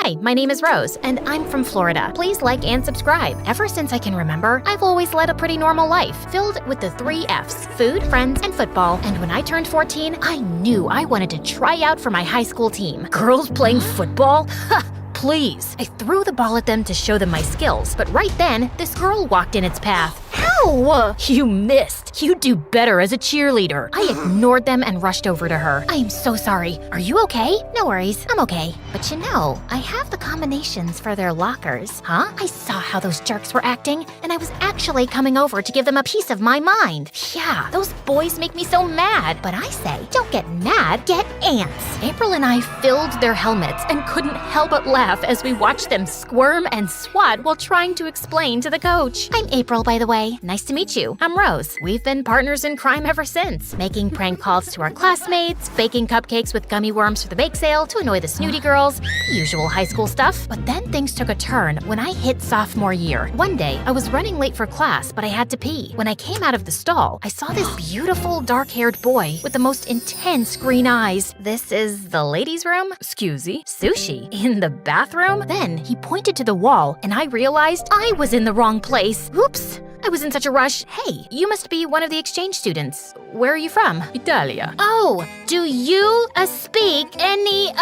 Hi, my name is Rose, and I'm from Florida. Please like and subscribe. Ever since I can remember, I've always led a pretty normal life, filled with the 3 F's: food, friends, and football. And when I turned 14, I knew I wanted to try out for my high school team. Girls playing football? Ha! Please. I threw the ball at them to show them my skills, but right then, this girl walked in its path. Ow! You missed. You do better as a cheerleader. I ignored them and rushed over to her. I am so sorry. Are you okay? No worries, I'm okay. But you know, I have the combinations for their lockers. Huh? I saw how those jerks were acting, and I was actually coming over to give them a piece of my mind. Yeah, those boys make me so mad. But I say, don't get mad, get ants. April and I filled their helmets and couldn't help but laugh as we watched them squirm and swat while trying to explain to the coach. I'm April, by the way. Nice to meet you. I'm Rose. We've been partners in crime ever since, making prank calls to our classmates, baking cupcakes with gummy worms for the bake sale to annoy the snooty girls, usual high school stuff. But then things took a turn when I hit sophomore year. One day, I was running late for class, but I had to pee. When I came out of the stall, I saw this beautiful dark-haired boy with the most intense green eyes. This is the ladies' room? Excusey, sushi in the bathroom? Then he pointed to the wall, and I realized I was in the wrong place. Oops. I was in such a rush. Hey, you must be one of the exchange students. Where are you from? Italia. Oh, do you speak any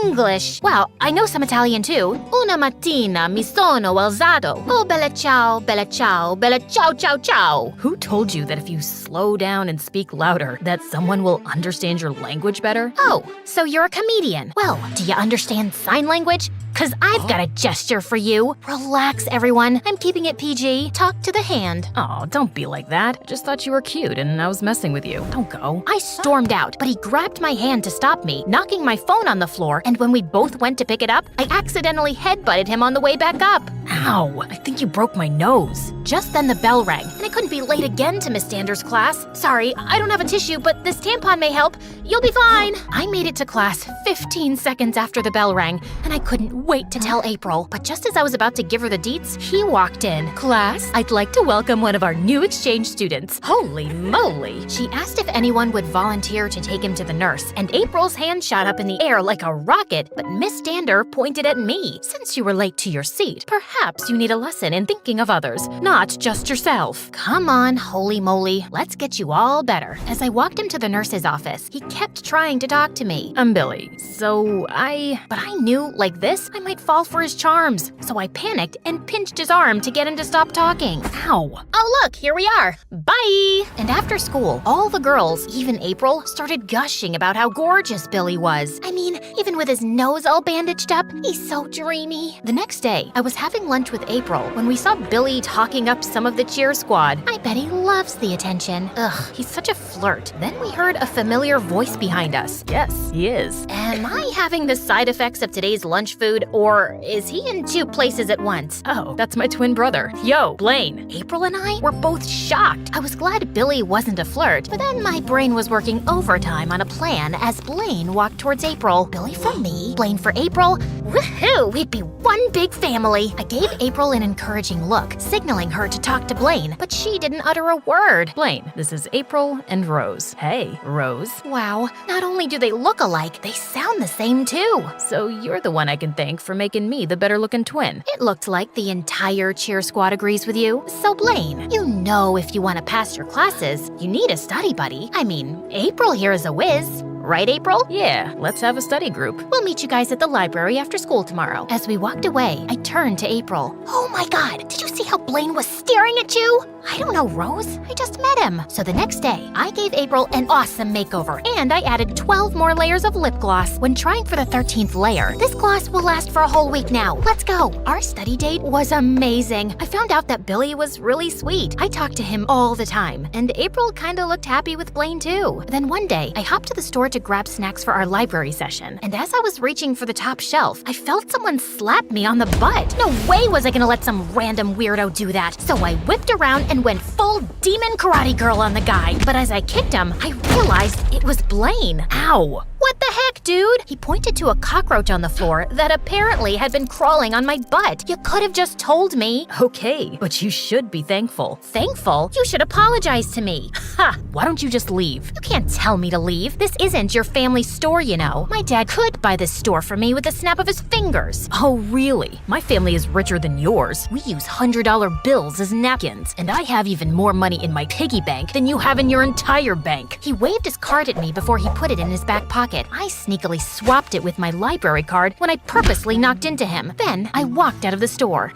English? Well, I know some Italian too. Una mattina mi sono alzato. Oh, bella ciao, bella ciao, bella ciao, ciao, ciao. Who told you that if you slow down and speak louder, that someone will understand your language better? Oh, so you're a comedian. Well, do you understand sign language? 'Cause I've got a gesture for you. Relax, everyone. I'm keeping it PG. Talk to the hand. Oh, don't be like that. I just thought you were cute and I was messing with you. Don't go. I stormed out, but he grabbed my hand to stop me, knocking my phone on the floor, and when we both went to pick it up, I accidentally headbutted him on the way back up. Ow, I think you broke my nose. Just then the bell rang, and I couldn't be late again to Miss Stander's class. Sorry, I don't have a tissue, but this tampon may help. You'll be fine. I made it to class 15 seconds after the bell rang, and I couldn't wait to tell April. But just as I was about to give her the deets, he walked in. Class, I'd like to welcome one of our new exchange students. Holy moly. She asked if anyone would volunteer to take him to the nurse, and April's hand shot up in the air like a rocket, but Miss Stander pointed at me. Since you were late to your seat, perhaps you need a lesson in thinking of others, not just yourself. Come on, holy moly, let's get you all better. As I walked him to the nurse's office, he kept trying to talk to me. I'm Billy, but I knew, like this, I might fall for his charms. So I panicked and pinched his arm to get him to stop talking. Ow. Oh look, here we are. Bye! And after school, all the girls, even April, started gushing about how gorgeous Billy was. I mean, even with his nose all bandaged up, he's so dreamy. The next day, I was having lunch with April when we saw Billy talking up some of the cheer squad. I bet he loves the attention. Ugh, he's such a flirt. Then we heard a familiar voice behind us. Yes, he is. Am I having the side effects of today's lunch food, or is he in 2 places at once? Oh, that's my twin brother. Yo, Blaine. April and I were both shocked. I was glad Billy wasn't a flirt, but then my brain was working overtime on a plan as Blaine walked towards April. Billy for me, Blaine for April. Woohoo! We'd be one big family. I gave April an encouraging look, signaling her to talk to Blaine, but she didn't utter a word. Blaine, this is April and Rose. Hey, Rose. Wow, not only do they look alike, they sound the same too. So you're the one I can thank for making me the better-looking twin. It looked like the entire cheer squad agrees with you. So Blaine, you know if you want to pass your classes, you need a study buddy. I mean, April here is a whiz. Right, April? Yeah, let's have a study group. We'll meet you guys at the library after school tomorrow. As we walked away, I turned to April. Oh my God, did you see how Blaine was staring at you? I don't know, Rose. I just met him. So the next day, I gave April an awesome makeover, and I added 12 more layers of lip gloss. When trying for the 13th layer, this gloss will last for a whole week now. Let's go. Our study date was amazing. I found out that Billy was really sweet. I talked to him all the time, and April kinda looked happy with Blaine too. Then one day, I hopped to the store to grab snacks for our library session, and as I was reaching for the top shelf, I felt someone slap me on the butt. No way was I gonna let some random weirdo do that, so I whipped around and went full demon karate girl on the guy. But as I kicked him, I realized it was Blaine. Ow! What the heck, dude? He pointed to a cockroach on the floor that apparently had been crawling on my butt. You could have just told me. Okay, but you should be thankful. Thankful? You should apologize to me. Ha! Why don't you just leave? You can't tell me to leave. This isn't your family store, you know. My dad could buy this store for me with a snap of his fingers. Oh, really? My family is richer than yours. We use $100 bills as napkins, and I have even more money in my piggy bank than you have in your entire bank. He waved his card at me before he put it in his back pocket. I sneakily swapped it with my library card when I purposely knocked into him. Then I walked out of the store.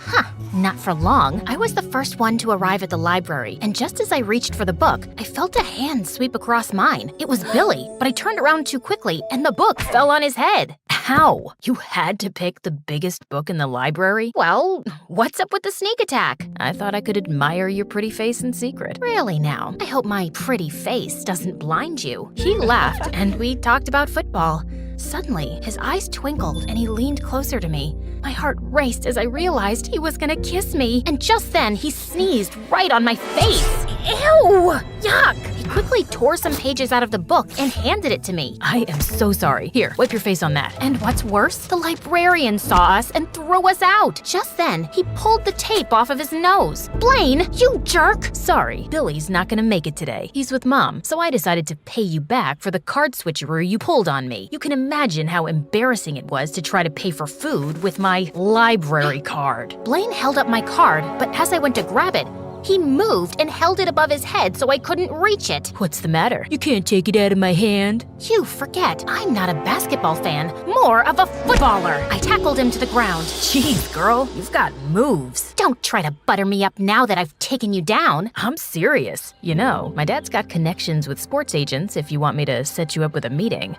Not for long. I was the first one to arrive at the library, and just as I reached for the book, I felt a hand sweep across mine. It was Billy, but I turned around too quickly, and the book fell on his head. How? You had to pick the biggest book in the library? Well, what's up with the sneak attack? I thought I could admire your pretty face in secret. Really now? I hope my pretty face doesn't blind you. He laughed, and we talked about football. Suddenly, his eyes twinkled and he leaned closer to me. My heart raced as I realized he was gonna kiss me, and just then he sneezed right on my face. Ew! Yuck! He quickly tore some pages out of the book and handed it to me. I am so sorry. Here, wipe your face on that. And what's worse, the librarian saw us and threw us out. Just then, he pulled the tape off of his nose. Blaine, you jerk! Sorry, Billy's not gonna make it today. He's with Mom, so I decided to pay you back for the card switcheroo you pulled on me. You can imagine how embarrassing it was to try to pay for food with my library card. Blaine held up my card, but as I went to grab it, he moved and held it above his head so I couldn't reach it. What's the matter? You can't take it out of my hand? You forget, I'm not a basketball fan, more of a footballer. I tackled him to the ground. Jeez, girl, you've got moves. Don't try to butter me up now that I've taken you down. I'm serious. You know, my dad's got connections with sports agents if you want me to set you up with a meeting.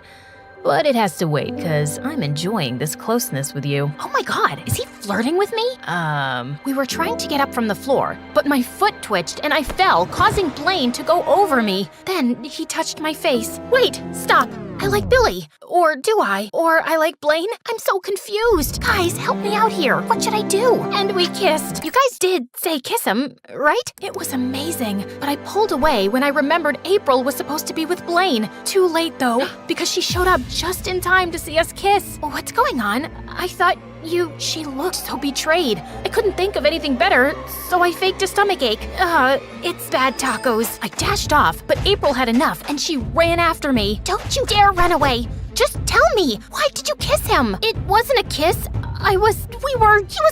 But it has to wait, because I'm enjoying this closeness with you. Oh my god, is he flirting with me? We were trying to get up from the floor, but my foot twitched and I fell, causing Blaine to go over me. Then he touched my face. Wait, stop. I like Billy. Or do I? Or I like Blaine? I'm so confused. Guys, help me out here. What should I do? And we kissed. You guys did say kiss him, right? It was amazing. But I pulled away when I remembered April was supposed to be with Blaine. Too late, though, because she showed up just in time to see us kiss. What's going on? I thought she looked so betrayed. I couldn't think of anything better, so I faked a stomachache. It's bad tacos. I dashed off, but April had enough and she ran after me. Don't you dare run away. Just tell me, why did you kiss him? It wasn't a kiss. He was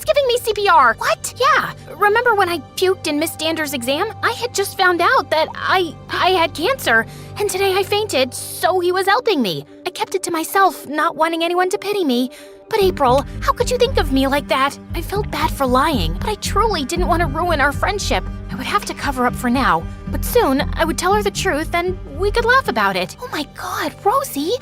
giving me CPR. What? Yeah. Remember when I puked in Miss Stander's exam? I had just found out that I had cancer, and today I fainted, so he was helping me. I kept it to myself, not wanting anyone to pity me. But April, how could you think of me like that? I felt bad for lying, but I truly didn't want to ruin our friendship. I would have to cover up for now, but soon I would tell her the truth and we could laugh about it. Oh my god, Rosie!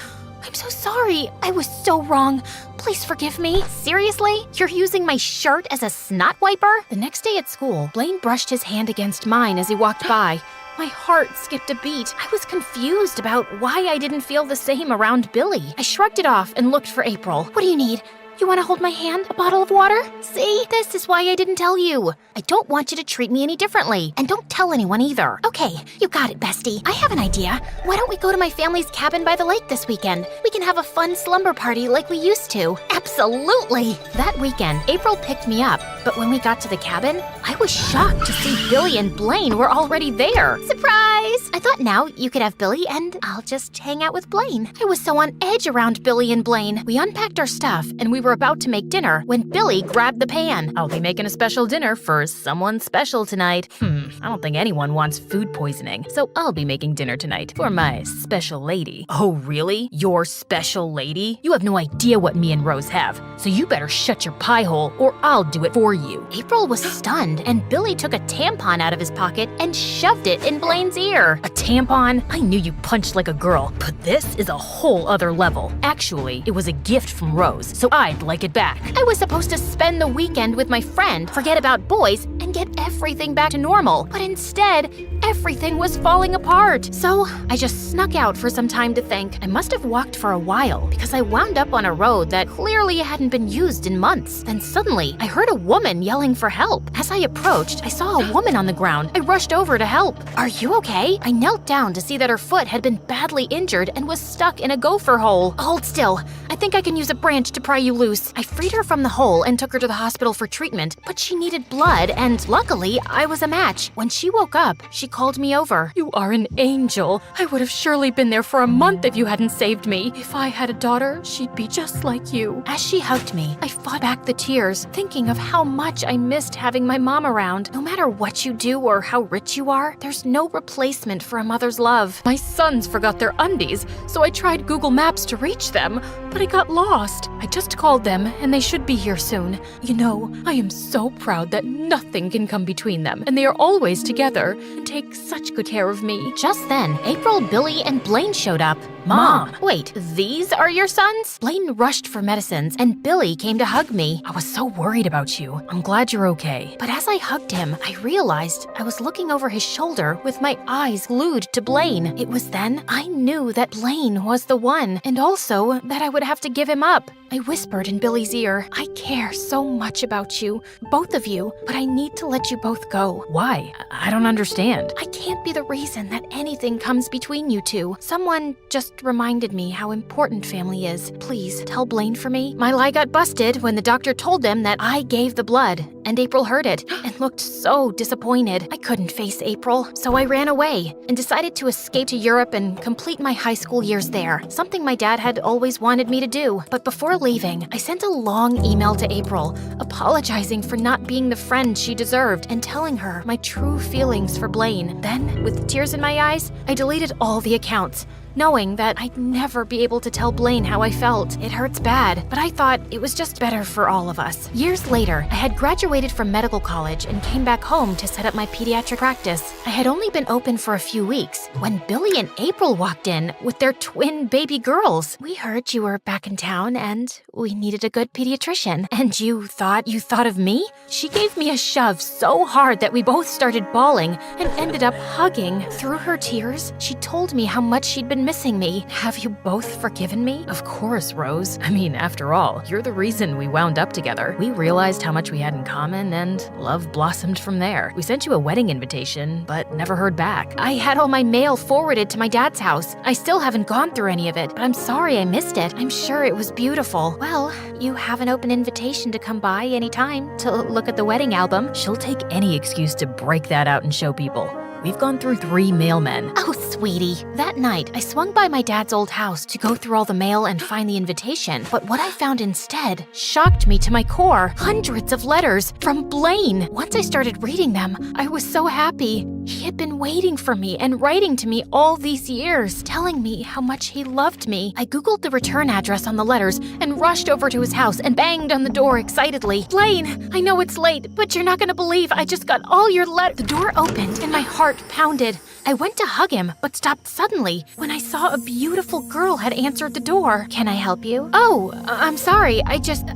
I'm so sorry. I was so wrong. Please forgive me. Seriously? You're using my shirt as a snot wiper? The next day at school, Blaine brushed his hand against mine as he walked by. My heart skipped a beat. I was confused about why I didn't feel the same around Billy. I shrugged it off and looked for April. What do you need? You want to hold my hand? A bottle of water? See? This is why I didn't tell you. I don't want you to treat me any differently. And don't tell anyone either. Okay, you got it, bestie. I have an idea. Why don't we go to my family's cabin by the lake this weekend? We can have a fun slumber party like we used to. Absolutely! That weekend, April picked me up. But when we got to the cabin, I was shocked to see Billy and Blaine were already there. Surprise! I thought now you could have Billy and I'll just hang out with Blaine. I was so on edge around Billy and Blaine. We unpacked our stuff and we were about to make dinner when Billy grabbed the pan. I'll be making a special dinner for someone special tonight. I don't think anyone wants food poisoning, so I'll be making dinner tonight for my special lady. Oh, really? Your special lady? You have no idea what me and Rose have, so you better shut your pie hole or I'll do it for you. April was stunned, and Billy took a tampon out of his pocket and shoved it in Blaine's ear. A tampon? I knew you punched like a girl, but this is a whole other level. Actually, it was a gift from Rose, so I'd like it back. I was supposed to spend the weekend with my friend, forget about boys, and and get everything back to normal. But instead, everything was falling apart. So I just snuck out for some time to think. I must have walked for a while because I wound up on a road that clearly hadn't been used in months. Then suddenly, I heard a woman yelling for help. As I approached, I saw a woman on the ground. I rushed over to help. "Are you okay?" I knelt down to see that her foot had been badly injured and was stuck in a gopher hole. "Hold still. I think I can use a branch to pry you loose." I freed her from the hole and took her to the hospital for treatment, but she needed blood, and luckily, I was a match. When she woke up, she called me over. You are an angel. I would have surely been there for a month if you hadn't saved me. If I had a daughter, she'd be just like you. As she hugged me, I fought back the tears, thinking of how much I missed having my mom around. No matter what you do or how rich you are, there's no replacement for a mother's love. My sons forgot their undies, so I tried Google Maps to reach them, but I got lost. I just called them, and they should be here soon. You know, I am so proud that nothing can come between them, and they are always together and take such good care of me. Just then, April, Billy, and Blaine showed up. Mom! Wait, these are your sons? Blaine rushed for medicines, and Billy came to hug me. I was so worried about you. I'm glad you're okay. But as I hugged him, I realized I was looking over his shoulder with my eyes glued to Blaine. It was then I knew that Blaine was the one, and also that I would have to give him up. I whispered in Billy's ear, "I care so much about you, both of you, but I need to let you both go." Why? I don't understand. I can't be the reason that anything comes between you two. Someone just reminded me how important family is. Please, tell Blaine for me. My lie got busted when the doctor told them that I gave the blood, and April heard it and looked so disappointed. I couldn't face April, so I ran away and decided to escape to Europe and complete my high school years there, something my dad had always wanted me to do. But before leaving, I sent a long email to April, apologizing for not being the friend she deserved and telling her my true feelings for Blaine. Then, with tears in my eyes, I deleted all the accounts, knowing that I'd never be able to tell Blaine how I felt. It hurts bad, but I thought it was just better for all of us. Years later, I had graduated from medical college and came back home to set up my pediatric practice. I had only been open for a few weeks when Billy and April walked in with their twin baby girls. "We heard you were back in town and we needed a good pediatrician. And you thought of me?" She gave me a shove so hard that we both started bawling and ended up hugging. Through her tears, she told me how much she'd been missing me. Have you both forgiven me? Of course, Rose. I mean, after all, you're the reason we wound up together. We realized how much we had in common, and love blossomed from there. We sent you a wedding invitation, but never heard back. I had all my mail forwarded to my dad's house. I still haven't gone through any of it, but I'm sorry I missed it. I'm sure it was beautiful. Well, you have an open invitation to come by anytime to look at the wedding album. She'll take any excuse to break that out and show people. We've gone through 3 mailmen. Oh, sweetie. That night, I swung by my dad's old house to go through all the mail and find the invitation. But what I found instead shocked me to my core. Hundreds of letters from Blaine. Once I started reading them, I was so happy. He had been waiting for me and writing to me all these years, telling me how much he loved me. I Googled the return address on the letters and rushed over to his house and banged on the door excitedly. "Blaine, I know it's late, but you're not gonna believe I just got all your letters." The door opened and my heart pounded. I went to hug him, but stopped suddenly when I saw a beautiful girl had answered the door. "Can I help you?" "Oh, I'm sorry.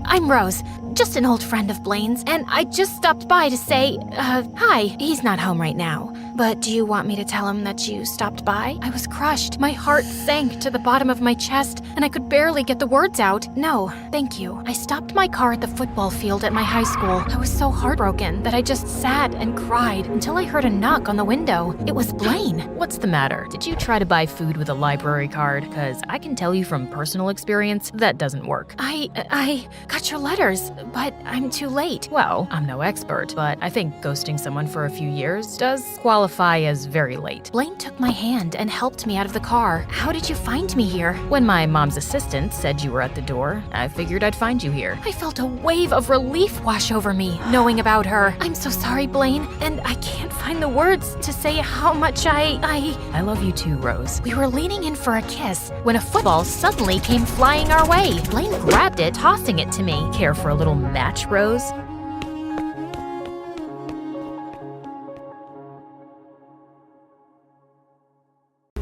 I'm Rose. Just an old friend of Blaine's, and I just stopped by to say, hi. He's not home right now. But do you want me to tell him that you stopped by?" I was crushed. My heart sank to the bottom of my chest, and I could barely get the words out. "No, thank you." I stopped my car at the football field at my high school. I was so heartbroken that I just sat and cried until I heard a knock on the window. It was Blaine. What's the matter? Did you try to buy food with a library card? Because I can tell you from personal experience, that doesn't work. I got your letters, but I'm too late. Well, I'm no expert, but I think ghosting someone for a few years does qualify as very late. Blaine took my hand and helped me out of the car. "How did you find me here?" When my mom's assistant said you were at the door, I figured I'd find you here. I felt a wave of relief wash over me, knowing about her. "I'm so sorry, Blaine, and I can't find the words to say how much I love you too, Rose." We were leaning in for a kiss when a football suddenly came flying our way. Blaine grabbed it, tossing it to me. Care for a little match, Rose?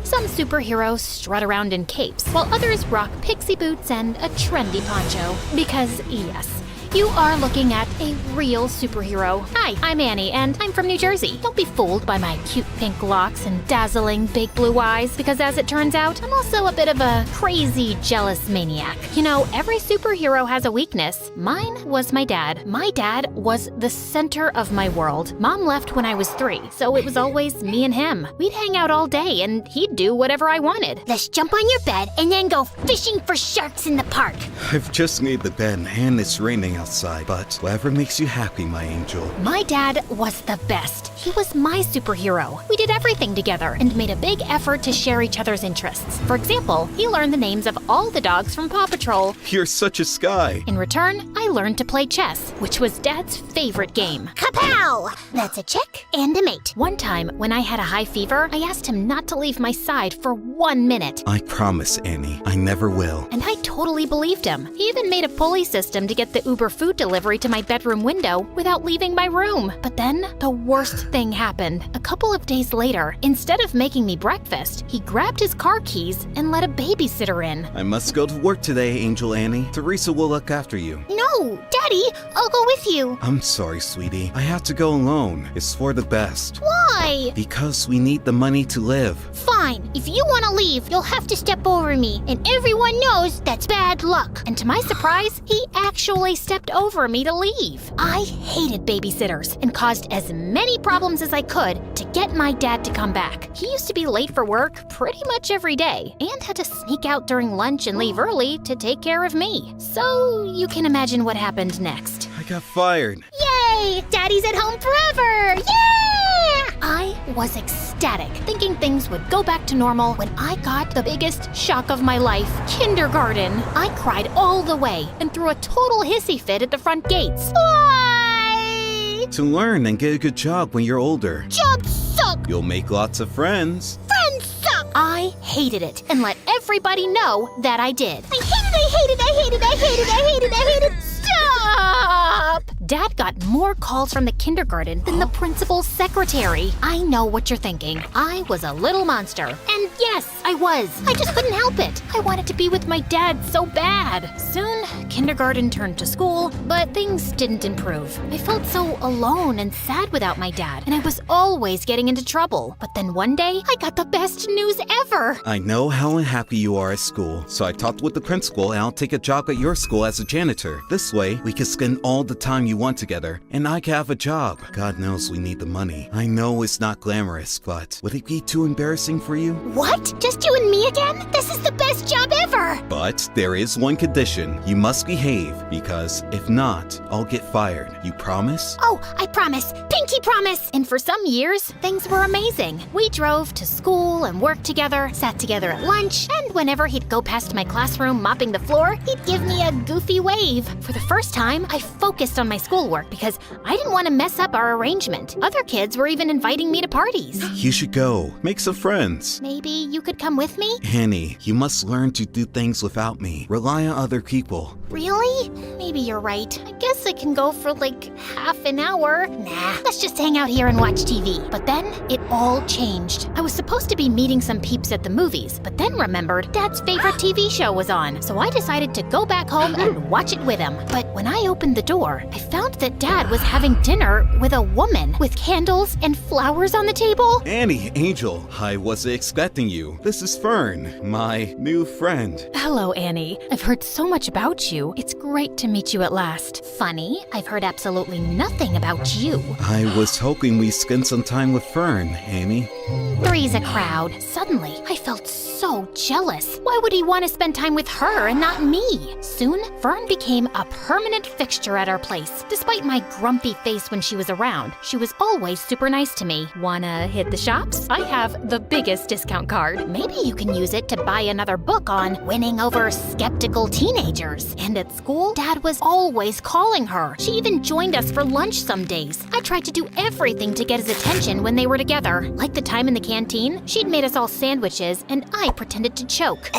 Some superheroes strut around in capes, while others rock pixie boots and a trendy poncho. Because, yes, You are looking at a real superhero. Hi, I'm Annie, and I'm from New Jersey. Don't be fooled by my cute pink locks and dazzling big blue eyes, because as it turns out, I'm also a bit of a crazy, jealous maniac. You know, every superhero has a weakness. Mine was my dad. My dad was the center of my world. Mom left when I was 3, so it was always me and him. We'd hang out all day, and he'd do whatever I wanted. Let's jump on your bed and then go fishing for sharks in the park. I've just made the bed and it's raining outside, but whatever makes you happy, my angel. My dad was the best. He was my superhero. We did everything together and made a big effort to share each other's interests. For example, he learned the names of all the dogs from Paw Patrol. You're such a Sky. In return, I learned to play chess, which was Dad's favorite game. Kapow! That's a chick and a mate. One time, when I had a high fever, I asked him not to leave my side for 1 minute. I promise, Annie, I never will. And I totally believed him. He even made a pulley system to get the Uber food delivery to my bedroom window without leaving my room. But then, the worst thing happened. A couple of days later, instead of making me breakfast, he grabbed his car keys and let a babysitter in. I must go to work today, Angel Annie. Teresa will look after you. No, Daddy, I'll go with you. I'm sorry, sweetie. I have to go alone. It's for the best. Why? Because we need the money to live. Fine, if you want to leave, you'll have to step over me, and everyone knows that's bad luck. And to my surprise, he actually stepped over me to leave. I hated babysitters and caused as many problems as I could to get my dad to come back. He used to be late for work pretty much every day and had to sneak out during lunch and leave early to take care of me. So you can imagine what happened next. I got fired. Yay! Daddy's at home forever! Yeah! I was ecstatic, thinking things would go back to normal when I got the biggest shock of my life, kindergarten. I cried all the way and threw a total hissy fit at the front gates. Why? To learn and get a good job when you're older. Jobs suck! You'll make lots of friends. Friends suck! I hated it and let everybody know that I did. I hate it! Stop! Dad got more calls from the kindergarten than the principal's secretary. I know what you're thinking. I was a little monster. And yes, I was. I just couldn't help it. I wanted to be with my dad so bad. Soon, kindergarten turned to school, but things didn't improve. I felt so alone and sad without my dad, and I was always getting into trouble. But then one day, I got the best news ever. I know how unhappy you are at school, so I talked with the principal and I'll take a job at your school as a janitor. This way, we can spend all the time you want together, and I can have a job. God knows we need the money. I know it's not glamorous, but would it be too embarrassing for you? What? Just you and me again? This is the best job ever! But there is one condition. You must behave, because if not, I'll get fired. You promise? Oh, I promise. Pinky promise! And for some years, things were amazing. We drove to school and worked together, sat together at lunch, and whenever he'd go past my classroom mopping the floor, he'd give me a goofy wave. For the first time, I focused on my schoolwork because I didn't want to mess up our arrangement. Other kids were even inviting me to parties. You should go. Make some friends. Maybe you could come with me? Annie, you must learn to do things without me. Rely on other people. Really? Maybe you're right. I guess I can go for like half an hour. Nah, let's just hang out here and watch TV. But then it all changed. I was supposed to be meeting some peeps at the movies, but then remembered Dad's favorite TV show was on. So I decided to go back home and watch it with him. But when I opened the door, I found that Dad was having dinner with a woman with candles and flowers on the table. Annie, Angel, I wasn't expecting you. This is Fern, my new friend. Hello, Annie. I've heard so much about you. It's great to meet you at last. Funny, I've heard absolutely nothing about you. I was hoping we'd spend some time with Fern, Annie. Three's a crowd. Suddenly, I felt so jealous. Why would he want to spend time with her and not me? Soon, Fern became a permanent fixture at our place. Despite my grumpy face when she was around, she was always super nice to me. Wanna hit the shops? I have the biggest discount card. Maybe you can use it to buy another book on winning over skeptical teenagers. And at school, Dad was always calling her. She even joined us for lunch some days. I tried to do everything to get his attention when they were together. Like the time in the canteen, she'd made us all sandwiches, and I pretended to choke.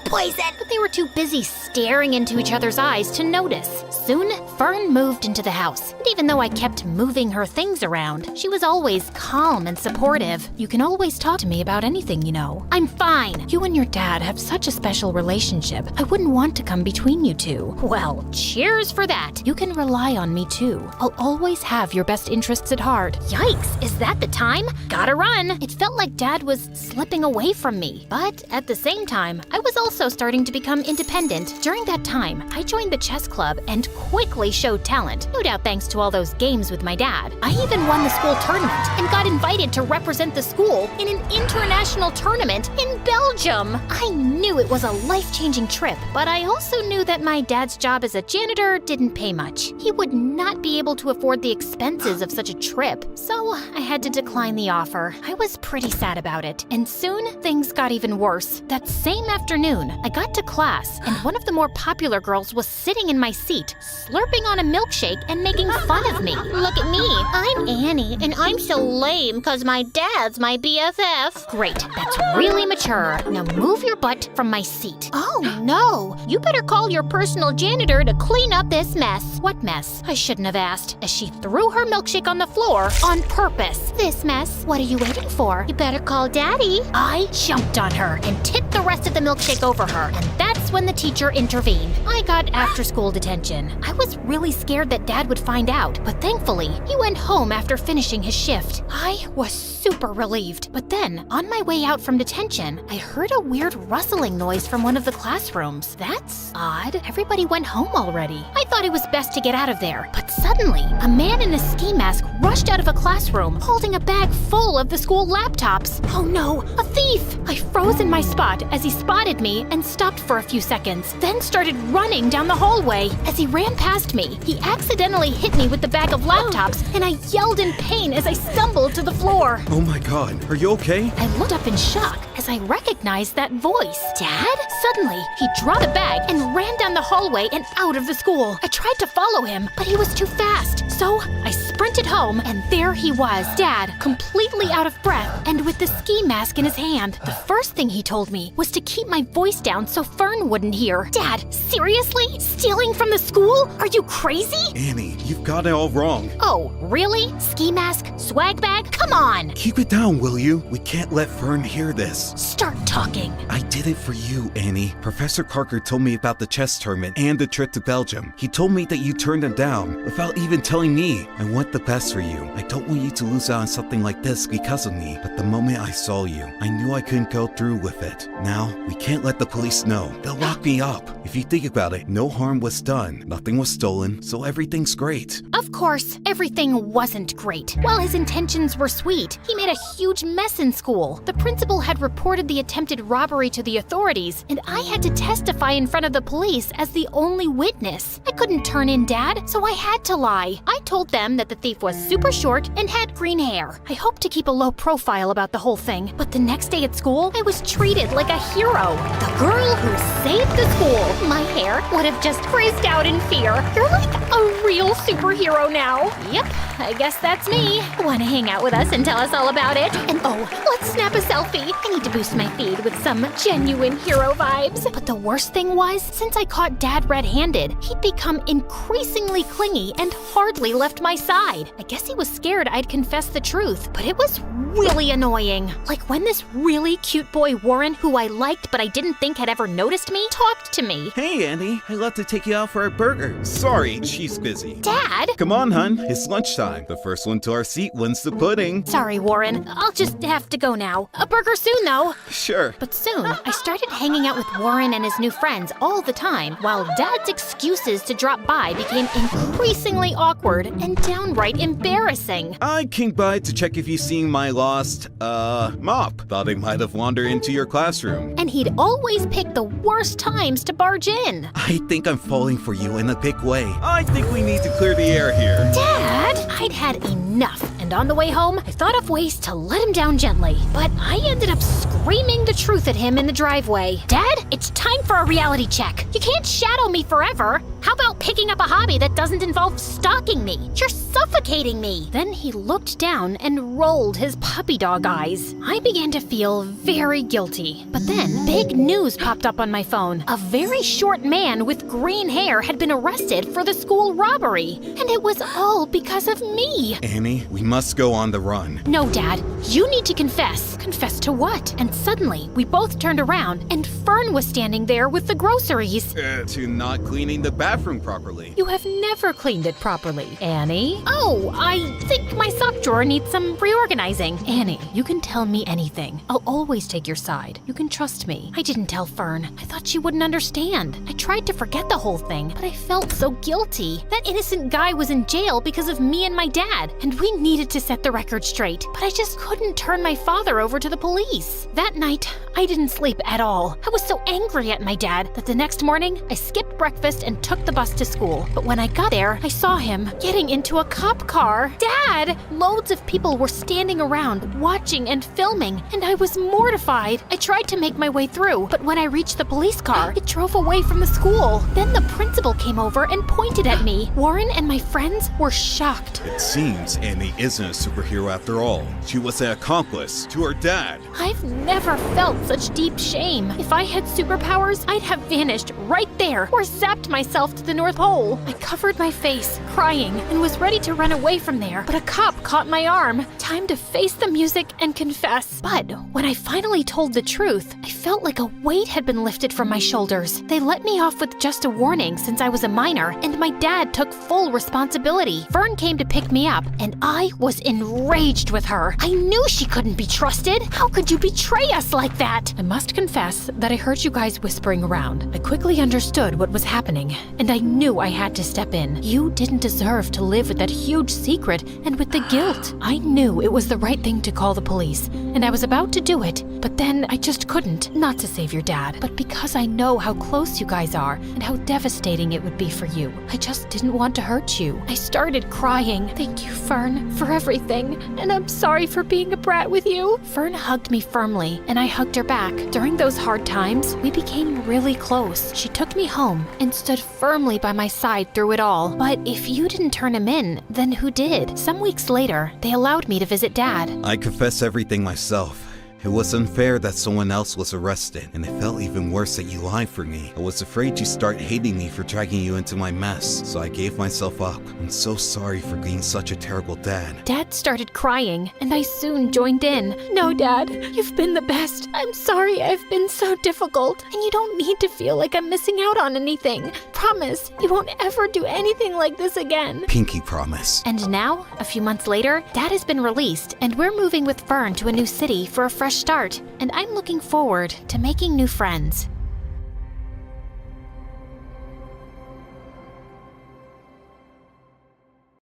Poison! But they were too busy staring into each other's eyes to notice. Soon, Fern moved into the house. And even though I kept moving her things around, she was always calm and supportive. You can always talk to me about anything, you know. I'm fine. You and your dad have such a special relationship. I wouldn't want to come between you two. Well, cheers for that. You can rely on me too. I'll always have your best interests at heart. Yikes, is that the time? Gotta run. It felt like Dad was slipping away from me. But at the same time, I was also starting to become independent. During that time, I joined the chess club and quickly showed talent. No doubt thanks to all those games with my dad. I even won the school tournament and got invited to represent the school in an international tournament in Belgium. I knew it was a life-changing trip, but I also knew that my dad's job as a janitor didn't pay much. He would not be able to afford the expenses of such a trip, so I had to decline the offer. I was pretty sad about it, and soon things got even worse. That same afternoon, I got to class, and one of the more popular girls was sitting in my seat, slurping on a milkshake and making fun of me. Look at me. I'm Annie, and I'm so lame because my dad's my BFF. Great, that's really mature. Now move your butt from my seat. Oh no! You better call your personal janitor to clean up this mess. What mess? I shouldn't have asked, as she threw her milkshake on the floor on purpose. This mess? What are you waiting for? You better call Daddy. I jumped on her and tipped the rest of the milkshake over her, and that's when the teacher intervened. I got after-school detention. I was really scared that Dad would find out, but thankfully, he went home after finishing his shift. I was super relieved, but then, on my way out from detention, I heard a weird rustling noise from one of the classrooms. That's odd. Everybody went home already. I thought it was best to get out of there, but suddenly, a man in a ski mask rushed out of a classroom, holding a bag full of the school laptops. Oh no, a thief! I froze in my spot as he spotted me and stopped for a few seconds, then started running down the hallway. As he ran past me, he accidentally hit me with the bag of laptops, and I yelled in pain as I stumbled to the floor. Oh my god, are you okay? I looked up in shock as I recognized that voice. Dad? Suddenly, he dropped the bag and ran down the hallway and out of the school. I tried to follow him, but he was too fast. So I sprinted home, and there he was, Dad, completely out of breath and with the ski mask in his hand. The first thing he told me was to keep my voice down so Fern wouldn't hear. Dad, seriously? Stealing from the school? Are you crazy? Annie, you've got it all wrong. Oh, really? Ski mask? Swag bag? Come on! Keep it down, will you? We can't let Fern hear this. Start talking. I did it for you, Annie. Professor Parker told me about the chess tournament and the trip to Belgium. He told me that you turned him down without even telling me. I want the best for you. I don't want you to lose out on something like this because of me. But the moment I saw you, I knew I couldn't go through with it. Now, we can't let the police know. They'll lock me up. If you think about it, no harm was done. Nothing was stolen, so everything's great. Of course, everything wasn't great. While his intentions were sweet, he made a huge mess in school. The principal had reported the attempted robbery to the authorities, and I had to testify in front of the police as the only witness. I couldn't turn in Dad, so I had to lie. I told them that the thief was super short and had green hair. I hoped to keep a low profile about the whole thing, but the next day at school, I was treated like a hero. The girl who saved the school. My hair would have just frizzed out in fear. You're like a real superhero now. Yep, I guess that's me. Want to hang out with us and tell us all about it? And oh, let's snap a selfie. I need to boost my feed with some genuine hero vibes. But the worst thing was, since I caught Dad red-handed, he'd become increasingly clingy and hardly left my side. I guess he was scared I'd confess the truth, but it was really annoying. Like when this really cute boy Warren, who I liked but I didn't think had ever noticed me, talked to me. Hey, Annie. I love to take you out for a burger. Sorry, she's busy. Dad? Come on, hun. It's lunchtime. The first one to our seat wins the pudding. Sorry, Warren. I'll just have to go now. A burger soon, though. Sure. But soon, I started hanging out with Warren and his new friends all the time, while Dad's excuses to drop by became increasingly awkward and downright embarrassing. I came by to check if you've seen my lost, mop. Thought I might have wandered into your classroom. And he'd always pick the worst times to barge in. I think I'm falling for you in a big way. I think we need to clear the air here. Dad! I'd had enough, and on the way home, I thought of ways to let him down gently. But I ended up screaming the truth at him in the driveway. Dad, it's time for a reality check. You can't shadow me forever. How about picking up a hobby that doesn't involve stalking me? You're suffocating me. Then he looked down and rolled his puppy dog eyes. I began to feel very guilty. But then, big news popped up on my phone. A very short man with green hair had been arrested for the school robbery. And it was all because of me. Annie, we must go on the run. No, Dad. You need to confess. Confess to what? And suddenly, we both turned around, and Fern was standing there with the groceries. To not cleaning the bathroom properly. You have never cleaned it properly, Annie. Oh, I think my sock drawer needs some reorganizing. Annie, you can tell me anything. I'll always take your side. You can trust me. I didn't tell Fern. I thought she wouldn't understand. I tried to forget the whole thing, but I felt so guilty. That innocent guy was in jail because of me and my dad, and we needed to set the record straight. But I just couldn't turn my father over to the police. That night, I didn't sleep at all. I was so angry at my dad that the next morning, I skipped breakfast and took the bus to school. But when I got there, I saw him getting into a cop car. Dad! Loads of people were standing around, watching and filming, and I was mortified. I tried to make my way through, but when I reached the police car, it drove away from the school. Then the principal came over and pointed at me. Warren and my friends were shocked. It seems Annie isn't a superhero after all. She was an accomplice to her dad. I've never felt such deep shame. If I had superpowers, I'd have vanished right there or zapped myself to the North Pole. I covered my face, crying, and was ready to run away from there, but a cop caught my arm. Time to face the music and confess. But when I finally told the truth, I felt like a weight had been lifted from my shoulders. They let me off with just a warning since I was a minor, and my dad took full responsibility. Fern came to pick me up, and I was enraged with her. I knew she couldn't be trusted. How could you betray us like that? I must confess that I heard you guys whispering around. I quickly understood what was happening, and I knew I had to step in. You didn't deserve to live with that huge secret and with the guilt. I knew it was the right thing to call the police, and I was about to do it, but then I just couldn't. Not to save your dad, but because I know how close you guys are and how devastating it would be for you. I just didn't want to hurt you. I started crying. Thank you, Fern, for everything, and I'm sorry for being a brat with you. Fern hugged me firmly, and I hugged her back. During those hard times, we became really close. She took me home and stood firmly by my side through it all. But if you didn't turn him in, then who did? Some weeks later, they allowed me to visit Dad. I confess everything myself. It was unfair that someone else was arrested, and it felt even worse that you lied for me. I was afraid you'd start hating me for dragging you into my mess, so I gave myself up. I'm so sorry for being such a terrible dad. Dad started crying, and I soon joined in. No, Dad, you've been the best. I'm sorry I've been so difficult, and you don't need to feel like I'm missing out on anything. Promise, you won't ever do anything like this again. Pinky promise. And now, a few months later, Dad has been released, and we're moving with Fern to a new city for a fresh start, and I'm looking forward to making new friends.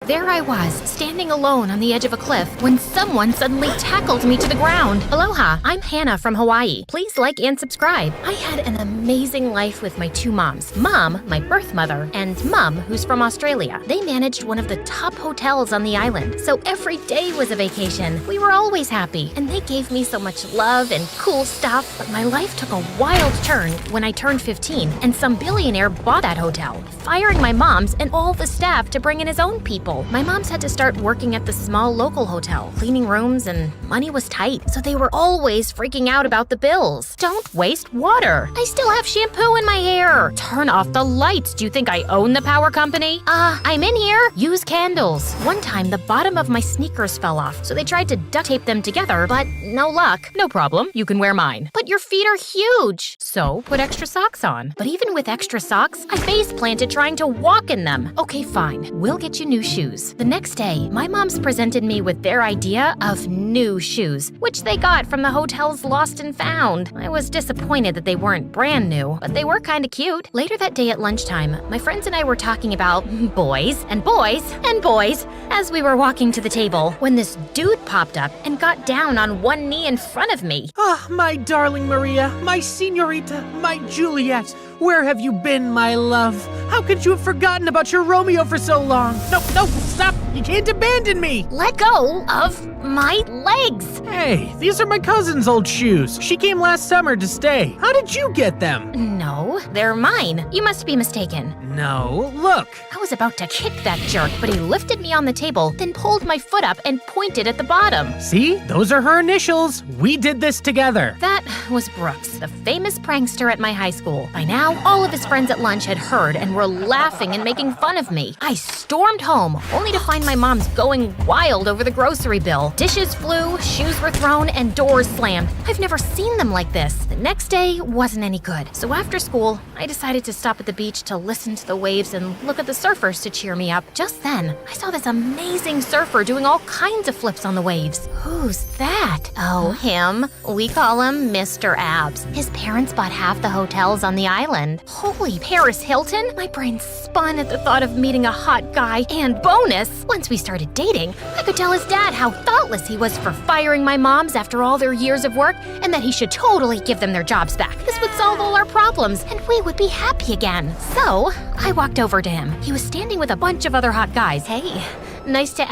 There I was, standing alone on the edge of a cliff, when someone suddenly tackled me to the ground. Aloha, I'm Hannah from Hawaii. Please like and subscribe. I had an amazing life with my two moms. Mom, my birth mother, and Mom, who's from Australia. They managed one of the top hotels on the island, so every day was a vacation. We were always happy, and they gave me so much love and cool stuff. But my life took a wild turn when I turned 15, and some billionaire bought that hotel, firing my moms and all the staff to bring in his own people. My moms had to start working at the small local hotel, cleaning rooms, and money was tight, so they were always freaking out about the bills. Don't waste water. I still have shampoo in my hair. Turn off the lights. Do you think I own the power company? I'm in here. Use candles. One time, the bottom of my sneakers fell off, so they tried to duct tape them together, but no luck. No problem. You can wear mine. But your feet are huge. So put extra socks on. But even with extra socks, I face planted trying to walk in them. Okay, fine. We'll get you new shoes. The next day, my moms presented me with their idea of new shoes, which they got from the hotel's Lost and Found. I was disappointed that they weren't brand new, but they were kinda cute. Later that day at lunchtime, my friends and I were talking about boys and boys and boys as we were walking to the table when this dude popped up and got down on one knee in front of me. Ah, my darling Maria, my senorita, my Juliet. Where have you been, my love? How could you have forgotten about your Romeo for so long? No, stop! You can't abandon me! Let go of my legs. Hey, these are my cousin's old shoes. She came last summer to stay. How did you get them? No, they're mine. You must be mistaken. No, look. I was about to kick that jerk, but he lifted me on the table, then pulled my foot up and pointed at the bottom. See? Those are her initials. We did this together. That was Brooks, the famous prankster at my high school. By now, all of his friends at lunch had heard and were laughing and making fun of me. I stormed home, only to find my mom's going wild over the grocery bill. Dishes flew, shoes were thrown, and doors slammed. I've never seen them like this. The next day wasn't any good. So after school, I decided to stop at the beach to listen to the waves and look at the surfers to cheer me up. Just then, I saw this amazing surfer doing all kinds of flips on the waves. Who's that? Oh, him. We call him Mr. Abs. His parents bought half the hotels on the island. Holy Paris Hilton? My brain spun at the thought of meeting a hot guy, and bonus, once we started dating, I could tell his dad how thoughtless he was for firing my moms after all their years of work, and that he should totally give them their jobs back. This would solve all our problems, and we would be happy again. So, I walked over to him. He was standing with a bunch of other hot guys. Hey, nice to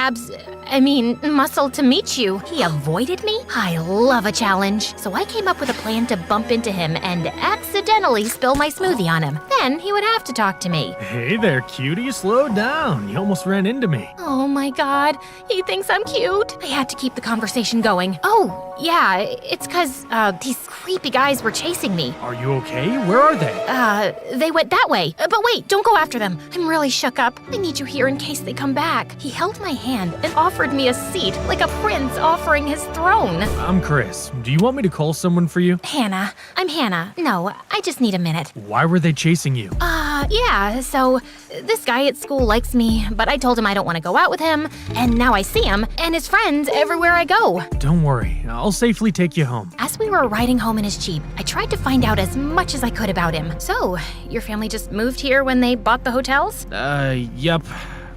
muscle to meet you. He avoided me? I love a challenge. So I came up with a plan to bump into him and accidentally spill my smoothie on him. Then he would have to talk to me. Hey there, cutie. Slow down. You almost ran into me. Oh my god, he thinks I'm cute. I had to keep the conversation going. Oh, yeah, it's 'cause these creepy guys were chasing me. Are you okay? Where are they? They went that way. But wait, don't go after them. I'm really shook up. I need you here in case they come back. He held my hand and offered me a seat, like a prince offering his throne. I'm Chris. Do you want me to call someone for you? Hannah. I'm Hannah. No, I just need a minute. Why were they chasing you? Yeah, so this guy at school likes me, but I told him I don't want to go out with him, and now I see him and his friends everywhere I go. Don't worry. I'll safely take you home. As we were riding home in his Jeep, I tried to find out as much as I could about him. So, your family just moved here when they bought the hotels? Yep.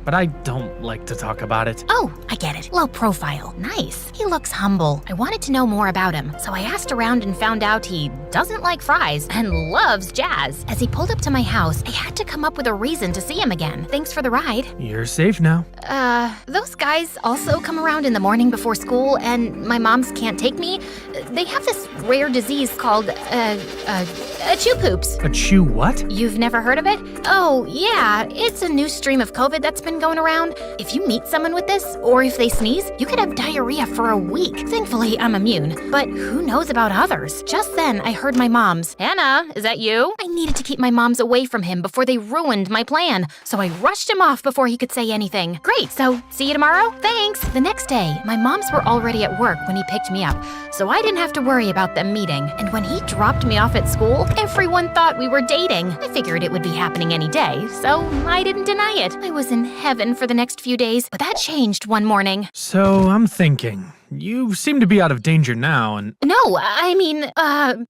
But I don't like to talk about it. Oh, I get it. Low profile. Nice. He looks humble. I wanted to know more about him, so I asked around and found out he doesn't like fries and loves jazz. As he pulled up to my house, I had to come up with a reason to see him again. Thanks for the ride. You're safe now. Those guys also come around in the morning before school, and my moms can't take me. They have this rare disease called, chew poops. A chew what? You've never heard of it? Oh, yeah. It's a new stream of COVID that's been going around. If you meet someone with this, or if they sneeze, you could have diarrhea for a week. Thankfully, I'm immune. But who knows about others? Just then, I heard my moms. Hannah, is that you? I needed to keep my moms away from him before they ruined my plan. So I rushed him off before he could say anything. Great, so see you tomorrow? Thanks. The next day, my moms were already at work when he picked me up, so I didn't have to worry about them meeting. And when he dropped me off at school, everyone thought we were dating. I figured it would be happening any day, so I didn't deny it. I was in heaven for the next few days, but that changed one morning. So I'm thinking, you seem to be out of danger now and… No, I mean,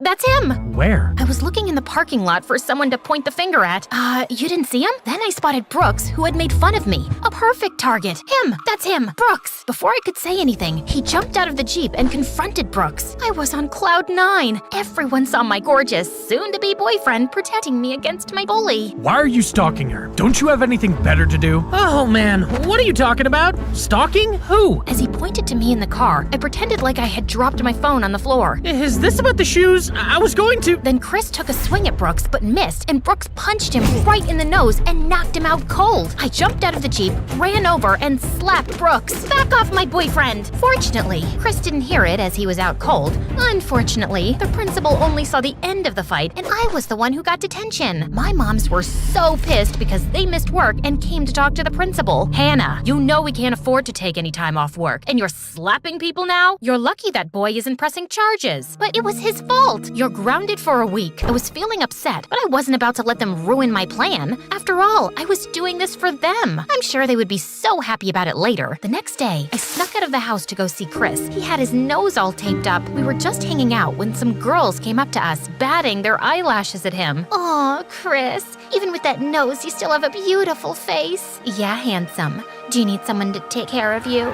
that's him. Where? I was looking in the parking lot for someone to point the finger at. You didn't see him? Then I spotted Brooks, who had made fun of me. A perfect target. Him! That's him! Brooks! Before I could say anything, he jumped out of the Jeep and confronted Brooks. I was on cloud 9. Everyone saw my gorgeous, soon-to-be boyfriend protecting me against my bully. Why are you stalking her? Don't you have anything better to do? Oh man, what are you talking about? Stalking? Who? As he pointed to me in the car, I pretended like I had dropped my phone on the floor. Is this about the shoes? I was going to… Then Chris took a swing at Brooks, but missed, and Brooks punched him right in the nose and knocked him out cold. I jumped out of the Jeep, ran over, and slapped Brooks. Back off, my boyfriend! Fortunately, Chris didn't hear it as he was out cold. Unfortunately, the principal only saw the end of the fight, and I was the one who got detention. My moms were so pissed because they missed work and came to talk to the principal. Hannah, you know we can't afford to take any time off work, and you're slapping people now? You're lucky that boy isn't pressing charges. But it was his fault. You're grounded for a week. I was feeling upset, but I wasn't about to let them ruin my plan. After all, I was doing this for them. I'm sure they would be so happy about it later. The next day, I snuck out of the house to go see Chris. He had his nose all taped up. We were just hanging out when some girls came up to us, batting their eyelashes at him. Aw, Chris, even with that nose, you still have a beautiful face. Yeah, handsome. Do you need someone to take care of you?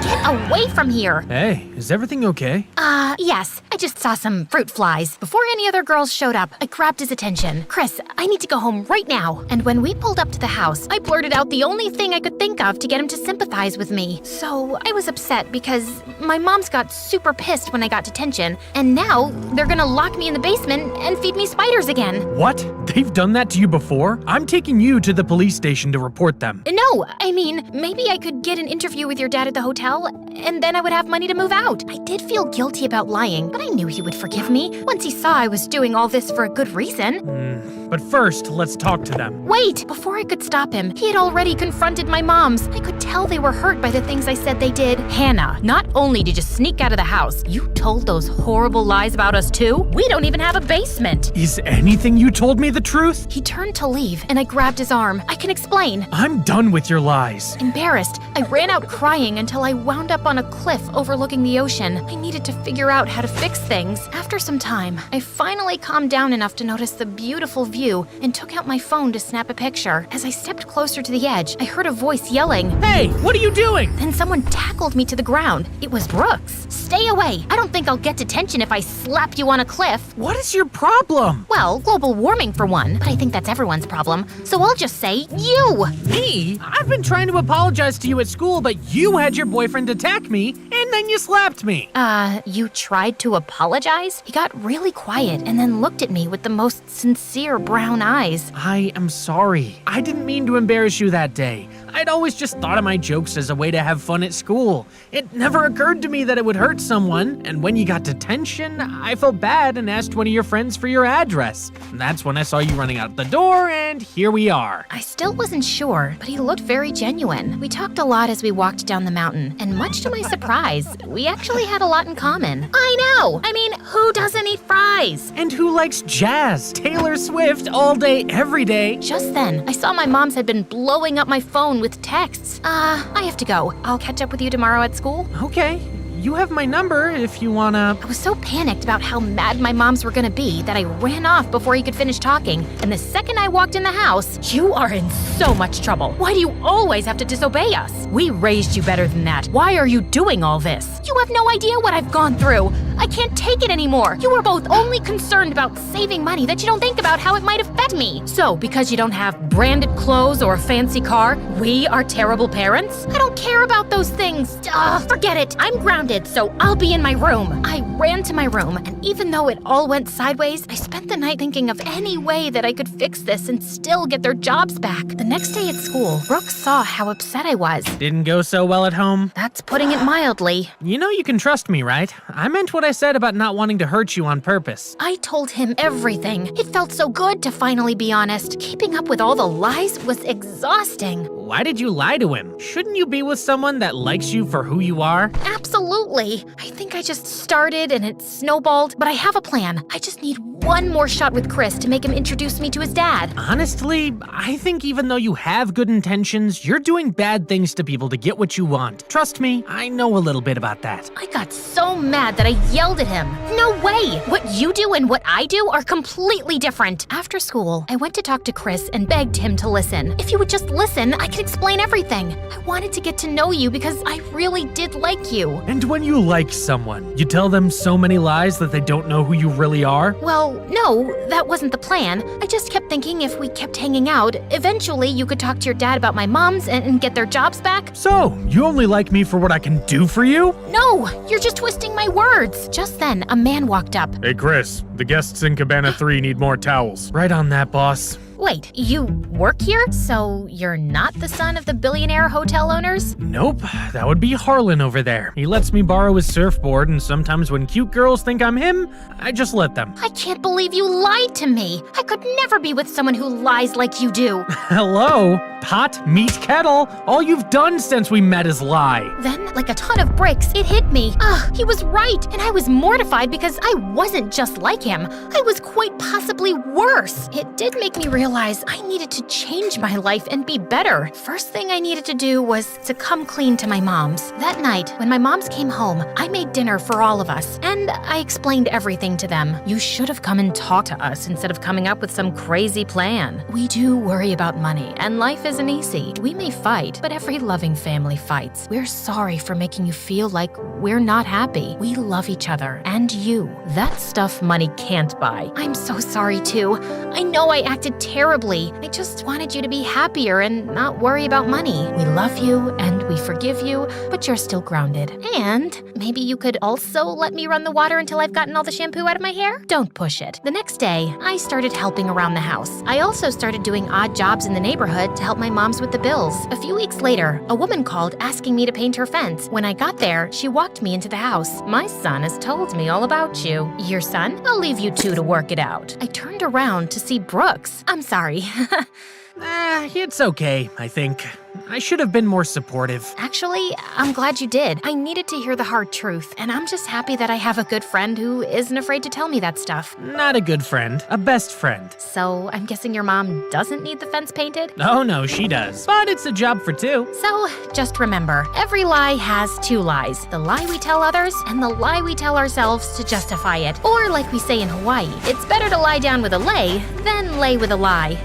Get away from here! Hey, is everything okay? Yes. I just saw some fruit flies. Before any other girls showed up, I grabbed his attention. Chris, I need to go home right now. And when we pulled up to the house, I blurted out the only thing I could think of to get him to sympathize with me. So I was upset because my moms got super pissed when I got detention, and now they're gonna lock me in the basement and feed me spiders again. What? They've done that to you before? I'm taking you to the police station to report them. No, I mean, maybe I could get an interview with your dad at the hotel, and then I would have money to move out. I did feel guilty about lying, but I knew he would forgive me once he saw I was doing all this for a good reason. But first, let's talk to them. Wait! Before I could stop him, he had already confronted my moms. I could tell they were hurt by the things I said they did. Hannah, not only did you sneak out of the house, you told those horrible lies about us too? We don't even have a basement. Is anything you told me the truth? He turned to leave, and I grabbed his arm. I can explain. I'm done with your lies. Embarrassed, I ran out crying until I wound up on a cliff overlooking the ocean. I needed to figure out how to fix things. After some time, I finally calmed down enough to notice the beautiful view and took out my phone to snap a picture. As I stepped closer to the edge, I heard a voice yelling, Hey, what are you doing? Then someone tackled me to the ground. It was Brooks. Stay away. I don't think I'll get detention if I slap you on a cliff. What is your problem? Well, global warming for one, but I think that's everyone's problem. So I'll just say you. Me? I've been trying to apologize to you at school, but you had your boyfriend attack me, and then you slapped me. You tried to apologize? He got really quiet and then looked at me with the most sincere brown eyes. I am sorry. I didn't mean to embarrass you that day. I'd always just thought of my jokes as a way to have fun at school. It never occurred to me that it would hurt someone, and when you got detention, I felt bad and asked one of your friends for your address. That's when I saw you running out the door, and here we are. I still wasn't sure, but he looked very genuine. We talked a lot as we walked down the mountain, and much to my surprise, we actually had a lot in common. I know! I mean, who doesn't eat fries? And who likes jazz? Taylor Swift all day, every day. Just then, I saw my mom's had been blowing up my phone with texts. I have to go. I'll catch up with you tomorrow at school. Okay. You have my number if you wanna... I was so panicked about how mad my moms were gonna be that I ran off before he could finish talking. And the second I walked in the house, You are in so much trouble. Why do you always have to disobey us? We raised you better than that. Why are you doing all this? you have no idea what I've gone through. I can't take it anymore. You are both only concerned about saving money that you don't think about how it might affect me. So, because you don't have branded clothes or a fancy car, we are terrible parents? I don't care about those things. Forget it. I'm grounded, so I'll be in my room. I ran to my room, and even though it all went sideways, I spent the night thinking of any way that I could fix this and still get their jobs back. The next day at school, Brooks saw how upset I was. Didn't go so well at home? That's putting it mildly. You know you can trust me, right? I meant what I said about not wanting to hurt you on purpose. I told him everything. It felt so good to finally be honest. Keeping up with all the lies was exhausting. Why did you lie to him? Shouldn't you be with someone that likes you for who you are? Absolutely. I think I just started and it snowballed, but I have a plan. I just need one more shot with Chris to make him introduce me to his dad. Honestly, I think even though you have good intentions, you're doing bad things to people to get what you want. Trust me, I know a little bit about that. I got so mad that I yelled at him. No way! What you do and what I do are completely different. After school, I went to talk to Chris and begged him to listen. If you would just listen, I could explain everything. I wanted to get to know you because I really did like you. And when you like someone, you tell them so many lies that they don't know who you really are? Well, no, that wasn't the plan. I just kept thinking if we kept hanging out, eventually you could talk to your dad about my moms and get their jobs back. So, you only like me for what I can do for you? No, you're just twisting my words. Just then, a man walked up. Hey, Chris, the guests in Cabana 3 need more towels. Right on that, boss. Wait, you work here? So you're not the son of the billionaire hotel owners? Nope, that would be Harlan over there. He lets me borrow his surfboard, and sometimes when cute girls think I'm him, I just let them. I can't believe you lied to me. I could never be with someone who lies like you do. Hello? Pot meets kettle. All you've done since we met is lie. Then, like a ton of bricks, it hit me. He was right, and I was mortified because I wasn't just like him. I was quite possibly worse. It did make me realize realize I needed to change my life and be better. First thing I needed to do was to come clean to my mom's. That night, when my moms came home, I made dinner for all of us, and I explained everything to them. You should have come and talked to us instead of coming up with some crazy plan. We do worry about money, and life isn't easy. We may fight, but every loving family fights. We're sorry for making you feel like we're not happy. We love each other, and you. That stuff money can't buy. I'm so sorry too. I know I acted terribly. I just wanted you to be happier and not worry about money. We love you, and we forgive you, but you're still grounded. And maybe you could also let me run the water until I've gotten all the shampoo out of my hair? Don't push it. The next day, I started helping around the house. I also started doing odd jobs in the neighborhood to help my moms with the bills. A few weeks later, a woman called asking me to paint her fence. When I got there, she walked me into the house. My son has told me all about you. Your son? I'll leave you two to work it out. I turned around to see Brooks. I'm sorry. It's okay, I think. I should have been more supportive. Actually, I'm glad you did. I needed to hear the hard truth, and I'm just happy that I have a good friend who isn't afraid to tell me that stuff. Not a good friend, a best friend. So, I'm guessing your mom doesn't need the fence painted? Oh no, she does. But it's a job for two. So, just remember, every lie has two lies. The lie we tell others, and the lie we tell ourselves to justify it. Or like we say in Hawaii, it's better to lie down with a lay than lay with a lie.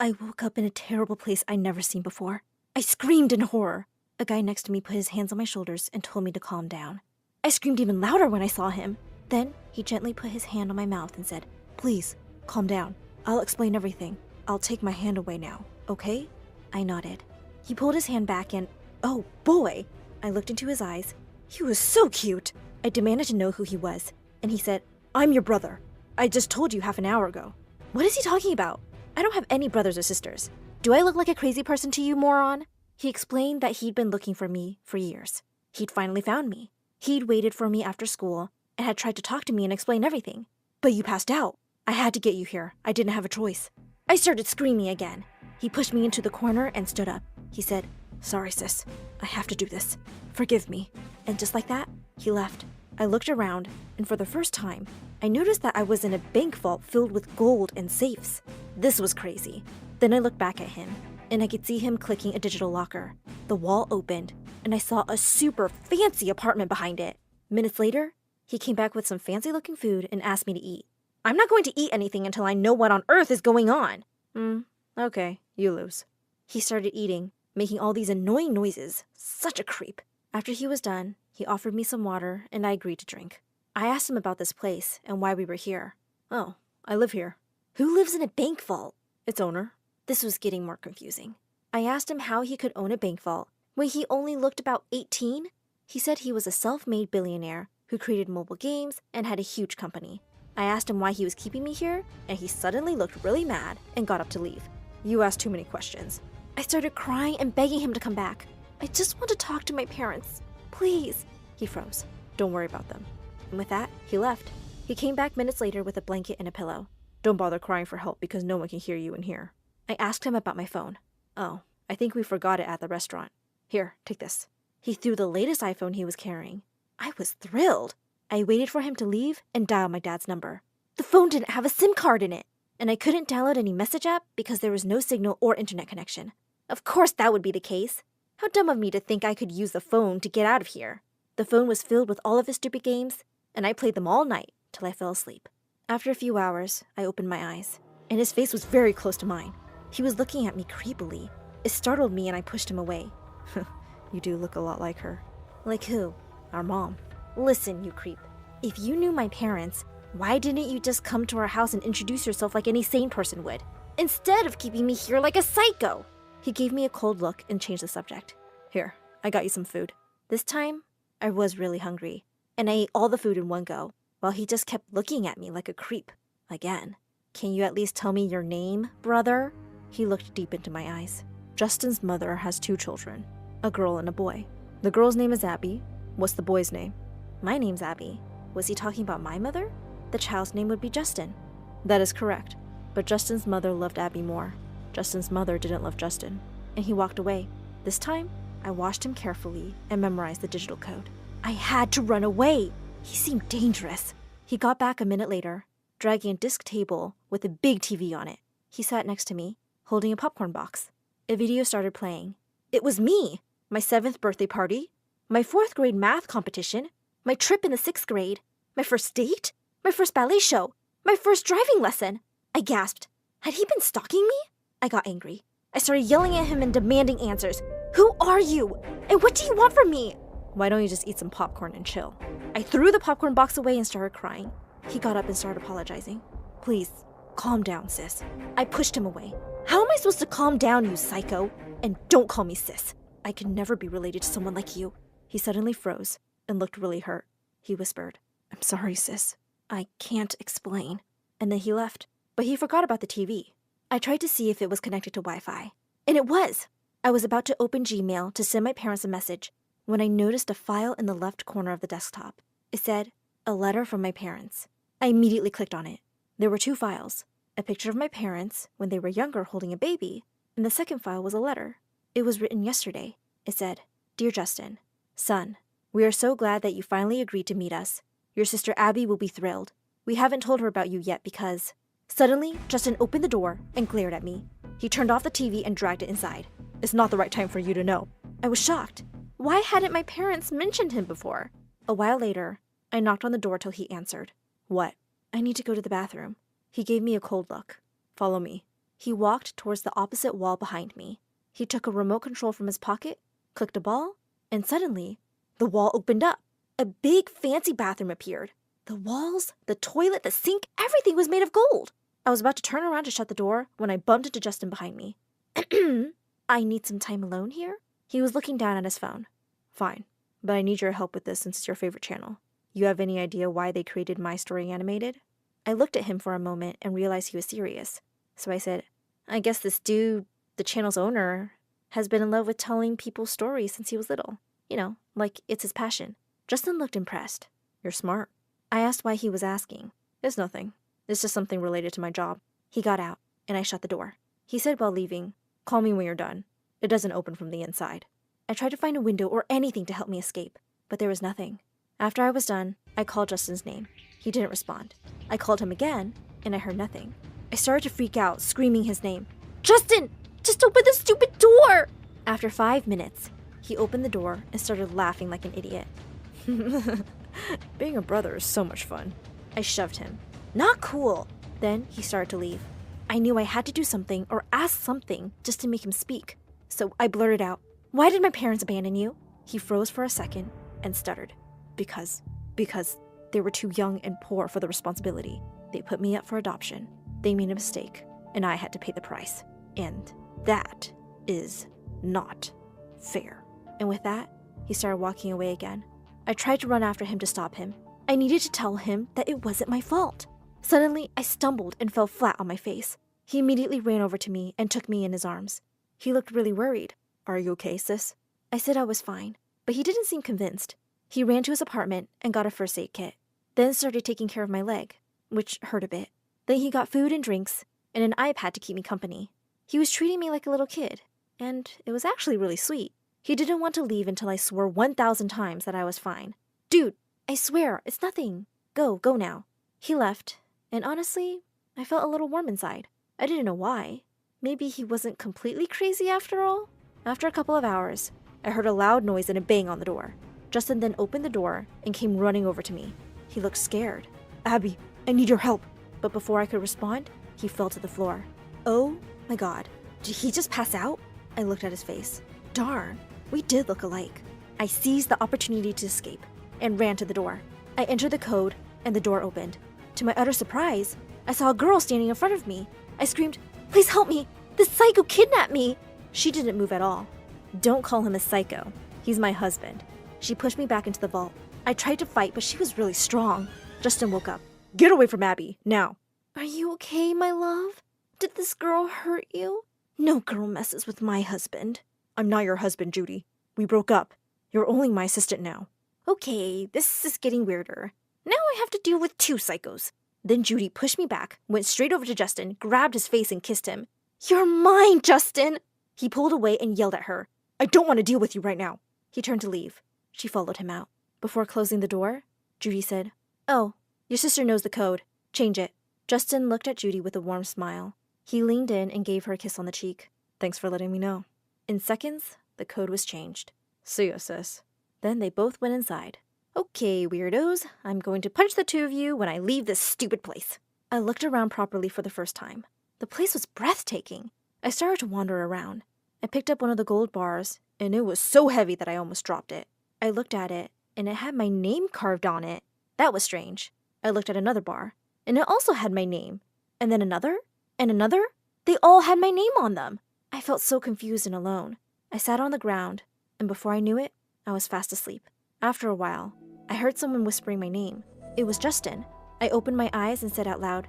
I woke up in a terrible place I'd never seen before. I screamed in horror. A guy next to me put his hands on my shoulders and told me to calm down. I screamed even louder when I saw him. Then he gently put his hand on my mouth and said, "Please, calm down. I'll explain everything. I'll take my hand away now, okay?" I nodded. He pulled his hand back and, oh boy! I looked into his eyes. He was so cute. I demanded to know who he was, and he said, "I'm your brother. I just told you half an hour ago." What is he talking about? I don't have any brothers or sisters. Do I look like a crazy person to you, moron? He explained that he'd been looking for me for years. He'd finally found me. He'd waited for me after school and had tried to talk to me and explain everything. But you passed out. I had to get you here. I didn't have a choice. I started screaming again. He pushed me into the corner and stood up. He said, "Sorry, sis. I have to do this. Forgive me." And just like that, he left. I looked around, and for the first time, I noticed that I was in a bank vault filled with gold and safes. This was crazy. Then I looked back at him, and I could see him clicking a digital locker. The wall opened, and I saw a super fancy apartment behind it. Minutes later, he came back with some fancy-looking food and asked me to eat. I'm not going to eat anything until I know what on earth is going on. Okay, you lose. He started eating, making all these annoying noises. Such a creep. After he was done, he offered me some water, and I agreed to drink. I asked him about this place and why we were here. "Oh, I live here." "Who lives in a bank vault?" "Its owner." This was getting more confusing. I asked him how he could own a bank vault when he only looked about 18. He said he was a self-made billionaire who created mobile games and had a huge company. I asked him why he was keeping me here, and he suddenly looked really mad and got up to leave. "You asked too many questions." I started crying and begging him to come back. "I just want to talk to my parents. Please." He froze. "Don't worry about them." And with that, he left. He came back minutes later with a blanket and a pillow. "Don't bother crying for help because no one can hear you in here." I asked him about my phone. "Oh, I think we forgot it at the restaurant. Here, take this." He threw the latest iPhone he was carrying. I was thrilled. I waited for him to leave and dialed my dad's number. The phone didn't have a SIM card in it, and I couldn't download any message app because there was no signal or internet connection. Of course that would be the case. How dumb of me to think I could use the phone to get out of here. The phone was filled with all of his stupid games, and I played them all night till I fell asleep. After a few hours, I opened my eyes, and his face was very close to mine. He was looking at me creepily. It startled me and I pushed him away. "You do look a lot like her." "Like who?" "Our mom." "Listen, you creep. If you knew my parents, why didn't you just come to our house and introduce yourself like any sane person would, instead of keeping me here like a psycho?" He gave me a cold look and changed the subject. "Here, I got you some food." This time, I was really hungry, and I ate all the food in one go, while he just kept looking at me like a creep. Again. "Can you at least tell me your name, brother?" He looked deep into my eyes. "Justin's mother has 2 children, a girl and a boy. The girl's name is Abby. What's the boy's name?" "My name's Abby." Was he talking about my mother? The child's name would be Justin. "That is correct. But Justin's mother loved Abby more. Justin's mother didn't love Justin, and he walked away. This time, I watched him carefully and memorized the digital code. I had to run away. He seemed dangerous. He got back a minute later, dragging a disc table with a big TV on it. He sat next to me, holding a popcorn box. A video started playing. It was me! My 7th birthday party, my 4th grade math competition, my trip in the 6th grade, my first date, my first ballet show, my first driving lesson. I gasped. Had he been stalking me? I got angry. I started yelling at him and demanding answers. Who are you? And what do you want from me? Why don't you just eat some popcorn and chill? I threw the popcorn box away and started crying. He got up and started apologizing. Please, calm down, sis. I pushed him away. How am I supposed to calm down, you psycho? And don't call me sis. I can never be related to someone like you. He suddenly froze and looked really hurt. He whispered, I'm sorry, sis. I can't explain. And then he left. But he forgot about the TV. I tried to see if it was connected to Wi-Fi. And it was! I was about to open Gmail to send my parents a message when I noticed a file in the left corner of the desktop. It said, a letter from my parents. I immediately clicked on it. There were 2 files. A picture of my parents when they were younger holding a baby, and the second file was a letter. It was written yesterday. It said, Dear Justin, Son, we are so glad that you finally agreed to meet us. Your sister Abby will be thrilled. We haven't told her about you yet because... Suddenly, Justin opened the door and glared at me. He turned off the TV and dragged it inside. It's not the right time for you to know. I was shocked. Why hadn't my parents mentioned him before? A while later, I knocked on the door till he answered. What? I need to go to the bathroom. He gave me a cold look. Follow me. He walked towards the opposite wall behind me. He took a remote control from his pocket, clicked a ball, and suddenly, the wall opened up. A big fancy bathroom appeared. The walls, the toilet, the sink, everything was made of gold. I was about to turn around to shut the door when I bumped into Justin behind me. I need some time alone here? He was looking down at his phone. Fine, but I need your help with this since it's your favorite channel. You have any idea why they created My Story Animated? I looked at him for a moment and realized he was serious. So I said, I guess this dude, the channel's owner, has been in love with telling people stories since he was little. You know, like it's his passion. Justin looked impressed. You're smart. I asked why he was asking. It's nothing. It's just something related to my job. He got out, and I shut the door. He said while leaving, call me when you're done. It doesn't open from the inside. I tried to find a window or anything to help me escape, but there was nothing. After I was done, I called Justin's name. He didn't respond. I called him again, and I heard nothing. I started to freak out, screaming his name. Justin! Just open the stupid door! After 5 minutes, he opened the door and started laughing like an idiot. Being a brother is so much fun. I shoved him. Not cool. Then he started to leave. I knew I had to do something or ask something just to make him speak. So I blurted out, Why did my parents abandon you? He froze for a second and stuttered. Because they were too young and poor for the responsibility. They put me up for adoption. They made a mistake, and I had to pay the price. And that is not fair. And with that, he started walking away again. I tried to run after him to stop him. I needed to tell him that it wasn't my fault. Suddenly, I stumbled and fell flat on my face. He immediately ran over to me and took me in his arms. He looked really worried. Are you okay, sis? I said I was fine, but he didn't seem convinced. He ran to his apartment and got a first aid kit, then started taking care of my leg, which hurt a bit. Then he got food and drinks and an iPad to keep me company. He was treating me like a little kid, and it was actually really sweet. He didn't want to leave until I swore 1,000 times that I was fine. Dude, I swear, it's nothing. Go now. He left, and honestly, I felt a little warm inside. I didn't know why. Maybe he wasn't completely crazy after all? After a couple of hours, I heard a loud noise and a bang on the door. Justin then opened the door and came running over to me. He looked scared. Abby, I need your help. But before I could respond, he fell to the floor. Oh my God, did he just pass out? I looked at his face. Darn, we did look alike. I seized the opportunity to escape and ran to the door. I entered the code and the door opened. To my utter surprise, I saw a girl standing in front of me. I screamed, Please help me! This psycho kidnapped me! She didn't move at all. Don't call him a psycho. He's my husband. She pushed me back into the vault. I tried to fight, but she was really strong. Justin woke up. Get away from Abby, now. Are you okay, my love? Did this girl hurt you? No girl messes with my husband. I'm not your husband, Judy. We broke up. You're only my assistant now. Okay, this is getting weirder. Now I have to deal with 2 psychos. Then Judy pushed me back, went straight over to Justin, grabbed his face and kissed him. "You're mine, Justin!" He pulled away and yelled at her. "I don't want to deal with you right now." He turned to leave. She followed him out. Before closing the door, Judy said, "Oh, your sister knows the code. Change it." Justin looked at Judy with a warm smile. He leaned in and gave her a kiss on the cheek. "Thanks for letting me know." In seconds, the code was changed. "See ya, sis." Then they both went inside. "Okay, weirdos, I'm going to punch the two of you when I leave this stupid place." I looked around properly for the first time. The place was breathtaking. I started to wander around. I picked up one of the gold bars, and it was so heavy that I almost dropped it. I looked at it, and it had my name carved on it. That was strange. I looked at another bar, and it also had my name. And then another, and another. They all had my name on them. I felt so confused and alone. I sat on the ground, and before I knew it, I was fast asleep. After a while, I heard someone whispering my name. It was Justin. I opened my eyes and said out loud,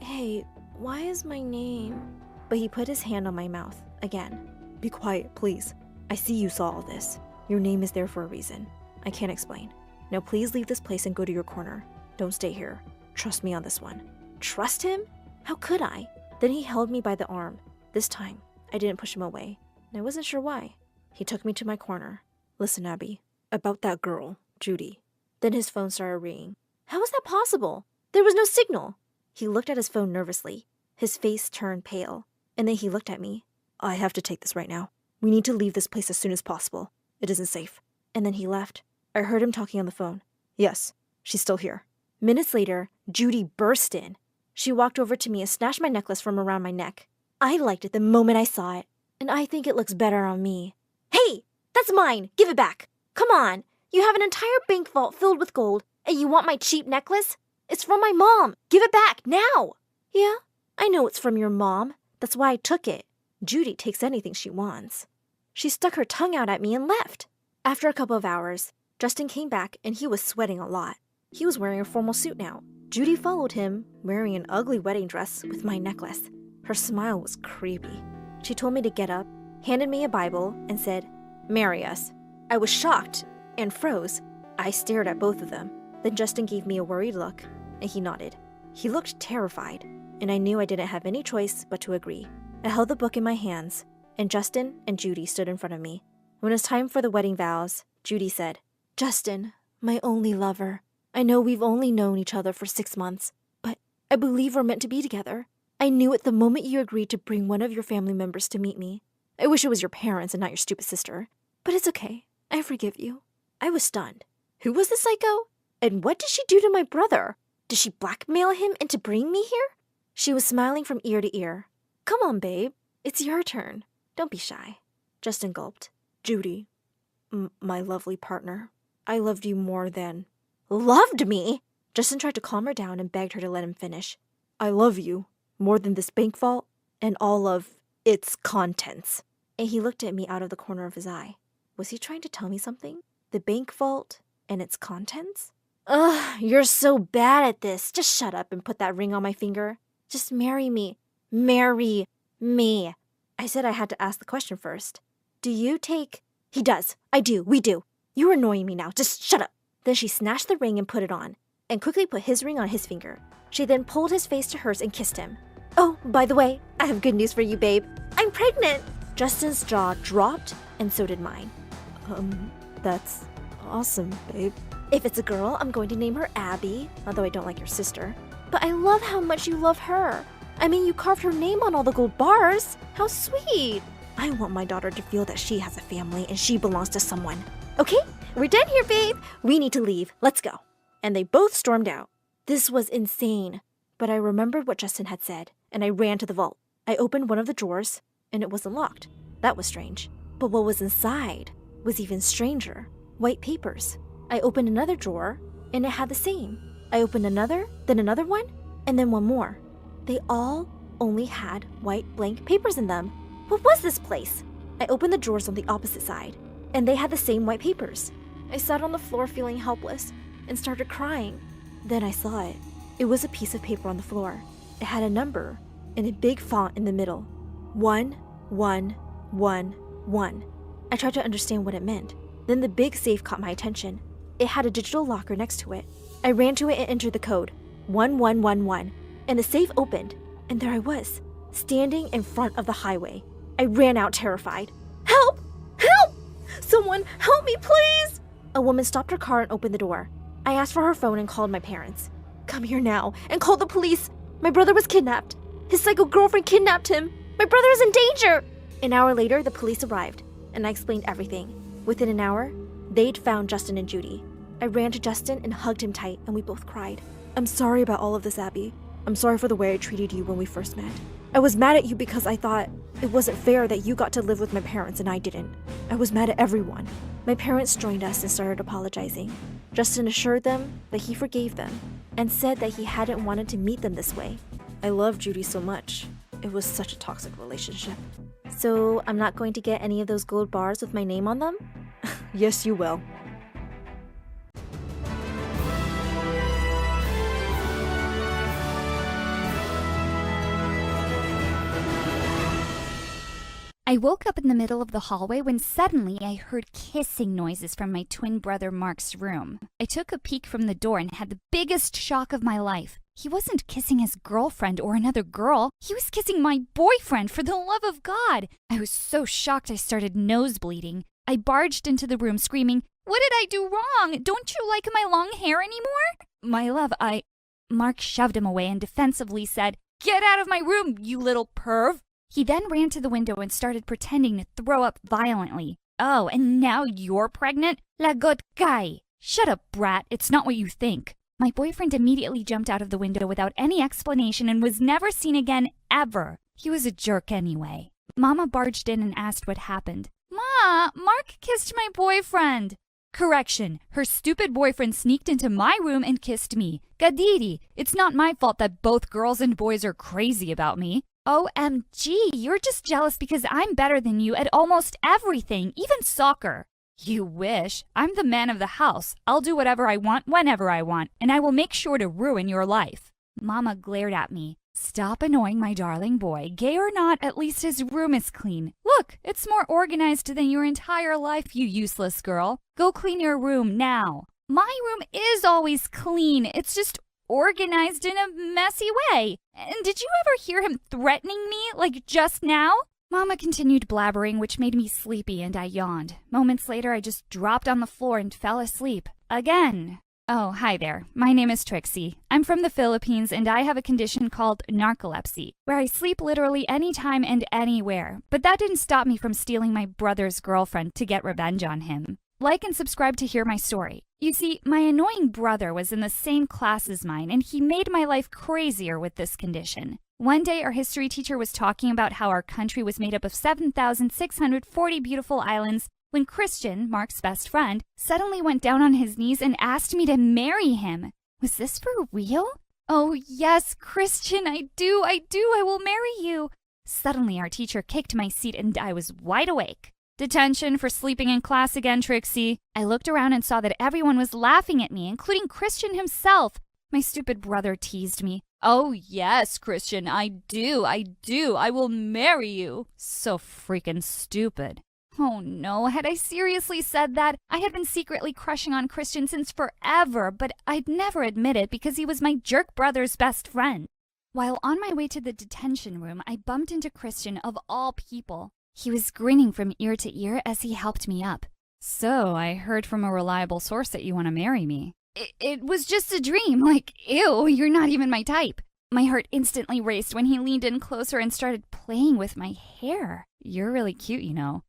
"Hey, why is my name?" But he put his hand on my mouth again. "Be quiet, please. I see you saw all this. Your name is there for a reason. I can't explain. Now please leave this place and go to your corner. Don't stay here. Trust me on this one." Trust him? How could I? Then he held me by the arm. This time, I didn't push him away, and I wasn't sure why. He took me to my corner. "Listen, Abby, about that girl, Judy." Then his phone started ringing. How was that possible? There was no signal. He looked at his phone nervously. His face turned pale, and then he looked at me. "I have to take this right now. We need to leave this place as soon as possible. It isn't safe." And then he left. I heard him talking on the phone. "Yes, she's still here." Minutes later, Judy burst in. She walked over to me and snatched my necklace from around my neck. I liked it the moment I saw it, and I think it looks better on me. "Hey, that's mine! Give it back! Come on! You have an entire bank vault filled with gold, and you want my cheap necklace? It's from my mom! Give it back, now!" "Yeah, I know it's from your mom. That's why I took it. Judy takes anything she wants." She stuck her tongue out at me and left. After a couple of hours, Justin came back and he was sweating a lot. He was wearing a formal suit now. Judy followed him, wearing an ugly wedding dress with my necklace. Her smile was creepy. She told me to get up, handed me a Bible, and said, "Marry us." I was shocked and froze. I stared at both of them. Then Justin gave me a worried look, and he nodded. He looked terrified, and I knew I didn't have any choice but to agree. I held the book in my hands, and Justin and Judy stood in front of me. When it was time for the wedding vows, Judy said, "Justin, my only lover, I know we've only known each other for 6 months, but I believe we're meant to be together. I knew it the moment you agreed to bring one of your family members to meet me. I wish it was your parents and not your stupid sister. But it's okay. I forgive you." I was stunned. Who was the psycho? And what did she do to my brother? Did she blackmail him into bringing me here? She was smiling from ear to ear. "Come on, babe. It's your turn. Don't be shy." Justin gulped. "Judy, my lovely partner, I loved you more than..." Loved me? Justin tried to calm her down and begged her to let him finish. "I love you more than this bank vault and all of its contents." And he looked at me out of the corner of his eye. Was he trying to tell me something? The bank vault and its contents? Ugh, you're so bad at this. Just shut up and put that ring on my finger. Just marry me. Marry me. I said I had to ask the question first. "Do you take..." "He does. I do. We do. You're annoying me now. Just shut up." Then she snatched the ring and put it on, and quickly put his ring on his finger. She then pulled his face to hers and kissed him. "Oh, by the way, I have good news for you, babe. I'm pregnant." Justin's jaw dropped, and so did mine. That's awesome, babe." "If it's a girl, I'm going to name her Abby, although I don't like your sister. But I love how much you love her. I mean, you carved her name on all the gold bars. How sweet. I want my daughter to feel that she has a family and she belongs to someone. Okay, we're done here, babe. We need to leave. Let's go." And they both stormed out. This was insane. But I remembered what Justin had said, and I ran to the vault. I opened one of the drawers, and it wasn't locked. That was strange. But what was inside was even stranger. White papers. I opened another drawer, and it had the same. I opened another, then another one, and then one more. They all only had white blank papers in them. What was this place? I opened the drawers on the opposite side, and they had the same white papers. I sat on the floor feeling helpless and started crying. Then I saw it. It was a piece of paper on the floor. It had a number in a big font in the middle. 1111. I tried to understand what it meant. Then the big safe caught my attention. It had a digital locker next to it. I ran to it and entered the code. 1111. And the safe opened, and there I was, standing in front of the highway. I ran out terrified. Help! Help! Someone help me, please! A woman stopped her car and opened the door. I asked for her phone and called my parents. Come here now and call the police. My brother was kidnapped. His psycho girlfriend kidnapped him. My brother is in danger. An hour later, the police arrived, and I explained everything. Within an hour, they'd found Justin and Judy. I ran to Justin and hugged him tight, and we both cried. I'm sorry about all of this, Abby. I'm sorry for the way I treated you when we first met. I was mad at you because I thought it wasn't fair that you got to live with my parents and I didn't. I was mad at everyone. My parents joined us and started apologizing. Justin assured them that he forgave them and said that he hadn't wanted to meet them this way. I love Judy so much. It was such a toxic relationship. So I'm not going to get any of those gold bars with my name on them? Yes, you will. I woke up in the middle of the hallway when suddenly I heard kissing noises from my twin brother Mark's room. I took a peek from the door and had the biggest shock of my life. He wasn't kissing his girlfriend or another girl. He was kissing my boyfriend, for the love of God. I was so shocked I started nosebleeding. I barged into the room screaming, "What did I do wrong? Don't you like my long hair anymore?" My love, Mark shoved him away and defensively said, "Get out of my room, you little perv." He then ran to the window and started pretending to throw up violently. "Oh, and now you're pregnant? Lagot kai." "Shut up, brat. It's not what you think." My boyfriend immediately jumped out of the window without any explanation and was never seen again, ever. He was a jerk anyway. Mama barged in and asked what happened. "Ma, Mark kissed my boyfriend." Correction, her stupid boyfriend sneaked into my room and kissed me. Gadidi, it's not my fault that both girls and boys are crazy about me. OMG, you're just jealous because I'm better than you at almost everything, even soccer. You wish. I'm the man of the house. I'll do whatever I want whenever I want, and I will make sure to ruin your life. Mama glared at me. Stop annoying my darling boy. Gay or not, at least his room is clean. Look, it's more organized than your entire life, you useless girl. Go clean your room now. My room is always clean. It's just organized in a messy way. And did you ever hear him threatening me, like just now? Mama continued blabbering, which made me sleepy, and I yawned. Moments later, I just dropped on the floor and fell asleep. Again. Oh, hi there. My name is Trixie. I'm from the Philippines, and I have a condition called narcolepsy, where I sleep literally anytime and anywhere. But that didn't stop me from stealing my brother's girlfriend to get revenge on him. Like and subscribe to hear my story. You see, my annoying brother was in the same class as mine, and he made my life crazier with this condition. One day, our history teacher was talking about how our country was made up of 7,640 beautiful islands when Christian, Mark's best friend, suddenly went down on his knees and asked me to marry him. Was this for real? Oh, yes, Christian, I do, I will marry you. Suddenly, our teacher kicked my seat and I was wide awake. Detention for sleeping in class again, Trixie. I looked around and saw that everyone was laughing at me, including Christian himself. My stupid brother teased me. Oh, yes, Christian, I do. I will marry you. So freaking stupid. Oh no, had I seriously said that? I had been secretly crushing on Christian since forever, but I'd never admit it because he was my jerk brother's best friend. While on my way to the detention room, I bumped into Christian of all people. He was grinning from ear to ear as he helped me up. So, I heard from a reliable source that you want to marry me. It was just a dream, like, ew, you're not even my type. My heart instantly raced when he leaned in closer and started playing with my hair. You're really cute, you know.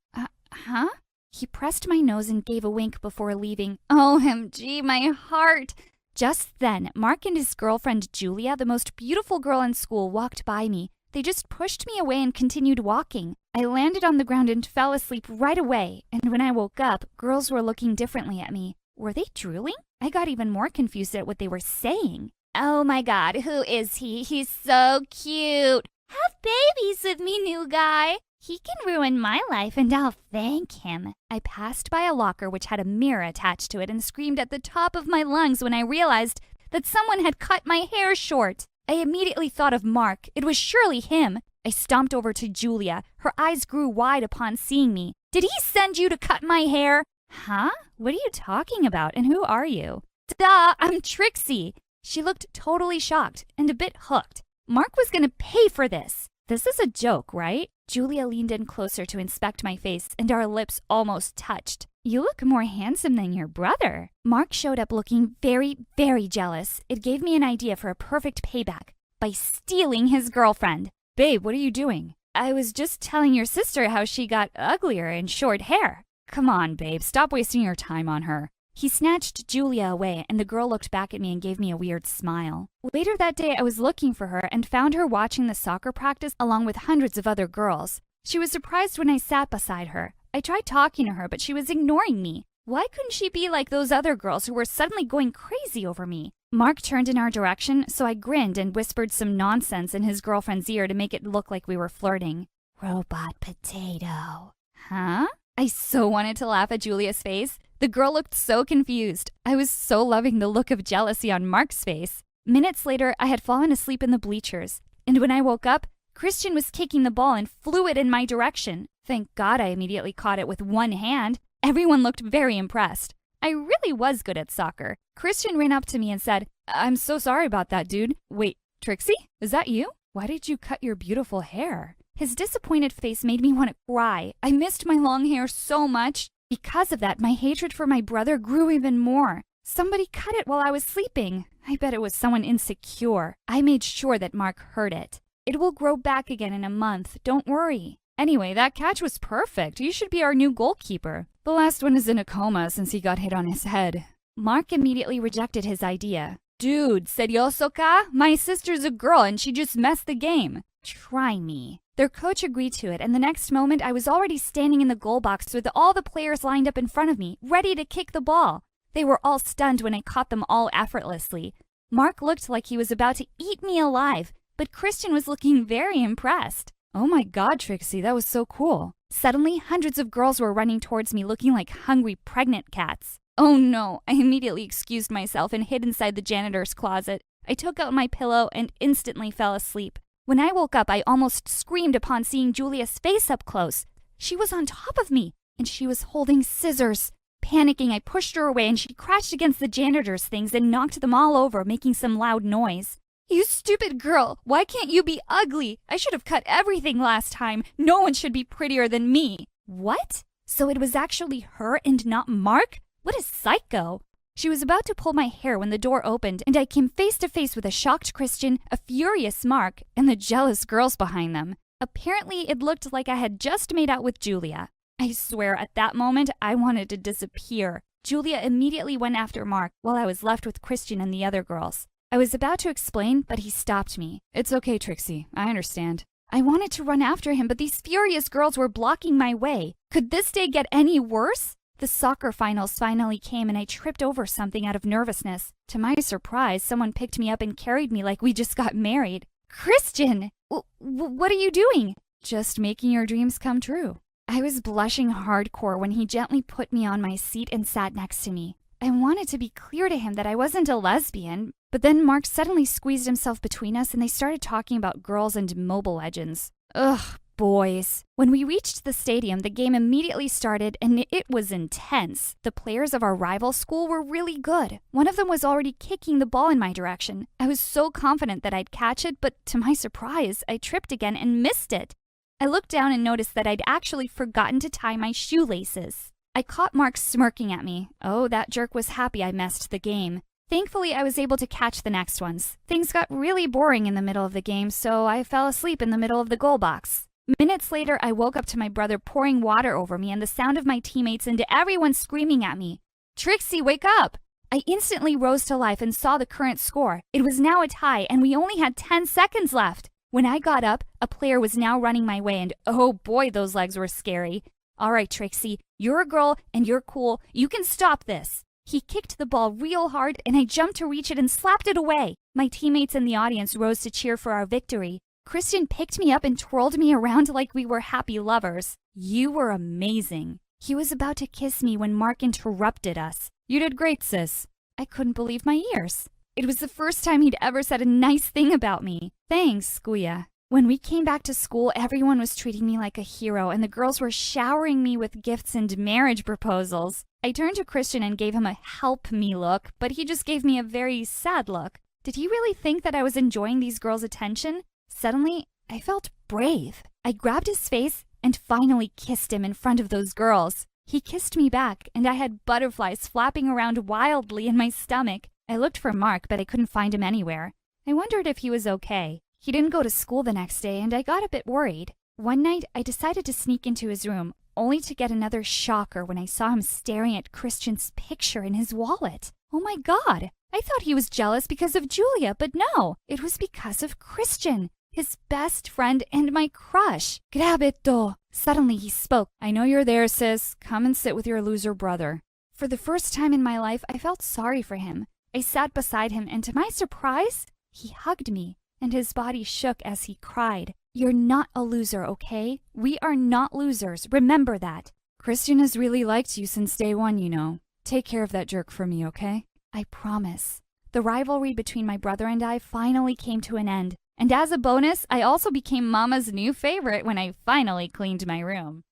Huh? He pressed my nose and gave a wink before leaving. OMG, my heart! Just then, Mark and his girlfriend Julia, the most beautiful girl in school, walked by me. They just pushed me away and continued walking. I landed on the ground and fell asleep right away, and when I woke up, girls were looking differently at me. Were they drooling? I got even more confused at what they were saying. Oh my God, who is he? He's so cute. Have babies with me, new guy. He can ruin my life and I'll thank him. I passed by a locker which had a mirror attached to it and screamed at the top of my lungs when I realized that someone had cut my hair short. I immediately thought of Mark. It was surely him. I stomped over to Julia. Her eyes grew wide upon seeing me. Did he send you to cut my hair? Huh? What are you talking about and who are you? Duh, I'm Trixie. She looked totally shocked and a bit hooked. Mark was gonna pay for this. This is a joke, right? Julia leaned in closer to inspect my face, and our lips almost touched. You look more handsome than your brother. Mark showed up looking very, very jealous. It gave me an idea for a perfect payback by stealing his girlfriend. Babe, what are you doing? I was just telling your sister how she got uglier in short hair. Come on, babe, stop wasting your time on her. He snatched Julia away, and the girl looked back at me and gave me a weird smile. Later that day, I was looking for her and found her watching the soccer practice along with hundreds of other girls. She was surprised when I sat beside her. I tried talking to her, but she was ignoring me. Why couldn't she be like those other girls who were suddenly going crazy over me? Mark turned in our direction, so I grinned and whispered some nonsense in his girlfriend's ear to make it look like we were flirting. Robot potato. Huh? I so wanted to laugh at Julia's face. The girl looked so confused. I was so loving the look of jealousy on Mark's face. Minutes later, I had fallen asleep in the bleachers, and when I woke up, Christian was kicking the ball and flew it in my direction. Thank God I immediately caught it with one hand. Everyone looked very impressed. I really was good at soccer. Christian ran up to me and said, I'm so sorry about that, dude. Wait, Trixie? Is that you? Why did you cut your beautiful hair? His disappointed face made me want to cry. I missed my long hair so much. Because of that, my hatred for my brother grew even more. Somebody cut it while I was sleeping. I bet it was someone insecure. I made sure that Mark heard it. It will grow back again in a month, don't worry. Anyway, that catch was perfect. You should be our new goalkeeper. The last one is in a coma since he got hit on his head. Mark immediately rejected his idea. Dude, seryoso ka? My sister's a girl and she just messed the game. Try me. Their coach agreed to it, and the next moment I was already standing in the goal box with all the players lined up in front of me, ready to kick the ball. They were all stunned when I caught them all effortlessly. Mark looked like he was about to eat me alive, but Christian was looking very impressed. Oh my God, Trixie, that was so cool. Suddenly, hundreds of girls were running towards me looking like hungry pregnant cats. Oh no, I immediately excused myself and hid inside the janitor's closet. I took out my pillow and instantly fell asleep. When I woke up, I almost screamed upon seeing Julia's face up close. She was on top of me, and she was holding scissors. Panicking, I pushed her away, and she crashed against the janitor's things and knocked them all over, making some loud noise. You stupid girl! Why can't you be ugly? I should have cut everything last time. No one should be prettier than me. What? So it was actually her and not Mark? What a psycho! She was about to pull my hair when the door opened, and I came face to face with a shocked Christian, a furious Mark, and the jealous girls behind them. Apparently, it looked like I had just made out with Julia. I swear, at that moment, I wanted to disappear. Julia immediately went after Mark, while I was left with Christian and the other girls. I was about to explain, but he stopped me. It's okay, Trixie. I understand. I wanted to run after him, but these furious girls were blocking my way. Could this day get any worse? The soccer finals finally came, and I tripped over something out of nervousness. To my surprise, someone picked me up and carried me like we just got married. Christian! What are you doing? Just making your dreams come true. I was blushing hardcore when he gently put me on my seat and sat next to me. I wanted to be clear to him that I wasn't a lesbian, but then Mark suddenly squeezed himself between us and they started talking about girls and Mobile Legends. Ugh, boys. When we reached the stadium, the game immediately started and it was intense. The players of our rival school were really good. One of them was already kicking the ball in my direction. I was so confident that I'd catch it, but to my surprise, I tripped again and missed it. I looked down and noticed that I'd actually forgotten to tie my shoelaces. I caught Mark smirking at me. Oh, that jerk was happy I messed the game. Thankfully, I was able to catch the next ones. Things got really boring in the middle of the game, so I fell asleep in the middle of the goal box. Minutes later, I woke up to my brother pouring water over me and the sound of my teammates and everyone screaming at me. Trixie, wake up! I instantly rose to life and saw the current score. It was now a tie, and we only had 10 seconds left. When I got up, a player was now running my way, and oh boy, those legs were scary. All right, Trixie, you're a girl and you're cool. You can stop this. He kicked the ball real hard, and I jumped to reach it and slapped it away. My teammates in the audience rose to cheer for our victory. Christian picked me up and twirled me around like we were happy lovers. You were amazing. He was about to kiss me when Mark interrupted us. You did great, sis. I couldn't believe my ears. It was the first time he'd ever said a nice thing about me. Thanks, Skuya. When we came back to school, everyone was treating me like a hero, and the girls were showering me with gifts and marriage proposals. I turned to Christian and gave him a help me look, but he just gave me a very sad look. Did he really think that I was enjoying these girls' attention? Suddenly, I felt brave. I grabbed his face and finally kissed him in front of those girls. He kissed me back, and I had butterflies flapping around wildly in my stomach. I looked for Mark, but I couldn't find him anywhere. I wondered if he was okay. He didn't go to school the next day, and I got a bit worried. One night, I decided to sneak into his room, only to get another shocker when I saw him staring at Christian's picture in his wallet. Oh my God! I thought he was jealous because of Julia, but no, it was because of Christian, his best friend and my crush. Grab it, though. Suddenly he spoke. I know you're there, sis. Come and sit with your loser brother. For the first time in my life, I felt sorry for him. I sat beside him, and to my surprise, he hugged me, and his body shook as he cried. You're not a loser, okay? We are not losers. Remember that. Christian has really liked you since day one, you know. Take care of that jerk for me, okay? I promise. The rivalry between my brother and I finally came to an end. And as a bonus, I also became Mama's new favorite when I finally cleaned my room.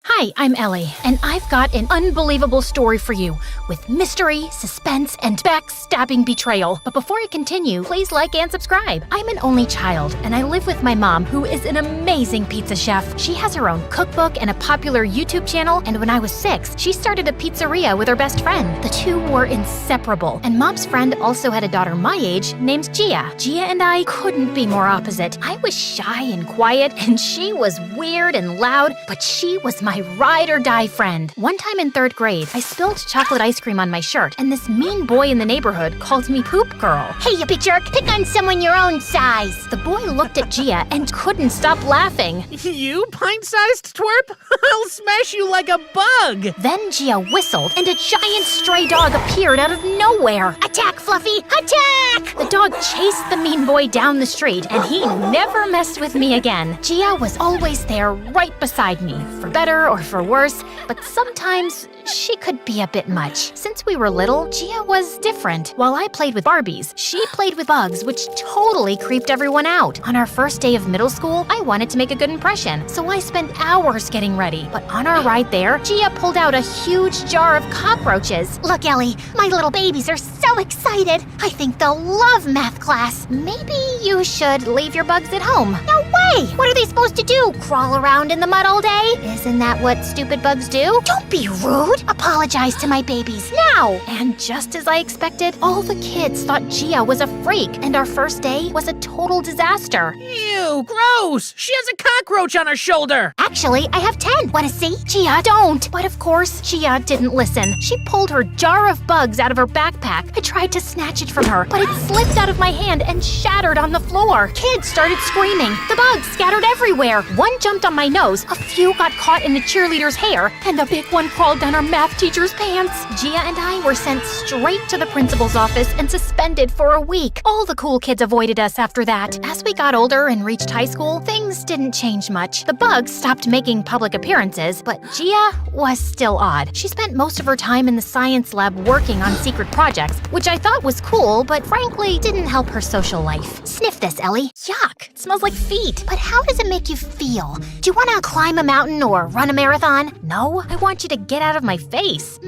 Hi, I'm Ellie, and I've got an unbelievable story for you with mystery, suspense, and backstabbing betrayal. But before I continue, please like and subscribe. I'm an only child, and I live with my mom, who is an amazing pizza chef. She has her own cookbook and a popular YouTube channel, and when I was 6, she started a pizzeria with her best friend. The two were inseparable, and Mom's friend also had a daughter my age named Gia. Gia and I couldn't be more opposite. I was shy and quiet, and she was weird and loud, but she was my ride-or-die friend. One time in 3rd grade, I spilled chocolate ice cream on my shirt, and this mean boy in the neighborhood called me Poop Girl. Hey, you big jerk, pick on someone your own size. The boy looked at Gia and couldn't stop laughing. You pint-sized twerp? I'll smash you like a bug! Then Gia whistled, and a giant stray dog appeared out of nowhere. Attack, Fluffy, attack! The dog chased the mean boy down the street, and he never messed with me again. Gia was always there right beside me, for better or for worse, but sometimes she could be a bit much. Since we were little, Gia was different. While I played with Barbies, she played with bugs, which totally creeped everyone out. On our first day of middle school, I wanted to make a good impression, so I spent hours getting ready. But on our ride there, Gia pulled out a huge jar of cockroaches. Look, Ellie, my little babies are so excited. I think they'll love math class. Maybe you should leave your bugs at home. No way! What are they supposed to do? Crawl around in the mud all day? Isn't that what stupid bugs do? Don't be rude. Apologize to my babies now. And just as I expected, all the kids thought Gia was a freak, and our first day was a total disaster. Ew, gross! She has a cockroach on her shoulder! Actually, I have 10. Want to see? Gia, don't! But of course, Gia didn't listen. She pulled her jar of bugs out of her backpack. I tried to snatch it from her, but it slipped out of my hand and shattered on the floor. Kids started screaming. The bugs scattered everywhere. One jumped on my nose, a few got caught in the cheerleader's hair, and a big one crawled down our math teacher's pants. Gia and I were sent straight to the principal's office and suspended for a week. All the cool kids avoided us after that. As we got older and reached high school, things didn't change much. The bugs stopped making public appearances, but Gia was still odd. She spent most of her time in the science lab working on secret projects, which I thought was cool, but frankly didn't help her social life. Sniff this, Ellie. Yuck, it smells like feet. But how does it make you feel? Do you want to climb a mountain or run a marathon? No, I want you to get out of my face.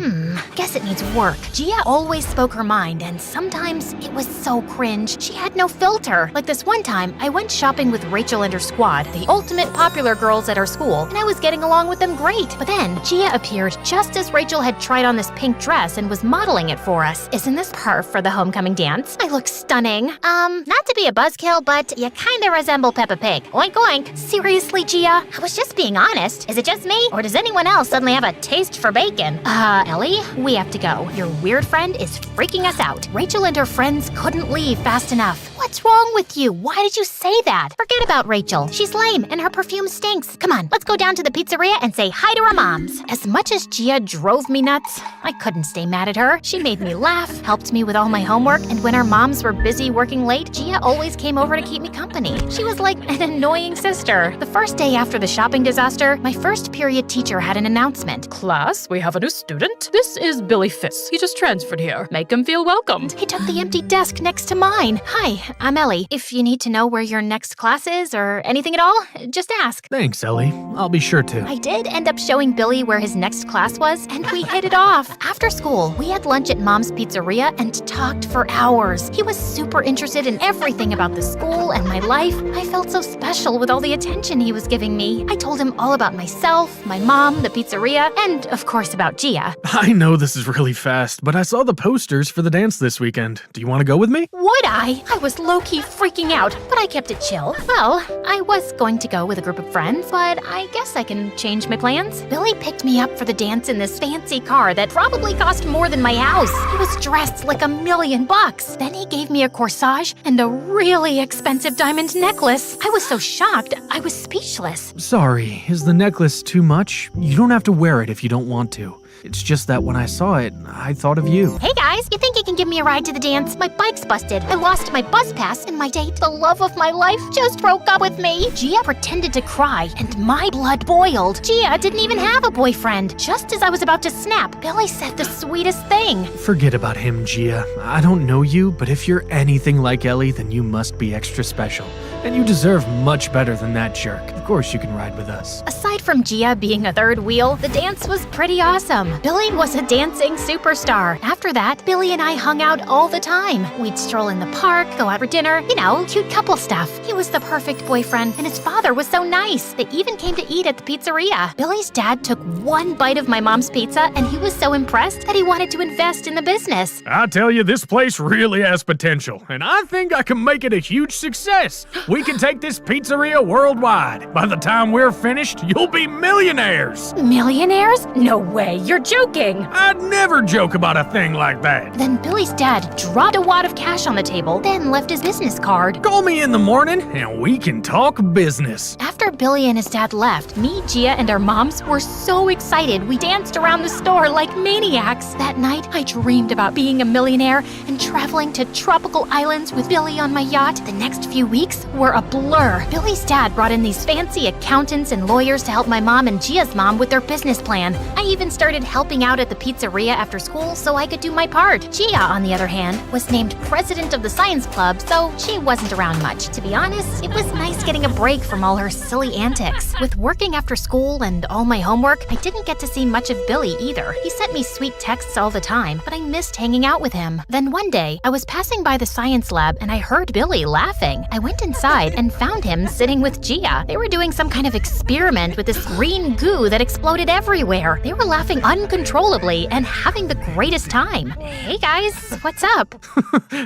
Guess it needs work. Gia always spoke her mind, and sometimes it was so cringe. She had no filter. Like this one time, I went shopping with Rachel and her squad, the ultimate popular girls at our school, and I was getting along with them great. But then, Gia appeared just as Rachel had tried on this pink dress and was modeling it for us. Isn't this perf for the homecoming dance? I look stunning. Not to be a buzzkill, but you kinda resemble Peppa Pig. Oink oink. Seriously, Gia? I was just being honest. Is it just me? Or does anyone else suddenly have a taste for bacon? Ellie, we have to go. Your weird friend is freaking us out. Rachel and her friends couldn't leave fast enough. What's wrong with you? Why did you say that? Forget about Rachel. She's lame and her perfume stinks. Come on, let's go down to the pizzeria and say hi to our moms. As much as Gia drove me nuts, I couldn't stay mad at her. She made me laugh, helped me with all my homework, and when our moms were busy working late, Gia always came over to keep me company. She was like an annoying sister. The first day after the shopping disaster, my first period teacher had an announcement. Class, we have a new student. This is Billy Fiss. He just transferred here. Make him feel welcome. He took the empty desk next to mine. Hi, I'm Ellie. If you need to know where your next class is or anything at all, just ask. Thanks, Ellie. I'll be sure to. I did end up showing Billy where his next class was, and we hit it off. After school, we had lunch at Mom's Pizzeria and talked for hours. He was super interested in everything about the school and my life. I felt so special with all the attention he was giving me. I told him all about myself, my mom, the pizzeria, and of course about Gia. I know this is really fast, but I saw the posters for the dance this weekend. Do you want to go with me? Would I? I was low-key freaking out, but I kept it chill. Well, I was going to go with a group of friends, but I guess I can change my plans. Billy picked me up for the dance in this fancy car that probably cost more than my house. He was dressed like $1 million. Then he gave me a corsage and a really expensive diamond necklace. I was so shocked, I was speechless. Sorry, is the necklace too much? You don't have to wear it if you don't want to. It's just that when I saw it, I thought of you. Hey guys, you think you can give me a ride to the dance? My bike's busted. I lost my bus pass, and my date, the love of my life, just broke up with me. Gia pretended to cry, and my blood boiled. Gia didn't even have a boyfriend. Just as I was about to snap, Billy said the sweetest thing. Forget about him, Gia. I don't know you, but if you're anything like Ellie, then you must be extra special. And you deserve much better than that jerk. Of course you can ride with us. Aside from Gia being a third wheel, the dance was pretty awesome. Billy was a dancing superstar. After that, Billy and I hung out all the time. We'd stroll in the park, go out for dinner, cute couple stuff. He was the perfect boyfriend, and his father was so nice. They even came to eat at the pizzeria. Billy's dad took one bite of my mom's pizza, and he was so impressed that he wanted to invest in the business. I tell you, this place really has potential, and I think I can make it a huge success. We can take this pizzeria worldwide. By the time we're finished, you'll be millionaires. Millionaires? No way, you're joking. I'd never joke about a thing like that. Then Billy's dad dropped a wad of cash on the table, then left his business card. Call me in the morning, and we can talk business. After Billy and his dad left, me, Gia, and our moms were so excited we danced around the store like maniacs. That night, I dreamed about being a millionaire and traveling to tropical islands with Billy on my yacht. The next few weeks were a blur. Billy's dad brought in these fancy accountants and lawyers to help my mom and Gia's mom with their business plan. I even started helping out at the pizzeria after school so I could do my part. Gia, on the other hand, was named president of the science club, so she wasn't around much. To be honest, it was nice getting a break from all her silly antics. With working after school and all my homework, I didn't get to see much of Billy either. He sent me sweet texts all the time, but I missed hanging out with him. Then one day, I was passing by the science lab and I heard Billy laughing. I went inside and found him sitting with Gia. They were doing some kind of experiment with this green goo that exploded everywhere. They were laughing uncontrollably and having the greatest time. Hey guys, what's up?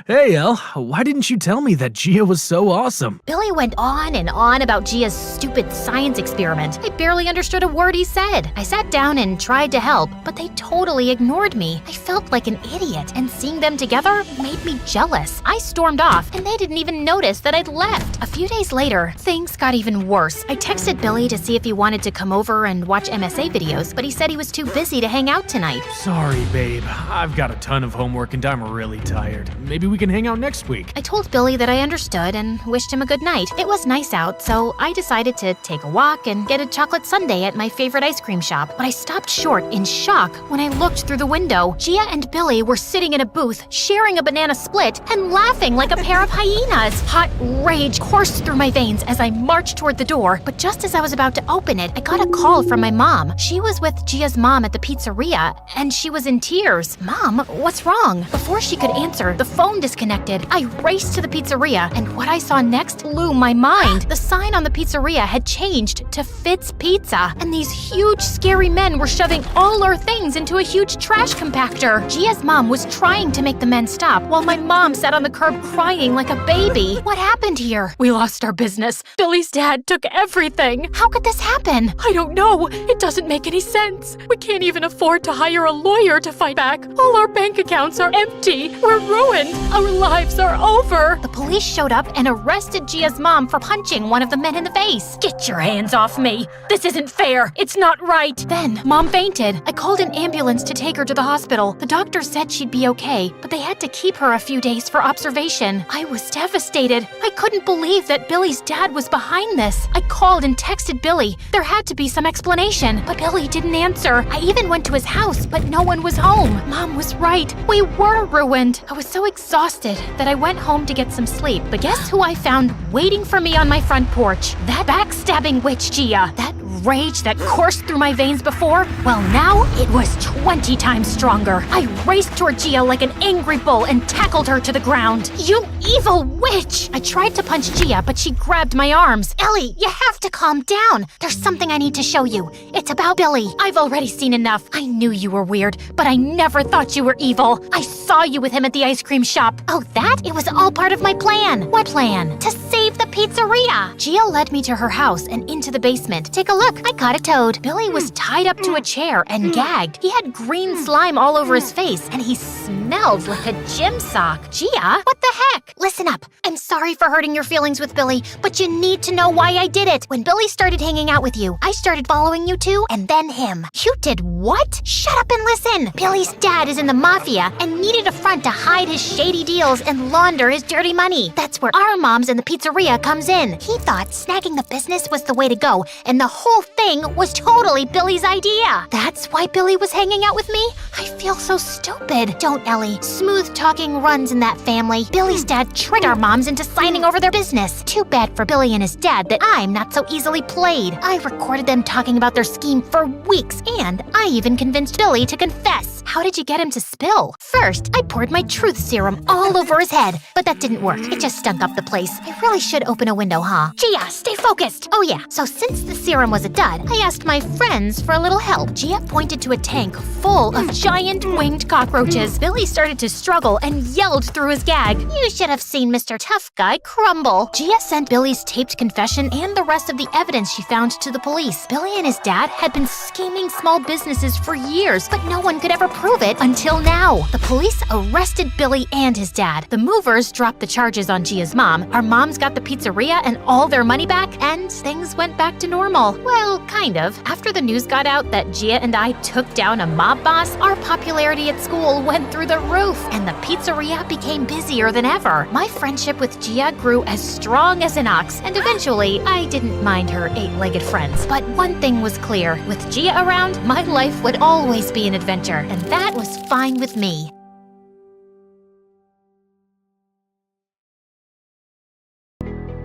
Hey, El, why didn't you tell me that Gia was so awesome? Billy went on and on about Gia's stupid science experiment. I barely understood a word he said. I sat down and tried to help, but they totally ignored me. I felt like an idiot, and seeing them together made me jealous. I stormed off, and they didn't even notice that I'd left. A few days later, things got even worse. I texted Billy to see if he wanted to come over and watch MSA videos, but he said he was too busy to hang out tonight. Sorry, babe. I've got a ton of homework and I'm really tired. Maybe we can hang out next week. I told Billy that I understood and wished him a good night. It was nice out, so I decided to take a walk and get a chocolate sundae at my favorite ice cream shop. But I stopped short in shock when I looked through the window. Gia and Billy were sitting in a booth, sharing a banana split and laughing like a pair of hyenas. Hot rage coursed through my veins as I marched toward the door, but just as I was about to open it, I got a call from my mom. She was with Gia's mom at the pizzeria, and she was in tears. Mom, what's wrong? Before she could answer, the phone disconnected. I raced to the pizzeria, and what I saw next blew my mind. The sign on the pizzeria had changed to Fitz Pizza, and these huge, scary men were shoving all our things into a huge trash compactor. Gia's mom was trying to make the men stop, while my mom sat on the curb crying like a baby. What happened here? We lost our business. Billy's dad took everything. How could this happen? I don't know. It doesn't make any sense. We can't even afford to hire a lawyer to fight back. All our bank accounts are empty. We're ruined. Our lives are over. The police showed up and arrested Gia's mom for punching one of the men in the face. Get your hands off me. This isn't fair. It's not right. Then Mom fainted. I called an ambulance to take her to the hospital. The doctor said she'd be okay, but they had to keep her a few days for observation. I was devastated. I couldn't believe that Billy's dad was behind this. I called and texted Billy. there had to be some explanation, but Billy didn't answer. I even went to his house, but no one was home. Mom was right. We were ruined. I was so exhausted that I went home to get some sleep. But guess who I found waiting for me on my front porch? That backstabbing witch, Gia. That rage that coursed through my veins before, well, now it was 20 times stronger. I raced toward Gia like an angry bull and tackled her to the ground. You evil witch! I tried to punch Gia, but she grabbed my arms. Ellie, you have to calm down. There's something I need to show you. It's about Billy. I've already seen enough. I knew you were weird, but I never thought you were evil. I saw you with him at the ice cream shop. Oh, that? It was all part of my plan. What plan? To save the pizzeria. Gia led me to her house and into the basement. Take a look. I caught a toad. Billy was tied up to a chair and gagged. He had green slime all over his face, and he smelled like a gym sock. Gia, what the heck? Listen up. I'm sorry for hurting your feelings with Billy, but you need to know why I did it. When Billy started hanging out with you, I started following you too, and then him. You did what? Shut up and listen. Billy's dad is in the mafia and needed a front to hide his shady deals and launder his dirty money. That's where our moms and the pizzeria comes in. He thought snagging the business was the way to go, and the whole thing was totally Billy's idea. That's why Billy was hanging out with me? I feel so stupid. Don't, Ellie. Smooth talking runs in that family. Billy's dad tricked our moms into signing over their business. Too bad for Billy and his dad that I'm not so easily played. I recorded them talking about their scheme for weeks, and I even convinced Billy to confess. How did you get him to spill? First, I poured my truth serum all over his head, but that didn't work. It just stunk up the place. I really should open a window, huh? Gia, stay focused. Oh yeah, so since the serum was a dud, I asked my friends for a little help. Gia pointed to a tank full of giant winged cockroaches. Billy started to struggle and yelled through his gag. You should have seen Mr. Tough Guy crumble. Gia sent Billy's taped confession and the rest of the evidence she found to the police. Billy and his dad had been scheming small businesses for years, but no one could ever prove it until now. The police arrested Billy and his dad. The movers dropped the charges on Gia's mom. Our moms got the pizzeria and all their money back, and things went back to normal. Well, kind of. After the news got out that Gia and I took down a mob boss, our popularity at school went through the roof, and the pizzeria became busier than ever. My friendship with Gia grew as strong as an ox, and eventually, I didn't mind her eight-legged friends. But one thing was clear. With Gia around, my life would always be an adventure, and that was fine with me.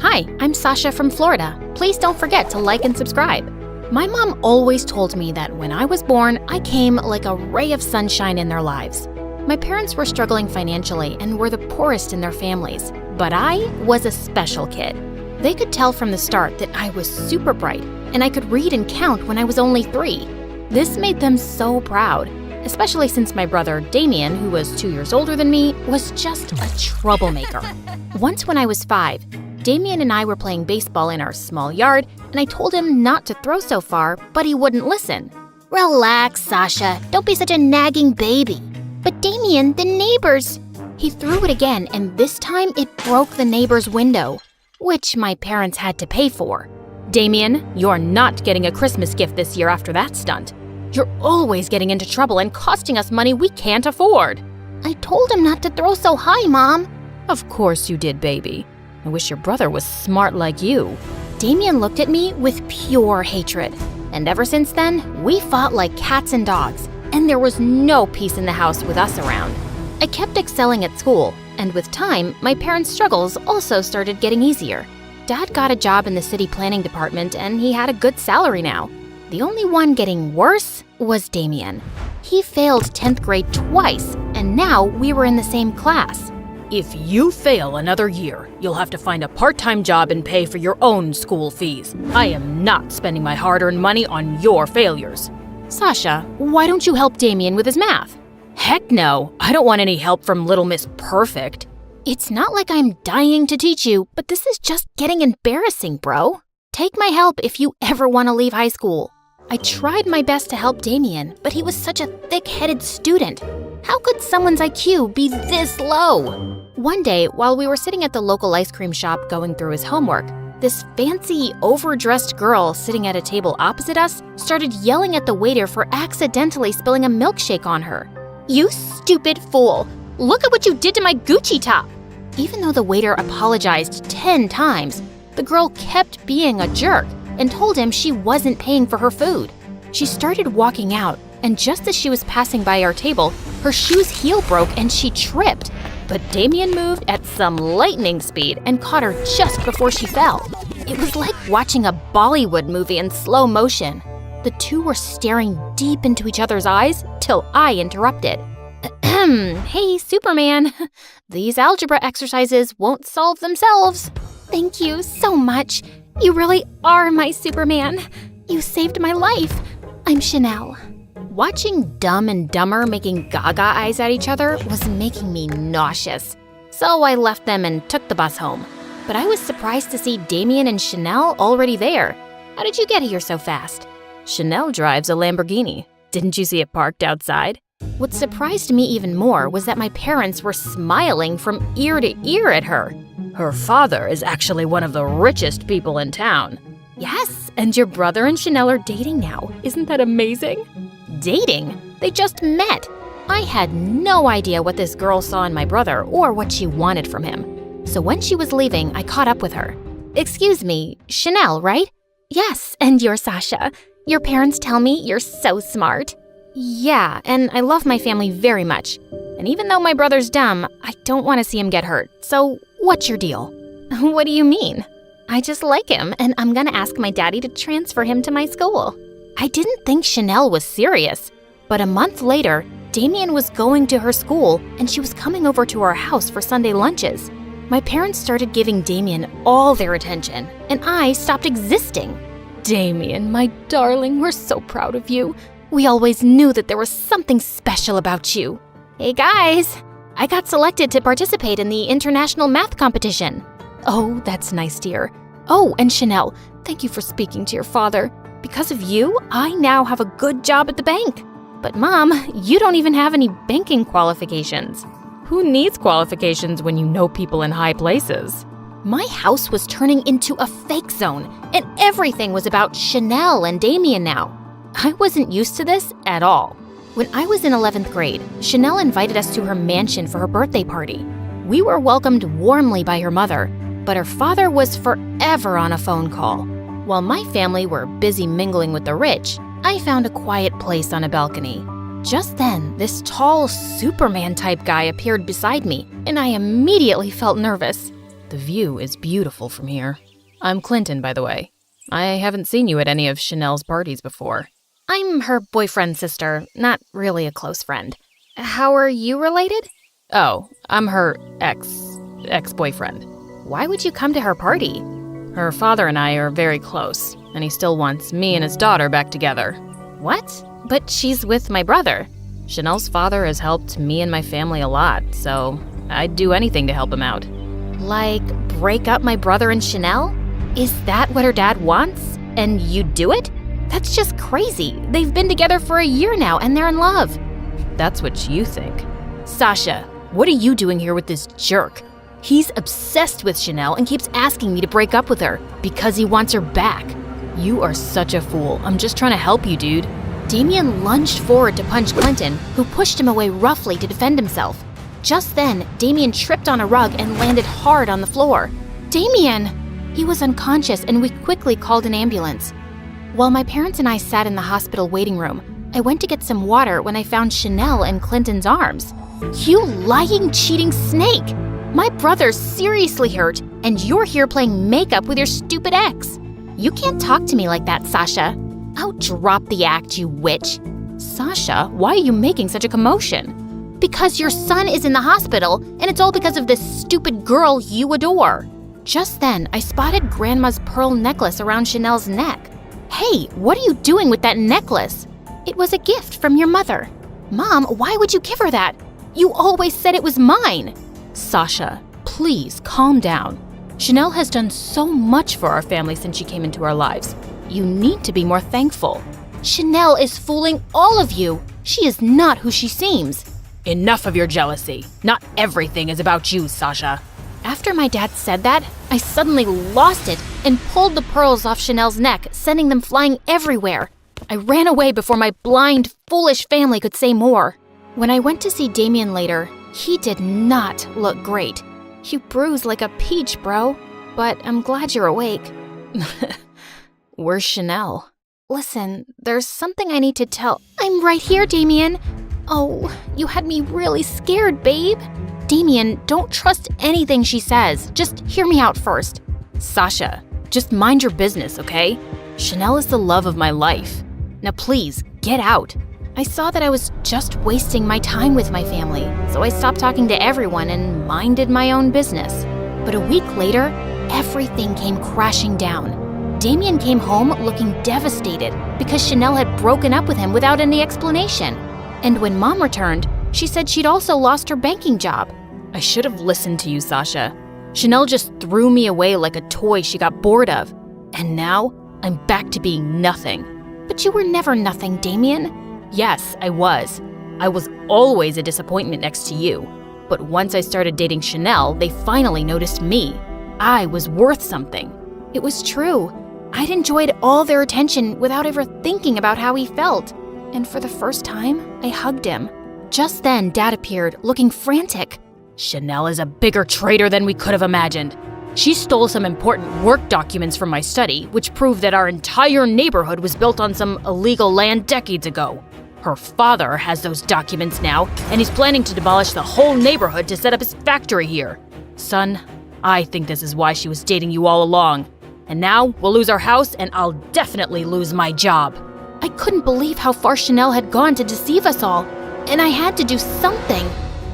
Hi, I'm Sasha from Florida. Please don't forget to like and subscribe. My mom always told me that when I was born, I came like a ray of sunshine in their lives. My parents were struggling financially and were the poorest in their families, but I was a special kid. They could tell from the start that I was super bright, and I could read and count when I was only 3. This made them so proud, especially since my brother Damien, who was 2 years older than me, was just a troublemaker. Once when I was 5, Damien and I were playing baseball in our small yard, and I told him not to throw so far, but he wouldn't listen. Relax, Sasha. Don't be such a nagging baby. But Damien, the neighbors... He threw it again, and this time it broke the neighbor's window, which my parents had to pay for. Damien, you're not getting a Christmas gift this year after that stunt. You're always getting into trouble and costing us money we can't afford. I told him not to throw so high, Mom. Of course you did, baby. I wish your brother was smart like you. Damien looked at me with pure hatred. And ever since then, we fought like cats and dogs, and there was no peace in the house with us around. I kept excelling at school, and with time, my parents' struggles also started getting easier. Dad got a job in the city planning department, and he had a good salary now. The only one getting worse was Damien. He failed 10th grade twice, and now we were in the same class. If you fail another year, you'll have to find a part-time job and pay for your own school fees. I am not spending my hard-earned money on your failures. Sasha, why don't you help Damien with his math? Heck no, I don't want any help from Little Miss Perfect. It's not like I'm dying to teach you, but this is just getting embarrassing, bro. Take my help if you ever want to leave high school. I tried my best to help Damien, but he was such a thick-headed student. How could someone's IQ be this low? One day, while we were sitting at the local ice cream shop going through his homework, this fancy, overdressed girl sitting at a table opposite us started yelling at the waiter for accidentally spilling a milkshake on her. You stupid fool! Look at what you did to my Gucci top! Even though the waiter apologized 10 times, the girl kept being a jerk, and told him she wasn't paying for her food. She started walking out, and just as she was passing by our table, her shoe's heel broke and she tripped. But Damien moved at some lightning speed and caught her just before she fell. It was like watching a Bollywood movie in slow motion. The two were staring deep into each other's eyes till I interrupted. Hey, Superman. These algebra exercises won't solve themselves. Thank you so much. You really are my Superman. You saved my life. I'm Chanel. Watching Dumb and Dumber making gaga eyes at each other was making me nauseous. So I left them and took the bus home. But I was surprised to see Damien and Chanel already there. How did you get here so fast? Chanel drives a Lamborghini. Didn't you see it parked outside? What surprised me even more was that my parents were smiling from ear to ear at her. Her father is actually one of the richest people in town. Yes, and your brother and Chanel are dating now. Isn't that amazing? Dating? They just met. I had no idea what this girl saw in my brother or what she wanted from him. So when she was leaving, I caught up with her. Excuse me, Chanel, right? Yes, and you're Sasha. Your parents tell me you're so smart. Yeah, and I love my family very much. And even though my brother's dumb, I don't want to see him get hurt. So what's your deal? What do you mean? I just like him, and I'm gonna ask my daddy to transfer him to my school. I didn't think Chanel was serious, but a month later, Damien was going to her school, and she was coming over to our house for Sunday lunches. My parents started giving Damien all their attention, and I stopped existing. Damien, my darling, we're so proud of you. We always knew that there was something special about you. Hey guys, I got selected to participate in the international math competition. Oh, that's nice, dear. Oh, and Chanel, thank you for speaking to your father. Because of you, I now have a good job at the bank. But Mom, you don't even have any banking qualifications. Who needs qualifications when you know people in high places? My house was turning into a fake zone, and everything was about Chanel and Damien now. I wasn't used to this at all. When I was in 11th grade, Chanel invited us to her mansion for her birthday party. We were welcomed warmly by her mother, but her father was forever on a phone call. While my family were busy mingling with the rich, I found a quiet place on a balcony. Just then, this tall Superman-type guy appeared beside me, and I immediately felt nervous. The view is beautiful from here. I'm Clinton, by the way. I haven't seen you at any of Chanel's parties before. I'm her boyfriend's sister, not really a close friend. How are you related? Oh, I'm her ex-boyfriend. Why would you come to her party? Her father and I are very close, and he still wants me and his daughter back together. What? But she's with my brother. Chanel's father has helped me and my family a lot, so I'd do anything to help him out. Like, break up my brother and Chanel? Is that what her dad wants? And you'd do it? That's just crazy. They've been together for a year now, and they're in love. That's what you think. Sasha, what are you doing here with this jerk? He's obsessed with Chanel and keeps asking me to break up with her because he wants her back. You are such a fool. I'm just trying to help you, dude. Damien lunged forward to punch Clinton, who pushed him away roughly to defend himself. Just then, Damien tripped on a rug and landed hard on the floor. Damien! He was unconscious, and we quickly called an ambulance. While my parents and I sat in the hospital waiting room, I went to get some water when I found Chanel in Clinton's arms. You lying, cheating snake! My brother's seriously hurt, and you're here playing makeup with your stupid ex. You can't talk to me like that, Sasha. Oh, drop the act, you witch. Sasha, why are you making such a commotion? Because your son is in the hospital, and it's all because of this stupid girl you adore. Just then, I spotted Grandma's pearl necklace around Chanel's neck. Hey, what are you doing with that necklace? It was a gift from your mother. Mom, why would you give her that? You always said it was mine. Sasha, please calm down. Chanel has done so much for our family since she came into our lives. You need to be more thankful. Chanel is fooling all of you. She is not who she seems. Enough of your jealousy. Not everything is about you, Sasha. After my dad said that, I suddenly lost it and pulled the pearls off Chanel's neck, sending them flying everywhere. I ran away before my blind, foolish family could say more. When I went to see Damien later, he did not look great. You bruised like a peach, bro. But I'm glad you're awake. Where's Chanel? Listen, there's something I need to tell. I'm right here, Damien. Oh, you had me really scared, babe. Damien, don't trust anything she says. Just hear me out first. Sasha, just mind your business, okay? Chanel is the love of my life. Now please, get out. I saw that I was just wasting my time with my family, so I stopped talking to everyone and minded my own business. But a week later, everything came crashing down. Damien came home looking devastated because Chanel had broken up with him without any explanation. And when Mom returned, she said she'd also lost her banking job. I should have listened to you, Sasha. Chanel just threw me away like a toy she got bored of. And now, I'm back to being nothing. But you were never nothing, Damien. Yes, I was. I was always a disappointment next to you. But once I started dating Chanel, they finally noticed me. I was worth something. It was true. I'd enjoyed all their attention without ever thinking about how he felt. And for the first time, I hugged him. Just then, Dad appeared, looking frantic. Chanel is a bigger traitor than we could have imagined. She stole some important work documents from my study, which proved that our entire neighborhood was built on some illegal land decades ago. Her father has those documents now, and he's planning to demolish the whole neighborhood to set up his factory here. Son, I think this is why she was dating you all along. And now we'll lose our house, and I'll definitely lose my job. I couldn't believe how far Chanel had gone to deceive us all, and I had to do something.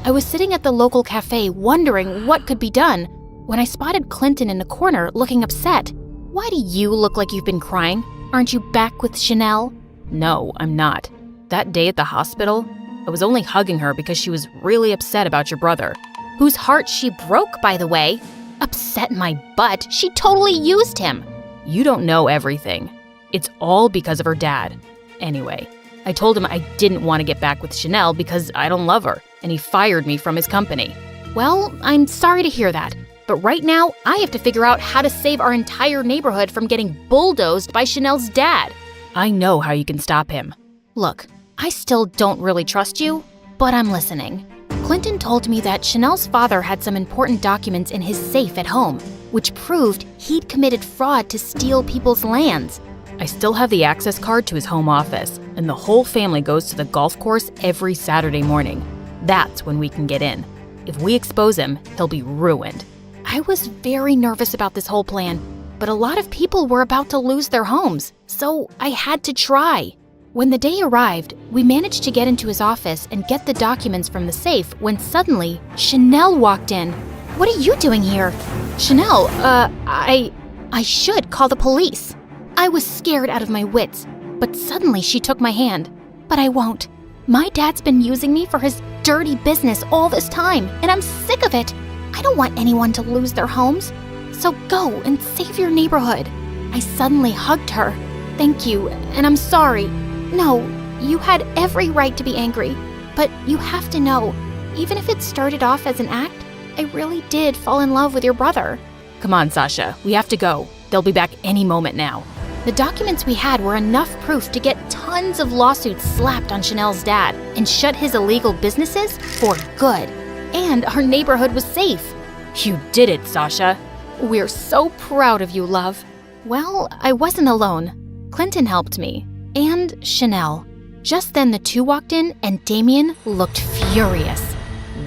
I was sitting at the local cafe wondering what could be done when I spotted Clinton in the corner looking upset. Why do you look like you've been crying? Aren't you back with Chanel? No, I'm not. That day at the hospital, I was only hugging her because she was really upset about your brother. Whose heart she broke, by the way. Upset my butt. She totally used him. You don't know everything. It's all because of her dad. Anyway, I told him I didn't want to get back with Chanel because I don't love her, and he fired me from his company. Well, I'm sorry to hear that. But right now, I have to figure out how to save our entire neighborhood from getting bulldozed by Chanel's dad. I know how you can stop him. Look, I still don't really trust you, but I'm listening. Clinton told me that Chanel's father had some important documents in his safe at home, which proved he'd committed fraud to steal people's lands. I still have the access card to his home office, and the whole family goes to the golf course every Saturday morning. That's when we can get in. If we expose him, he'll be ruined. I was very nervous about this whole plan, but a lot of people were about to lose their homes, so I had to try. When the day arrived, we managed to get into his office and get the documents from the safe when suddenly Chanel walked in. What are you doing here? Chanel, I should call the police. I was scared out of my wits, but suddenly she took my hand. But I won't. My dad's been using me for his dirty business all this time, and I'm sick of it. I don't want anyone to lose their homes. So go and save your neighborhood. I suddenly hugged her. Thank you, and I'm sorry. No, you had every right to be angry, but you have to know, even if it started off as an act, I really did fall in love with your brother. Come on, Sasha, we have to go. They'll be back any moment now. The documents we had were enough proof to get tons of lawsuits slapped on Chanel's dad and shut his illegal businesses for good. And our neighborhood was safe. You did it, Sasha. We're so proud of you, love. Well, I wasn't alone. Clinton helped me. And Chanel. Just then the two walked in and Damien looked furious.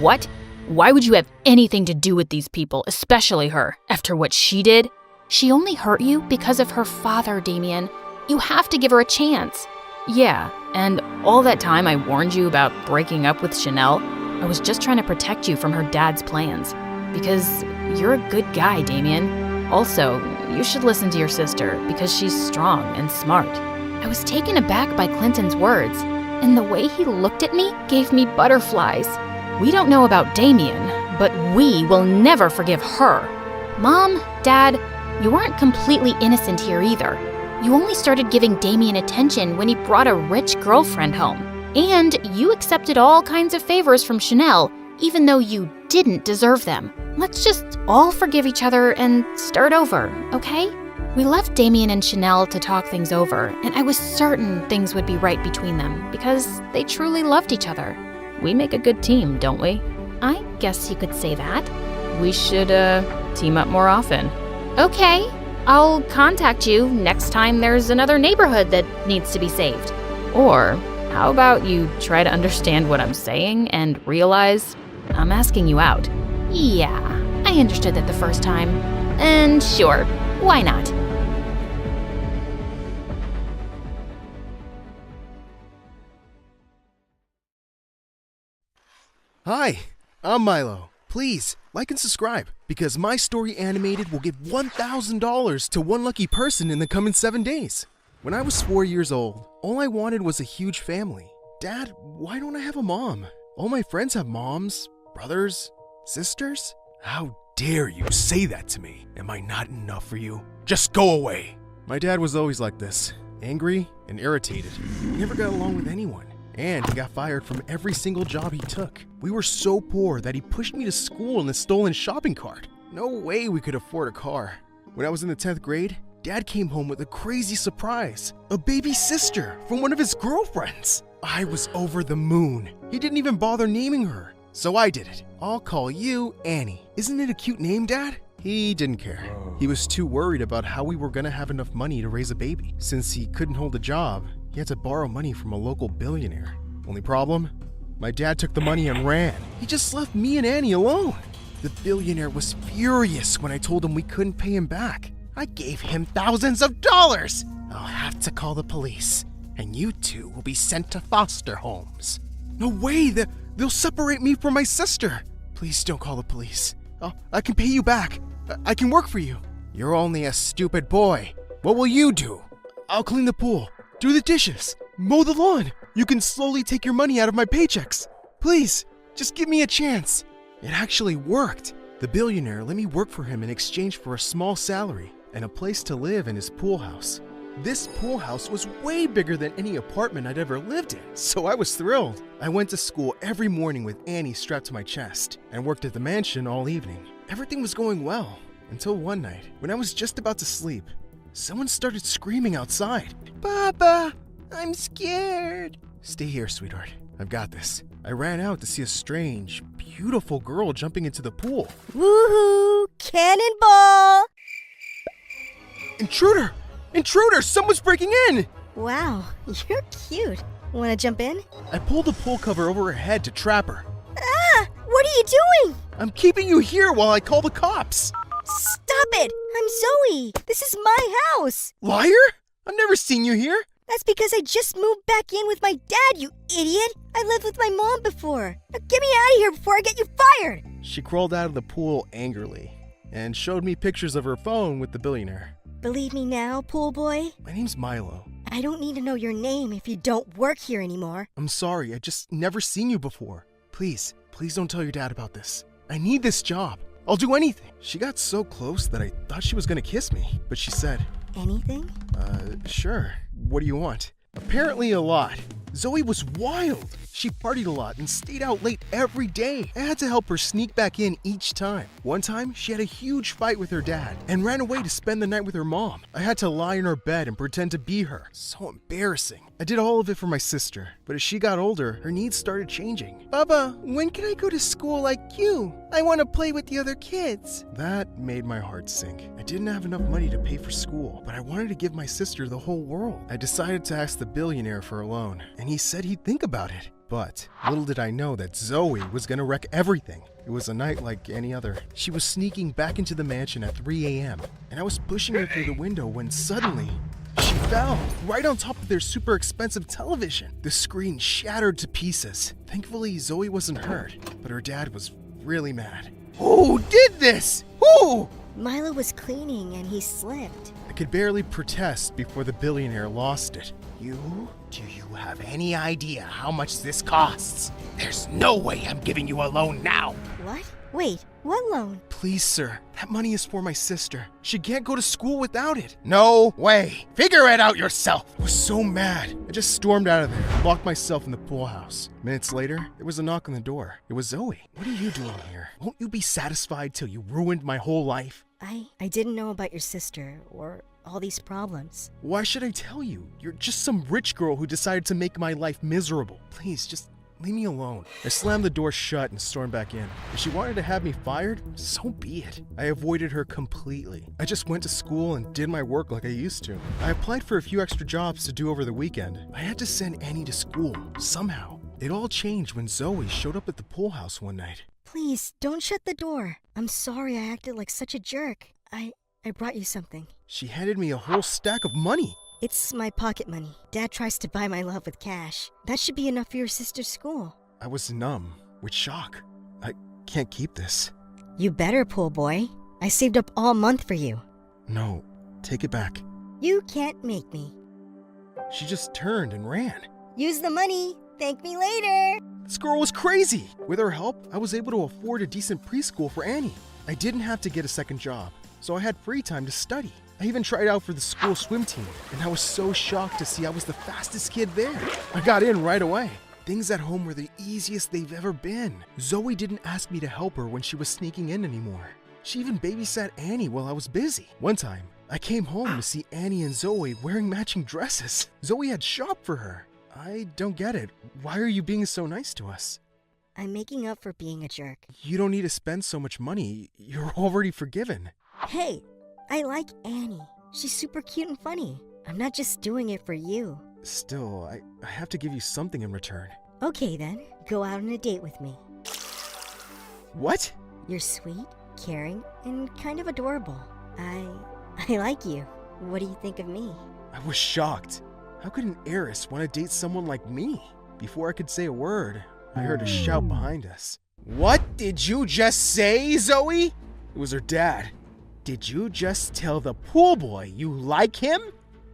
What? Why would you have anything to do with these people, especially her, after what she did? She only hurt you because of her father, Damien. You have to give her a chance. Yeah, and all that time I warned you about breaking up with Chanel, I was just trying to protect you from her dad's plans. Because you're a good guy, Damien. Also, you should listen to your sister because she's strong and smart. I was taken aback by Clinton's words, and the way he looked at me gave me butterflies. We don't know about Damien, but we will never forgive her. Mom, Dad, you aren't completely innocent here either. You only started giving Damien attention when he brought a rich girlfriend home. And you accepted all kinds of favors from Chanel, even though you didn't deserve them. Let's just all forgive each other and start over, okay? We left Damien and Chanel to talk things over, and I was certain things would be right between them because they truly loved each other. We make a good team, don't we? I guess you could say that. We should, team up more often. Okay, I'll contact you next time there's another neighborhood that needs to be saved. Or how about you try to understand what I'm saying and realize I'm asking you out? Yeah, I understood that the first time. And sure, why not? Hi, I'm Milo. Please, like and subscribe, because my story animated will give $1,000 to one lucky person in the coming 7 days. When I was 4 years old, all I wanted was a huge family. Dad, why don't I have a mom? All my friends have moms, brothers, sisters. How dare you say that to me? Am I not enough for you? Just go away. My dad was always like this, angry and irritated. He never got along with anyone. And he got fired from every single job he took. We were so poor that he pushed me to school in a stolen shopping cart. No way we could afford a car. When I was in the 10th grade, Dad came home with a crazy surprise. A baby sister from one of his girlfriends. I was over the moon. He didn't even bother naming her. So I did it. I'll call you Annie. Isn't it a cute name, Dad? He didn't care. He was too worried about how we were gonna have enough money to raise a baby. Since he couldn't hold a job, he had to borrow money from a local billionaire. Only problem? My dad took the money and ran. He just left me and Annie alone. The billionaire was furious when I told him we couldn't pay him back. I gave him thousands of dollars. I'll have to call the police, and you two will be sent to foster homes. No way! They'll separate me from my sister. Please don't call the police. I can pay you back. I can work for you. You're only a stupid boy. What will you do? I'll clean the pool, do the dishes, mow the lawn. You can slowly take your money out of my paychecks. Please, just give me a chance. It actually worked. The billionaire let me work for him in exchange for a small salary and a place to live in his pool house. This pool house was way bigger than any apartment I'd ever lived in, so I was thrilled. I went to school every morning with Annie strapped to my chest and worked at the mansion all evening. Everything was going well until one night, when I was just about to sleep, someone started screaming outside. Papa, I'm scared. Stay here, sweetheart. I've got this. I ran out to see a strange, beautiful girl jumping into the pool. Woohoo! Cannonball! Intruder! Intruder! Someone's breaking in! Wow, you're cute. Wanna jump in? I pulled the pool cover over her head to trap her. Ah! What are you doing? I'm keeping you here while I call the cops. Stop it! I'm Zoe! This is my house! Liar! I've never seen you here. That's because I just moved back in with my dad, you idiot! I lived with my mom before. Now get me out of here before I get you fired! She crawled out of the pool angrily and showed me pictures of her phone with the billionaire. Believe me now, pool boy? My name's Milo. I don't need to know your name if you don't work here anymore. I'm sorry, I just never seen you before. Please don't tell your dad about this. I need this job. I'll do anything. She got so close that I thought she was gonna kiss me, but she said, Anything? Sure. What do you want? Apparently a lot. Zoe was wild. She partied a lot and stayed out late every day. I had to help her sneak back in each time. One time, she had a huge fight with her dad and ran away to spend the night with her mom. I had to lie in her bed and pretend to be her. So embarrassing. I did all of it for my sister, but as she got older, her needs started changing. Baba, when can I go to school like you? I want to play with the other kids. That made my heart sink. I didn't have enough money to pay for school, but I wanted to give my sister the whole world. I decided to ask the billionaire for a loan, and he said he'd think about it. But little did I know that Zoe was gonna wreck everything. It was a night like any other. She was sneaking back into the mansion at 3 a.m., and I was pushing her through the window when suddenly she fell right on top of their super expensive television. The screen shattered to pieces. Thankfully, Zoe wasn't hurt, but her dad was really mad. Who did this? Who? Milo was cleaning and he slipped. I could barely protest before the billionaire lost it. You? Do you have any idea how much this costs? There's no way I'm giving you a loan now. What? Wait, what loan? Please, sir. That money is for my sister. She can't go to school without it. No way. Figure it out yourself. I was so mad. I just stormed out of there and locked myself in the pool house. Minutes later, there was a knock on the door. It was Zoe. What are you doing here? Won't you be satisfied till you ruined my whole life? I didn't know about your sister or all these problems. Why should I tell you? You're just some rich girl who decided to make my life miserable. Please, just Leave me alone. I slammed the door shut and stormed back in. If she wanted to have me fired, so be it. I avoided her completely. I just went to school and did my work like I used to. I applied for a few extra jobs to do over the weekend. I had to send Annie to school, somehow. It all changed when Zoe showed up at the pool house one night. Please, don't shut the door. I'm sorry I acted like such a jerk. I brought you something. She handed me a whole stack of money. It's my pocket money. Dad tries to buy my love with cash. That should be enough for your sister's school. I was numb with shock. I can't keep this. You better, pool boy. I saved up all month for you. No, take it back. You can't make me. She just turned and ran. Use the money. Thank me later. This girl was crazy. With her help, I was able to afford a decent preschool for Annie. I didn't have to get a second job, so I had free time to study. I even tried out for the school swim team, and I was so shocked to see I was the fastest kid there. I got in right away. Things at home were the easiest they've ever been. Zoe didn't ask me to help her when she was sneaking in anymore. She even babysat Annie while I was busy. One time, I came home to see Annie and Zoe wearing matching dresses. Zoe had shopped for her. I don't get it. Why are you being so nice to us? I'm making up for being a jerk. You don't need to spend so much money. You're already forgiven. Hey, I like Annie. She's super cute and funny. I'm not just doing it for you. Still, I have to give you something in return. Okay then, go out on a date with me. What? You're sweet, caring, and kind of adorable. I like you. What do you think of me? I was shocked. How could an heiress want to date someone like me? Before I could say a word, I heard a shout behind us. What did you just say, Zoe? It was her dad. Did you just tell the pool boy you like him?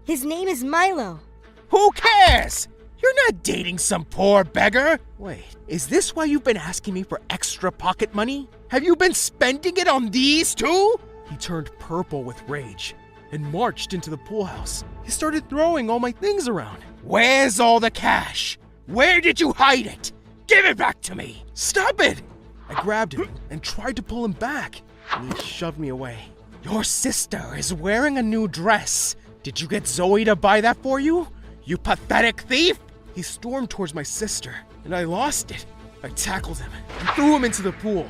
His name is Milo. Who cares? You're not dating some poor beggar. Wait, is this why you've been asking me for extra pocket money? Have you been spending it on these two? He turned purple with rage and marched into the pool house. He started throwing all my things around. Where's all the cash? Where did you hide it? Give it back to me. Stop it! I grabbed him and tried to pull him back, and he shoved me away. Your sister is wearing a new dress. Did you get Zoe to buy that for you? You pathetic thief! He stormed towards my sister, and I lost it. I tackled him and threw him into the pool.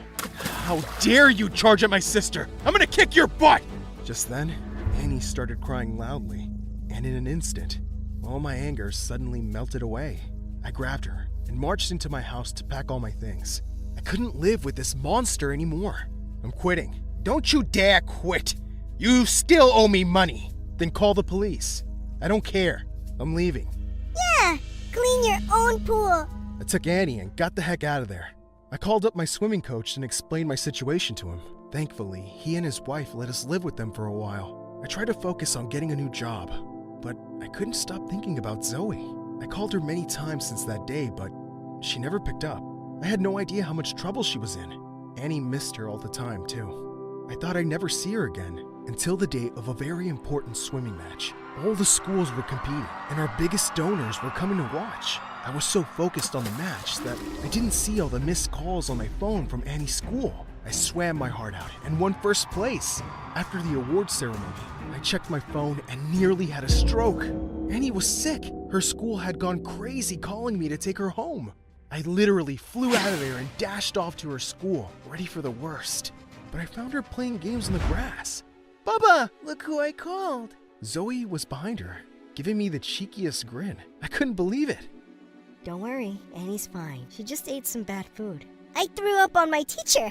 How dare you charge at my sister? I'm gonna kick your butt! Just then, Annie started crying loudly, and in an instant, all my anger suddenly melted away. I grabbed her and marched into my house to pack all my things. I couldn't live with this monster anymore. I'm quitting. Don't you dare quit! You still owe me money. Then call the police. I don't care. I'm leaving. Yeah, clean your own pool. I took Annie and got the heck out of there. I called up my swimming coach and explained my situation to him. Thankfully, he and his wife let us live with them for a while. I tried to focus on getting a new job, but I couldn't stop thinking about Zoe. I called her many times since that day, but she never picked up. I had no idea how much trouble she was in. Annie missed her all the time, too. I thought I'd never see her again, until the day of a very important swimming match. All the schools were competing, and our biggest donors were coming to watch. I was so focused on the match that I didn't see all the missed calls on my phone from Annie's school. I swam my heart out and won first place. After the award ceremony, I checked my phone and nearly had a stroke. Annie was sick. Her school had gone crazy calling me to take her home. I literally flew out of there and dashed off to her school, ready for the worst. But I found her playing games on the grass. Bubba, look who I called. Zoe was behind her, giving me the cheekiest grin. I couldn't believe it. Don't worry, Annie's fine. She just ate some bad food. I threw up on my teacher.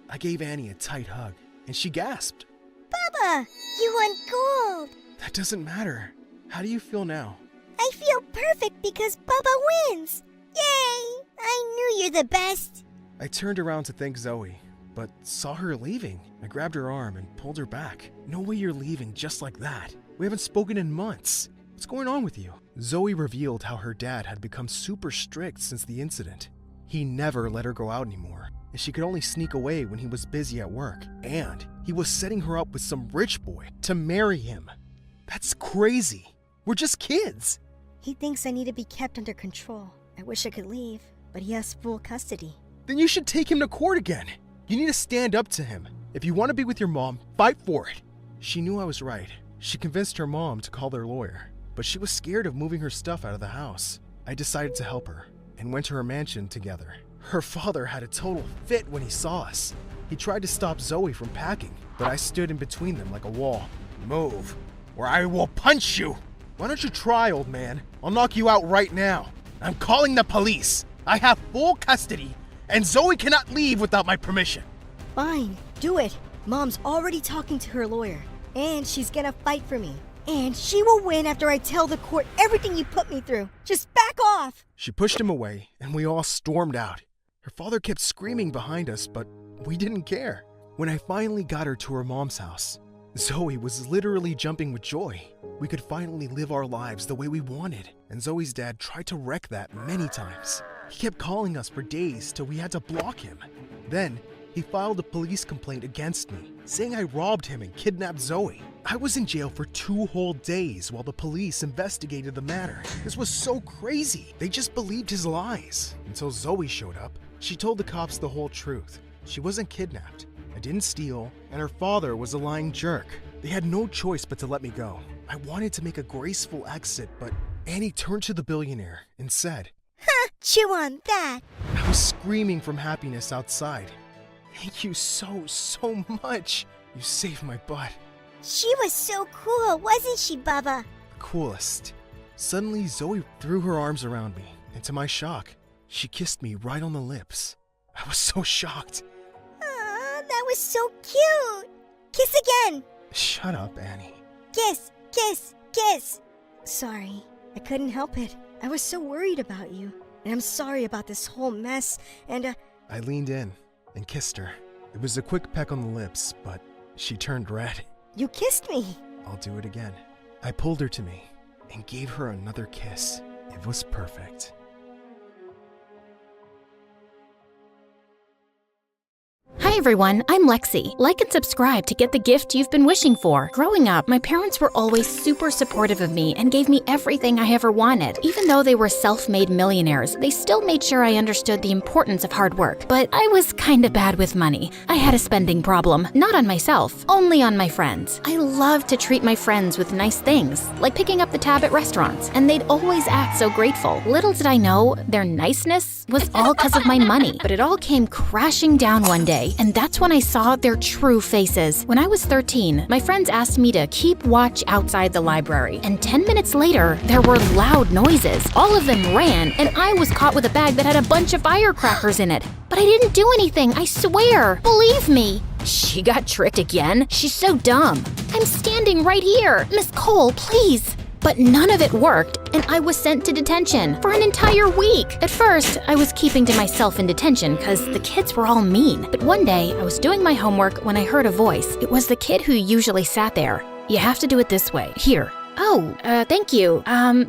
I gave Annie a tight hug, and she gasped. Bubba, you won gold. That doesn't matter. How do you feel now? I feel perfect because Bubba wins. Yay! I knew you're the best. I turned around to thank Zoe, but saw her leaving. I grabbed her arm and pulled her back. No way you're leaving just like that. We haven't spoken in months. What's going on with you? Zoe revealed how her dad had become super strict since the incident. He never let her go out anymore, and she could only sneak away when he was busy at work. And he was setting her up with some rich boy to marry him. That's crazy. We're just kids. He thinks I need to be kept under control. I wish I could leave, but he has full custody. Then you should take him to court again. You need to stand up to him. If you want to be with your mom, fight for it. She knew I was right. She convinced her mom to call their lawyer, but she was scared of moving her stuff out of the house. I decided to help her, and went to her mansion together. Her father had a total fit when he saw us. He tried to stop Zoe from packing, but I stood in between them like a wall. Move, or I will punch you! Why don't you try, old man? I'll knock you out right now. I'm calling the police. I have full custody, and Zoe cannot leave without my permission. Fine, do it. Mom's already talking to her lawyer, and she's gonna fight for me. And she will win after I tell the court everything you put me through. Just back off! She pushed him away, and we all stormed out. Her father kept screaming behind us, but we didn't care. When I finally got her to her mom's house, Zoe was literally jumping with joy. We could finally live our lives the way we wanted, and Zoe's dad tried to wreck that many times. He kept calling us for days till we had to block him. Then, he filed a police complaint against me, saying I robbed him and kidnapped Zoe. I was in jail for 2 whole days while the police investigated the matter. This was so crazy. They just believed his lies. Until Zoe showed up, she told the cops the whole truth. She wasn't kidnapped, I didn't steal, and her father was a lying jerk. They had no choice but to let me go. I wanted to make a graceful exit, but Annie turned to the billionaire and said, Ha! Chew on that! I was screaming from happiness outside. Thank you so much. You saved my butt. She was so cool, wasn't she, Bubba? Coolest. Suddenly, Zoe threw her arms around me, and to my shock, she kissed me right on the lips. I was so shocked. Aw, that was so cute! Kiss again! Shut up, Annie. Kiss, kiss, kiss! Sorry, I couldn't help it. I was so worried about you. And I'm sorry about this whole mess, and I leaned in and kissed her. It was a quick peck on the lips, but she turned red. You kissed me! I'll do it again. I pulled her to me and gave her another kiss. It was perfect. Hi everyone, I'm Lexi. Like and subscribe to get the gift you've been wishing for. Growing up, my parents were always super supportive of me and gave me everything I ever wanted. Even though they were self-made millionaires, they still made sure I understood the importance of hard work. But I was kinda bad with money. I had a spending problem, not on myself, only on my friends. I loved to treat my friends with nice things, like picking up the tab at restaurants, and they'd always act so grateful. Little did I know, their niceness was all because of my money. But it all came crashing down one day, and that's when I saw their true faces. When I was 13, my friends asked me to keep watch outside the library, and 10 minutes later, there were loud noises. All of them ran, and I was caught with a bag that had a bunch of firecrackers in it. But I didn't do anything, I swear. Believe me. She got tricked again? She's so dumb. I'm standing right here. Miss Cole, please. But none of it worked, and I was sent to detention for an entire week. At first, I was keeping to myself in detention because the kids were all mean. But one day, I was doing my homework when I heard a voice. It was the kid who usually sat there. You have to do it this way. Here. Oh, thank you.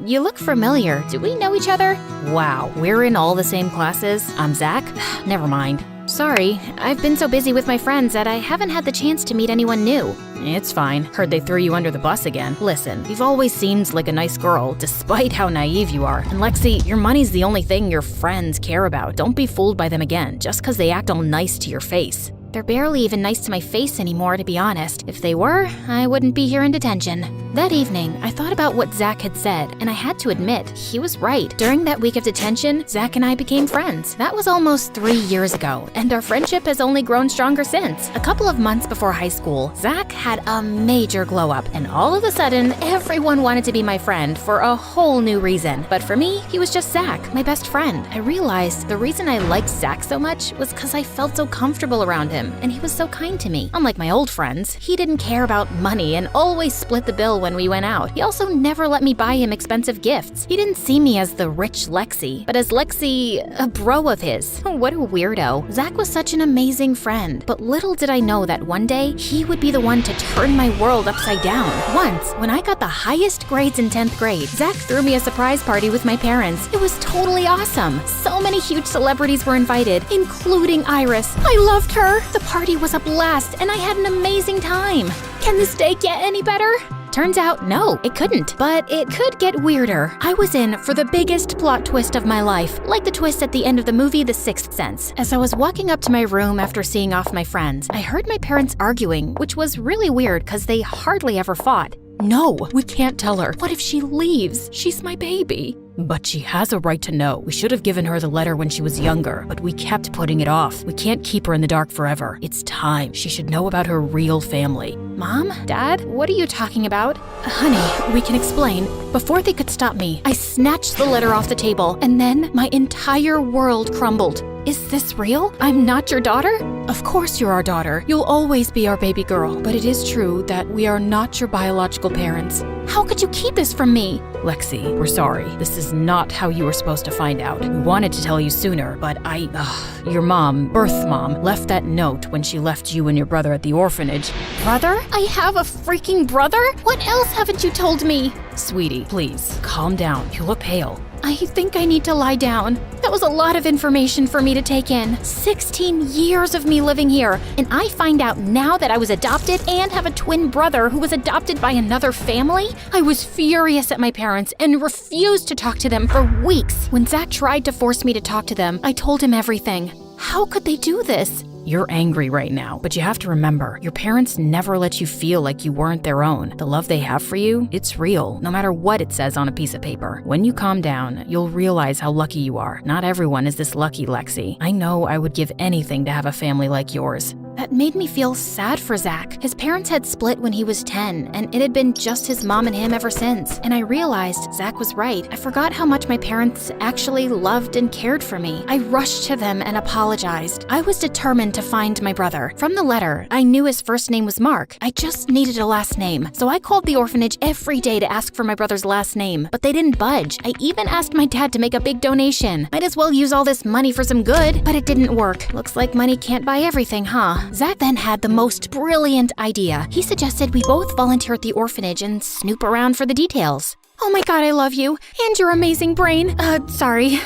You look familiar. Do we know each other? Wow, we're in all the same classes. I'm Zach. Never mind. Sorry, I've been so busy with my friends that I haven't had the chance to meet anyone new. It's fine. Heard they threw you under the bus again. Listen, you've always seemed like a nice girl, despite how naive you are. And Lexi, your money's the only thing your friends care about. Don't be fooled by them again, just because they act all nice to your face. They're barely even nice to my face anymore, to be honest. If they were, I wouldn't be here in detention. That evening, I thought about what Zach had said, and I had to admit, he was right. During that week of detention, Zach and I became friends. That was almost 3 years ago, and our friendship has only grown stronger since. A couple of months before high school, Zach had a major glow up, and all of a sudden, everyone wanted to be my friend for a whole new reason. But for me, he was just Zach, my best friend. I realized the reason I liked Zach so much was because I felt so comfortable around him, and he was so kind to me. Unlike my old friends, he didn't care about money and always split the bill when we went out. He also never let me buy him expensive gifts. He didn't see me as the rich Lexi, but as Lexi, a bro of his. What a weirdo. Zach was such an amazing friend, but little did I know that one day, he would be the one to turn my world upside down. Once, when I got the highest grades in 10th grade, Zach threw me a surprise party with my parents. It was totally awesome. So many huge celebrities were invited, including Iris. I loved her. The party was a blast, and I had an amazing time. Can this day get any better? Turns out, no, it couldn't. But it could get weirder. I was in for the biggest plot twist of my life, like the twist at the end of the movie The Sixth Sense. As I was walking up to my room after seeing off my friends, I heard my parents arguing, which was really weird because they hardly ever fought. No, we can't tell her. What if she leaves? She's my baby. But she has a right to know. We should have given her the letter when she was younger, but we kept putting it off. We can't keep her in the dark forever. It's time. She should know about her real family. Mom? Dad? What are you talking about? Honey, we can explain. Before they could stop me, I snatched the letter off the table, and then my entire world crumbled. Is this real? I'm not your daughter? Of course you're our daughter. You'll always be our baby girl. But it is true that we are not your biological parents. How could you keep this from me? Lexi, we're sorry. This is not how you were supposed to find out. We wanted to tell you sooner, but your mom, birth mom, left that note when she left you and your brother at the orphanage. Brother? I have a freaking brother? What else haven't you told me? Sweetie, please, calm down. You look pale. I think I need to lie down. That was a lot of information for me to take in. 16 years of me living here, and I find out now that I was adopted and have a twin brother who was adopted by another family? I was furious at my parents and refused to talk to them for weeks. When Zach tried to force me to talk to them, I told him everything. How could they do this? You're angry right now, but you have to remember, your parents never let you feel like you weren't their own. The love they have for you, it's real, no matter what it says on a piece of paper. When you calm down, you'll realize how lucky you are. Not everyone is this lucky, Lexi. I know I would give anything to have a family like yours. That made me feel sad for Zach. His parents had split when he was 10, and it had been just his mom and him ever since. And I realized Zach was right. I forgot how much my parents actually loved and cared for me. I rushed to them and apologized. I was determined to find my brother. From the letter, I knew his first name was Mark. I just needed a last name. So I called the orphanage every day to ask for my brother's last name, but they didn't budge. I even asked my dad to make a big donation. Might as well use all this money for some good, but it didn't work. Looks like money can't buy everything, huh? Zach then had the most brilliant idea. He suggested we both volunteer at the orphanage and snoop around for the details. Oh my god, I love you. And your amazing brain. Sorry.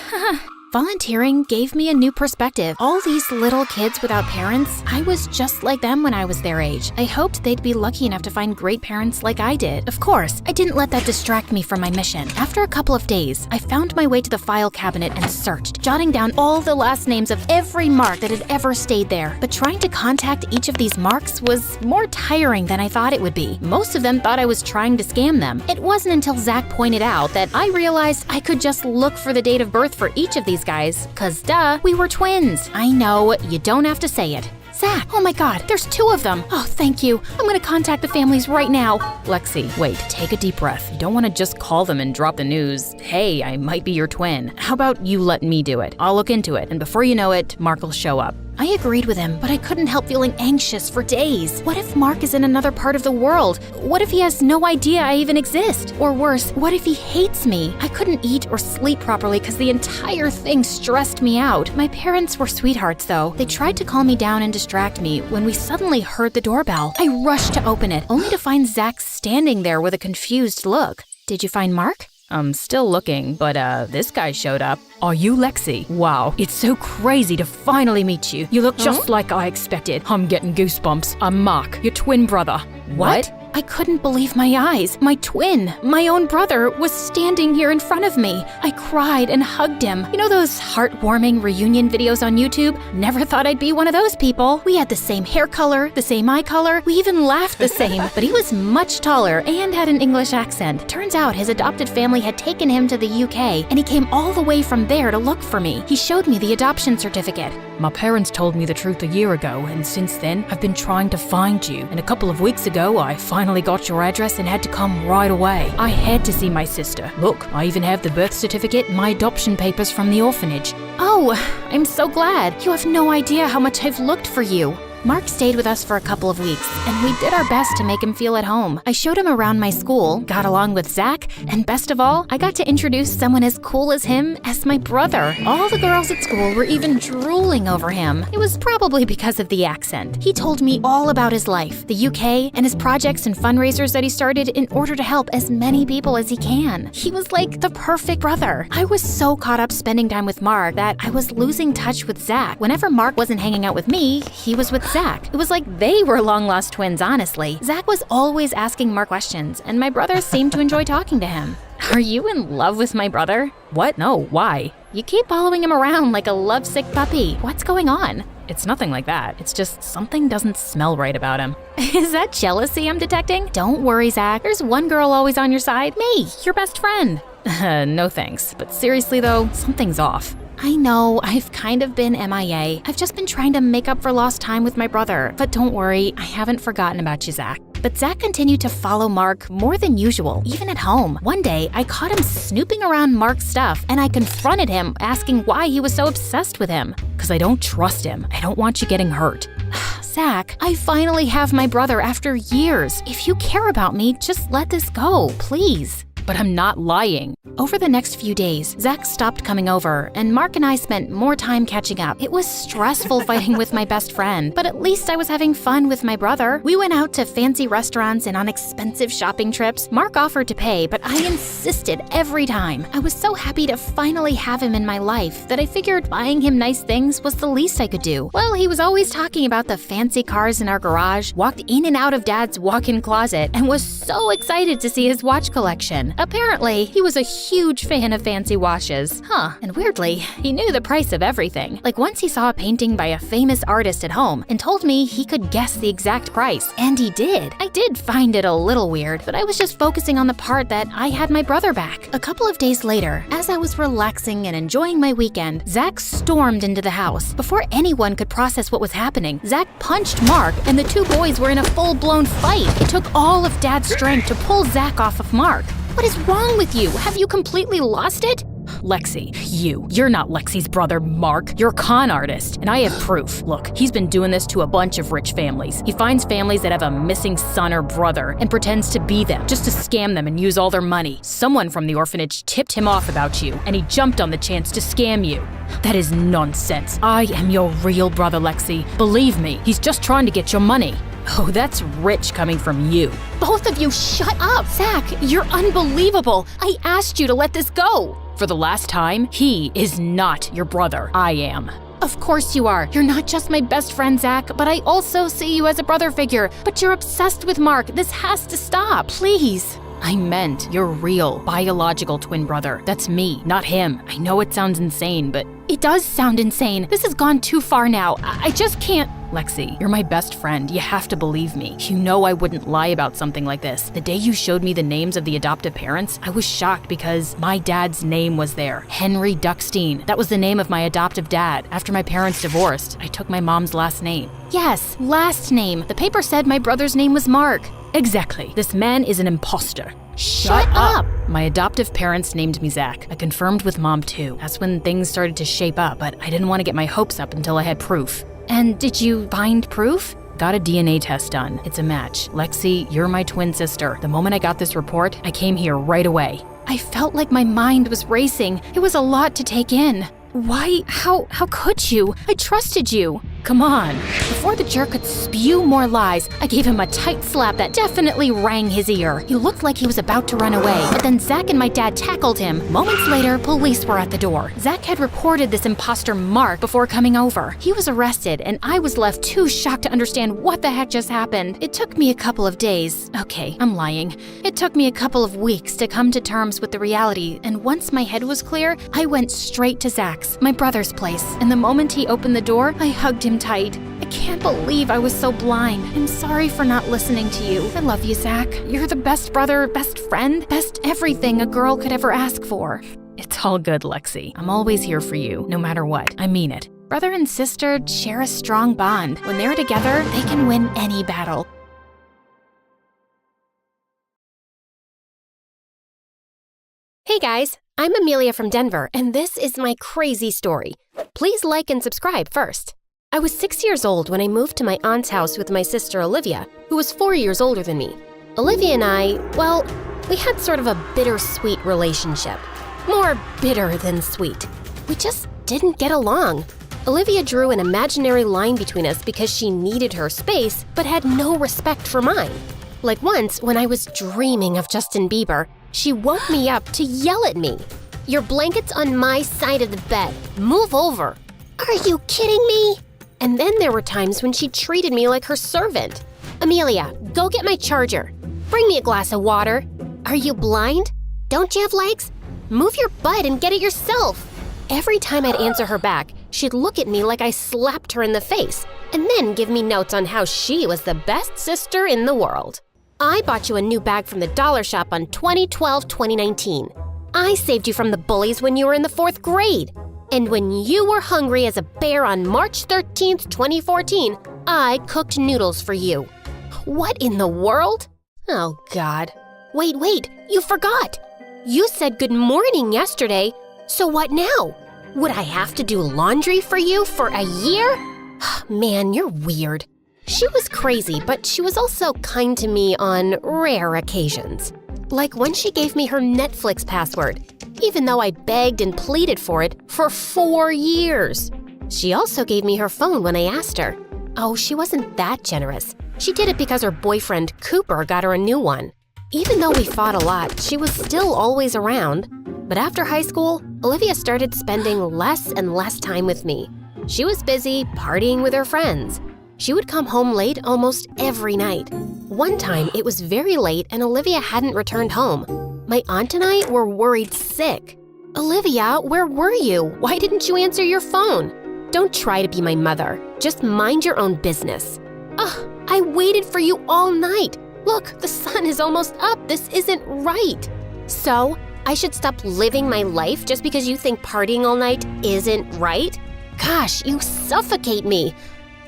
Volunteering gave me a new perspective. All these little kids without parents, I was just like them when I was their age. I hoped they'd be lucky enough to find great parents like I did. Of course, I didn't let that distract me from my mission. After a couple of days, I found my way to the file cabinet and searched, jotting down all the last names of every Mark that had ever stayed there. But trying to contact each of these Marks was more tiring than I thought it would be. Most of them thought I was trying to scam them. It wasn't until Zach pointed out that I realized I could just look for the date of birth for each of these guys, cause duh, we were twins. I know, you don't have to say it. Zach, oh my god, there's 2 of them. Oh, thank you. I'm gonna contact the families right now. Lexi, wait, take a deep breath. You don't want to just call them and drop the news. Hey, I might be your twin. How about you let me do it? I'll look into it, and before you know it, Mark will show up. I agreed with him, but I couldn't help feeling anxious for days. What if Mark is in another part of the world? What if he has no idea I even exist? Or worse, what if he hates me? I couldn't eat or sleep properly because the entire thing stressed me out. My parents were sweethearts, though. They tried to calm me down and distract me when we suddenly heard the doorbell. I rushed to open it, only to find Zach standing there with a confused look. Did you find Mark? I'm still looking, but this guy showed up. Are you Lexi? Wow, it's so crazy to finally meet you. You look just like I expected. I'm getting goosebumps. I'm Mark, your twin brother. What? I couldn't believe my eyes. My twin, my own brother, was standing here in front of me. I cried and hugged him. You know those heartwarming reunion videos on YouTube? Never thought I'd be one of those people. We had the same hair color, the same eye color. We even laughed the same. But he was much taller and had an English accent. Turns out his adopted family had taken him to the UK, and he came all the way from there to look for me. He showed me the adoption certificate. My parents told me the truth a year ago, and since then, I've been trying to find you. And a couple of weeks ago, I finally got your address and had to come right away. I had to see my sister. Look, I even have the birth certificate and my adoption papers from the orphanage. Oh, I'm so glad. You have no idea how much I've looked for you. Mark stayed with us for a couple of weeks, and we did our best to make him feel at home. I showed him around my school, got along with Zach, and best of all, I got to introduce someone as cool as him as my brother. All the girls at school were even drooling over him. It was probably because of the accent. He told me all about his life, the UK, and his projects and fundraisers that he started in order to help as many people as he can. He was like the perfect brother. I was so caught up spending time with Mark that I was losing touch with Zach. Whenever Mark wasn't hanging out with me, he was with Zach. It was like they were long-lost twins, honestly. Zach was always asking Mark questions, and my brother seemed to enjoy talking to him. Are you in love with my brother? What? No, why? You keep following him around like a lovesick puppy. What's going on? It's nothing like that. It's just something doesn't smell right about him. Is that jealousy I'm detecting? Don't worry, Zach. There's one girl always on your side. Me, your best friend. No thanks. But seriously though, something's off. I know, I've kind of been MIA. I've just been trying to make up for lost time with my brother. But don't worry, I haven't forgotten about you, Zach. But Zach continued to follow Mark more than usual, even at home. One day, I caught him snooping around Mark's stuff, and I confronted him, asking why he was so obsessed with him. Because I don't trust him. I don't want you getting hurt. Zach, I finally have my brother after years. If you care about me, just let this go, please. But I'm not lying. Over the next few days, Zach stopped coming over, and Mark and I spent more time catching up. It was stressful fighting with my best friend, but at least I was having fun with my brother. We went out to fancy restaurants and on expensive shopping trips. Mark offered to pay, but I insisted every time. I was so happy to finally have him in my life that I figured buying him nice things was the least I could do. Well, he was always talking about the fancy cars in our garage, walked in and out of Dad's walk-in closet, and was so excited to see his watch collection. Apparently, he was a huge fan of fancy watches. And weirdly, he knew the price of everything. Like once he saw a painting by a famous artist at home and told me he could guess the exact price. And he did. I did find it a little weird, but I was just focusing on the part that I had my brother back. A couple of days later, as I was relaxing and enjoying my weekend, Zach stormed into the house. Before anyone could process what was happening, Zach punched Mark and the two boys were in a full-blown fight. It took all of Dad's strength to pull Zach off of Mark. What is wrong with you? Have you completely lost it? Lexi, you're not Lexi's brother, Mark. You're a con artist, and I have proof. Look, he's been doing this to a bunch of rich families. He finds families that have a missing son or brother and pretends to be them, just to scam them and use all their money. Someone from the orphanage tipped him off about you, and he jumped on the chance to scam you. That is nonsense. I am your real brother, Lexi. Believe me, he's just trying to get your money. Oh, that's rich coming from you. Both of you, shut up! Zach, you're unbelievable. I asked you to let this go. For the last time, he is not your brother. I am. Of course you are. You're not just my best friend, Zach, but I also see you as a brother figure. But you're obsessed with Mark. This has to stop. Please. I meant your real, biological twin brother. That's me, not him. I know it sounds insane, but it does sound insane. This has gone too far now. I just can't. Lexi, you're my best friend. You have to believe me. You know I wouldn't lie about something like this. The day you showed me the names of the adoptive parents, I was shocked because my dad's name was there. Henry Duckstein. That was the name of my adoptive dad. After my parents divorced, I took my mom's last name. Yes, last name. The paper said my brother's name was Mark. Exactly. This man is an imposter. Shut up! My adoptive parents named me Zach. I confirmed with Mom too. That's when things started to shape up, but I didn't want to get my hopes up until I had proof. And did you find proof? Got a DNA test done. It's a match. Lexi, you're my twin sister. The moment I got this report, I came here right away. I felt like my mind was racing. It was a lot to take in. Why? How could you? I trusted you. Come on. Before the jerk could spew more lies, I gave him a tight slap that definitely rang his ear. He looked like he was about to run away, but then Zach and my dad tackled him. Moments later, police were at the door. Zach had reported this imposter Mark before coming over. He was arrested, and I was left too shocked to understand what the heck just happened. It took me a couple of days. Okay, I'm lying. It took me a couple of weeks to come to terms with the reality, and once my head was clear, I went straight to Zach's, my brother's place, and the moment he opened the door, I hugged him tight. I can't believe I was so blind. I'm sorry for not listening to you. I love you, Zach. You're the best brother, best friend, best everything a girl could ever ask for. It's all good, Lexi. I'm always here for you, no matter what. I mean it. Brother and sister share a strong bond. When they're together, they can win any battle. Hey guys, I'm Amelia from Denver, and this is my crazy story. Please like and subscribe first. I was 6 years old when I moved to my aunt's house with my sister Olivia, who was 4 years older than me. Olivia and I, well, we had sort of a bittersweet relationship. More bitter than sweet. We just didn't get along. Olivia drew an imaginary line between us because she needed her space, but had no respect for mine. Like once, when I was dreaming of Justin Bieber, she woke me up to yell at me. "Your blanket's on my side of the bed. Move over." Are you kidding me? And then there were times when she treated me like her servant. "Amelia, go get my charger. Bring me a glass of water. Are you blind? Don't you have legs? Move your butt and get it yourself." Every time I'd answer her back, she'd look at me like I slapped her in the face, and then give me notes on how she was the best sister in the world. "I bought you a new bag from the dollar shop on 2012-2019. I saved you from the bullies when you were in the 4th grade. And when you were hungry as a bear on March 13th, 2014, I cooked noodles for you. What in the world? Oh, God. Wait, you forgot. You said good morning yesterday, so what now? Would I have to do laundry for you for a year? Man, you're weird. She was crazy, but she was also kind to me on rare occasions. Like when she gave me her Netflix password, even though I begged and pleaded for it for 4 years. She also gave me her phone when I asked her. Oh, she wasn't that generous. She did it because her boyfriend, Cooper, got her a new one. Even though we fought a lot, she was still always around. But after high school, Olivia started spending less and less time with me. She was busy partying with her friends. She would come home late almost every night. One time, it was very late and Olivia hadn't returned home. My aunt and I were worried sick. Olivia, where were you? Why didn't you answer your phone? Don't try to be my mother. Just mind your own business. Ugh, I waited for you all night. Look, the sun is almost up. This isn't right. So, I should stop living my life just because you think partying all night isn't right? Gosh, you suffocate me.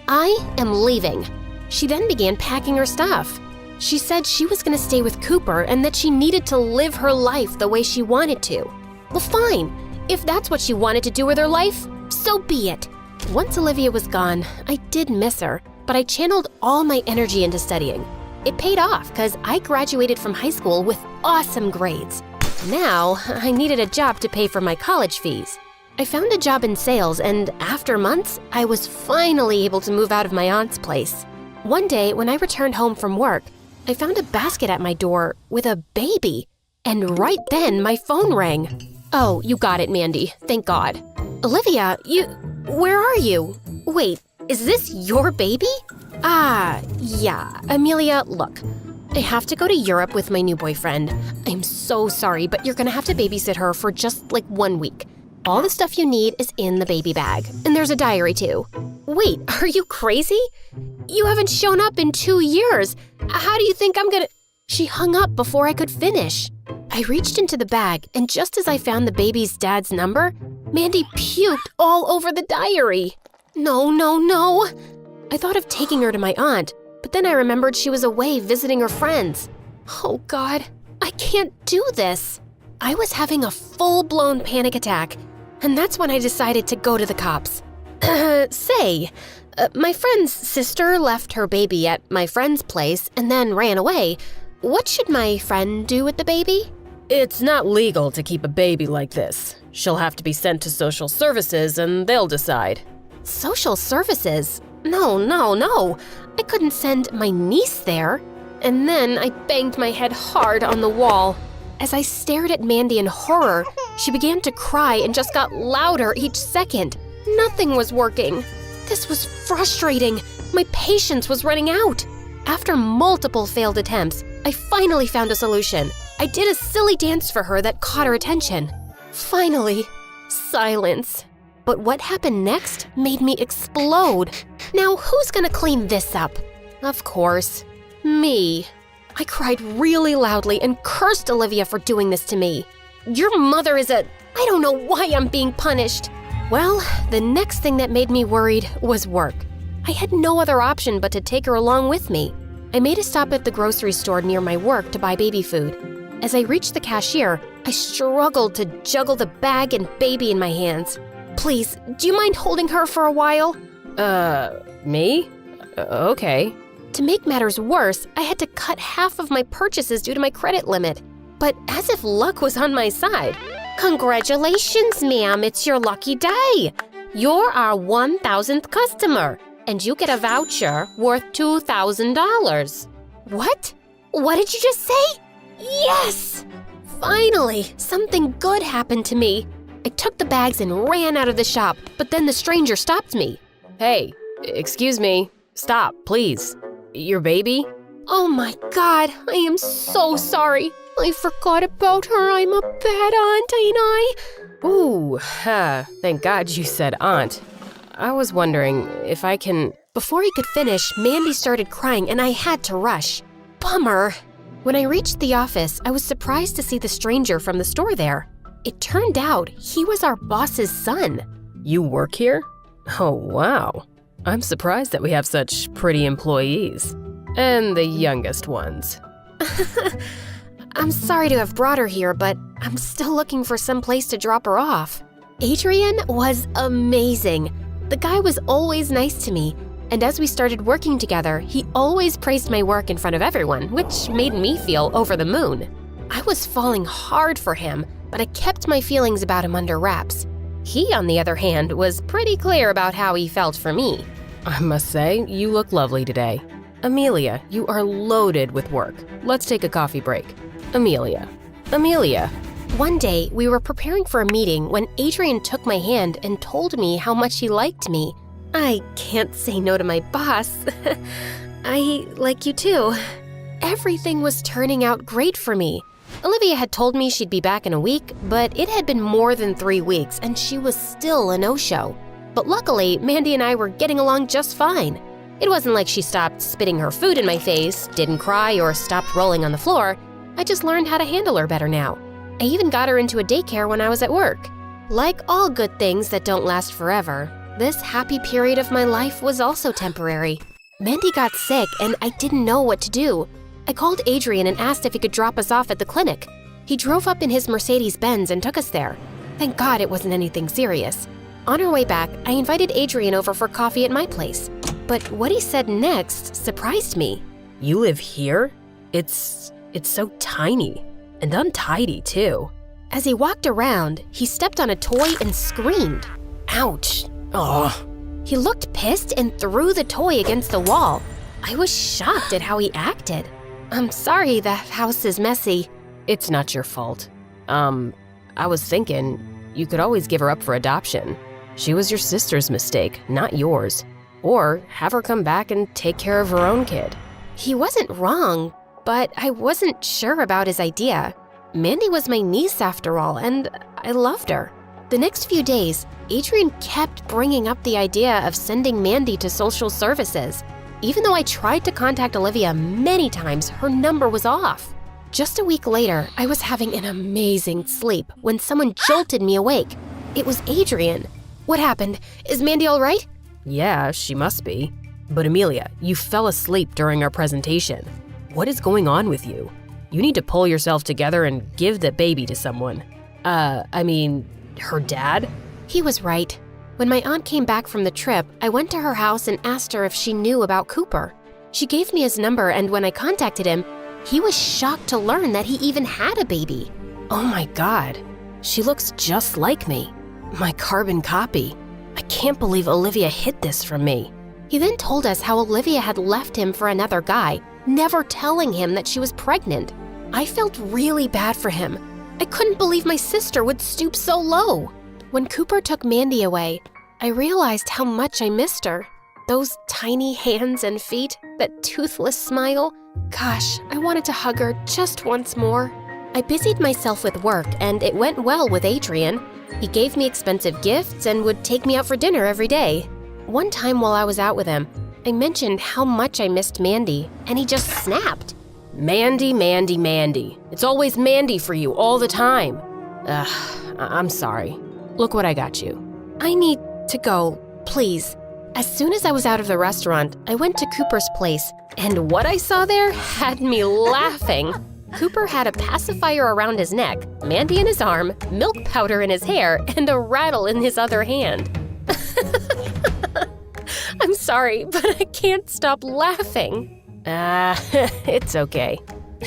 I am leaving. She then began packing her stuff. She said she was going to stay with Cooper and that she needed to live her life the way she wanted to. Well, fine. If that's what she wanted to do with her life, so be it. Once Olivia was gone, I did miss her, but I channeled all my energy into studying. It paid off because I graduated from high school with awesome grades. Now, I needed a job to pay for my college fees. I found a job in sales, and after months, I was finally able to move out of my aunt's place. One day, when I returned home from work, I found a basket at my door with a baby. And right then, my phone rang. Oh, you got it, Mandy. Thank God. Olivia, where are you? Wait, is this your baby? Ah, yeah. Amelia, look. I have to go to Europe with my new boyfriend. I'm so sorry, but you're gonna have to babysit her for just like 1 week. All the stuff you need is in the baby bag, and there's a diary too. Wait, are you crazy? You haven't shown up in 2 years. How do you think I'm gonna… She hung up before I could finish. I reached into the bag, and just as I found the baby's dad's number, Mandy puked all over the diary. No. I thought of taking her to my aunt, but then I remembered she was away visiting her friends. Oh God, I can't do this. I was having a full-blown panic attack, and that's when I decided to go to the cops. My friend's sister left her baby at my friend's place and then ran away. What should my friend do with the baby? It's not legal to keep a baby like this. She'll have to be sent to social services and they'll decide. Social services? No. I couldn't send my niece there. And then I banged my head hard on the wall. As I stared at Mandy in horror, she began to cry and just got louder each second. Nothing was working. This was frustrating. My patience was running out. After multiple failed attempts, I finally found a solution. I did a silly dance for her that caught her attention. Finally, silence. But what happened next made me explode. Now, who's gonna clean this up? Of course, me. I cried really loudly and cursed Olivia for doing this to me. Your mother is I don't know why I'm being punished. Well, the next thing that made me worried was work. I had no other option but to take her along with me. I made a stop at the grocery store near my work to buy baby food. As I reached the cashier, I struggled to juggle the bag and baby in my hands. Please, do you mind holding her for a while? Me? Okay. To make matters worse, I had to cut half of my purchases due to my credit limit. But as if luck was on my side. Congratulations, ma'am, it's your lucky day. You're our 1,000th customer, and you get a voucher worth $2,000. What? What did you just say? Yes! Finally, something good happened to me. I took the bags and ran out of the shop, but then the stranger stopped me. Hey, excuse me. Stop, please. Your baby? Oh my God, I am so sorry. I forgot about her. I'm a bad aunt, ain't I? Ooh, thank God you said aunt. I was wondering if I can… Before he could finish, Mandy started crying and I had to rush. Bummer. When I reached the office, I was surprised to see the stranger from the store there. It turned out he was our boss's son. You work here? Oh, wow. I'm surprised that we have such pretty employees. And the youngest ones. I'm sorry to have brought her here, but I'm still looking for some place to drop her off. Adrian was amazing. The guy was always nice to me, and as we started working together, he always praised my work in front of everyone, which made me feel over the moon. I was falling hard for him, but I kept my feelings about him under wraps. He, on the other hand, was pretty clear about how he felt for me. I must say, you look lovely today. Amelia, you are loaded with work. Let's take a coffee break. Amelia. One day, we were preparing for a meeting when Adrian took my hand and told me how much he liked me. I can't say no to my boss. I like you too. Everything was turning out great for me. Olivia had told me she'd be back in a week, but it had been more than 3 weeks and she was still a no-show. But luckily, Mandy and I were getting along just fine. It wasn't like she stopped spitting her food in my face, didn't cry, or stopped rolling on the floor. I just learned how to handle her better now. I even got her into a daycare when I was at work. Like all good things that don't last forever, this happy period of my life was also temporary. Mandy got sick and I didn't know what to do. I called Adrian and asked if he could drop us off at the clinic. He drove up in his Mercedes-Benz and took us there. Thank God it wasn't anything serious. On our way back, I invited Adrian over for coffee at my place. But what he said next surprised me. You live here? It's so tiny. And untidy, too. As he walked around, he stepped on a toy and screamed. Ouch. Oh. He looked pissed and threw the toy against the wall. I was shocked at how he acted. I'm sorry the house is messy. It's not your fault. I was thinking you could always give her up for adoption. She was your sister's mistake, not yours. Or have her come back and take care of her own kid. He wasn't wrong, but I wasn't sure about his idea. Mandy was my niece after all, and I loved her. The next few days, Adrian kept bringing up the idea of sending Mandy to social services. Even though I tried to contact Olivia many times, her number was off. Just a week later, I was having an amazing sleep when someone jolted me awake. It was Adrian. What happened? Is Mandy all right? Yeah, she must be. But Amelia, you fell asleep during our presentation. What is going on with you? You need to pull yourself together and give the baby to someone. Her dad? He was right. When my aunt came back from the trip, I went to her house and asked her if she knew about Cooper. She gave me his number, and when I contacted him, he was shocked to learn that he even had a baby. Oh my God, she looks just like me. My carbon copy. I can't believe Olivia hid this from me. He then told us how Olivia had left him for another guy, never telling him that she was pregnant. I felt really bad for him. I couldn't believe my sister would stoop so low. When Cooper took Mandy away, I realized how much I missed her. Those tiny hands and feet, that toothless smile. Gosh, I wanted to hug her just once more. I busied myself with work, and it went well with Adrian. He gave me expensive gifts and would take me out for dinner every day. One time while I was out with him, I mentioned how much I missed Mandy, and he just snapped. Mandy, Mandy, Mandy. It's always Mandy for you all the time. I'm sorry. Look what I got you. I need to go, please. As soon as I was out of the restaurant, I went to Cooper's place, and what I saw there had me laughing. Cooper had a pacifier around his neck, Mandy in his arm, milk powder in his hair, and a rattle in his other hand. I'm sorry, but I can't stop laughing. It's okay.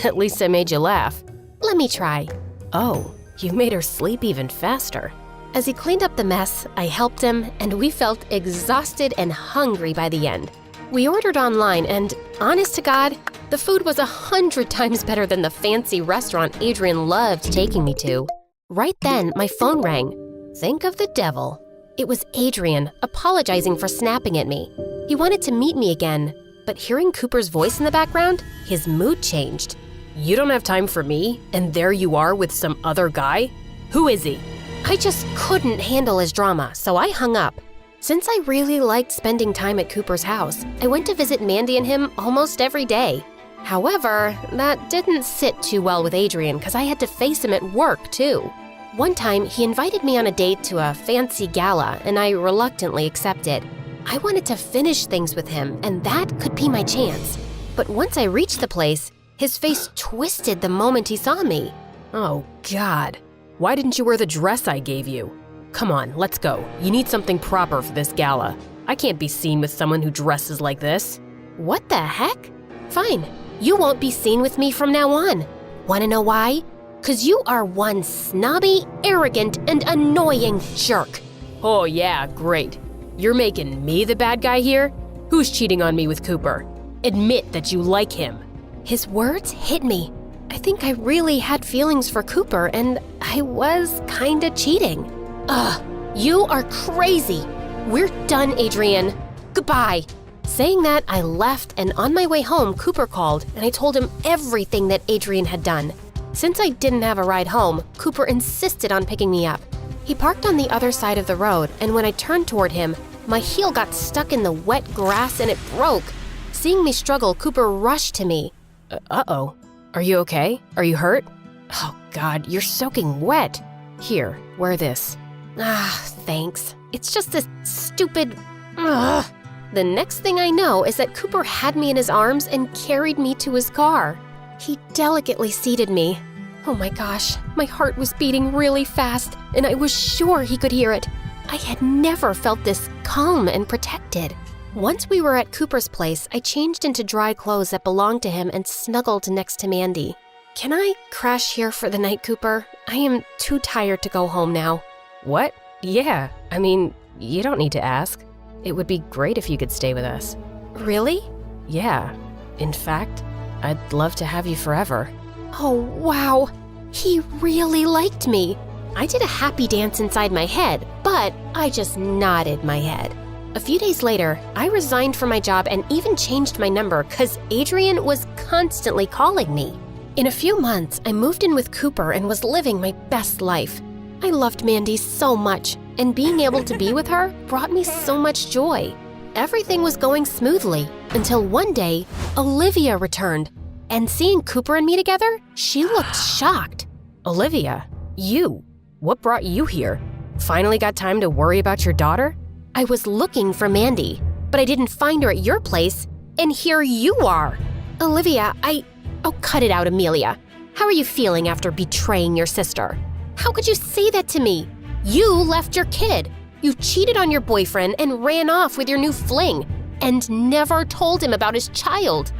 At least I made you laugh. Let me try. Oh, you made her sleep even faster. As he cleaned up the mess, I helped him, and we felt exhausted and hungry by the end. We ordered online, and honest to God, the food was 100 times better than the fancy restaurant Adrian loved taking me to. Right then, my phone rang. Think of the devil. It was Adrian, apologizing for snapping at me. He wanted to meet me again, but hearing Cooper's voice in the background, his mood changed. You don't have time for me, and there you are with some other guy? Who is he? I just couldn't handle his drama, so I hung up. Since I really liked spending time at Cooper's house, I went to visit Mandy and him almost every day. However, that didn't sit too well with Adrian because I had to face him at work too. One time, he invited me on a date to a fancy gala, and I reluctantly accepted. I wanted to finish things with him, and that could be my chance. But once I reached the place, his face twisted the moment he saw me. Oh, God. Why didn't you wear the dress I gave you? Come on, let's go. You need something proper for this gala. I can't be seen with someone who dresses like this. What the heck? Fine, you won't be seen with me from now on. Wanna know why? 'Cause you are one snobby, arrogant, and annoying jerk. Oh yeah, great. You're making me the bad guy here? Who's cheating on me with Cooper? Admit that you like him. His words hit me. I think I really had feelings for Cooper, and I was kinda cheating. Ugh, you are crazy. We're done, Adrian. Goodbye. Saying that, I left, and on my way home, Cooper called, and I told him everything that Adrian had done. Since I didn't have a ride home, Cooper insisted on picking me up. He parked on the other side of the road, and when I turned toward him, my heel got stuck in the wet grass and it broke. Seeing me struggle, Cooper rushed to me. Uh-oh. Are you okay? Are you hurt? Oh, God, you're soaking wet. Here, wear this. Ah, thanks. It's just this stupid... Ugh. The next thing I know is that Cooper had me in his arms and carried me to his car. He delicately seated me. Oh my gosh, my heart was beating really fast, and I was sure he could hear it. I had never felt this calm and protected. Once we were at Cooper's place, I changed into dry clothes that belonged to him and snuggled next to Mandy. Can I crash here for the night, Cooper? I am too tired to go home now. What? Yeah, I mean, you don't need to ask. It would be great if you could stay with us. Really? Yeah. In fact, I'd love to have you forever. Oh, wow. He really liked me. I did a happy dance inside my head, but I just nodded my head. A few days later, I resigned from my job and even changed my number because Adrian was constantly calling me. In a few months, I moved in with Cooper and was living my best life. I loved Mandy so much, and being able to be with her brought me so much joy. Everything was going smoothly until one day, Olivia returned. And seeing Cooper and me together, she looked shocked. Olivia, you? What brought you here? Finally got time to worry about your daughter? I was looking for Mandy, but I didn't find her at your place, and here you are. Olivia, Oh, cut it out, Amelia. How are you feeling after betraying your sister? How could you say that to me? You left your kid. You cheated on your boyfriend and ran off with your new fling, and never told him about his child.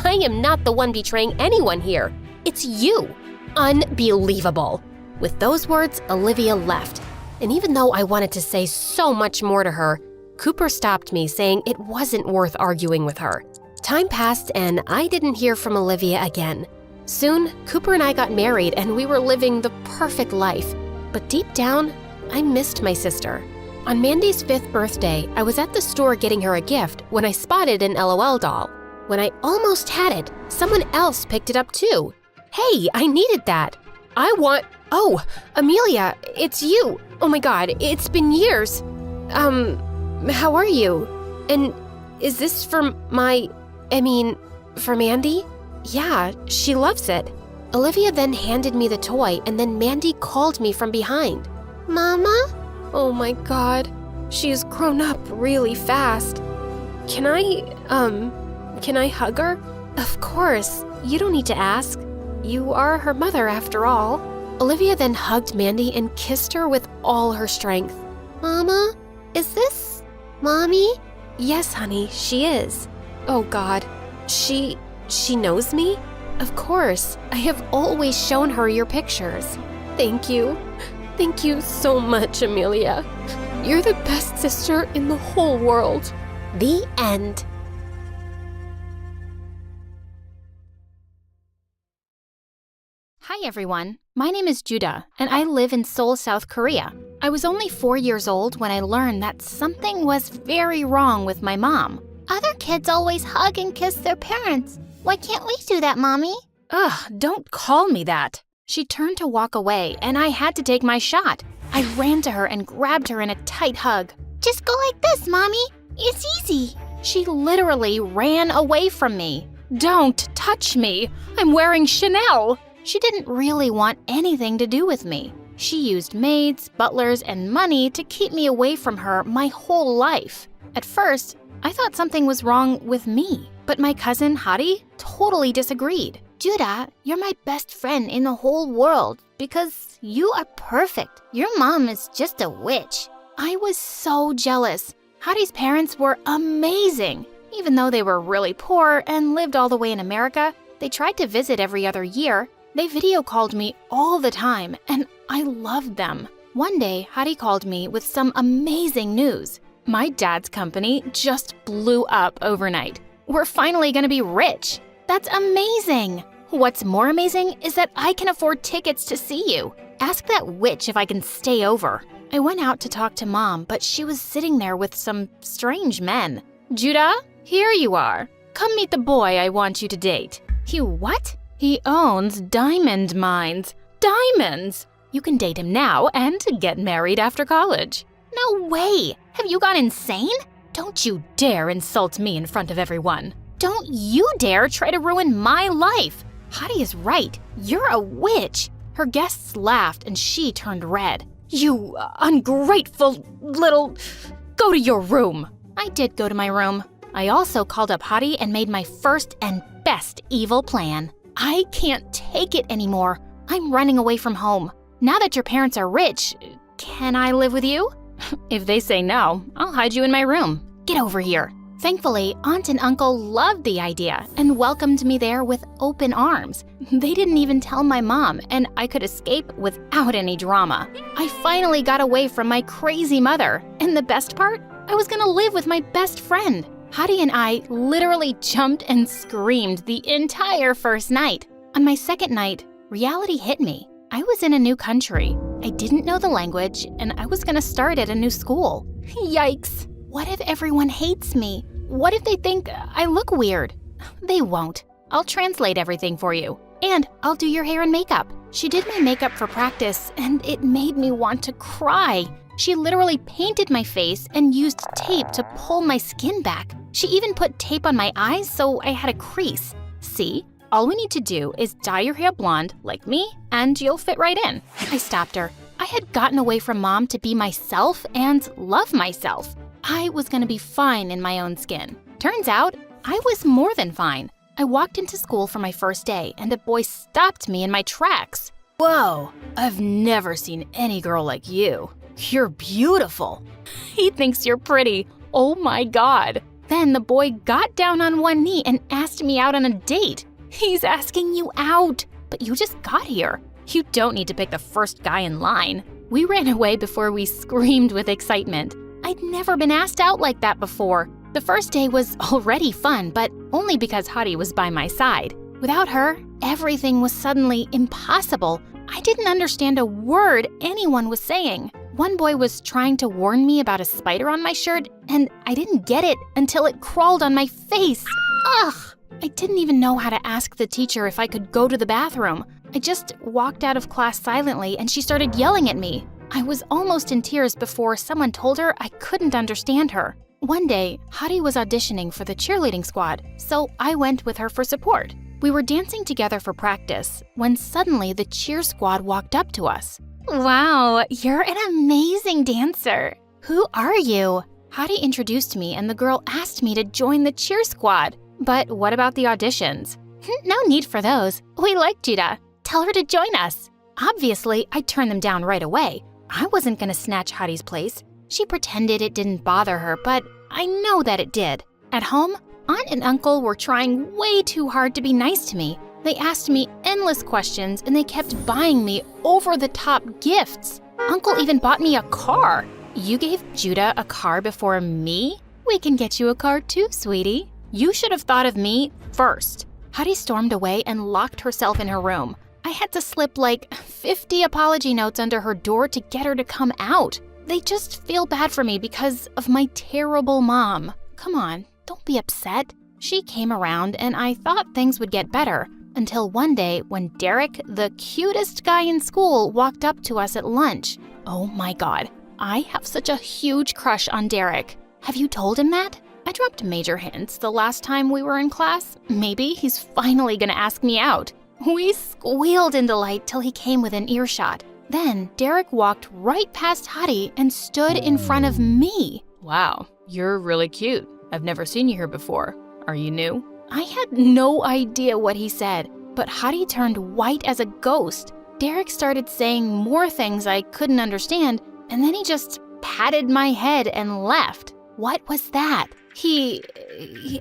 I am not the one betraying anyone here. It's you. Unbelievable. With those words, Olivia left. And even though I wanted to say so much more to her, Cooper stopped me, saying it wasn't worth arguing with her. Time passed and I didn't hear from Olivia again. Soon, Cooper and I got married and we were living the perfect life. But deep down, I missed my sister. On Mandy's 5th birthday, I was at the store getting her a gift when I spotted an LOL doll. When I almost had it, someone else picked it up too. Hey, I needed that. Oh, Amelia, it's you. Oh my God, it's been years. How are you? And is this for for Mandy? Yeah, she loves it. Olivia then handed me the toy and then Mandy called me from behind. Mama? Oh my God, she's grown up really fast. Can I hug her? Of course, you don't need to ask. You are her mother after all. Olivia then hugged Mandy and kissed her with all her strength. Mama, is this Mommy? Yes, honey, she is. Oh God, she knows me? Of course, I have always shown her your pictures. Thank you. Thank you so much, Amelia. You're the best sister in the whole world. The end. Hi everyone, my name is Judah, and I live in Seoul, South Korea. I was only 4 years old when I learned that something was very wrong with my mom. Other kids always hug and kiss their parents. Why can't we do that, Mommy? Ugh, don't call me that. She turned to walk away, and I had to take my shot. I ran to her and grabbed her in a tight hug. Just go like this, Mommy. It's easy. She literally ran away from me. Don't touch me. I'm wearing Chanel. She didn't really want anything to do with me. She used maids, butlers, and money to keep me away from her my whole life. At first, I thought something was wrong with me, but my cousin Hari totally disagreed. Judah, you're my best friend in the whole world because you are perfect. Your mom is just a witch. I was so jealous. Hari's parents were amazing. Even though they were really poor and lived all the way in America, they tried to visit every other year. They video called me all the time, and I loved them. One day, Hari called me with some amazing news. My dad's company just blew up overnight. We're finally gonna be rich. That's amazing. What's more amazing is that I can afford tickets to see you. Ask that witch if I can stay over. I went out to talk to Mom, but she was sitting there with some strange men. Judah, here you are. Come meet the boy I want you to date. You what? He owns diamond mines. Diamonds! You can date him now and get married after college. No way! Have you gone insane? Don't you dare insult me in front of everyone. Don't you dare try to ruin my life. Hari is right. You're a witch. Her guests laughed and she turned red. You ungrateful little... Go to your room. I did go to my room. I also called up Hari and made my first and best evil plan. I can't take it anymore. I'm running away from home. Now that your parents are rich, can I live with you? If they say no, I'll hide you in my room. Get over here. Thankfully, Aunt and Uncle loved the idea and welcomed me there with open arms. They didn't even tell my mom, and I could escape without any drama. I finally got away from my crazy mother. And the best part? I was gonna live with my best friend. Hari and I literally jumped and screamed the entire first night. On my second night, reality hit me. I was in a new country. I didn't know the language, and I was gonna start at a new school. Yikes! What if everyone hates me? What if they think I look weird? They won't. I'll translate everything for you. And I'll do your hair and makeup. She did my makeup for practice, and it made me want to cry. She literally painted my face and used tape to pull my skin back. She even put tape on my eyes so I had a crease. See? All we need to do is dye your hair blonde, like me, and you'll fit right in. I stopped her. I had gotten away from Mom to be myself and love myself. I was gonna be fine in my own skin. Turns out, I was more than fine. I walked into school for my first day, and a boy stopped me in my tracks. Whoa, I've never seen any girl like you. You're beautiful. He thinks you're pretty. Oh my God. Then the boy got down on one knee and asked me out on a date. He's asking you out, but you just got here. You don't need to pick the first guy in line. We ran away before we screamed with excitement. I'd never been asked out like that before. The first day was already fun, but only because Hari was by my side. Without her, everything was suddenly impossible. I didn't understand a word anyone was saying. One boy was trying to warn me about a spider on my shirt, and I didn't get it until it crawled on my face. Ugh! I didn't even know how to ask the teacher if I could go to the bathroom. I just walked out of class silently and she started yelling at me. I was almost in tears before someone told her I couldn't understand her. One day, Hari was auditioning for the cheerleading squad, so I went with her for support. We were dancing together for practice when suddenly the cheer squad walked up to us. Wow, you're an amazing dancer. Who are you? Hari introduced me and the girl asked me to join the cheer squad. But what about the auditions? No need for those. We like Judah. Tell her to join us. Obviously, I turned them down right away. I wasn't gonna snatch Hari's place. She pretended it didn't bother her, but I know that it did. At home, Aunt and Uncle were trying way too hard to be nice to me. They asked me endless questions and they kept buying me over-the-top gifts. Uncle even bought me a car. You gave Judah a car before me? We can get you a car too, sweetie. You should have thought of me first. Hari stormed away and locked herself in her room. I had to slip like 50 apology notes under her door to get her to come out. They just feel bad for me because of my terrible mom. Come on, don't be upset. She came around and I thought things would get better until one day when Derek, the cutest guy in school, walked up to us at lunch. Oh my God, I have such a huge crush on Derek. Have you told him that? I dropped major hints the last time we were in class. Maybe he's finally gonna ask me out. We squealed in delight till he came within earshot. Then Derek walked right past Hadi and stood in front of me. Wow, you're really cute. I've never seen you here before. Are you new? I had no idea what he said, but Hadi turned white as a ghost. Derek started saying more things I couldn't understand, and then he just patted my head and left. What was that? He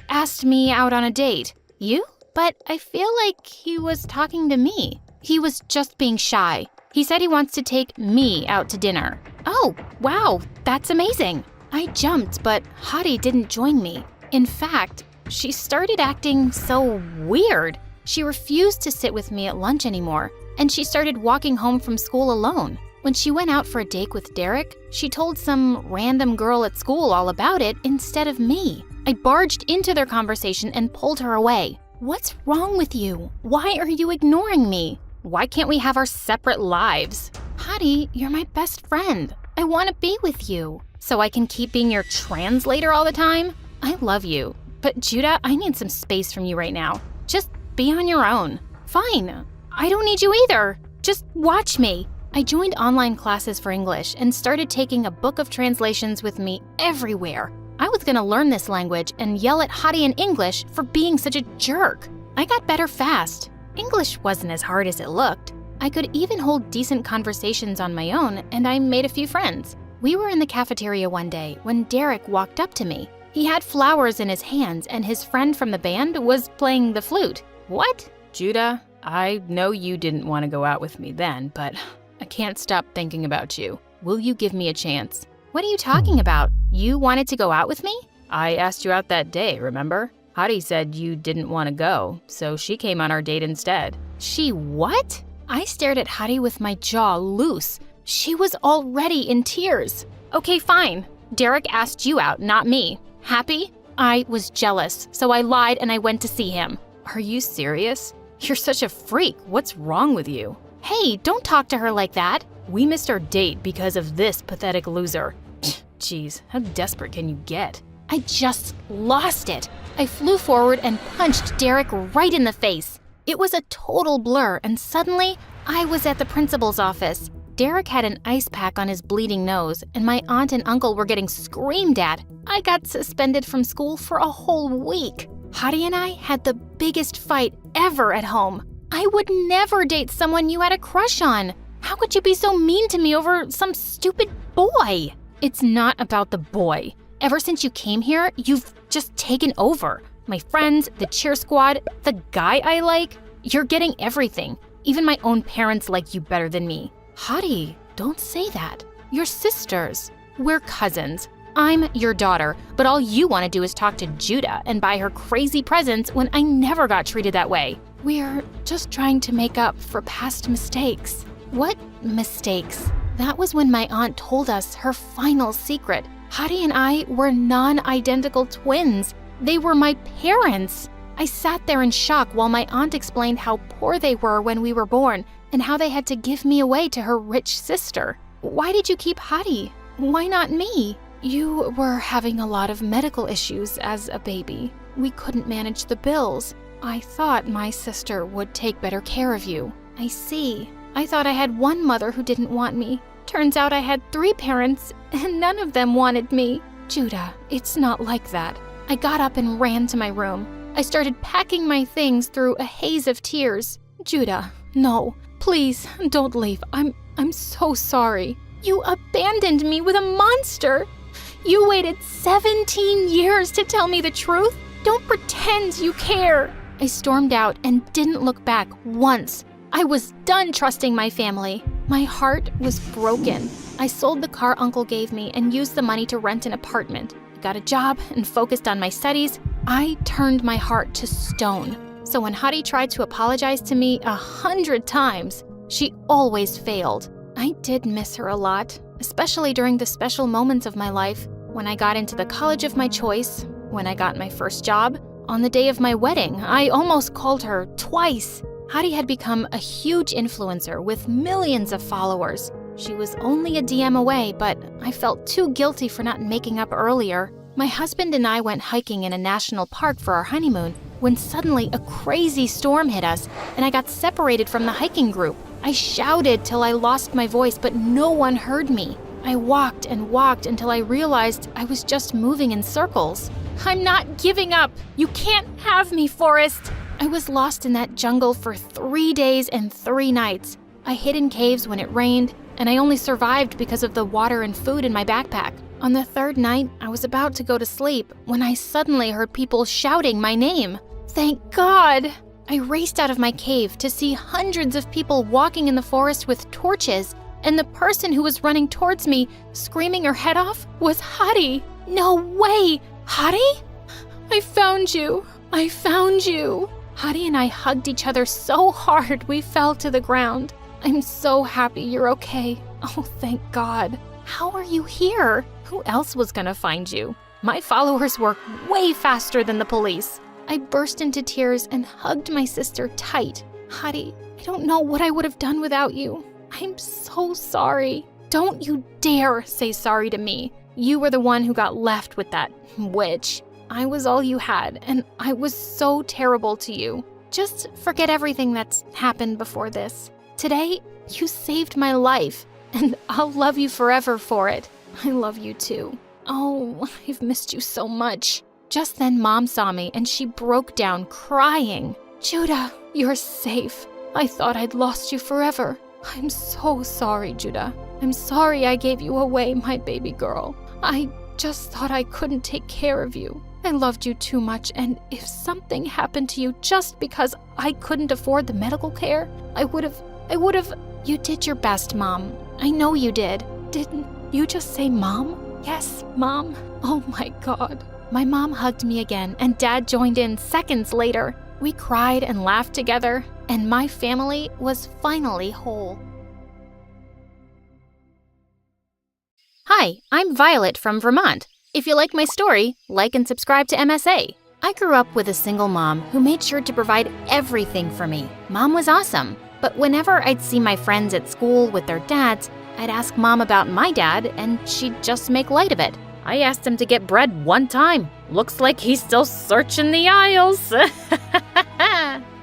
asked me out on a date. You? But I feel like he was talking to me. He was just being shy. He said he wants to take me out to dinner. Oh, wow, that's amazing. I jumped, but Hadi didn't join me. In fact, she started acting so weird. She refused to sit with me at lunch anymore, and she started walking home from school alone. When she went out for a date with Derek, she told some random girl at school all about it instead of me. I barged into their conversation and pulled her away. What's wrong with you? Why are you ignoring me? Why can't we have our separate lives? Hadi, you're my best friend. I want to be with you. So I can keep being your translator all the time? I love you. But Judah, I need some space from you right now. Just be on your own. Fine. I don't need you either. Just watch me. I joined online classes for English and started taking a book of translations with me everywhere. I was gonna learn this language and yell at Hadi in English for being such a jerk. I got better fast. English wasn't as hard as it looked. I could even hold decent conversations on my own, and I made a few friends. We were in the cafeteria one day when Derek walked up to me. He had flowers in his hands, and his friend from the band was playing the flute. What? Judah, I know you didn't want to go out with me then, but I can't stop thinking about you. Will you give me a chance? What are you talking about? You wanted to go out with me? I asked you out that day, remember? Hadi said you didn't want to go, so she came on our date instead. She what? I stared at Hadi with my jaw loose. She was already in tears. Okay, fine. Derek asked you out, not me. Happy? I was jealous, so I lied and I went to see him. Are you serious? You're such a freak. What's wrong with you? Hey, don't talk to her like that. We missed our date because of this pathetic loser. Jeez, how desperate can you get? I just lost it. I flew forward and punched Derek right in the face. It was a total blur, and suddenly, I was at the principal's office. Derek had an ice pack on his bleeding nose, and my aunt and uncle were getting screamed at. I got suspended from school for a whole week. Hadi and I had the biggest fight ever at home. I would never date someone you had a crush on. How could you be so mean to me over some stupid boy? It's not about the boy. Ever since you came here, you've just taken over. My friends, the cheer squad, the guy I like. You're getting everything. Even my own parents like you better than me. Hadi, don't say that. You're sisters. We're cousins. I'm your daughter, but all you want to do is talk to Judah and buy her crazy presents when I never got treated that way. We're just trying to make up for past mistakes. What mistakes? That was when my aunt told us her final secret. Hadi and I were non-identical twins. They were my parents. I sat there in shock while my aunt explained how poor they were when we were born and how they had to give me away to her rich sister. Why did you keep Hadi? Why not me? You were having a lot of medical issues as a baby. We couldn't manage the bills. I thought my sister would take better care of you. I see. I thought I had one mother who didn't want me. Turns out I had 3 parents, and none of them wanted me. Judah, it's not like that. I got up and ran to my room. I started packing my things through a haze of tears. Judah, no, please don't leave. I'm so sorry. You abandoned me with a monster. You waited 17 years to tell me the truth. Don't pretend you care. I stormed out and didn't look back once. I was done trusting my family. My heart was broken. I sold the car Uncle gave me and used the money to rent an apartment. I got a job and focused on my studies. I turned my heart to stone. So when Hadi tried to apologize to me 100 times, she always failed. I did miss her a lot, especially during the special moments of my life. When I got into the college of my choice, when I got my first job, on the day of my wedding, I almost called her twice. Hadi had become a huge influencer with millions of followers. She was only a DM away, but I felt too guilty for not making up earlier. My husband and I went hiking in a national park for our honeymoon, when suddenly a crazy storm hit us and I got separated from the hiking group. I shouted till I lost my voice, but no one heard me. I walked and walked until I realized I was just moving in circles. I'm not giving up. You can't have me, Forrest. I was lost in that jungle for 3 days and 3 nights. I hid in caves when it rained, and I only survived because of the water and food in my backpack. On the 3rd night, I was about to go to sleep when I suddenly heard people shouting my name. Thank God! I raced out of my cave to see hundreds of people walking in the forest with torches, and the person who was running towards me, screaming her head off, was Hadi. No way! Hadi? I found you. I found you. Hadi and I hugged each other so hard we fell to the ground. I'm so happy you're okay. Oh, thank God. How are you here? Who else was gonna find you? My followers work way faster than the police. I burst into tears and hugged my sister tight. Hadi, I don't know what I would have done without you. I'm so sorry. Don't you dare say sorry to me. You were the one who got left with that witch. I was all you had, and I was so terrible to you. Just forget everything that's happened before this. Today, you saved my life, and I'll love you forever for it. I love you too. Oh, I've missed you so much. Just then, Mom saw me, and she broke down crying. Judah, you're safe. I thought I'd lost you forever. I'm so sorry, Judah. I'm sorry I gave you away, my baby girl. I just thought I couldn't take care of you. I loved you too much, and if something happened to you just because I couldn't afford the medical care, I would have. You did your best, Mom. I know you did. Didn't you just say Mom? Yes, Mom. Oh my God. My mom hugged me again, and Dad joined in seconds later. We cried and laughed together, and my family was finally whole. Hi, I'm Violet from Vermont. If you like my story, like and subscribe to MSA. I grew up with a single mom who made sure to provide everything for me. Mom was awesome, but whenever I'd see my friends at school with their dads, I'd ask Mom about my dad, and she'd just make light of it. I asked him to get bread one time. Looks like he's still searching the aisles.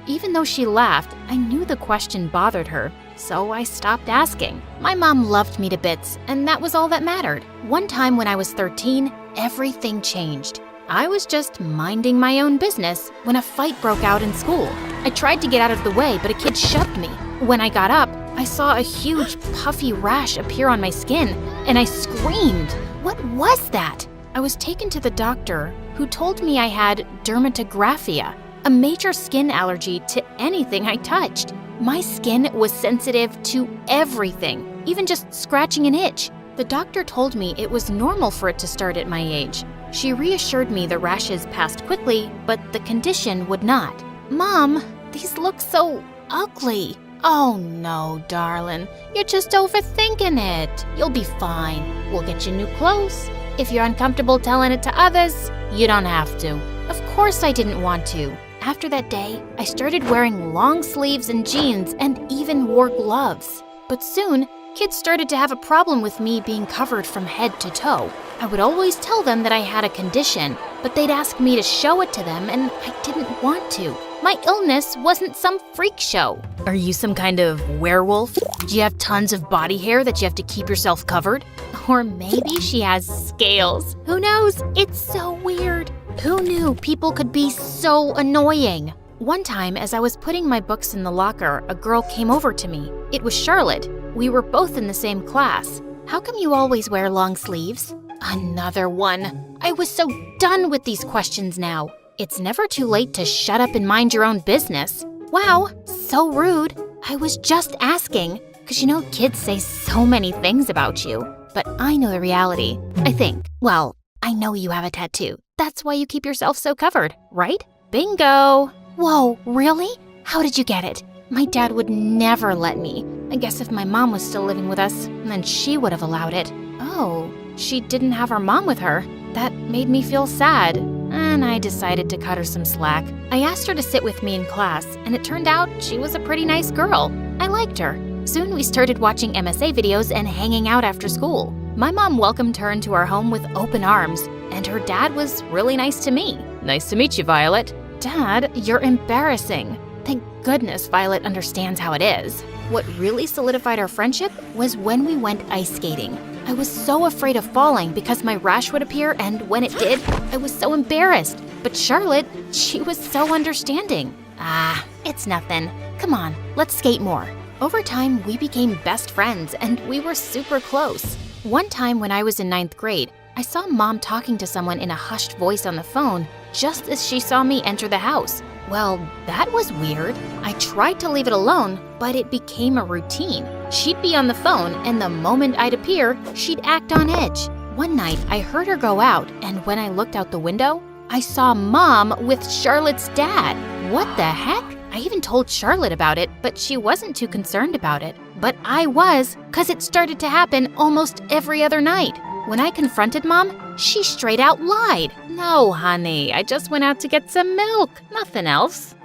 Even though she laughed, I knew the question bothered her, so I stopped asking. My mom loved me to bits, and that was all that mattered. One time when I was 13, everything changed. I was just minding my own business when a fight broke out in school. I tried to get out of the way, but a kid shoved me. When I got up, I saw a huge puffy rash appear on my skin, and I screamed. What was that? I was taken to the doctor, who told me I had dermatographia, a major skin allergy to anything I touched. My skin was sensitive to everything, even just scratching an itch. The doctor told me it was normal for it to start at my age. She reassured me the rashes passed quickly, but the condition would not. Mom, these look so ugly. Oh no, darling, you're just overthinking it. You'll be fine. We'll get you new clothes. If you're uncomfortable telling it to others, you don't have to. Of course I didn't want to. After that day, I started wearing long sleeves and jeans and even wore gloves. But soon, kids started to have a problem with me being covered from head to toe. I would always tell them that I had a condition, but they'd ask me to show it to them, and I didn't want to. My illness wasn't some freak show. Are you some kind of werewolf? Do you have tons of body hair that you have to keep yourself covered? Or maybe she has scales. Who knows? It's so weird. Who knew people could be so annoying? One time, as I was putting my books in the locker, a girl came over to me. It was Charlotte. We were both in the same class. How come you always wear long sleeves? Another one. I was so done with these questions now. It's never too late to shut up and mind your own business. Wow, so rude. I was just asking, because you know kids say so many things about you. But I know the reality, I think. Well, I know you have a tattoo. That's why you keep yourself so covered, right? Bingo! Whoa, really? How did you get it? My dad would never let me. I guess if my mom was still living with us, then she would have allowed it. Oh, she didn't have her mom with her. That made me feel sad, and I decided to cut her some slack. I asked her to sit with me in class, and it turned out she was a pretty nice girl. I liked her. Soon we started watching MSA videos and hanging out after school. My mom welcomed her into our home with open arms, and her dad was really nice to me. Nice to meet you, Violet. Dad, you're embarrassing. Thank goodness Violet understands how it is. What really solidified our friendship was when we went ice skating. I was so afraid of falling because my rash would appear, and when it did, I was so embarrassed. But Charlotte, she was so understanding. Ah, it's nothing. Come on, let's skate more. Over time, we became best friends, and we were super close. One time when I was in 9th grade, I saw Mom talking to someone in a hushed voice on the phone just as she saw me enter the house. Well, that was weird. I tried to leave it alone, but it became a routine. She'd be on the phone, and the moment I'd appear, she'd act on edge. One night, I heard her go out, and when I looked out the window, I saw Mom with Charlotte's dad. What the heck? I even told Charlotte about it, but she wasn't too concerned about it. But I was, 'cause it started to happen almost every other night. When I confronted Mom, she straight out lied. No, honey, I just went out to get some milk. Nothing else.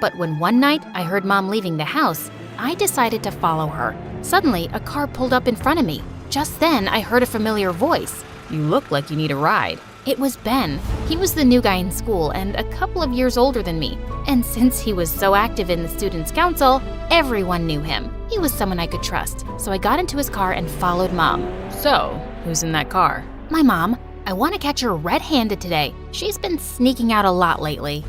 But when one night I heard Mom leaving the house, I decided to follow her. Suddenly, a car pulled up in front of me. Just then, I heard a familiar voice. You look like you need a ride. It was Ben. He was the new guy in school and a couple of years older than me. And since he was so active in the Students' Council, everyone knew him. He was someone I could trust. So I got into his car and followed Mom. So, who's in that car? My mom. I want to catch her red-handed today. She's been sneaking out a lot lately.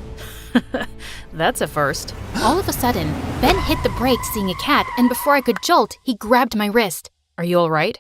That's a first. All of a sudden, Ben hit the brakes seeing a cat, and before I could jolt, he grabbed my wrist. Are you all right?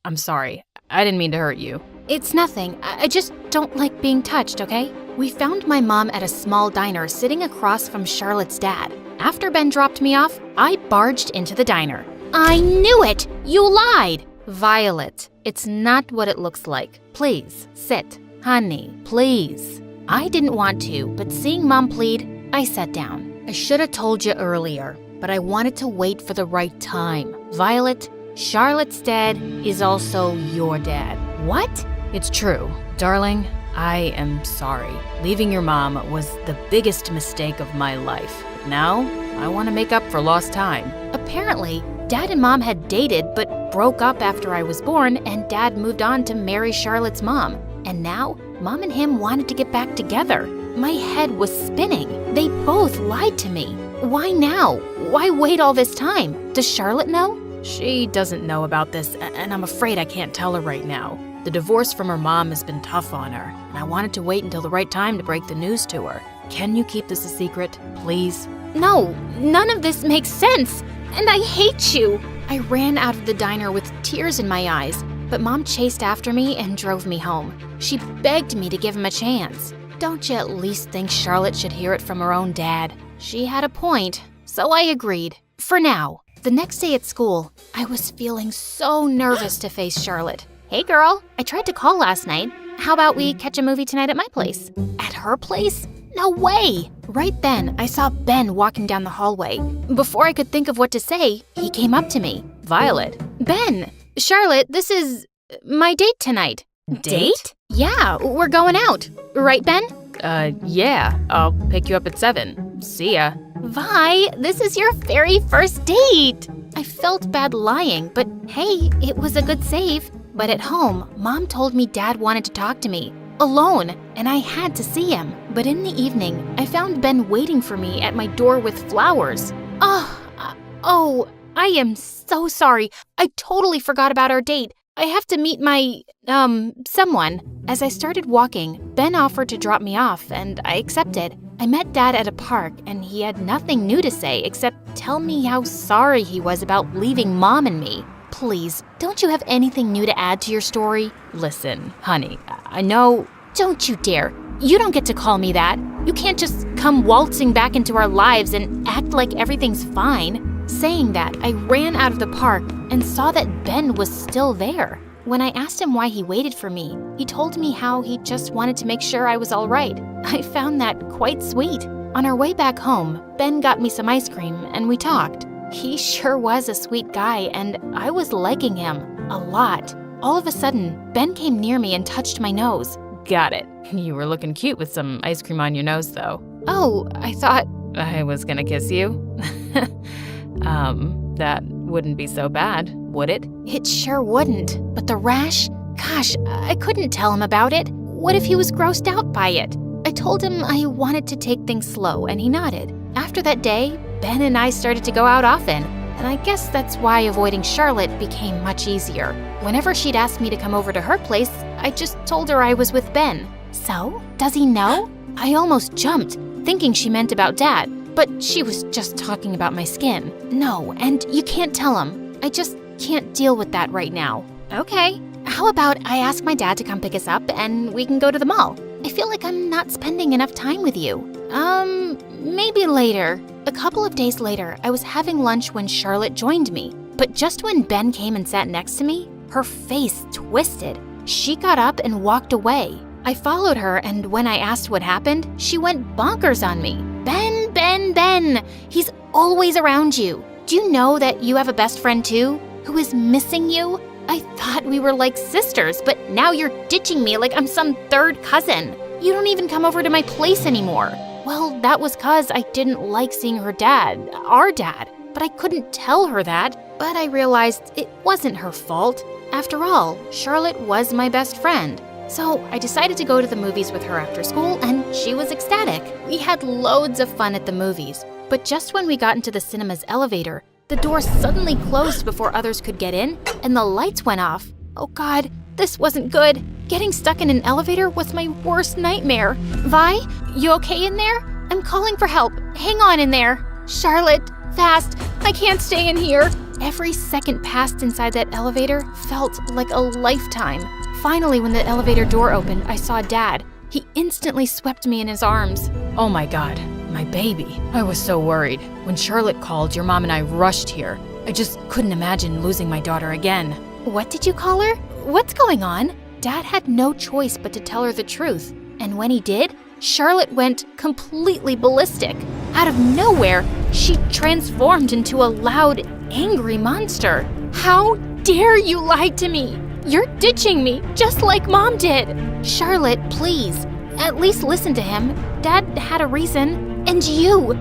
I'm sorry. I didn't mean to hurt you. It's nothing. I just don't like being touched, okay? We found my mom at a small diner sitting across from Charlotte's dad. After Ben dropped me off, I barged into the diner. I knew it! You lied! Violet, it's not what it looks like. Please, sit. Honey, please. I didn't want to, but seeing Mom plead, I sat down. I should have told you earlier, but I wanted to wait for the right time. Violet, Charlotte's dad is also your dad. What? It's true. Darling, I am sorry. Leaving your mom was the biggest mistake of my life. But now, I want to make up for lost time. Apparently, Dad and Mom had dated but broke up after I was born, and Dad moved on to marry Charlotte's mom. And now, Mom and him wanted to get back together. My head was spinning. They both lied to me. Why now? Why wait all this time? Does Charlotte know? She doesn't know about this, and I'm afraid I can't tell her right now. The divorce from her mom has been tough on her, and I wanted to wait until the right time to break the news to her. Can you keep this a secret, please? No, none of this makes sense, and I hate you. I ran out of the diner with tears in my eyes, but Mom chased after me and drove me home. She begged me to give him a chance. Don't you at least think Charlotte should hear it from her own dad? She had a point, so I agreed. For now. The next day at school, I was feeling so nervous to face Charlotte. Hey girl, I tried to call last night. How about we catch a movie tonight at my place? At her place? No way! Right then, I saw Ben walking down the hallway. Before I could think of what to say, he came up to me. Violet. Ben! Charlotte, this is my date tonight. Date? Yeah, we're going out. Right, Ben? Yeah. I'll pick you up at 7. See ya. Vi, this is your very first date! I felt bad lying, but hey, it was a good save. But at home, Mom told me Dad wanted to talk to me, alone, and I had to see him. But in the evening, I found Ben waiting for me at my door with flowers. Oh, I am so sorry. I totally forgot about our date. I have to meet my, someone. As I started walking, Ben offered to drop me off, and I accepted. I met Dad at a park, and he had nothing new to say except tell me how sorry he was about leaving Mom and me. Please, don't you have anything new to add to your story? Listen, honey, I know... Don't you dare. You don't get to call me that. You can't just come waltzing back into our lives and act like everything's fine. Saying that, I ran out of the park and saw that Ben was still there. When I asked him why he waited for me, he told me how he just wanted to make sure I was all right. I found that quite sweet. On our way back home, Ben got me some ice cream and we talked. He sure was a sweet guy, and I was liking him a lot. All of a sudden, Ben came near me and touched my nose. Got it. You were looking cute with some ice cream on your nose, though. Oh, I thought... I was gonna kiss you. That wouldn't be so bad, would it? It sure wouldn't. But the rash? Gosh, I couldn't tell him about it. What if he was grossed out by it? I told him I wanted to take things slow, and he nodded. After that day, Ben and I started to go out often, and I guess that's why avoiding Charlotte became much easier. Whenever she'd ask me to come over to her place, I just told her I was with Ben. So, does he know? I almost jumped, thinking she meant about Dad, but she was just talking about my skin. No, and you can't tell him. I just can't deal with that right now. Okay. How about I ask my dad to come pick us up and we can go to the mall? I feel like I'm not spending enough time with you. Maybe later. A couple of days later, I was having lunch when Charlotte joined me. But just when Ben came and sat next to me, her face twisted. She got up and walked away. I followed her, and when I asked what happened, she went bonkers on me. Ben, Ben, Ben! He's always around you. Do you know that you have a best friend too, who is missing you? I thought we were like sisters, but now you're ditching me like I'm some third cousin. You don't even come over to my place anymore. Well, that was 'cause I didn't like seeing her dad, our dad, but I couldn't tell her that. But I realized it wasn't her fault. After all, Charlotte was my best friend. So I decided to go to the movies with her after school, and she was ecstatic. We had loads of fun at the movies, but just when we got into the cinema's elevator, the door suddenly closed before others could get in, and the lights went off. Oh God, this wasn't good. Getting stuck in an elevator was my worst nightmare. Vi, you okay in there? I'm calling for help. Hang on in there. Charlotte, fast. I can't stay in here. Every second passed inside that elevator felt like a lifetime. Finally, when the elevator door opened, I saw Dad. He instantly swept me in his arms. Oh my God, my baby. I was so worried. When Charlotte called, your mom and I rushed here. I just couldn't imagine losing my daughter again. What did you call her? What's going on? Dad had no choice but to tell her the truth. And when he did, Charlotte went completely ballistic. Out of nowhere, she transformed into a loud, angry monster. How dare you lie to me? You're ditching me, just like Mom did. Charlotte, please, at least listen to him. Dad had a reason. And you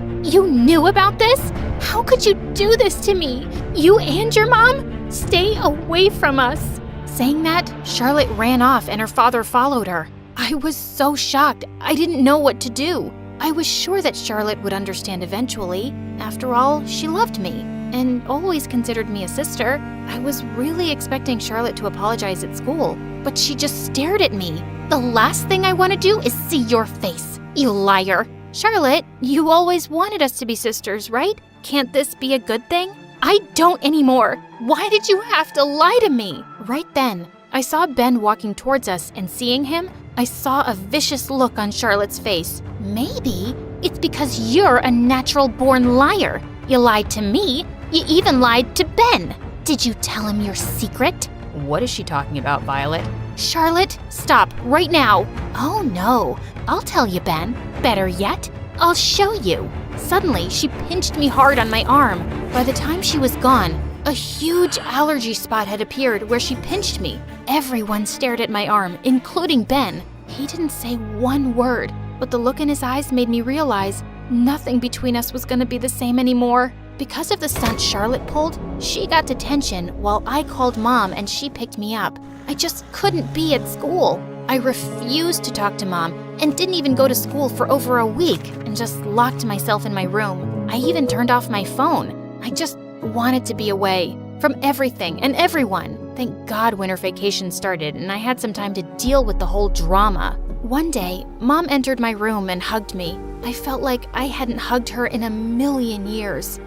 knew about this? How could you do this to me? You and your mom? Stay away from us. Saying that, Charlotte ran off and her father followed her. I was so shocked, I didn't know what to do. I was sure that Charlotte would understand eventually. After all, she loved me and always considered me a sister. I was really expecting Charlotte to apologize at school, but she just stared at me. The last thing I want to do is see your face, you liar. Charlotte, you always wanted us to be sisters, right? Can't this be a good thing? I don't anymore. Why did you have to lie to me? Right then, I saw Ben walking towards us, and seeing him, I saw a vicious look on Charlotte's face. Maybe it's because you're a natural-born liar. You lied to me. You even lied to Ben. Did you tell him your secret? What is she talking about, Violet? Charlotte, stop right now. Oh no, I'll tell you, Ben. Better yet, I'll show you. Suddenly, she pinched me hard on my arm. By the time she was gone, a huge allergy spot had appeared where she pinched me. Everyone stared at my arm, including Ben. He didn't say one word, but the look in his eyes made me realize nothing between us was going to be the same anymore. Because of the stunt Charlotte pulled, she got detention while I called Mom and she picked me up. I just couldn't be at school. I refused to talk to Mom and didn't even go to school for over a week and just locked myself in my room. I even turned off my phone. I just wanted to be away from everything and everyone. Thank God winter vacation started and I had some time to deal with the whole drama. One day, Mom entered my room and hugged me. I felt like I hadn't hugged her in a million years.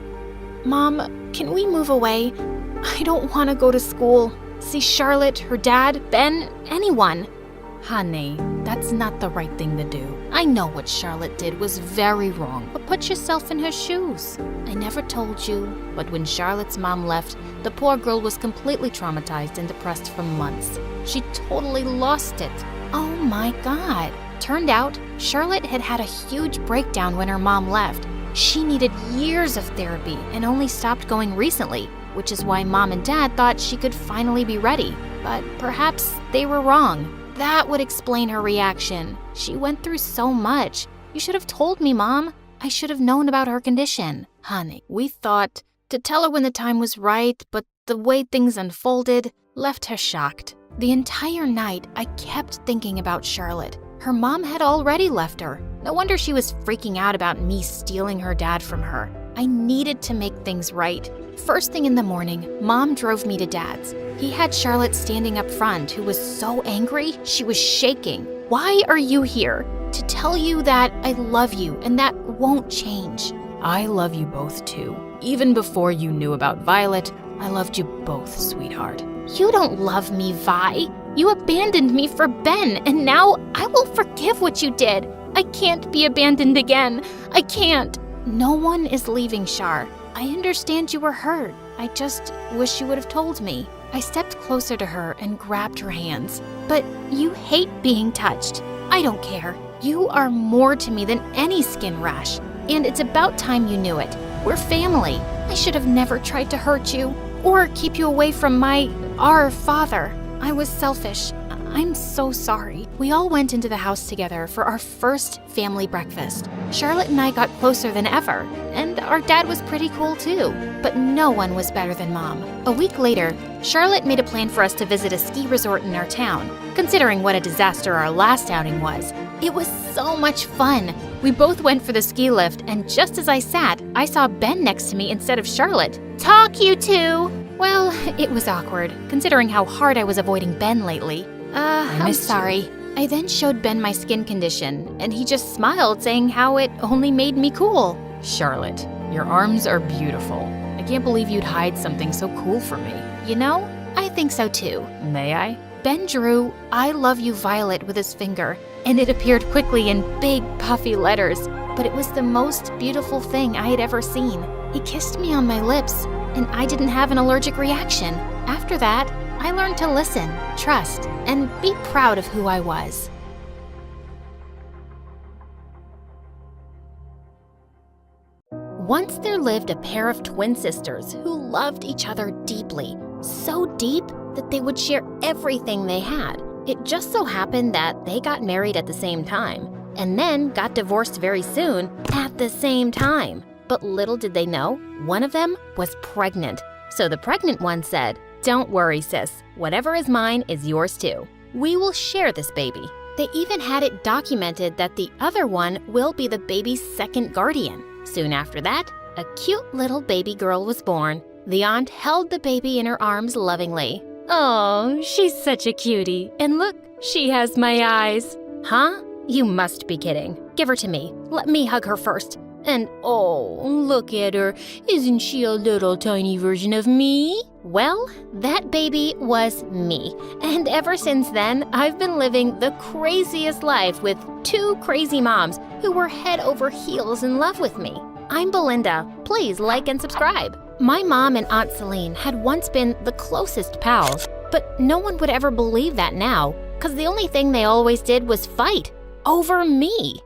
Mom, can we move away? I don't want to go to school, see Charlotte, her dad, Ben, anyone. Honey, that's not the right thing to do. I know what Charlotte did was very wrong, but put yourself in her shoes. I never told you, but when Charlotte's mom left, the poor girl was completely traumatized and depressed for months. She totally lost it. Oh my God. Turned out, Charlotte had had a huge breakdown when her mom left. She needed years of therapy and only stopped going recently, which is why Mom and Dad thought she could finally be ready. But perhaps they were wrong. That would explain her reaction. She went through so much. You should have told me, Mom. I should have known about her condition. Honey, we thought to tell her when the time was right, but the way things unfolded left her shocked. The entire night, I kept thinking about Charlotte. Her mom had already left her. No wonder she was freaking out about me stealing her dad from her. I needed to make things right. First thing in the morning, Mom drove me to Dad's. He had Charlotte standing up front, who was so angry she was shaking. "Why are you here?" "To tell you that I love you and that won't change." I love you both too. Even before you knew about Violet, I loved you both, sweetheart. "You don't love me, Vi. You abandoned me for Ben, and now I will forgive what you did. I can't be abandoned again. I can't." "No one is leaving, Char. I understand you were hurt. I just wish you would have told me." I stepped closer to her and grabbed her hands. "But you hate being touched. I don't care. You are more to me than any skin rash. And it's about time you knew it. We're family. I should have never tried to hurt you or keep you away from our father. I was selfish. I'm so sorry." We all went into the house together for our first family breakfast. Charlotte and I got closer than ever, and our dad was pretty cool too, but no one was better than Mom. A week later, Charlotte made a plan for us to visit a ski resort in our town. Considering what a disaster our last outing was, it was so much fun. We both went for the ski lift, and just as I sat, I saw Ben next to me instead of Charlotte. "Talk, you two!" Well, it was awkward, considering how hard I was avoiding Ben lately. I'm sorry. I then showed Ben my skin condition, and he just smiled, saying how it only made me cool. Charlotte, your arms are beautiful. I can't believe you'd hide something so cool from me. You know, I think so too. May I? Ben drew "I love you, Violet" with his finger, and it appeared quickly in big, puffy letters, but it was the most beautiful thing I had ever seen. He kissed me on my lips, and I didn't have an allergic reaction. After that, I learned to listen, trust, and be proud of who I was. Once there lived a pair of twin sisters who loved each other deeply, so deep that they would share everything they had. It just so happened that they got married at the same time, and then got divorced very soon at the same time. But little did they know, one of them was pregnant. So the pregnant one said, "Don't worry, sis. Whatever is mine is yours too. We will share this baby." They even had it documented that the other one will be the baby's second guardian. Soon after that, a cute little baby girl was born. The aunt held the baby in her arms lovingly. "Oh, she's such a cutie. And look, she has my eyes." "Huh? You must be kidding. Give her to me. Let me hug her first. And oh, look at her. Isn't she a little tiny version of me?" Well, that baby was me. And ever since then, I've been living the craziest life with two crazy moms who were head over heels in love with me. I'm Belinda. Please like and subscribe. My mom and Aunt Celine had once been the closest pals, but no one would ever believe that now, because the only thing they always did was fight over me.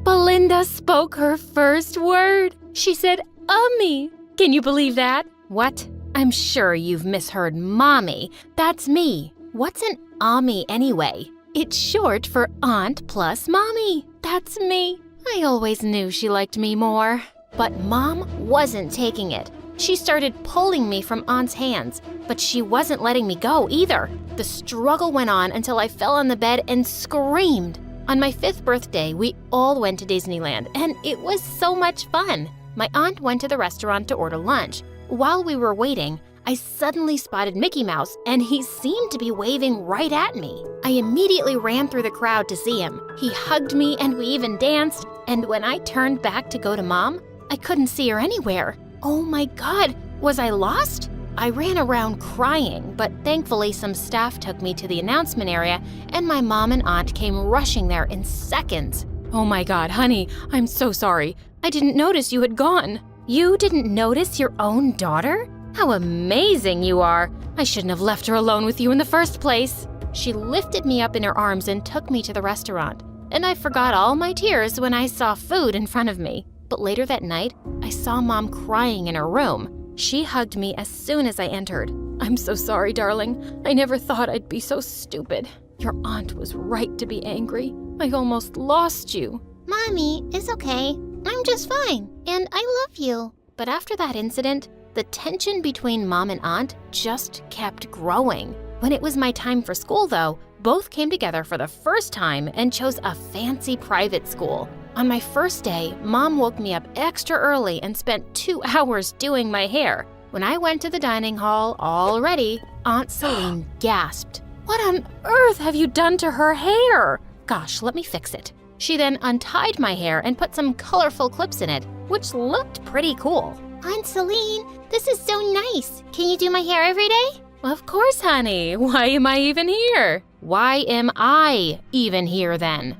Belinda spoke her first word. She said, "Ummy." Can you believe that? What? I'm sure you've misheard Mommy. That's me. What's an Ummy anyway? It's short for Aunt plus Mommy. That's me. I always knew she liked me more. But Mom wasn't taking it. She started pulling me from Aunt's hands, but she wasn't letting me go either. The struggle went on until I fell on the bed and screamed. On my 5th birthday, we all went to Disneyland, and it was so much fun. My aunt went to the restaurant to order lunch. While we were waiting, I suddenly spotted Mickey Mouse, and he seemed to be waving right at me. I immediately ran through the crowd to see him. He hugged me, and we even danced, and when I turned back to go to Mom, I couldn't see her anywhere. Oh my God, was I lost? I ran around crying, but thankfully some staff took me to the announcement area, and my mom and aunt came rushing there in seconds. Oh my God, honey, I'm so sorry. I didn't notice you had gone. You didn't notice your own daughter? How amazing you are. I shouldn't have left her alone with you in the first place. She lifted me up in her arms and took me to the restaurant, and I forgot all my tears when I saw food in front of me. But later that night, I saw Mom crying in her room. She hugged me as soon as I entered. "I'm so sorry, darling. I never thought I'd be so stupid. Your aunt was right to be angry. I almost lost you." Mommy, it's okay. I'm just fine, and I love you. But after that incident, the tension between Mom and Aunt just kept growing. When it was my time for school, though, both came together for the first time and chose a fancy private school. On my first day, Mom woke me up extra early and spent 2 hours doing my hair. When I went to the dining hall, all ready, Aunt Celine gasped. "What on earth have you done to her hair?" "Gosh, let me fix it." She then untied my hair and put some colorful clips in it, which looked pretty cool. Aunt Celine, this is so nice. Can you do my hair every day? Of course, honey. Why am I even here? Why am I even here then?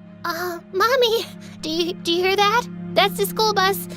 Mommy, do you hear that? That's the school bus.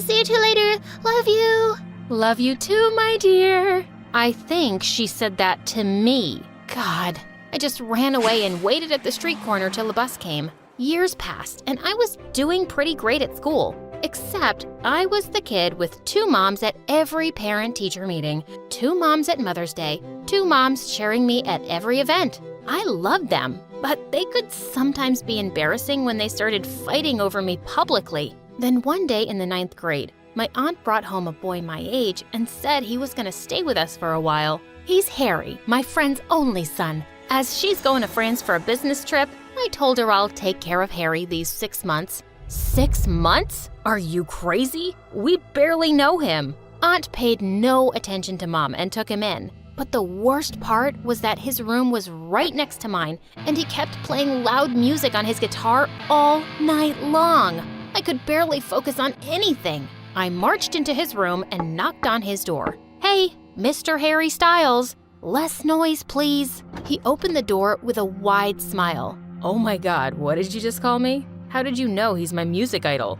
See you two later. Love you. Love you too, my dear. I think she said that to me. God, I just ran away and waited at the street corner till the bus came. Years passed, and I was doing pretty great at school. Except I was the kid with 2 moms at every parent-teacher meeting, 2 moms at Mother's Day, 2 moms cheering me at every event. I loved them, but they could sometimes be embarrassing when they started fighting over me publicly. Then one day in the 9th grade, my aunt brought home a boy my age and said he was going to stay with us for a while. He's Harry, my friend's only son. As she's going to France for a business trip, I told her I'll take care of Harry these 6 months. 6 months? Are you crazy? We barely know him. Aunt paid no attention to Mom and took him in. But the worst part was that his room was right next to mine, and he kept playing loud music on his guitar all night long. I could barely focus on anything. I marched into his room and knocked on his door. "Hey, Mr. Harry Styles, less noise, please." He opened the door with a wide smile. "Oh my God, what did you just call me? How did you know he's my music idol?"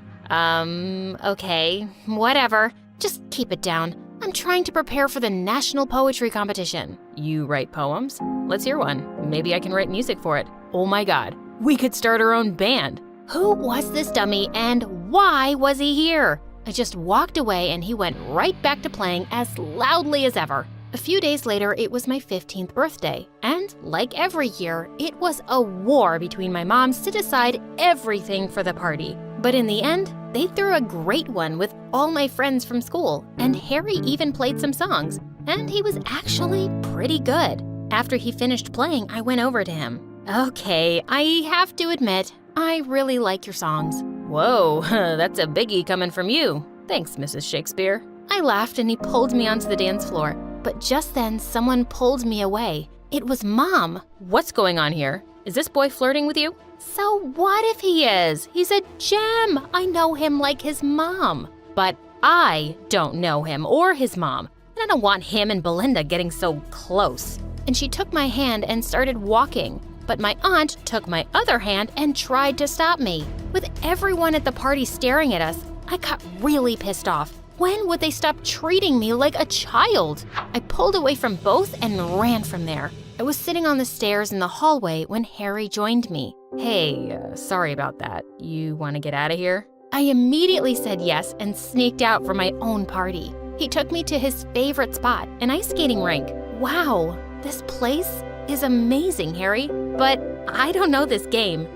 Okay, whatever. Just keep it down. I'm trying to prepare for the National Poetry Competition. You write poems? Let's hear one. Maybe I can write music for it. Oh my God, we could start our own band. Who was this dummy and why was he here? I just walked away and he went right back to playing as loudly as ever. A few days later, it was my 15th birthday, and like every year, it was a war between my moms to decide everything for the party. But in the end, they threw a great one with all my friends from school, and Harry even played some songs, and he was actually pretty good. After he finished playing, I went over to him. "Okay, I have to admit, I really like your songs." "Whoa, that's a biggie coming from you. Thanks, Mrs. Shakespeare." I laughed and he pulled me onto the dance floor. But just then, someone pulled me away. It was Mom. "What's going on here? Is this boy flirting with you?" "So what if he is? He's a gem. I know him like his mom." "But I don't know him or his mom, and I don't want him and Belinda getting so close." And she took my hand and started walking. But my aunt took my other hand and tried to stop me. With everyone at the party staring at us, I got really pissed off. When would they stop treating me like a child? I pulled away from both and ran from there. I was sitting on the stairs in the hallway when Harry joined me. "Hey, sorry about that. You want to get out of here?" I immediately said yes and sneaked out for my own party. He took me to his favorite spot, an ice skating rink. Wow, this place is amazing, Harry, but I don't know this game.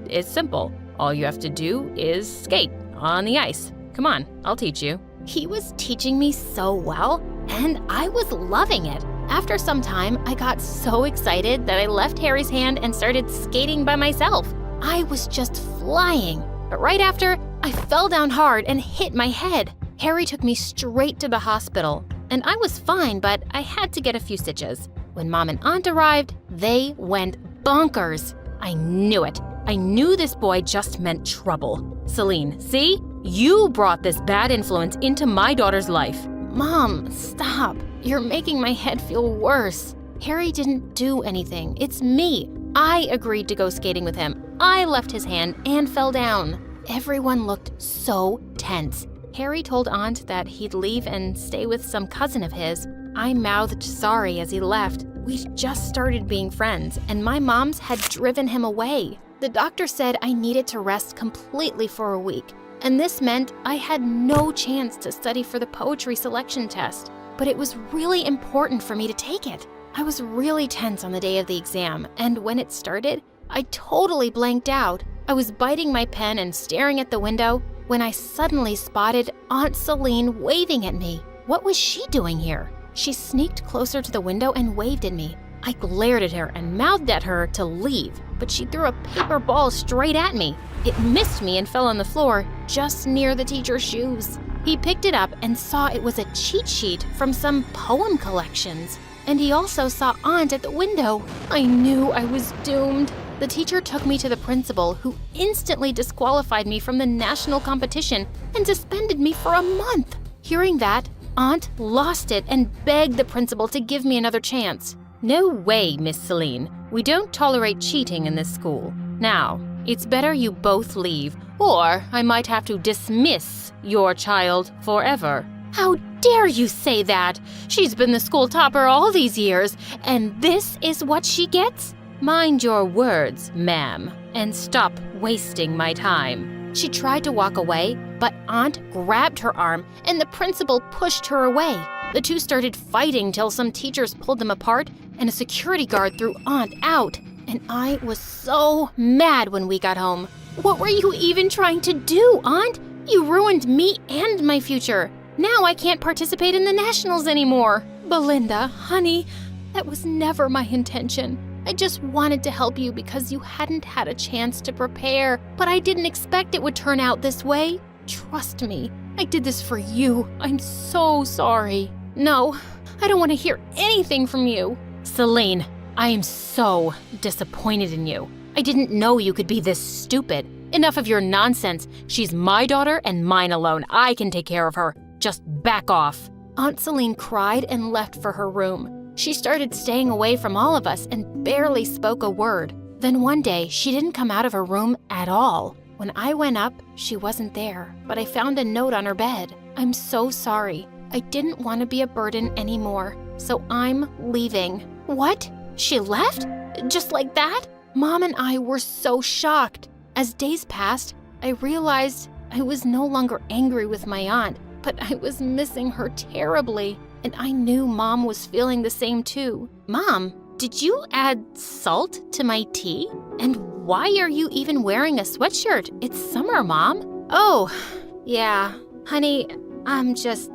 It's simple. All you have to do is skate on the ice. Come on, I'll teach you. He was teaching me so well, and I was loving it. After some time, I got so excited that I left Harry's hand and started skating by myself. I was just flying. But right after, I fell down hard and hit my head. Harry took me straight to the hospital, and I was fine, but I had to get a few stitches. When Mom and Aunt arrived, they went bonkers. I knew it. I knew this boy just meant trouble. "Celine, see? You brought this bad influence into my daughter's life." "Mom, stop. You're making my head feel worse. Harry didn't do anything. It's me. I agreed to go skating with him. I left his hand and fell down." Everyone looked so tense. Harry told Aunt that he'd leave and stay with some cousin of his. I mouthed sorry as he left. We'd just started being friends, and my moms had driven him away. The doctor said I needed to rest completely for a week, and this meant I had no chance to study for the poetry selection test. But it was really important for me to take it. I was really tense on the day of the exam, and when it started, I totally blanked out. I was biting my pen and staring at the window when I suddenly spotted Aunt Celine waving at me. What was she doing here? She sneaked closer to the window and waved at me. I glared at her and mouthed at her to leave, but she threw a paper ball straight at me. It missed me and fell on the floor just near the teacher's shoes. He picked it up and saw it was a cheat sheet from some poem collections. And he also saw Aunt at the window. I knew I was doomed. The teacher took me to the principal, who instantly disqualified me from the national competition and suspended me for a month. Hearing that, Aunt lost it and begged the principal to give me another chance. No way, Miss Celine. We don't tolerate cheating in this school. Now, it's better you both leave, or I might have to dismiss your child forever. How dare you say that? She's been the school topper all these years, and this is what she gets? Mind your words, ma'am, and stop wasting my time. She tried to walk away, but Aunt grabbed her arm and the principal pushed her away. The two started fighting till some teachers pulled them apart and a security guard threw Aunt out. And I was so mad when we got home. What were you even trying to do, Aunt? You ruined me and my future. Now I can't participate in the nationals anymore. Belinda, honey, that was never my intention. I just wanted to help you because you hadn't had a chance to prepare, but I didn't expect it would turn out this way. Trust me, I did this for you. I'm so sorry. No, I don't want to hear anything from you. Celine, I am so disappointed in you. I didn't know you could be this stupid. Enough of your nonsense. She's my daughter and mine alone. I can take care of her. Just back off. Aunt Celine cried and left for her room. She started staying away from all of us and barely spoke a word. Then one day, she didn't come out of her room at all. When I went up, she wasn't there, but I found a note on her bed. I'm so sorry. I didn't want to be a burden anymore, so I'm leaving. What? She left? Just like that? Mom and I were so shocked. As days passed, I realized I was no longer angry with my aunt, but I was missing her terribly. And I knew Mom was feeling the same too. Mom, did you add salt to my tea? And why are you even wearing a sweatshirt? It's summer, Mom. Oh, yeah. Honey, I'm just...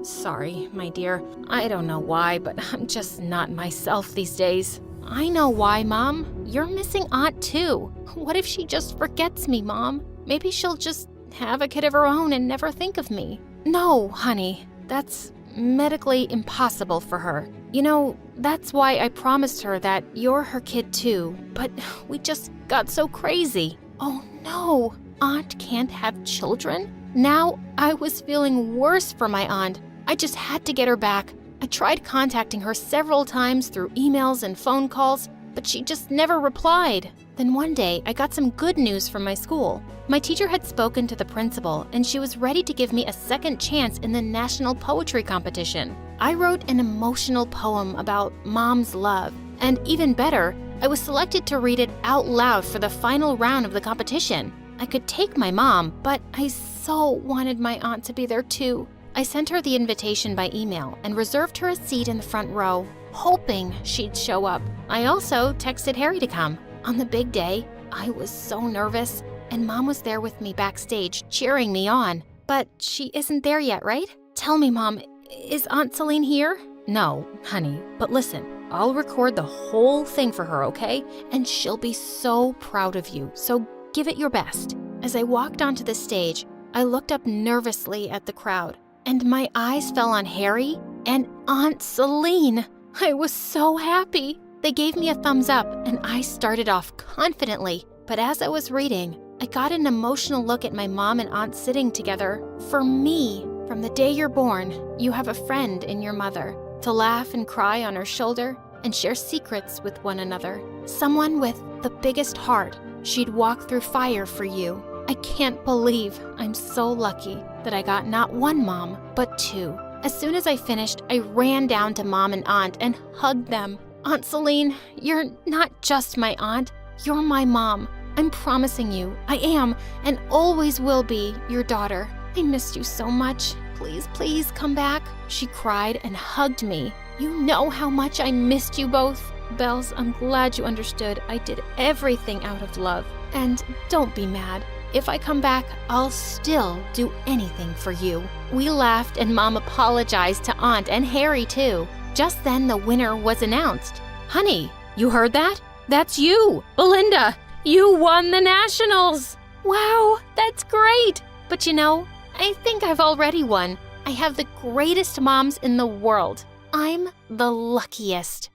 sorry, my dear. I don't know why, but I'm just not myself these days. I know why, Mom. You're missing Aunt too. What if she just forgets me, Mom? Maybe she'll just have a kid of her own and never think of me. No, honey, that's medically impossible for her. You know, that's why I promised her that you're her kid too, but we just got so crazy. Oh no, Aunt can't have children? Now I was feeling worse for my aunt. I just had to get her back. I tried contacting her several times through emails and phone calls, but she just never replied. Then one day, I got some good news from my school. My teacher had spoken to the principal, and she was ready to give me a second chance in the national poetry competition. I wrote an emotional poem about Mom's love, and even better, I was selected to read it out loud for the final round of the competition. I could take my mom, but I so wanted my aunt to be there too. I sent her the invitation by email and reserved her a seat in the front row, hoping she'd show up. I also texted Harry to come. On the big day, I was so nervous, and Mom was there with me backstage, cheering me on. But she isn't there yet, right? Tell me, Mom, is Aunt Celine here? No, honey, but listen, I'll record the whole thing for her, okay? And she'll be so proud of you, so give it your best. As I walked onto the stage, I looked up nervously at the crowd, and my eyes fell on Harry and Aunt Celine. I was so happy. They gave me a thumbs up, and I started off confidently. But as I was reading, I got an emotional look at my mom and aunt sitting together. For me, from the day you're born, you have a friend in your mother, to laugh and cry on her shoulder and share secrets with one another. Someone with the biggest heart. She'd walk through fire for you. I can't believe I'm so lucky that I got not one mom, but two. As soon as I finished, I ran down to Mom and Aunt and hugged them. Aunt Celine, you're not just my aunt, you're my mom. I'm promising you, I am and always will be your daughter. I missed you so much. Please, please come back. She cried and hugged me. You know how much I missed you both. Bells, I'm glad you understood. I did everything out of love. And don't be mad. If I come back, I'll still do anything for you. We laughed and Mom apologized to Aunt and Harry too. Just then the winner was announced. Honey, you heard that? That's you, Belinda. You won the nationals. Wow, that's great. But you know, I think I've already won. I have the greatest moms in the world. I'm the luckiest.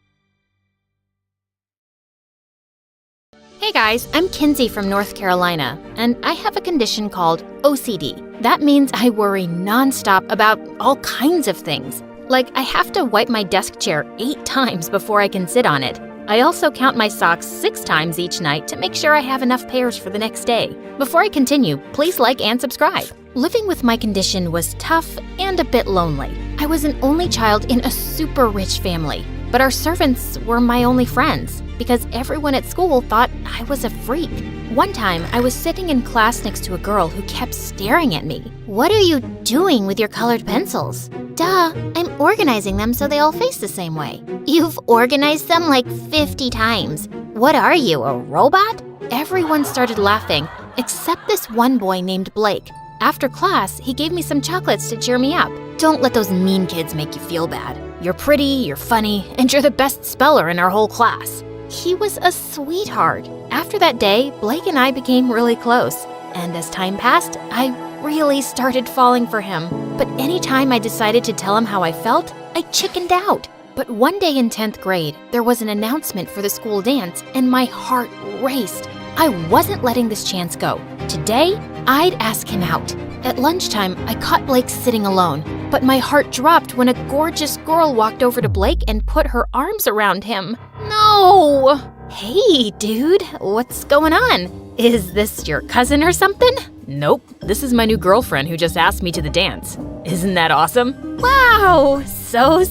Hey guys, I'm Kinsey from North Carolina, and I have a condition called OCD. That means I worry nonstop about all kinds of things. Like, I have to wipe my desk chair 8 times before I can sit on it. I also count my socks 6 times each night to make sure I have enough pairs for the next day. Before I continue, please like and subscribe. Living with my condition was tough and a bit lonely. I was an only child in a super rich family, but our servants were my only friends because everyone at school thought I was a freak. One time, I was sitting in class next to a girl who kept staring at me. What are you doing with your colored pencils? Duh, I'm organizing them so they all face the same way. You've organized them like 50 times. What are you, a robot? Everyone started laughing, except this one boy named Blake. After class, he gave me some chocolates to cheer me up. Don't let those mean kids make you feel bad. You're pretty, you're funny, and you're the best speller in our whole class. He was a sweetheart. After that day, Blake and I became really close. And as time passed, I really started falling for him. But anytime I decided to tell him how I felt, I chickened out. But one day in 10th grade, there was an announcement for the school dance, and my heart raced. I wasn't letting this chance go. Today, I'd ask him out. At lunchtime, I caught Blake sitting alone, but my heart dropped when a gorgeous girl walked over to Blake and put her arms around him. No! Hey, dude, what's going on? Is this your cousin or something? Nope, this is my new girlfriend who just asked me to the dance. Isn't that awesome? Wow, so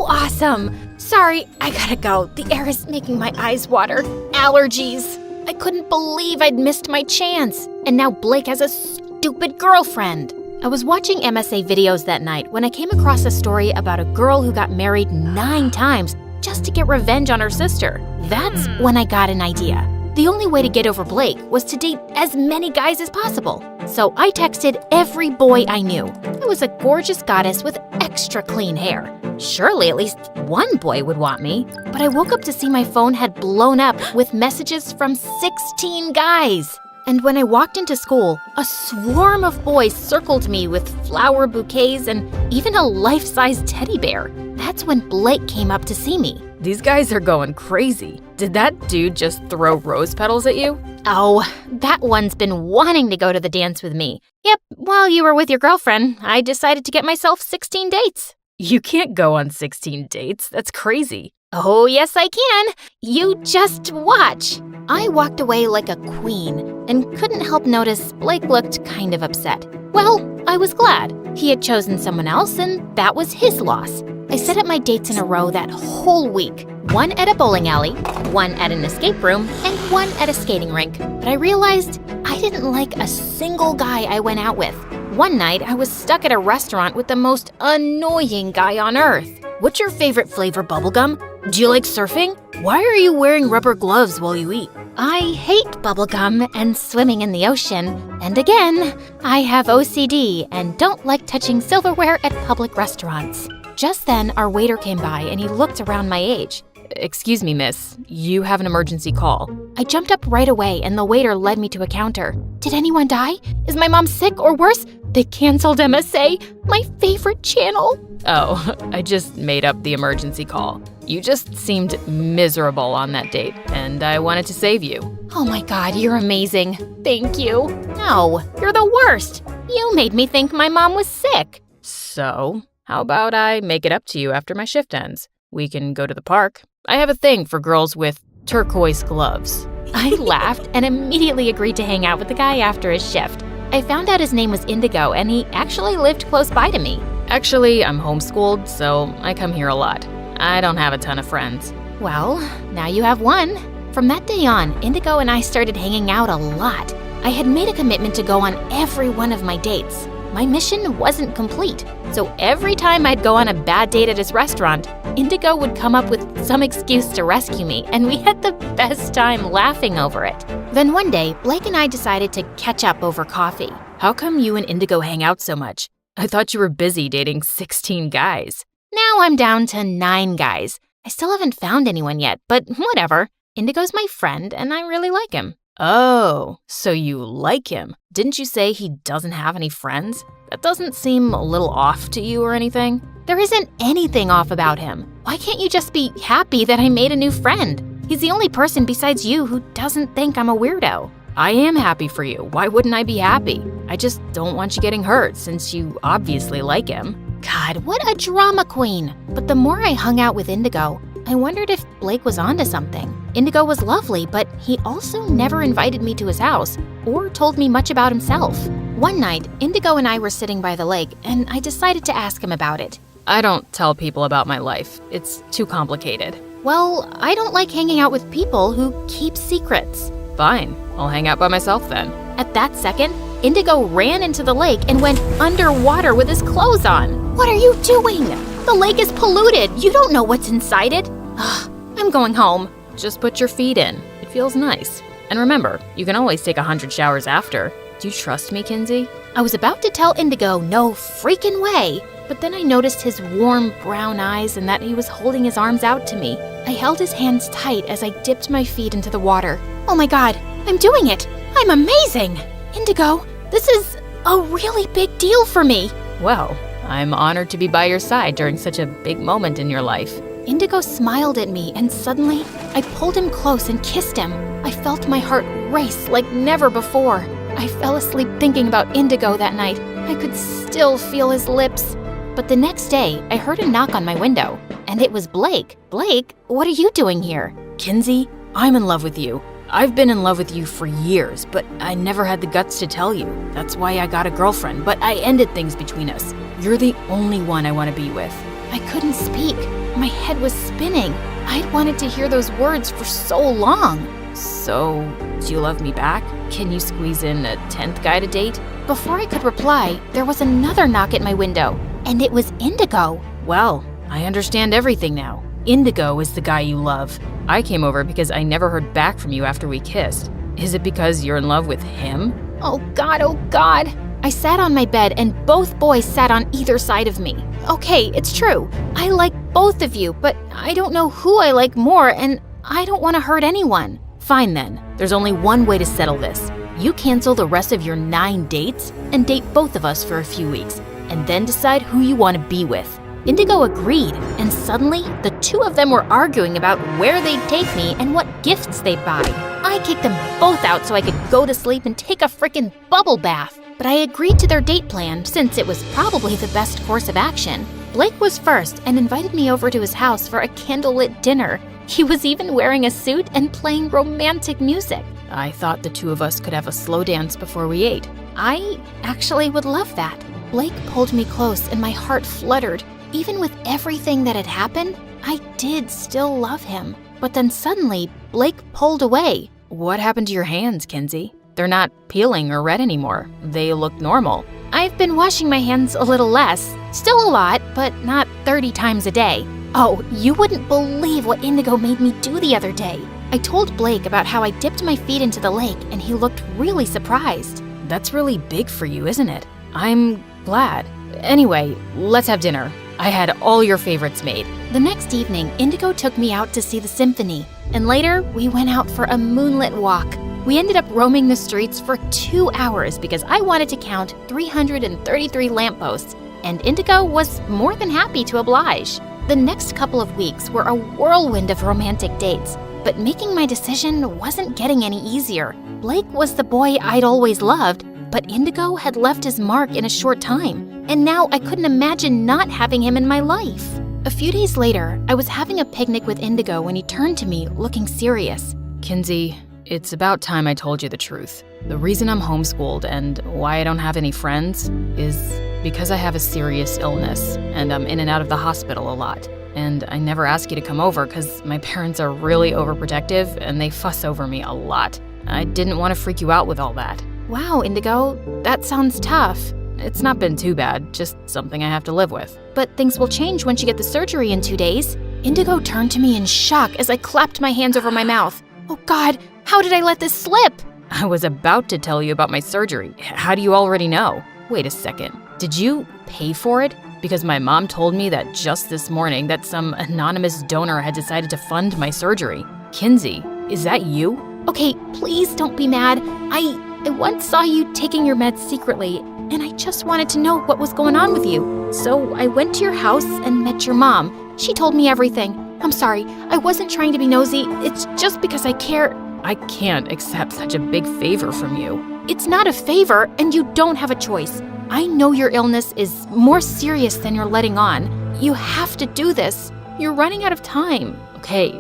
awesome. Sorry, I gotta go. The air is making my eyes water. Allergies. I couldn't believe I'd missed my chance. And now Blake has a stupid girlfriend. I was watching MSA videos that night when I came across a story about a girl who got married 9 times just to get revenge on her sister. That's when I got an idea. The only way to get over Blake was to date as many guys as possible. So I texted every boy I knew. It was a gorgeous goddess with extra clean hair. Surely at least one boy would want me. But I woke up to see my phone had blown up with messages from 16 guys. And when I walked into school, a swarm of boys circled me with flower bouquets and even a life-size teddy bear. That's when Blake came up to see me. These guys are going crazy. Did that dude just throw rose petals at you? Oh, that one's been wanting to go to the dance with me. Yep, while you were with your girlfriend, I decided to get myself 16 dates. You can't go on 16 dates. That's crazy. Oh, yes, I can. You just watch. I walked away like a queen and couldn't help notice Blake looked kind of upset. Well, I was glad. He had chosen someone else, and that was his loss. I set up my dates in a row that whole week. One at a bowling alley, one at an escape room, and one at a skating rink. But I realized I didn't like a single guy I went out with. One night, I was stuck at a restaurant with the most annoying guy on earth. What's your favorite flavor, bubblegum? Do you like surfing? Why are you wearing rubber gloves while you eat? I hate bubblegum and swimming in the ocean. And again, I have OCD and don't like touching silverware at public restaurants. Just then, our waiter came by and he looked around my age. Excuse me, miss. You have an emergency call. I jumped up right away and the waiter led me to a counter. Did anyone die? Is my mom sick or worse? They canceled MSA, my favorite channel. Oh, I just made up the emergency call. You just seemed miserable on that date, and I wanted to save you. Oh my God, you're amazing. Thank you. No, you're the worst. You made me think my mom was sick. So, how about I make it up to you after my shift ends? We can go to the park. I have a thing for girls with turquoise gloves. I laughed and immediately agreed to hang out with the guy after his shift. I found out his name was Indigo and he actually lived close by to me. Actually, I'm homeschooled, so I come here a lot. I don't have a ton of friends. Well, now you have one. From that day on, Indigo and I started hanging out a lot. I had made a commitment to go on every one of my dates. My mission wasn't complete, so every time I'd go on a bad date at his restaurant, Indigo would come up with some excuse to rescue me, and we had the best time laughing over it. Then one day, Blake and I decided to catch up over coffee. How come you and Indigo hang out so much? I thought you were busy dating 16 guys. Now I'm down to 9 guys. I still haven't found anyone yet, but whatever. Indigo's my friend, and I really like him. Oh, so you like him. Didn't you say he doesn't have any friends? That doesn't seem a little off to you or anything. There isn't anything off about him. Why can't you just be happy that I made a new friend? He's the only person besides you who doesn't think I'm a weirdo. I am happy for you. Why wouldn't I be happy? I just don't want you getting hurt since you obviously like him. God, what a drama queen. But the more I hung out with Indigo, I wondered if Blake was onto something. Indigo was lovely, but he also never invited me to his house or told me much about himself. One night, Indigo and I were sitting by the lake, and I decided to ask him about it. I don't tell people about my life. It's too complicated. Well, I don't like hanging out with people who keep secrets. Fine, I'll hang out by myself then. At that second, Indigo ran into the lake and went underwater with his clothes on. What are you doing? The lake is polluted. You don't know what's inside it. Ugh, I'm going home. Just put your feet in. It feels nice. And remember, you can always take 100 showers after. Do you trust me, Kinsey? I was about to tell Indigo no freaking way, but then I noticed his warm brown eyes and that he was holding his arms out to me. I held his hands tight as I dipped my feet into the water. Oh my God, I'm doing it! I'm amazing! Indigo, this is a really big deal for me. Well, I'm honored to be by your side during such a big moment in your life. Indigo smiled at me, and suddenly, I pulled him close and kissed him. I felt my heart race like never before. I fell asleep thinking about Indigo that night. I could still feel his lips. But the next day, I heard a knock on my window, and it was Blake. Blake, what are you doing here? Kinsey, I'm in love with you. I've been in love with you for years, but I never had the guts to tell you. That's why I got a girlfriend, but I ended things between us. You're the only one I want to be with. I couldn't speak. My head was spinning. I'd wanted to hear those words for so long. So, do you love me back? Can you squeeze in a 10th guy to date? Before I could reply, there was another knock at my window, and it was Indigo. Well, I understand everything now. Indigo is the guy you love. I came over because I never heard back from you after we kissed. Is it because you're in love with him? Oh God, oh God. I sat on my bed and both boys sat on either side of me. Okay, it's true. I like both of you, but I don't know who I like more, and I don't want to hurt anyone. Fine then. There's only one way to settle this. You cancel the rest of your 9 dates and date both of us for a few weeks, and then decide who you want to be with. Indigo agreed, and suddenly, the two of them were arguing about where they'd take me and what gifts they'd buy. I kicked them both out so I could go to sleep and take a frickin' bubble bath. But I agreed to their date plan since it was probably the best course of action. Blake was first and invited me over to his house for a candlelit dinner. He was even wearing a suit and playing romantic music. I thought the two of us could have a slow dance before we ate. I actually would love that. Blake pulled me close and my heart fluttered. Even with everything that had happened, I did still love him. But then suddenly, Blake pulled away. What happened to your hands, Kinsey? They're not peeling or red anymore. They look normal. I've been washing my hands a little less. Still a lot, but not 30 times a day. Oh, you wouldn't believe what Indigo made me do the other day. I told Blake about how I dipped my feet into the lake, and he looked really surprised. That's really big for you, isn't it? I'm glad. Anyway, let's have dinner. I had all your favorites made. The next evening, Indigo took me out to see the symphony, and later we went out for a moonlit walk. We ended up roaming the streets for 2 hours because I wanted to count 333 lampposts, and Indigo was more than happy to oblige. The next couple of weeks were a whirlwind of romantic dates, but making my decision wasn't getting any easier. Blake was the boy I'd always loved, but Indigo had left his mark in a short time, and now I couldn't imagine not having him in my life. A few days later, I was having a picnic with Indigo when he turned to me looking serious. Kinsey, it's about time I told you the truth. The reason I'm homeschooled and why I don't have any friends is because I have a serious illness, and I'm in and out of the hospital a lot. And I never ask you to come over because my parents are really overprotective and they fuss over me a lot. I didn't want to freak you out with all that. Wow, Indigo, that sounds tough. It's not been too bad, just something I have to live with. But things will change once you get the surgery in 2 days. Indigo turned to me in shock as I clapped my hands over my mouth. Oh God, how did I let this slip? I was about to tell you about my surgery. How do you already know? Wait a second. Did you pay for it? because my mom told me that just this morning that some anonymous donor had decided to fund my surgery. Kinsey, is that you? Okay, please don't be mad. I once saw you taking your meds secretly, and I just wanted to know what was going on with you. So I went to your house and met your mom. She told me everything. I'm sorry, I wasn't trying to be nosy. It's just because I care. I can't accept such a big favor from you. It's not a favor, and you don't have a choice. I know your illness is more serious than you're letting on. You have to do this. You're running out of time. Okay,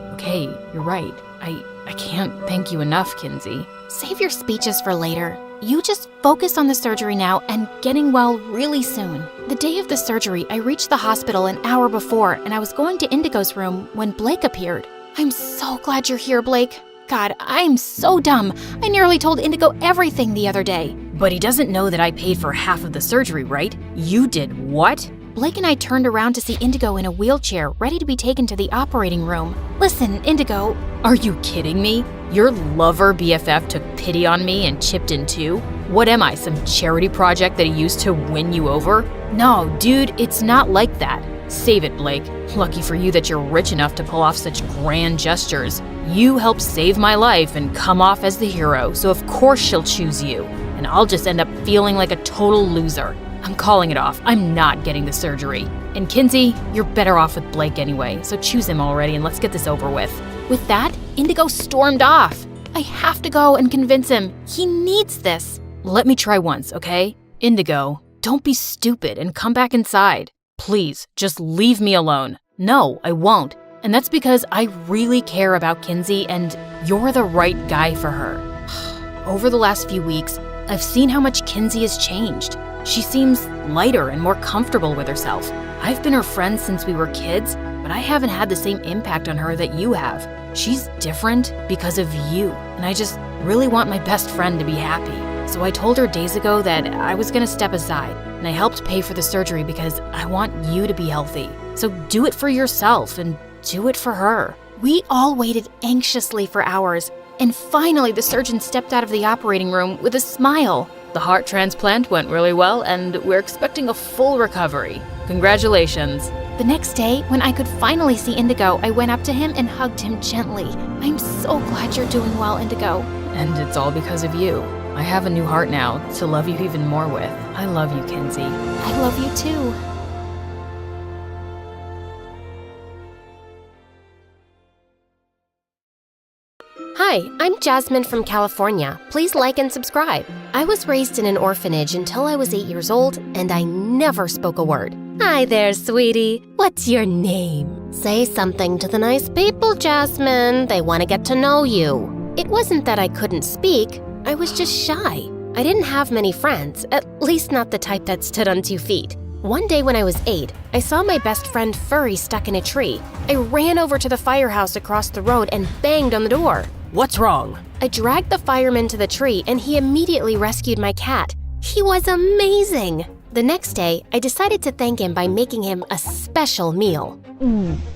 you're right. I can't thank you enough, Kinsey. Save your speeches for later. You just focus on the surgery now and getting well really soon. The day of the surgery, I reached the hospital an hour before, and I was going to Indigo's room when Blake appeared. I'm so glad you're here, Blake. God, I'm so dumb. I nearly told Indigo everything the other day. But he doesn't know that I paid for half of the surgery, right? You did what? Blake and I turned around to see Indigo in a wheelchair, ready to be taken to the operating room. Listen, Indigo. Are you kidding me? Your lover BFF took pity on me and chipped in too? What am I, some charity project that he used to win you over? No, dude, it's not like that. Save it, Blake. Lucky for you that you're rich enough to pull off such grand gestures. You helped save my life and come off as the hero, so of course she'll choose you. And I'll just end up feeling like a total loser. I'm calling it off. I'm not getting the surgery. And Kinsey, you're better off with Blake anyway, so choose him already and let's get this over with. With that, Indigo stormed off. I have to go and convince him. He needs this. Let me try once, okay? Indigo, don't be stupid and come back inside. Please, just leave me alone. No, I won't. And that's because I really care about Kinsey and you're the right guy for her. Over the last few weeks, I've seen how much Kinsey has changed. She seems lighter and more comfortable with herself. I've been her friend since we were kids, but I haven't had the same impact on her that you have. She's different because of you, and I just really want my best friend to be happy. So I told her days ago that I was gonna step aside, and I helped pay for the surgery because I want you to be healthy. So do it for yourself and do it for her. We all waited anxiously for hours, and finally the surgeon stepped out of the operating room with a smile. The heart transplant went really well, and we're expecting a full recovery. Congratulations. The next day, when I could finally see Indigo, I went up to him and hugged him gently. I'm so glad you're doing well, Indigo. And it's all because of you. I have a new heart now to love you even more with. I love you, Kinsey. I love you too. Hi, I'm Jasmine from California. Please like and subscribe. I was raised in an orphanage until I was 8 years old, and I never spoke a word. Hi there, sweetie. What's your name? Say something to the nice people, Jasmine. They want to get to know you. It wasn't that I couldn't speak. I was just shy. I didn't have many friends, at least not the type that stood on 2 feet. One day when I was 8, I saw my best friend Furry stuck in a tree. I ran over to the firehouse across the road and banged on the door. What's wrong? I dragged the fireman to the tree and he immediately rescued my cat. He was amazing. The next day, I decided to thank him by making him a special meal.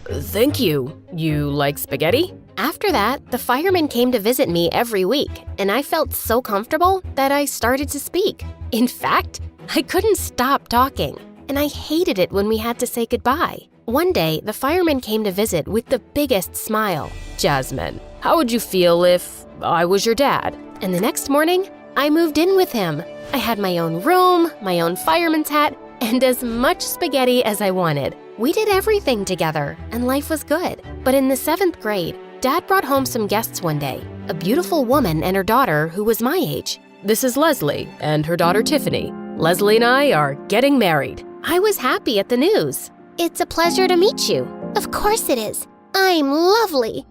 Thank you. You like spaghetti? After that, the fireman came to visit me every week, and I felt so comfortable that I started to speak. In fact, I couldn't stop talking, and I hated it when we had to say goodbye. One day, the fireman came to visit with the biggest smile. Jasmine, how would you feel if I was your dad? And the next morning, I moved in with him. I had my own room, my own fireman's hat, and as much spaghetti as I wanted. We did everything together, and life was good. But in the 7th grade, Dad brought home some guests one day, a beautiful woman and her daughter who was my age. This is Leslie and her daughter Tiffany. Leslie and I are getting married. I was happy at the news. It's a pleasure to meet you. Of course it is. I'm lovely.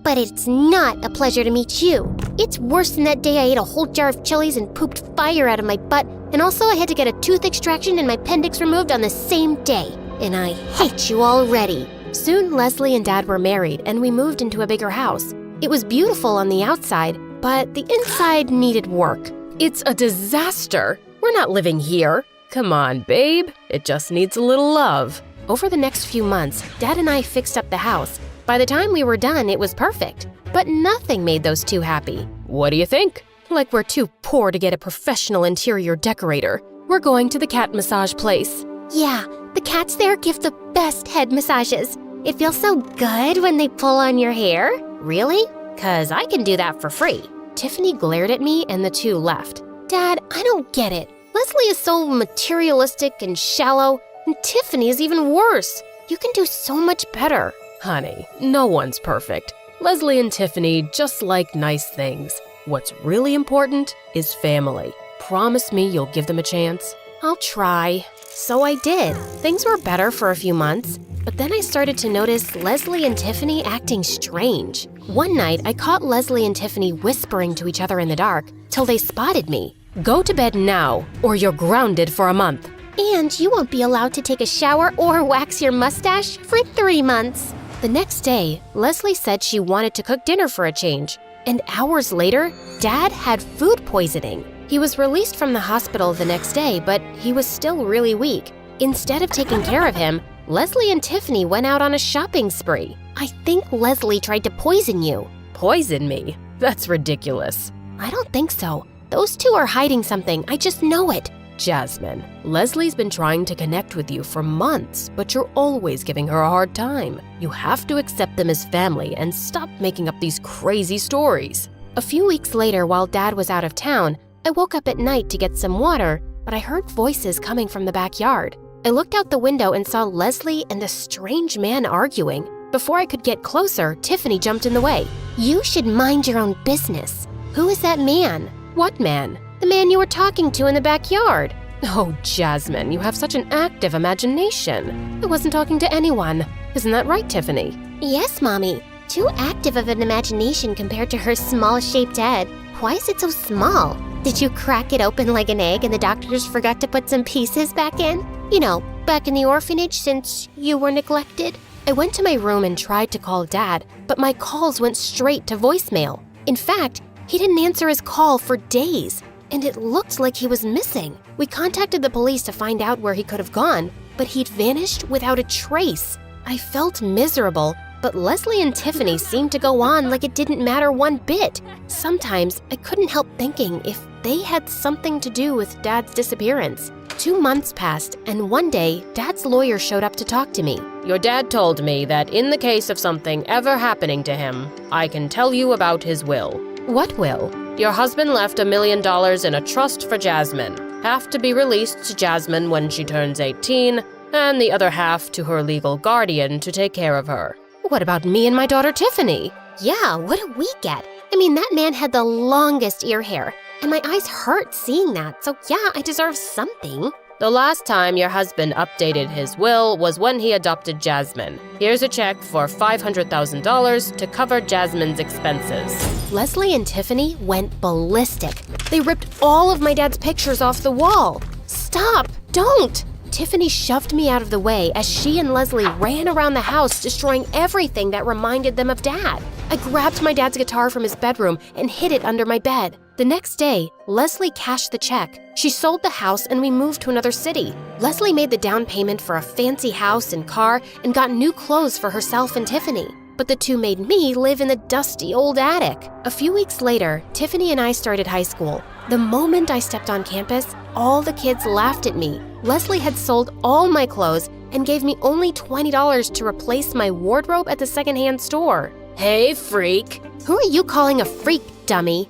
But it's not a pleasure to meet you. It's worse than that day I ate a whole jar of chilies and pooped fire out of my butt, and also I had to get a tooth extraction and my appendix removed on the same day. And I hate you already. Soon, Leslie and Dad were married, and we moved into a bigger house. It was beautiful on the outside, but the inside needed work. It's a disaster. We're not living here. Come on, babe. It just needs a little love. Over the next few months, Dad and I fixed up the house. By the time we were done, it was perfect. But nothing made those two happy. What do you think? Like we're too poor to get a professional interior decorator. We're going to the cat massage place. Yeah, the cats there give the best head massages. It feels so good when they pull on your hair. Really? 'Cause I can do that for free. Tiffany glared at me and the two left. Dad, I don't get it. Leslie is so materialistic and shallow, and Tiffany is even worse. You can do so much better. Honey, no one's perfect. Leslie and Tiffany just like nice things. What's really important is family. Promise me you'll give them a chance? I'll try. So I did. Things were better for a few months, but then I started to notice Leslie and Tiffany acting strange. One night, I caught Leslie and Tiffany whispering to each other in the dark till they spotted me. Go to bed now, or you're grounded for a month. And you won't be allowed to take a shower or wax your mustache for 3 months. The next day, Leslie said she wanted to cook dinner for a change. And hours later, Dad had food poisoning. He was released from the hospital the next day, but he was still really weak. Instead of taking care of him, Leslie and Tiffany went out on a shopping spree. I think Leslie tried to poison you. Poison me? That's ridiculous. I don't think so. Those two are hiding something. I just know it. Jasmine, Leslie's been trying to connect with you for months, but you're always giving her a hard time. You have to accept them as family and stop making up these crazy stories. A few weeks later, while Dad was out of town, I woke up at night to get some water, but I heard voices coming from the backyard. I looked out the window and saw Leslie and a strange man arguing. Before I could get closer, Tiffany jumped in the way. You should mind your own business. Who is that man? What man? The man you were talking to in the backyard. Oh, Jasmine, you have such an active imagination. I wasn't talking to anyone. Isn't that right, Tiffany? Yes, Mommy. Too active of an imagination compared to her small-shaped head. Why is it so small? Did you crack it open like an egg and the doctors forgot to put some pieces back in? You know, back in the orphanage since you were neglected? I went to my room and tried to call Dad, but my calls went straight to voicemail. In fact, he didn't answer his call for days, and it looked like he was missing. We contacted the police to find out where he could have gone, but he'd vanished without a trace. I felt miserable, but Leslie and Tiffany seemed to go on like it didn't matter one bit. Sometimes I couldn't help thinking if they had something to do with Dad's disappearance. 2 months passed, and one day, Dad's lawyer showed up to talk to me. Your dad told me that in the case of something ever happening to him, I can tell you about his will. What will? Your husband left $1 million in a trust for Jasmine. Half to be released to Jasmine when she turns 18, and the other half to her legal guardian to take care of her. What about me and my daughter Tiffany? Yeah, what do we get? I mean, that man had the longest ear hair, and my eyes hurt seeing that, so yeah, I deserve something. The last time your husband updated his will was when he adopted Jasmine. Here's a check for $500,000 to cover Jasmine's expenses. Leslie and Tiffany went ballistic. They ripped all of my dad's pictures off the wall. Stop! Don't! Tiffany shoved me out of the way as she and Leslie ran around the house destroying everything that reminded them of Dad. I grabbed my dad's guitar from his bedroom and hid it under my bed. The next day, Leslie cashed the check. She sold the house and we moved to another city. Leslie made the down payment for a fancy house and car and got new clothes for herself and Tiffany. But the two made me live in the dusty old attic. A few weeks later, Tiffany and I started high school. The moment I stepped on campus, all the kids laughed at me. Leslie had sold all my clothes and gave me only $20 to replace my wardrobe at the secondhand store. Hey, freak. Who are you calling a freak, dummy?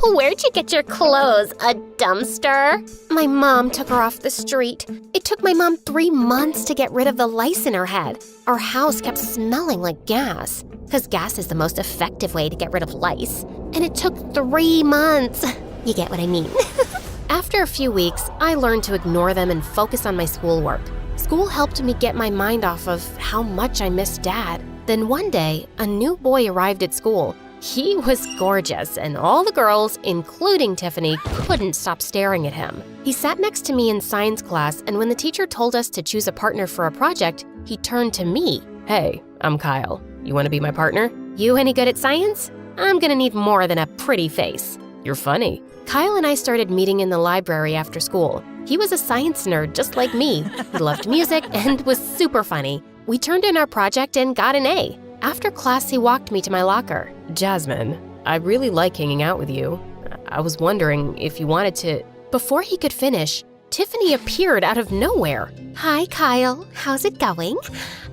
Where'd you get your clothes? A dumpster? My mom took her off the street. It took my mom 3 months to get rid of the lice in her head. Our house kept smelling like gas, because gas is the most effective way to get rid of lice. And it took 3 months. You get what I mean? After a few weeks, I learned to ignore them and focus on my schoolwork. School helped me get my mind off of how much I missed Dad. Then one day, a new boy arrived at school. He was gorgeous, and all the girls, including Tiffany, couldn't stop staring at him. He sat next to me in science class, and when the teacher told us to choose a partner for a project, he turned to me. Hey, I'm Kyle. You want to be my partner? You any good at science? I'm gonna need more than a pretty face. You're funny. Kyle and I started meeting in the library after school. He was a science nerd just like me. He loved music and was super funny. We turned in our project and got an A. After class, he walked me to my locker. Jasmine, I really like hanging out with you. I was wondering if you wanted to... Before he could finish, Tiffany appeared out of nowhere. Hi, Kyle. How's it going?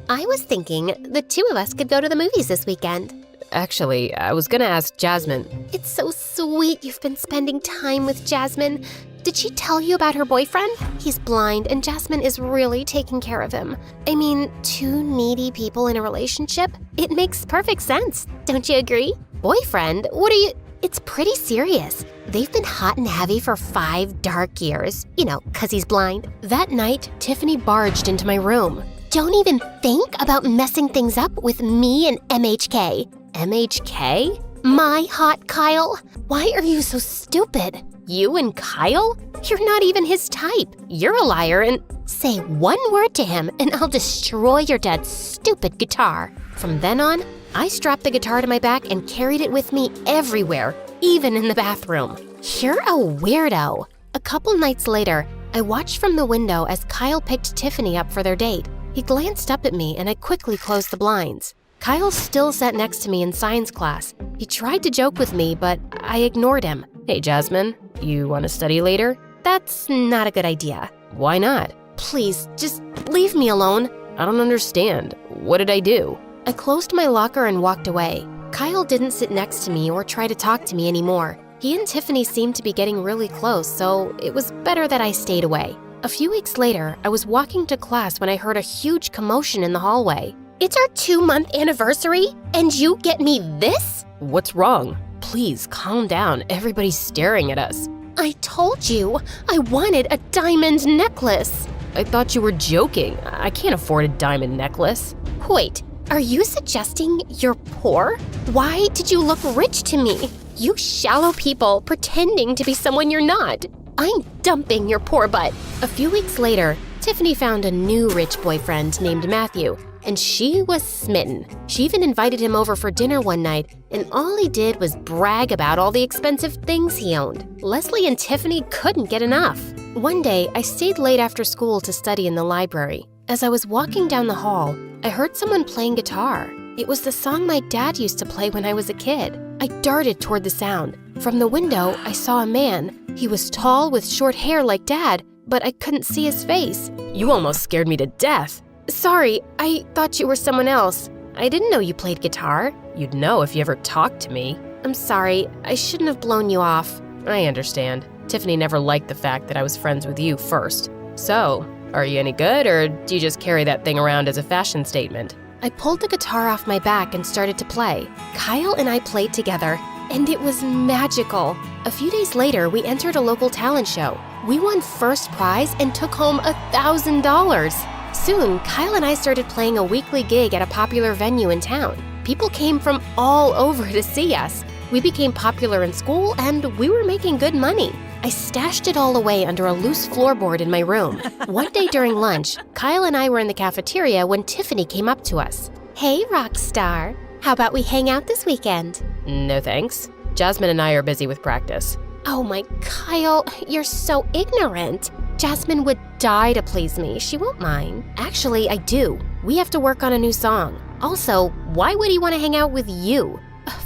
I was thinking the two of us could go to the movies this weekend. Actually, I was gonna ask Jasmine. It's so sweet you've been spending time with Jasmine. Did she tell you about her boyfriend? He's blind and Jasmine is really taking care of him. I mean, two needy people in a relationship? It makes perfect sense. Don't you agree? Boyfriend? What are you... It's pretty serious. They've been hot and heavy for 5 dark years. You know, 'cause he's blind. That night, Tiffany barged into my room. Don't even think about messing things up with me and MHK. MHK? My hot Kyle? Why are you so stupid? You and Kyle? You're not even his type. You're a liar and say one word to him and I'll destroy your dad's stupid guitar. From then on, I strapped the guitar to my back and carried it with me everywhere, even in the bathroom. You're a weirdo. A couple nights later, I watched from the window as Kyle picked Tiffany up for their date. He glanced up at me and I quickly closed the blinds. Kyle still sat next to me in science class. He tried to joke with me, but I ignored him. Hey, Jasmine, you want to study later? That's not a good idea. Why not? Please, just leave me alone. I don't understand. What did I do? I closed my locker and walked away. Kyle didn't sit next to me or try to talk to me anymore. He and Tiffany seemed to be getting really close, so it was better that I stayed away. A few weeks later, I was walking to class when I heard a huge commotion in the hallway. It's our 2-month anniversary, and you get me this? What's wrong? Please, calm down. Everybody's staring at us. I told you, I wanted a diamond necklace. I thought you were joking. I can't afford a diamond necklace. Wait, are you suggesting you're poor? Why did you look rich to me? You shallow people pretending to be someone you're not. I'm dumping your poor butt. A few weeks later, Tiffany found a new rich boyfriend named Matthew, and she was smitten. She even invited him over for dinner one night, and all he did was brag about all the expensive things he owned. Leslie and Tiffany couldn't get enough. One day, I stayed late after school to study in the library. As I was walking down the hall, I heard someone playing guitar. It was the song my dad used to play when I was a kid. I darted toward the sound. From the window, I saw a man. He was tall with short hair like Dad, but I couldn't see his face. You almost scared me to death. Sorry, I thought you were someone else. I didn't know you played guitar. You'd know if you ever talked to me. I'm sorry, I shouldn't have blown you off. I understand. Tiffany never liked the fact that I was friends with you first. So, are you any good, or do you just carry that thing around as a fashion statement? I pulled the guitar off my back and started to play. Kyle and I played together, and it was magical. A few days later, we entered a local talent show. We won first prize and took home $1,000. Soon, Kyle and I started playing a weekly gig at a popular venue in town. People came from all over to see us. We became popular in school, and we were making good money. I stashed it all away under a loose floorboard in my room. One day during lunch, Kyle and I were in the cafeteria when Tiffany came up to us. Hey, rock star. How about we hang out this weekend? No thanks. Jasmine and I are busy with practice. Oh my Kyle, you're so ignorant. Jasmine would die to please me. She won't mind. Actually, I do. We have to work on a new song. Also, why would he want to hang out with you?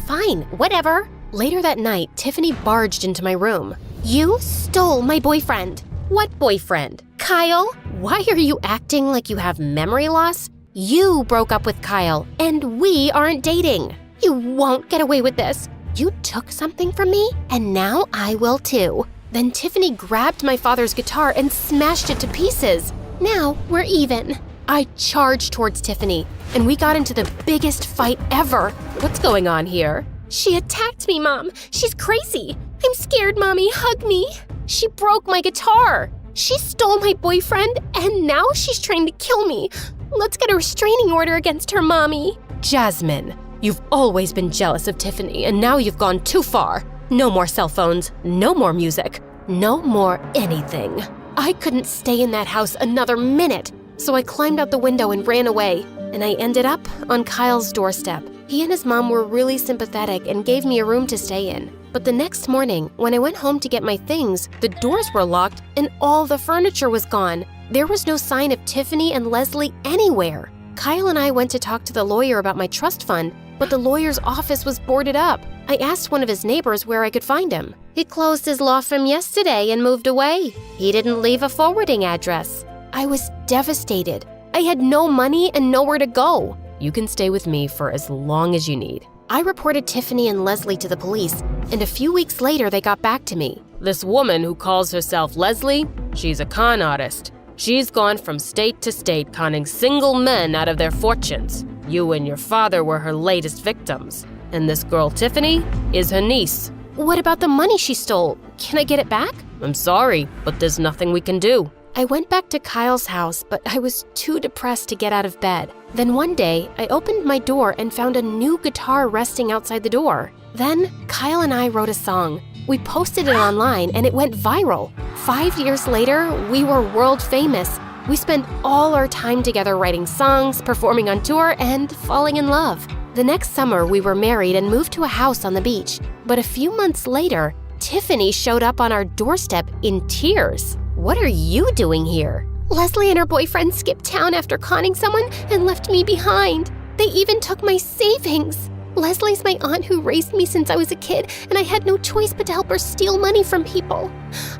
Fine, whatever. Later that night, Tiffany barged into my room. You stole my boyfriend. What boyfriend? Kyle? Why are you acting like you have memory loss? You broke up with Kyle, and we aren't dating. You won't get away with this. You took something from me, and now I will too. Then Tiffany grabbed my father's guitar and smashed it to pieces. Now we're even. I charged towards Tiffany, and we got into the biggest fight ever. What's going on here? She attacked me, Mom. She's crazy. I'm scared, Mommy. Hug me. She broke my guitar. She stole my boyfriend, and now she's trying to kill me. Let's get a restraining order against her, Mommy. Jasmine, you've always been jealous of Tiffany, and now you've gone too far. No more cell phones, no more music, no more anything. I couldn't stay in that house another minute, so I climbed out the window and ran away, and I ended up on Kyle's doorstep. He and his mom were really sympathetic and gave me a room to stay in. But the next morning, when I went home to get my things, the doors were locked and all the furniture was gone. There was no sign of Tiffany and Leslie anywhere. Kyle and I went to talk to the lawyer about my trust fund, but the lawyer's office was boarded up. I asked one of his neighbors where I could find him. He closed his law firm yesterday and moved away. He didn't leave a forwarding address. I was devastated. I had no money and nowhere to go. You can stay with me for as long as you need. I reported Tiffany and Leslie to the police, and a few weeks later they got back to me. This woman who calls herself Leslie, she's a con artist. She's gone from state to state conning single men out of their fortunes. You and your father were her latest victims. And this girl, Tiffany, is her niece. What about the money she stole? Can I get it back? I'm sorry, but there's nothing we can do. I went back to Kyle's house, but I was too depressed to get out of bed. Then one day, I opened my door and found a new guitar resting outside the door. Then, Kyle and I wrote a song. We posted it online and it went viral. 5 years later, we were world famous. We spent all our time together writing songs, performing on tour, and falling in love. The next summer, we were married and moved to a house on the beach. But a few months later, Tiffany showed up on our doorstep in tears. What are you doing here? Leslie and her boyfriend skipped town after conning someone and left me behind. They even took my savings. Leslie's my aunt who raised me since I was a kid, and I had no choice but to help her steal money from people.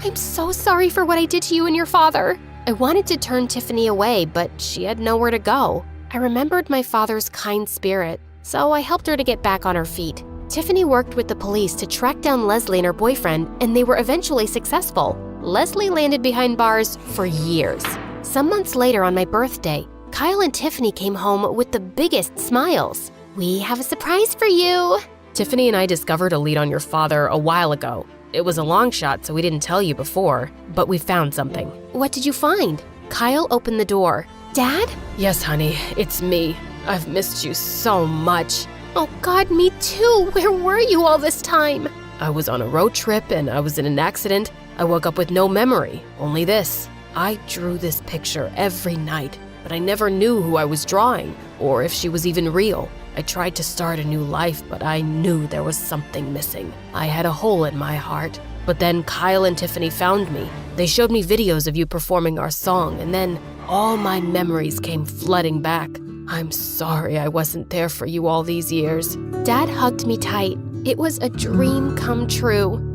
I'm so sorry for what I did to you and your father. I wanted to turn Tiffany away, but she had nowhere to go. I remembered my father's kind spirit, so I helped her to get back on her feet. Tiffany worked with the police to track down Leslie and her boyfriend, and they were eventually successful. Leslie landed behind bars for years. Some months later on my birthday, Kyle and Tiffany came home with the biggest smiles. We have a surprise for you. Tiffany and I discovered a lead on your father a while ago. It was a long shot, so we didn't tell you before, but we found something. What did you find? Kyle opened the door. Dad? Yes, honey, it's me. I've missed you so much. Oh God, me too. Where were you all this time? I was on a road trip and I was in an accident. I woke up with no memory, only this. I drew this picture every night, but I never knew who I was drawing or if she was even real. I tried to start a new life, but I knew there was something missing. I had a hole in my heart. But then Kyle and Tiffany found me. They showed me videos of you performing our song, and then all my memories came flooding back. I'm sorry I wasn't there for you all these years. Dad hugged me tight. It was a dream come true.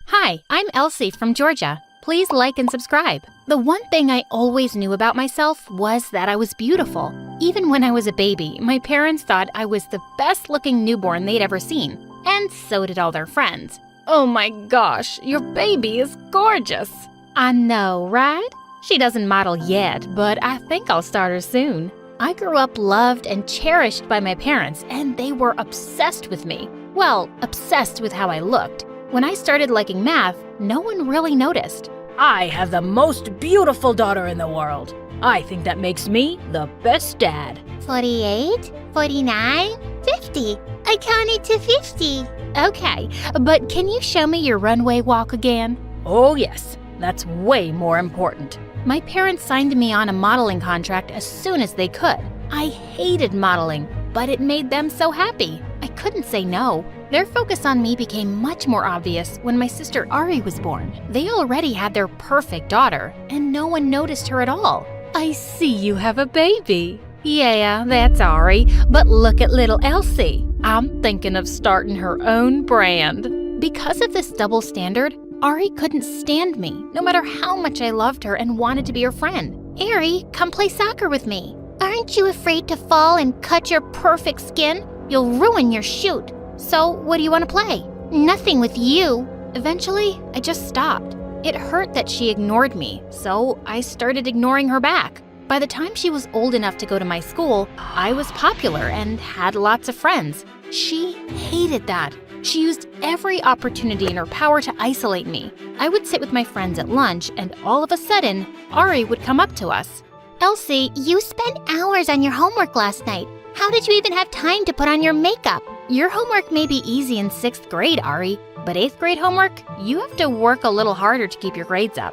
Hi, I'm Elsie from Georgia. Please like and subscribe. The one thing I always knew about myself was that I was beautiful. Even when I was a baby, my parents thought I was the best looking newborn they'd ever seen. And so did all their friends. Oh my gosh, your baby is gorgeous. I know, right? She doesn't model yet, but I think I'll start her soon. I grew up loved and cherished by my parents, and they were obsessed with me. Well, obsessed with how I looked. When I started liking math, no one really noticed. I have the most beautiful daughter in the world. I think that makes me the best dad. 48, 49, 50. I counted to 50. Okay, but can you show me your runway walk again? Oh yes, that's way more important. My parents signed me on a modeling contract as soon as they could. I hated modeling, but it made them so happy. I couldn't say no. Their focus on me became much more obvious when my sister Ari was born. They already had their perfect daughter, and no one noticed her at all. I see you have a baby. Yeah, that's Ari, but look at little Elsie. I'm thinking of starting her own brand. Because of this double standard, Ari couldn't stand me, no matter how much I loved her and wanted to be her friend. Ari, come play soccer with me. Aren't you afraid to fall and cut your perfect skin? You'll ruin your shoot. So, what do you want to play? Nothing with you. Eventually, I just stopped. It hurt that she ignored me, so I started ignoring her back. By the time she was old enough to go to my school, I was popular and had lots of friends. She hated that. She used every opportunity in her power to isolate me. I would sit with my friends at lunch, and all of a sudden, Ari would come up to us. Elsie, you spent hours on your homework last night. How did you even have time to put on your makeup? Your homework may be easy in 6th grade, Ari, but 8th grade homework, you have to work a little harder to keep your grades up.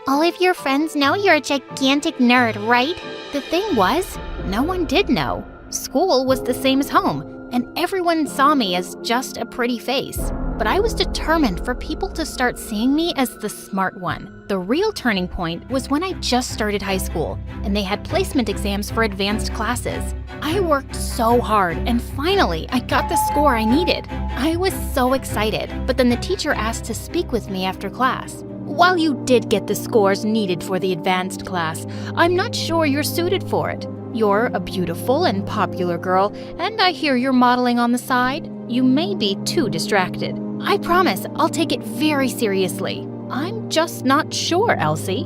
All of your friends know you're a gigantic nerd, right? The thing was, no one did know. School was the same as home, and everyone saw me as just a pretty face. but I was determined for people to start seeing me as the smart one. The real turning point was when I just started high school, and they had placement exams for advanced classes. I worked so hard, and finally, I got the score I needed. I was so excited, but then the teacher asked to speak with me after class. While you did get the scores needed for the advanced class, I'm not sure you're suited for it. You're a beautiful and popular girl, and I hear you're modeling on the side. You may be too distracted. I promise I'll take it very seriously. I'm just not sure, Elsie.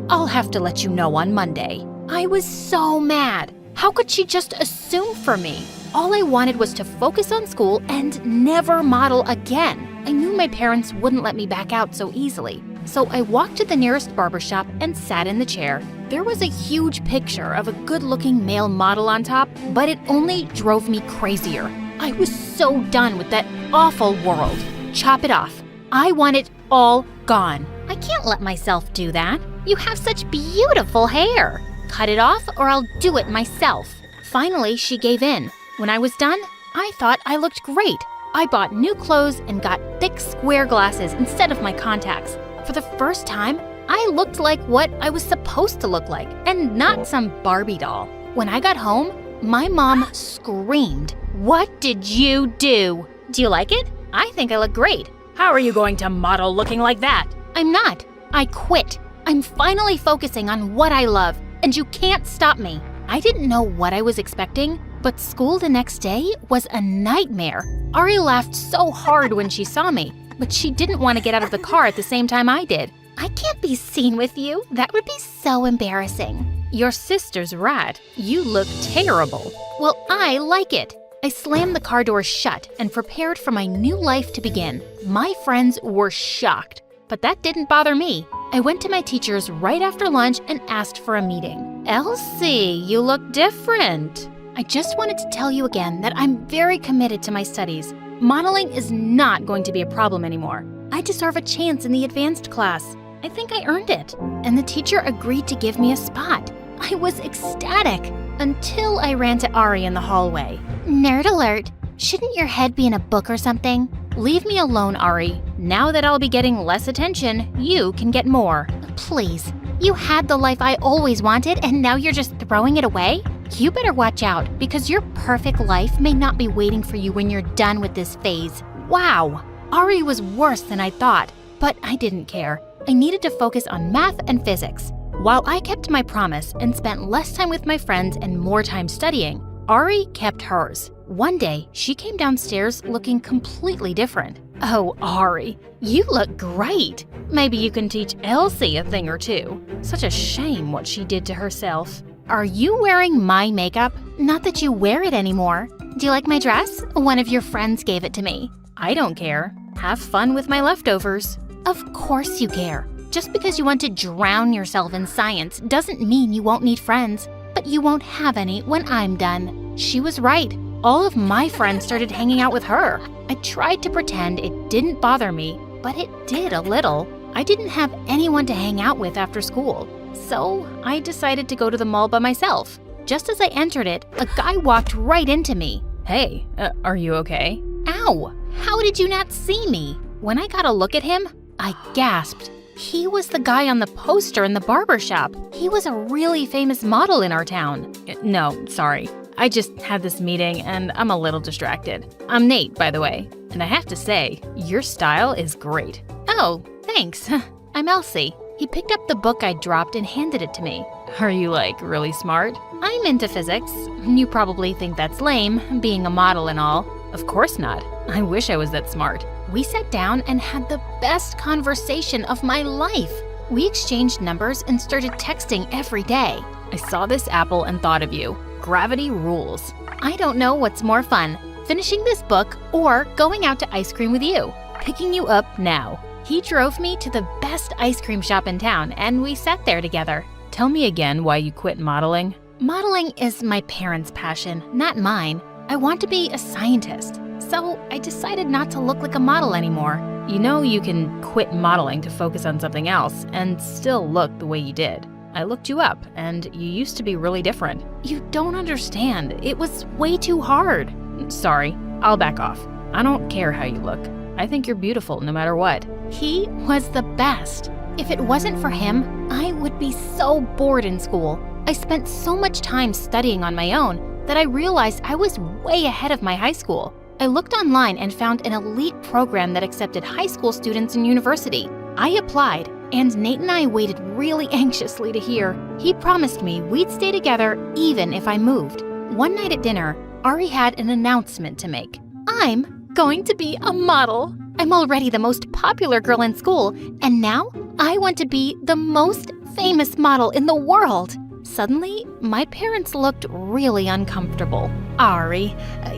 I'll have to let you know on Monday. I was so mad. How could she just assume for me? All I wanted was to focus on school and never model again. I knew my parents wouldn't let me back out so easily. So I walked to the nearest barbershop and sat in the chair. There was a huge picture of a good-looking male model on top, but it only drove me crazier. I was so done with that awful world. Chop it off. I want it all gone. I can't let myself do that. You have such beautiful hair. Cut it off or I'll do it myself. Finally, she gave in. When I was done, I thought I looked great. I bought new clothes and got thick square glasses instead of my contacts. For the first time, I looked like what I was supposed to look like, and not some Barbie doll. When I got home, my mom screamed, "What did you do? Do you like it? I think I look great." How are you going to model looking like that? I'm not. I quit. I'm finally focusing on what I love, and you can't stop me. I didn't know what I was expecting, but school the next day was a nightmare. Ari laughed so hard when she saw me, but she didn't want to get out of the car at the same time I did. I can't be seen with you. That would be so embarrassing. Your sister's right. You look terrible. Well, I like it. I slammed the car door shut and prepared for my new life to begin. My friends were shocked, but that didn't bother me. I went to my teachers right after lunch and asked for a meeting. Elsie, you look different. I just wanted to tell you again that I'm very committed to my studies. Modeling is not going to be a problem anymore. I deserve a chance in the advanced class. I think I earned it. And the teacher agreed to give me a spot. I was ecstatic until I ran to Ari in the hallway. Nerd alert. Shouldn't your head be in a book or something? Leave me alone, Ari. Now that I'll be getting less attention, you can get more. Please. You had the life I always wanted and now you're just throwing it away? You better watch out because your perfect life may not be waiting for you when you're done with this phase. Wow. Ari was worse than I thought, but I didn't care. I needed to focus on math and physics. While I kept my promise and spent less time with my friends and more time studying, Ari kept hers. One day, she came downstairs looking completely different. Oh, Ari, you look great. Maybe you can teach Elsie a thing or two. Such a shame what she did to herself. Are you wearing my makeup? Not that you wear it anymore. Do you like my dress? One of your friends gave it to me. I don't care. Have fun with my leftovers. Of course you care. Just because you want to drown yourself in science doesn't mean you won't need friends. But you won't have any when I'm done. She was right. All of my friends started hanging out with her. I tried to pretend it didn't bother me, but it did a little. I didn't have anyone to hang out with after school, so I decided to go to the mall by myself. Just as I entered it, a guy walked right into me. Hey, are you okay? Ow! How did you not see me? When I got a look at him, I gasped. He was the guy on the poster in the barber shop. He was a really famous model in our town. No, sorry. I just had this meeting and I'm a little distracted. I'm Nate, by the way, and I have to say, your style is great. Oh, thanks. I'm Elsie. He picked up the book I dropped and handed it to me. Are you, like, really smart? I'm into physics. You probably think that's lame, being a model and all. Of course not. I wish I was that smart. We sat down and had the best conversation of my life. We exchanged numbers and started texting every day. I saw this apple and thought of you. Gravity rules. I don't know what's more fun, finishing this book or going out to ice cream with you. Picking you up now. He drove me to the best ice cream shop in town and we sat there together. Tell me again why you quit modeling. Modeling is my parents' passion, not mine. I want to be a scientist, so I decided not to look like a model anymore. You know you can quit modeling to focus on something else and still look the way you did. I looked you up, and you used to be really different. You don't understand. It was way too hard. Sorry, I'll back off. I don't care how you look. I think you're beautiful no matter what. He was the best. If it wasn't for him, I would be so bored in school. I spent so much time studying on my own that I realized I was way ahead of my high school. I looked online and found an elite program that accepted high school students in university. I applied, and Nate and I waited really anxiously to hear. He promised me we'd stay together even if I moved. One night at dinner, Ari had an announcement to make. I'm going to be a model. I'm already the most popular girl in school, and now I want to be the most famous model in the world. Suddenly, my parents looked really uncomfortable. Ari,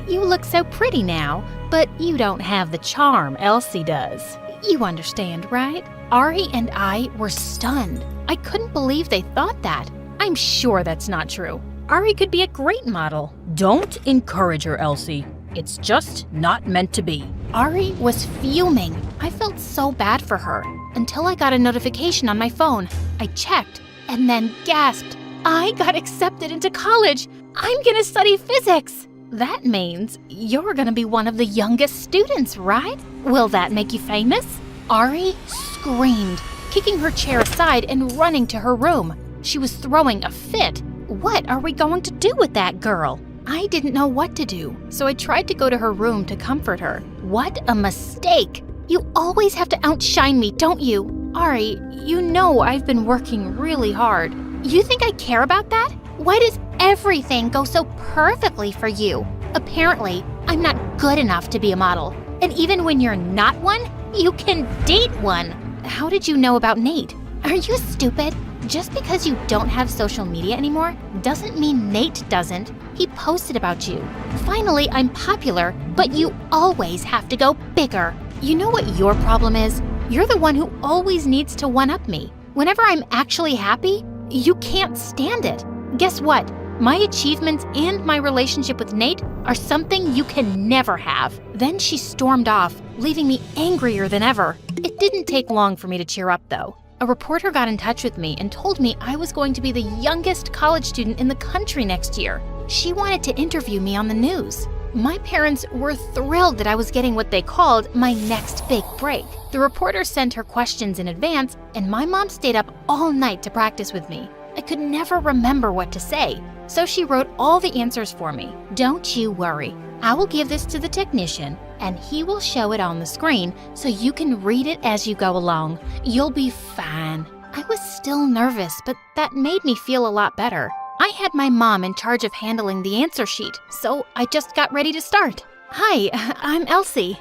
you look so pretty now, but you don't have the charm Elsie does. You understand, right? Ari and I were stunned. I couldn't believe they thought that. I'm sure that's not true. Ari could be a great model. Don't encourage her, Elsie. It's just not meant to be. Ari was fuming. I felt so bad for her until I got a notification on my phone. I checked and then gasped. I got accepted into college. I'm gonna study physics. That means you're gonna be one of the youngest students, right? Will that make you famous? Ari screamed, kicking her chair aside and running to her room. She was throwing a fit. What are we going to do with that girl? I didn't know what to do, so I tried to go to her room to comfort her. What a mistake! You always have to outshine me, don't you? Ari, you know I've been working really hard. You think I care about that? Why does everything go so perfectly for you? Apparently, I'm not good enough to be a model. And even when you're not one, you can date one. How did you know about Nate? Are you stupid? Just because you don't have social media anymore doesn't mean Nate doesn't. He posted about you. Finally, I'm popular, but you always have to go bigger. You know what your problem is? You're the one who always needs to one-up me. Whenever I'm actually happy, you can't stand it. Guess what? My achievements and my relationship with Nate are something you can never have. Then she stormed off, leaving me angrier than ever. It didn't take long for me to cheer up, though. A reporter got in touch with me and told me I was going to be the youngest college student in the country next year. She wanted to interview me on the news. My parents were thrilled that I was getting what they called my next big break. The reporter sent her questions in advance, and my mom stayed up all night to practice with me. I could never remember what to say, so she wrote all the answers for me. Don't you worry. I will give this to the technician, and he will show it on the screen so you can read it as you go along. You'll be fine. I was still nervous, but that made me feel a lot better. I had my mom in charge of handling the answer sheet, so I just got ready to start. Hi, I'm Elsie.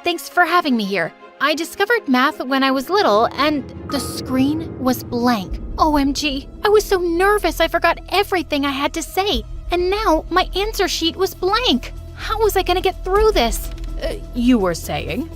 Thanks for having me here. I discovered math when I was little, and the screen was blank. OMG, I was so nervous I forgot everything I had to say, and now my answer sheet was blank. How was I gonna get through this? You were saying?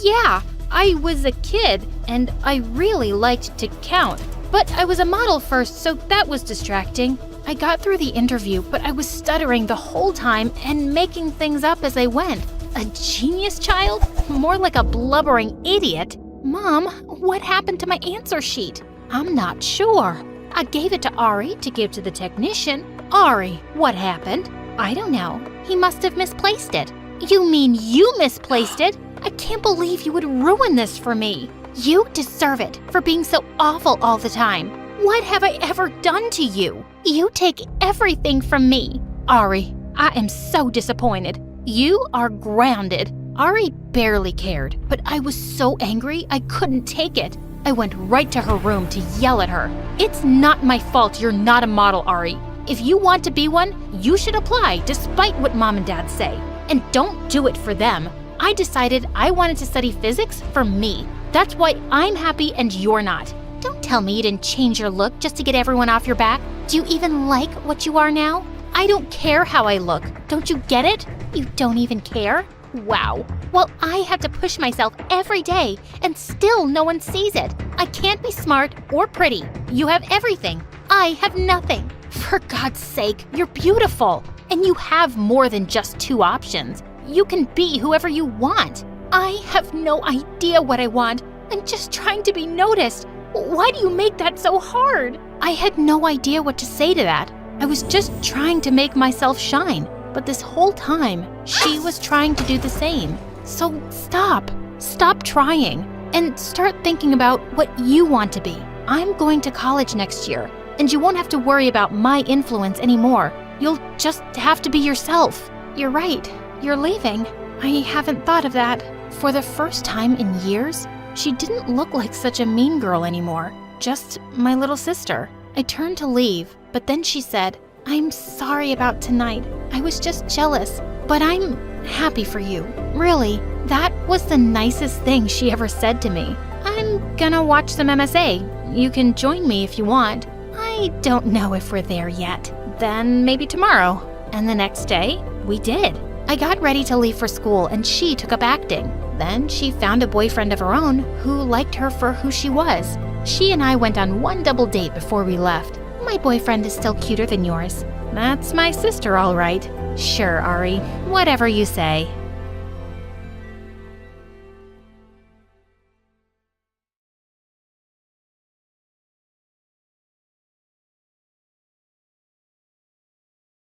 Yeah. I was a kid, and I really liked to count. But I was a model first, so that was distracting. I got through the interview, but I was stuttering the whole time and making things up as I went. A genius child? More like a blubbering idiot. Mom, what happened to my answer sheet? I'm not sure. I gave it to Ari to give to the technician. Ari, what happened? I don't know. He must have misplaced it. You mean you misplaced it? I can't believe you would ruin this for me. You deserve it for being so awful all the time. What have I ever done to you? You take everything from me. Ari, I am so disappointed. You are grounded. Ari barely cared, but I was so angry I couldn't take it. I went right to her room to yell at her. It's not my fault you're not a model, Ari. If you want to be one, you should apply despite what Mom and Dad say. And don't do it for them. I decided I wanted to study physics for me. That's why I'm happy and you're not. Don't tell me you didn't change your look just to get everyone off your back. Do you even like what you are now? I don't care how I look. Don't you get it? You don't even care? Wow. Well, I have to push myself every day, and still no one sees it. I can't be smart or pretty. You have everything. I have nothing. For God's sake, you're beautiful. And you have more than just two options. You can be whoever you want. I have no idea what I want. I'm just trying to be noticed. Why do you make that so hard? I had no idea what to say to that. I was just trying to make myself shine. But this whole time, she was trying to do the same. So stop. Stop trying and start thinking about what you want to be. I'm going to college next year, and you won't have to worry about my influence anymore. You'll just have to be yourself. You're right. You're leaving. I haven't thought of that. For the first time in years, she didn't look like such a mean girl anymore. Just my little sister. I turned to leave, but then she said, I'm sorry about tonight. I was just jealous, but I'm happy for you. Really, that was the nicest thing she ever said to me. I'm gonna watch some MSA. You can join me if you want. I don't know if we're there yet. Then maybe tomorrow. And the next day, we did. I got ready to leave for school and she took up acting. Then she found a boyfriend of her own who liked her for who she was. She and I went on one double date before we left. My boyfriend is still cuter than yours. That's my sister, all right. Sure, Ari. Whatever you say.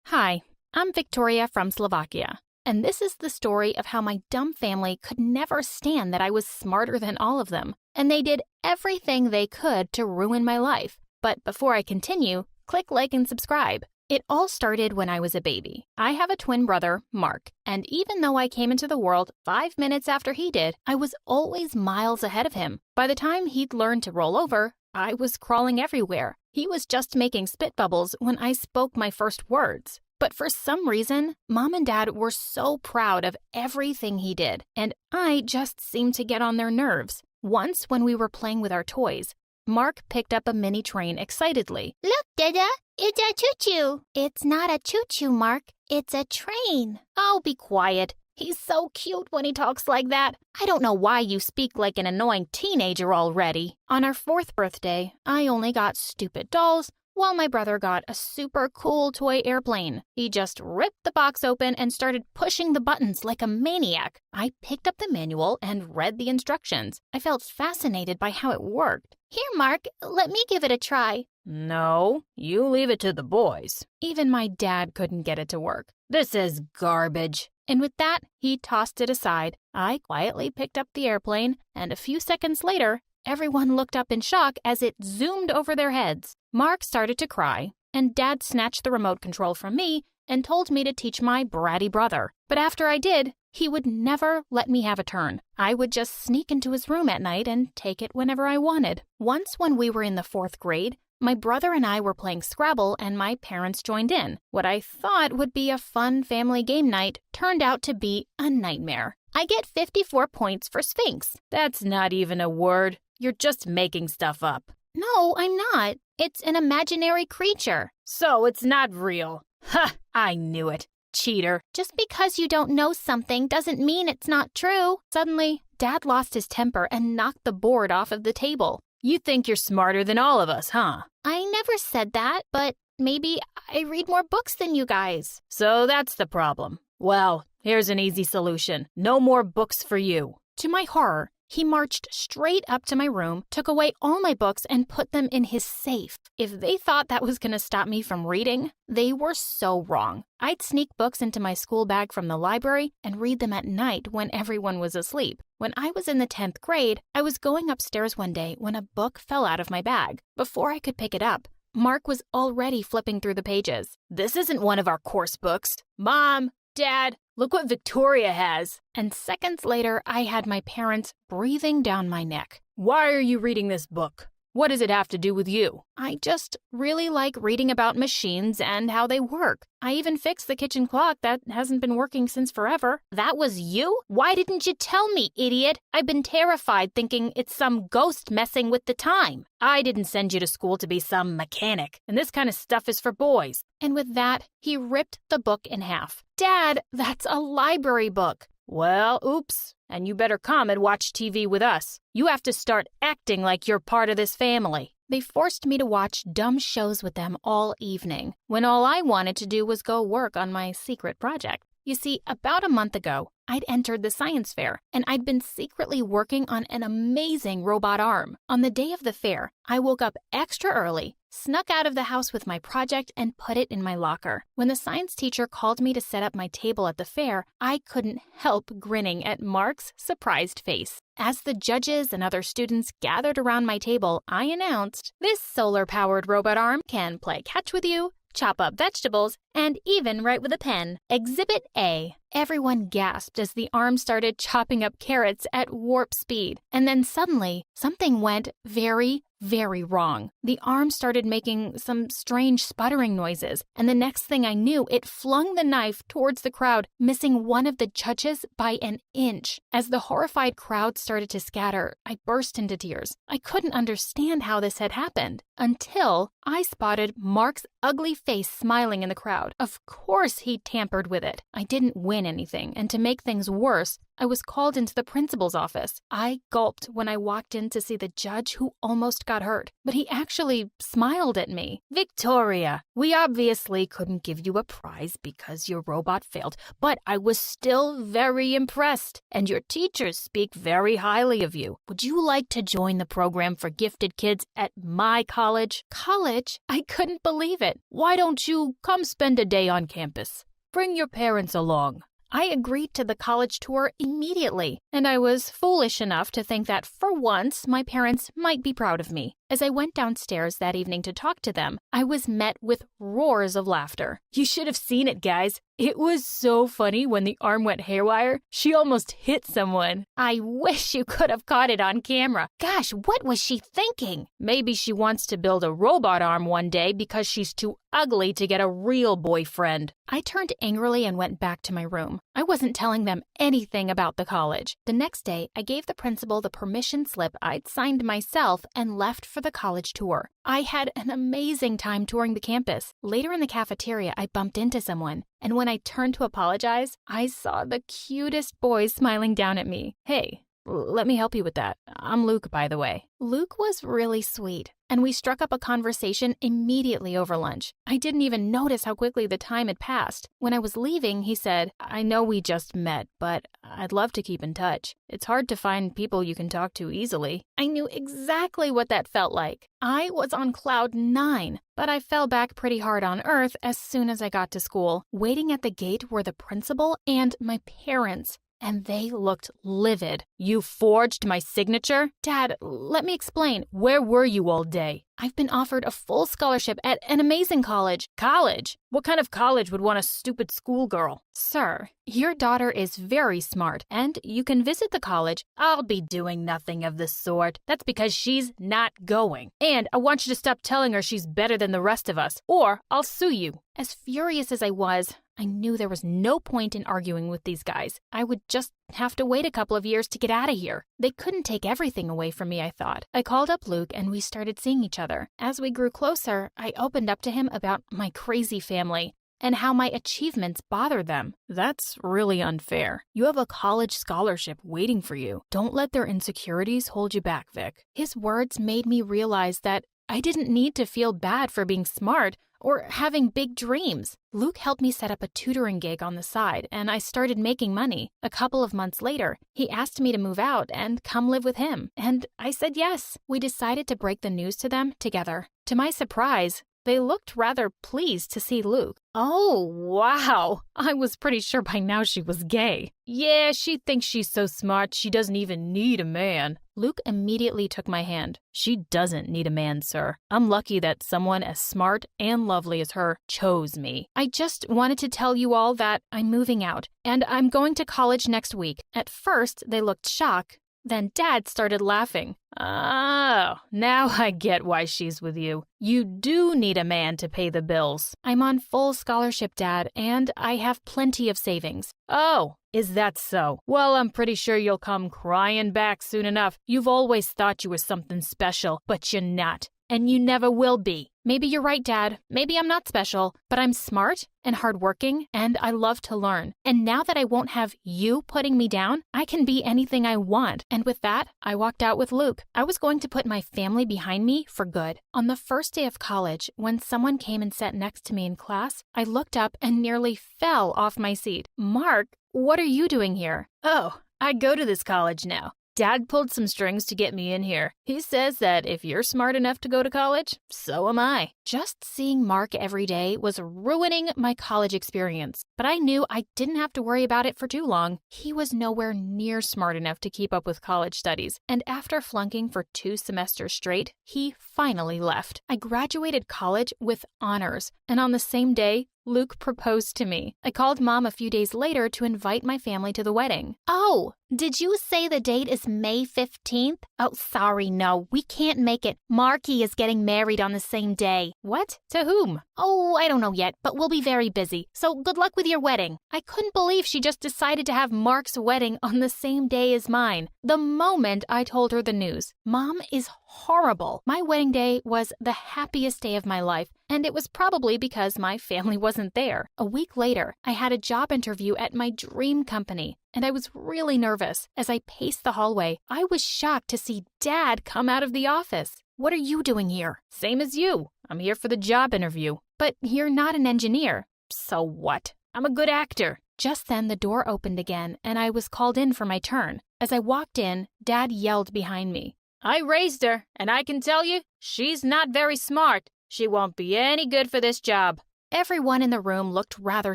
Hi, I'm Victoria from Slovakia, and this is the story of how my dumb family could never stand that I was smarter than all of them, and they did everything they could to ruin my life. But before I continue, click like and subscribe. It all started when I was a baby. I have a twin brother, Mark, and even though I came into the world 5 minutes after he did, I was always miles ahead of him. By the time he'd learned to roll over, I was crawling everywhere. He was just making spit bubbles when I spoke my first words. But for some reason, Mom and Dad were so proud of everything he did, and I just seemed to get on their nerves. Once, when we were playing with our toys, Mark picked up a mini train excitedly. Look, Dada, it's a choo-choo. It's not a choo-choo, Mark. It's a train. Oh, be quiet. He's so cute when he talks like that. I don't know why you speak like an annoying teenager already. On our 4th birthday, I only got stupid dolls, while my brother got a super cool toy airplane. He just ripped the box open and started pushing the buttons like a maniac. I picked up the manual and read the instructions. I felt fascinated by how it worked. Here, Mark, let me give it a try. No, you leave it to the boys. Even my dad couldn't get it to work. This is garbage. And with that, he tossed it aside. I quietly picked up the airplane, and a few seconds later, everyone looked up in shock as it zoomed over their heads. Mark started to cry, and Dad snatched the remote control from me and told me to teach my bratty brother. But after I did, he would never let me have a turn. I would just sneak into his room at night and take it whenever I wanted. Once when we were in the 4th grade, my brother and I were playing Scrabble and my parents joined in. What I thought would be a fun family game night turned out to be a nightmare. I get 54 points for Sphinx. That's not even a word. You're just making stuff up. No, I'm not. It's an imaginary creature. So it's not real. Ha! I knew it. Cheater. Just because you don't know something doesn't mean it's not true. Suddenly, Dad lost his temper and knocked the board off of the table. You think you're smarter than all of us, huh? I never said that, but maybe I read more books than you guys. So that's the problem. Well, here's an easy solution. No more books for you. To my horror, he marched straight up to my room, took away all my books, and put them in his safe. If they thought that was going to stop me from reading, they were so wrong. I'd sneak books into my school bag from the library and read them at night when everyone was asleep. When I was in the 10th grade, I was going upstairs one day when a book fell out of my bag. Before I could pick it up, Mark was already flipping through the pages. This isn't one of our course books. Mom, Dad, look what Victoria has. And seconds later, I had my parents breathing down my neck. Why are you reading this book? What does it have to do with you? I just really like reading about machines and how they work. I even fixed the kitchen clock that hasn't been working since forever. That was you? Why didn't you tell me, idiot? I've been terrified thinking it's some ghost messing with the time. I didn't send you to school to be some mechanic, and this kind of stuff is for boys. And with that, he ripped the book in half. Dad, that's a library book. Well, oops. And you better come and watch TV with us. You have to start acting like you're part of this family. They forced me to watch dumb shows with them all evening, when all I wanted to do was go work on my secret project. You see, about a month ago, I'd entered the science fair, and I'd been secretly working on an amazing robot arm. On the day of the fair, I woke up extra early, snuck out of the house with my project, and put it in my locker. When the science teacher called me to set up my table at the fair, I couldn't help grinning at Mark's surprised face. As the judges and other students gathered around my table, I announced, "This solar-powered robot arm can play catch with you, chop up vegetables, and even write with a pen. Exhibit A." Everyone gasped as the arm started chopping up carrots at warp speed. And then suddenly, something went very, very wrong. The arm started making some strange sputtering noises, and the next thing I knew, it flung the knife towards the crowd, missing one of the judges by an inch. As the horrified crowd started to scatter, I burst into tears. I couldn't understand how this had happened until I spotted Mark's ugly face smiling in the crowd. Of course he tampered with it. I didn't win anything, and to make things worse, I was called into the principal's office. I gulped when I walked in to see the judge who almost got hurt, but he actually smiled at me. Victoria, we obviously couldn't give you a prize because your robot failed, but I was still very impressed, and your teachers speak very highly of you. Would you like to join the program for gifted kids at my college? College? I couldn't believe it. Why don't you come spend a day on campus? Bring your parents along. I agreed to the college tour immediately, and I was foolish enough to think that for once my parents might be proud of me. As I went downstairs that evening to talk to them, I was met with roars of laughter. You should have seen it, guys. It was so funny when the arm went haywire. She almost hit someone. I wish you could have caught it on camera. Gosh, what was she thinking? Maybe she wants to build a robot arm one day because she's too ugly to get a real boyfriend. I turned angrily and went back to my room. I wasn't telling them anything about the college. The next day, I gave the principal the permission slip I'd signed myself and left for the college tour. I had an amazing time touring the campus. Later in the cafeteria, I bumped into someone, and when I turned to apologize, I saw the cutest boy smiling down at me. Hey, let me help you with that. I'm Luke, by the way. Luke was really sweet, and we struck up a conversation immediately over lunch. I didn't even notice how quickly the time had passed. When I was leaving, he said, "I know we just met, but I'd love to keep in touch. It's hard to find people you can talk to easily." I knew exactly what that felt like. I was on cloud 9, but I fell back pretty hard on earth as soon as I got to school. Waiting at the gate were the principal and my parents, and they looked livid. "You forged my signature?" "Dad, let me explain. Where were you all day?" "I've been offered a full scholarship at an amazing college." "College? What kind of college would want a stupid schoolgirl?" "Sir, your daughter is very smart, and you can visit the college." "I'll be doing nothing of the sort. That's because she's not going. And I want you to stop telling her she's better than the rest of us, or I'll sue you." As furious as I was, I knew there was no point in arguing with these guys. I would just have to wait a couple of years to get out of here. They couldn't take everything away from me, I thought. I called up Luke and we started seeing each other. As we grew closer, I opened up to him about my crazy family and how my achievements bother them. "That's really unfair. You have a college scholarship waiting for you. Don't let their insecurities hold you back, Vic." His words made me realize that I didn't need to feel bad for being smart or having big dreams. Luke helped me set up a tutoring gig on the side, and I started making money. A couple of months later, he asked me to move out and come live with him, and I said yes. We decided to break the news to them together. To my surprise, they looked rather pleased to see Luke. "Oh, wow. I was pretty sure by now she was gay." "Yeah, she thinks she's so smart she doesn't even need a man." Luke immediately took my hand. "She doesn't need a man, sir. I'm lucky that someone as smart and lovely as her chose me." "I just wanted to tell you all that I'm moving out, and I'm going to college next week." At first, they looked shocked. Then Dad started laughing. "Oh, now I get why she's with you. You do need a man to pay the bills." "I'm on full scholarship, Dad, and I have plenty of savings." "Oh, is that so? Well, I'm pretty sure you'll come crying back soon enough. You've always thought you were something special, but you're not. And you never will be." "Maybe you're right, Dad. Maybe I'm not special, but I'm smart and hardworking, and I love to learn. And now that I won't have you putting me down, I can be anything I want." And with that, I walked out with Luke. I was going to put my family behind me for good. On the first day of college, when someone came and sat next to me in class, I looked up and nearly fell off my seat. Mark what are you doing here? Oh, I go to this college now. Dad pulled some strings to get me in here. He says that if you're smart enough to go to college, so am I. Just seeing Mark every day was ruining my college experience, but I knew I didn't have to worry about it for too long. He was nowhere near smart enough to keep up with college studies, and after flunking for 2 semesters straight, he finally left. I graduated college with honors, and on the same day, Luke proposed to me. I called Mom a few days later to invite my family to the wedding. Oh, did you say the date is May 15th? Oh, sorry, no, we can't make it. Marky is getting married on the same day. What? To whom? Oh, I don't know yet, but we'll be very busy. So good luck with your wedding. I couldn't believe she just decided to have Mark's wedding on the same day as mine. The moment I told her the news, Mom is horrible. My wedding day was the happiest day of my life, and it was probably because my family wasn't there. A week later, I had a job interview at my dream company, and I was really nervous. As I paced the hallway, I was shocked to see Dad come out of the office. What are you doing here? Same as you. I'm here for the job interview. But you're not an engineer. So what? I'm a good actor. Just then, the door opened again, and I was called in for my turn. As I walked in, Dad yelled behind me. I raised her, and I can tell you, she's not very smart. She won't be any good for this job. Everyone in the room looked rather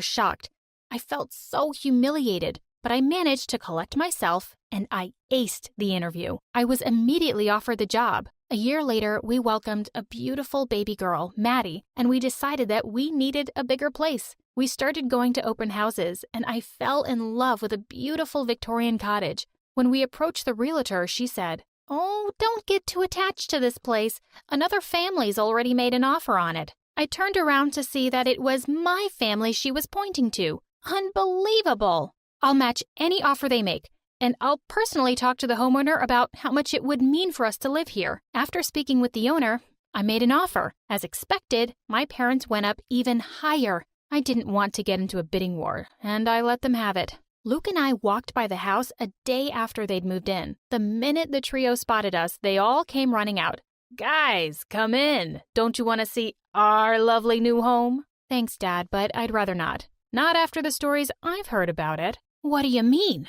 shocked. I felt so humiliated, but I managed to collect myself, and I aced the interview. I was immediately offered the job. A year later, we welcomed a beautiful baby girl, Maddie, and we decided that we needed a bigger place. We started going to open houses, and I fell in love with a beautiful Victorian cottage. When we approached the realtor, she said, "Oh, don't get too attached to this place. Another family's already made an offer on it." I turned around to see that it was my family she was pointing to. Unbelievable! I'll match any offer they make, and I'll personally talk to the homeowner about how much it would mean for us to live here. After speaking with the owner, I made an offer. As expected, my parents went up even higher. I didn't want to get into a bidding war, and I let them have it. Luke and I walked by the house a day after they'd moved in. The minute the trio spotted us, they all came running out. Guys, come in. Don't you want to see our lovely new home? Thanks, Dad, but I'd rather not. Not after the stories I've heard about it. What do you mean?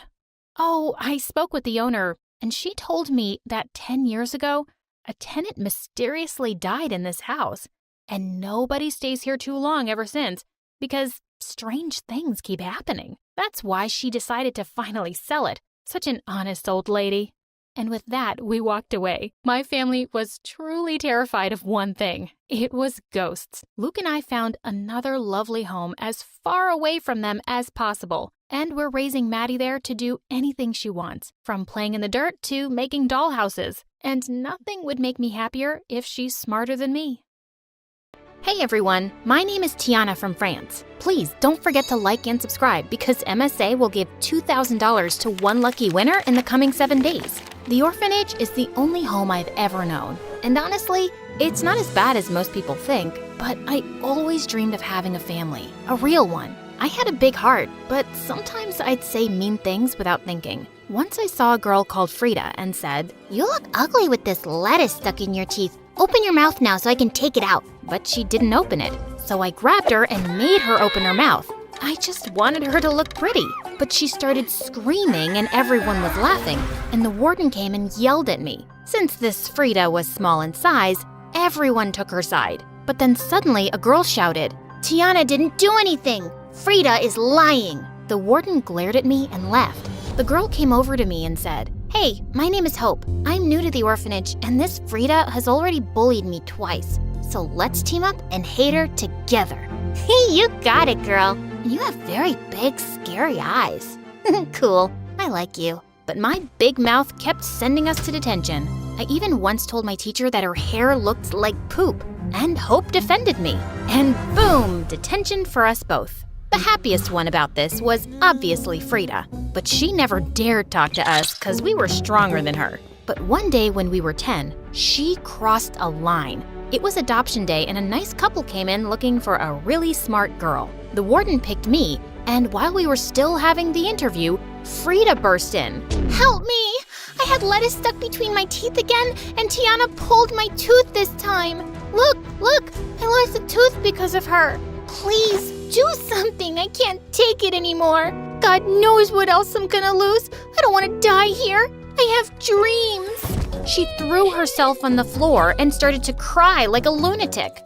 Oh, I spoke with the owner, and she told me that 10 years ago, a tenant mysteriously died in this house, and nobody stays here too long ever since, because strange things keep happening. That's why she decided to finally sell it. Such an honest old lady. And with that, we walked away. My family was truly terrified of one thing. It was ghosts. Luke and I found another lovely home as far away from them as possible. And we're raising Maddie there to do anything she wants, from playing in the dirt to making dollhouses. And nothing would make me happier if she's smarter than me. Hey everyone, my name is Tiana from France. Please don't forget to like and subscribe because MSA will give $2,000 to one lucky winner in the coming 7 days. The orphanage is the only home I've ever known. And honestly, it's not as bad as most people think, but I always dreamed of having a family, a real one. I had a big heart, but sometimes I'd say mean things without thinking. Once I saw a girl called Frida and said, "You look ugly with this lettuce stuck in your teeth. Open your mouth now so I can take it out." But she didn't open it, so I grabbed her and made her open her mouth. I just wanted her to look pretty, but she started screaming and everyone was laughing, and the warden came and yelled at me. Since this Frida was small in size, everyone took her side. But then suddenly a girl shouted, "Tiana didn't do anything. Frida is lying." The warden glared at me and left. The girl came over to me and said, "Hey, my name is Hope. I'm new to the orphanage, and this Frida has already bullied me twice. So let's team up and hate her together." "You got it, girl. You have very big, scary eyes." Cool, I like you. But my big mouth kept sending us to detention. I even once told my teacher that her hair looked like poop, and Hope defended me. And boom, detention for us both. The happiest one about this was obviously Frida, but she never dared talk to us because we were stronger than her. But one day when we were 10, she crossed a line. It was adoption day and a nice couple came in looking for a really smart girl. The warden picked me, and while we were still having the interview, Frida burst in. "Help me! I had lettuce stuck between my teeth again, and Tiana pulled my tooth this time. Look, I lost a tooth because of her. Please, do something. I can't take it anymore. God knows what else I'm gonna lose. I don't want to die here. I have dreams. She threw herself on the floor and started to cry like a lunatic.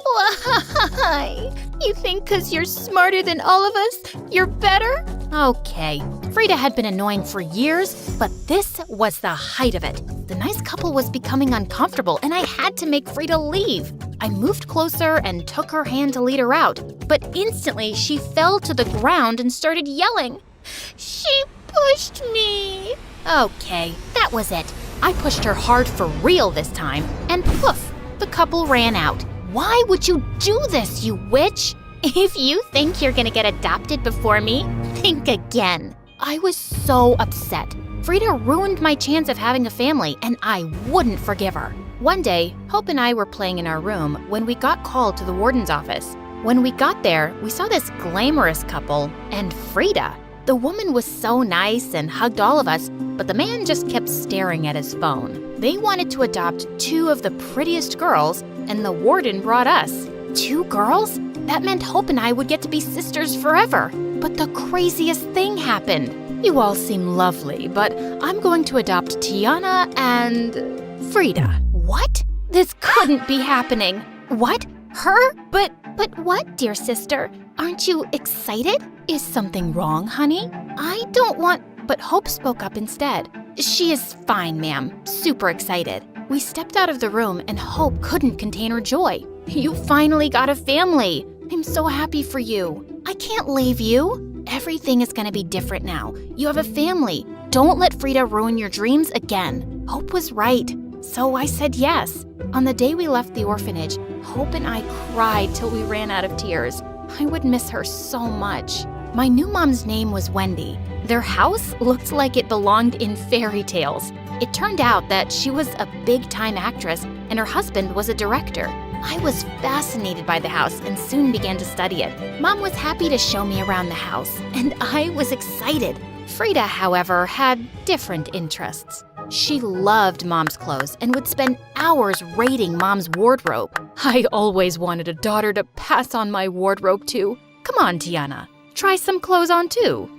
Why? You think 'cause you're smarter than all of us, you're better? Okay. Frida had been annoying for years, but this was the height of it. The nice couple was becoming uncomfortable, and I had to make Frida leave. I moved closer and took her hand to lead her out, but instantly she fell to the ground and started yelling. She pushed me. Okay, that was it. I pushed her hard for real this time, and poof, the couple ran out. Why would you do this, you witch? If you think you're gonna get adopted before me, think again. I was so upset. Frida ruined my chance of having a family, and I wouldn't forgive her. One day, Hope and I were playing in our room when we got called to the warden's office. When we got there, we saw this glamorous couple and Frida. The woman was so nice and hugged all of us, but the man just kept staring at his phone. They wanted to adopt 2 of the prettiest girls, and the warden brought us. 2 girls? That meant Hope and I would get to be sisters forever. But the craziest thing happened. You all seem lovely, but I'm going to adopt Tiana and Frida. What? This couldn't be happening. What? Her? But what, dear sister? Aren't you excited? Is something wrong, honey? I don't want... But Hope spoke up instead. She is fine, ma'am. Super excited. We stepped out of the room and Hope couldn't contain her joy. You finally got a family. I'm so happy for you. I can't leave you. Everything is gonna be different now. You have a family. Don't let Frida ruin your dreams again. Hope was right. So I said yes. On the day we left the orphanage, Hope and I cried till we ran out of tears. I would miss her so much. My new mom's name was Wendy. Their house looked like it belonged in fairy tales. It turned out that she was a big-time actress and her husband was a director. I was fascinated by the house and soon began to study it. Mom was happy to show me around the house, and I was excited. Frida, however, had different interests. She loved Mom's clothes and would spend hours raiding Mom's wardrobe. I always wanted a daughter to pass on my wardrobe to. Come on, Tiana. Try some clothes on too.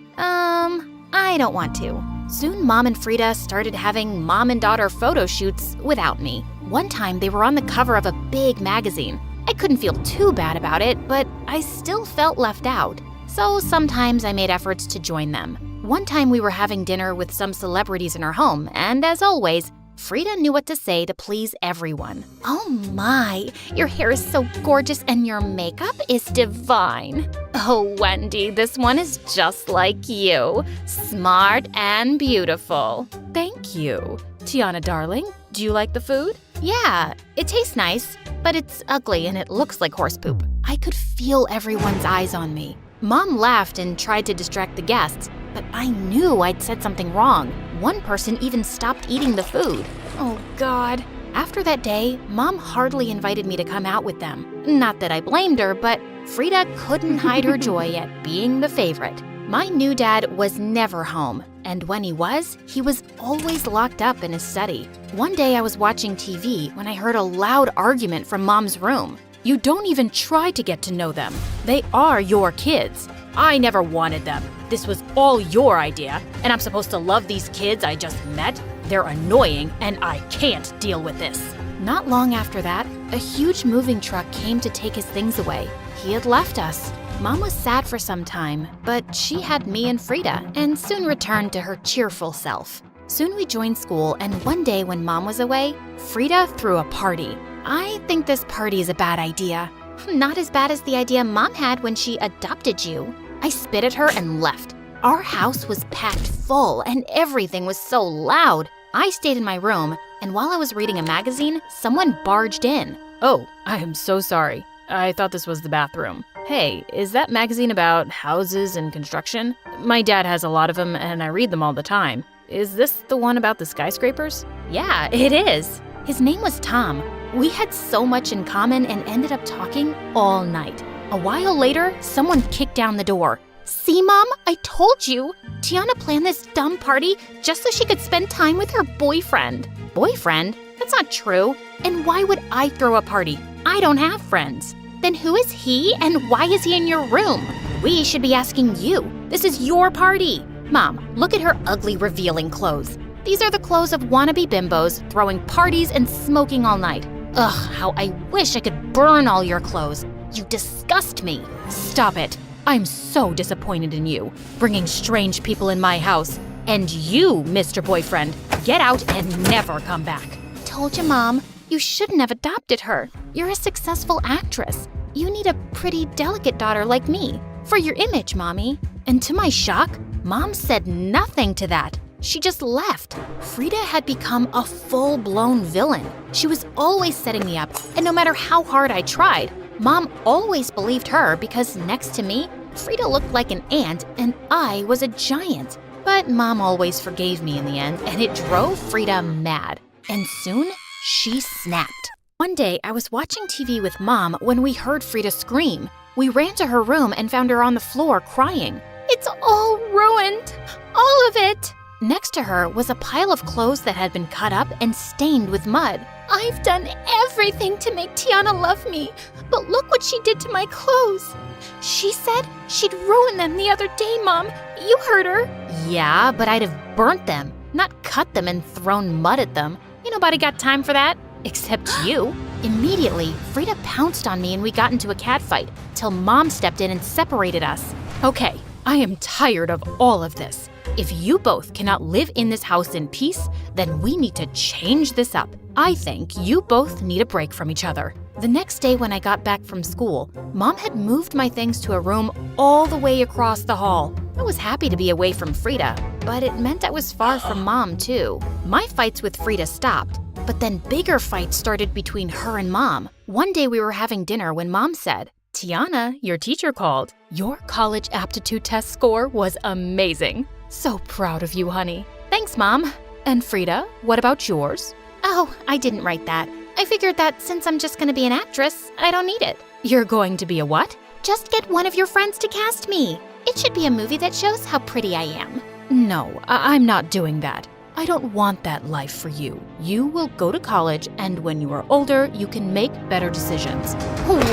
I don't want to. Soon Mom and Frida started having mom and daughter photo shoots without me. One time they were on the cover of a big magazine. I couldn't feel too bad about it, but I still felt left out. So sometimes I made efforts to join them. One time we were having dinner with some celebrities in our home, and as always, Frida knew what to say to please everyone. Oh my, your hair is so gorgeous and your makeup is divine. Oh, Wendy, this one is just like you. Smart and beautiful. Thank you. Tiana, darling, do you like the food? Yeah, it tastes nice, but it's ugly and it looks like horse poop. I could feel everyone's eyes on me. Mom laughed and tried to distract the guests, but I knew I'd said something wrong. One person even stopped eating the food. Oh, God. After that day, Mom hardly invited me to come out with them. Not that I blamed her, but Frida couldn't hide her joy at being the favorite. My new dad was never home, and when he was always locked up in his study. One day I was watching TV when I heard a loud argument from Mom's room. You don't even try to get to know them. They are your kids. I never wanted them. This was all your idea, and I'm supposed to love these kids I just met? They're annoying, and I can't deal with this. Not long after that, a huge moving truck came to take his things away. He had left us. Mom was sad for some time, but she had me and Frida, and soon returned to her cheerful self. Soon we joined school, and one day when Mom was away, Frida threw a party. I think this party is a bad idea. Not as bad as the idea Mom had when she adopted you. I spit at her and left. Our house was packed full and everything was so loud. I stayed in my room, and while I was reading a magazine, someone barged in. Oh, I am so sorry. I thought this was the bathroom. Hey, is that magazine about houses and construction? My dad has a lot of them and I read them all the time. Is this the one about the skyscrapers? Yeah, it is. His name was Tom. We had so much in common and ended up talking all night. A while later, someone kicked down the door. See, Mom? I told you. Tiana planned this dumb party just so she could spend time with her boyfriend. Boyfriend? That's not true. And why would I throw a party? I don't have friends. Then who is he and why is he in your room? We should be asking you. This is your party. Mom, look at her ugly, revealing clothes. These are the clothes of wannabe bimbos throwing parties and smoking all night. Ugh, how I wish I could burn all your clothes. You disgust me. Stop it. I'm so disappointed in you, bringing strange people in my house. And you, Mr. Boyfriend, get out and never come back. Told you, Mom. You shouldn't have adopted her. You're a successful actress. You need a pretty, delicate daughter like me. For your image, Mommy. And to my shock, Mom said nothing to that. She just left. Frida had become a full-blown villain. She was always setting me up, and no matter how hard I tried, Mom always believed her because next to me, Frida looked like an ant and I was a giant. But Mom always forgave me in the end, and it drove Frida mad. And soon, she snapped. One day, I was watching TV with Mom when we heard Frida scream. We ran to her room and found her on the floor crying. It's all ruined, all of it. Next to her was a pile of clothes that had been cut up and stained with mud. I've done everything to make Tiana love me, but look what she did to my clothes. She said she'd ruin them the other day, Mom. You heard her. Yeah, but I'd have burnt them, not cut them and thrown mud at them. Ain't nobody got time for that, except you. Immediately, Frida pounced on me and we got into a catfight, till Mom stepped in and separated us. Okay, I am tired of all of this. If you both cannot live in this house in peace, then we need to change this up. I think you both need a break from each other. The next day when I got back from school, Mom had moved my things to a room all the way across the hall. I was happy to be away from Frida, but it meant I was far from Mom too. My fights with Frida stopped, but then bigger fights started between her and Mom. One day we were having dinner when Mom said, Tiana, your teacher called. Your college aptitude test score was amazing. So proud of you, honey. Thanks, Mom. And Frida, what about yours? Oh, I didn't write that. I figured that since I'm just gonna be an actress, I don't need it. You're going to be a what? Just get one of your friends to cast me. It should be a movie that shows how pretty I am. No, I'm not doing that. I don't want that life for you. You will go to college, and when you are older, you can make better decisions.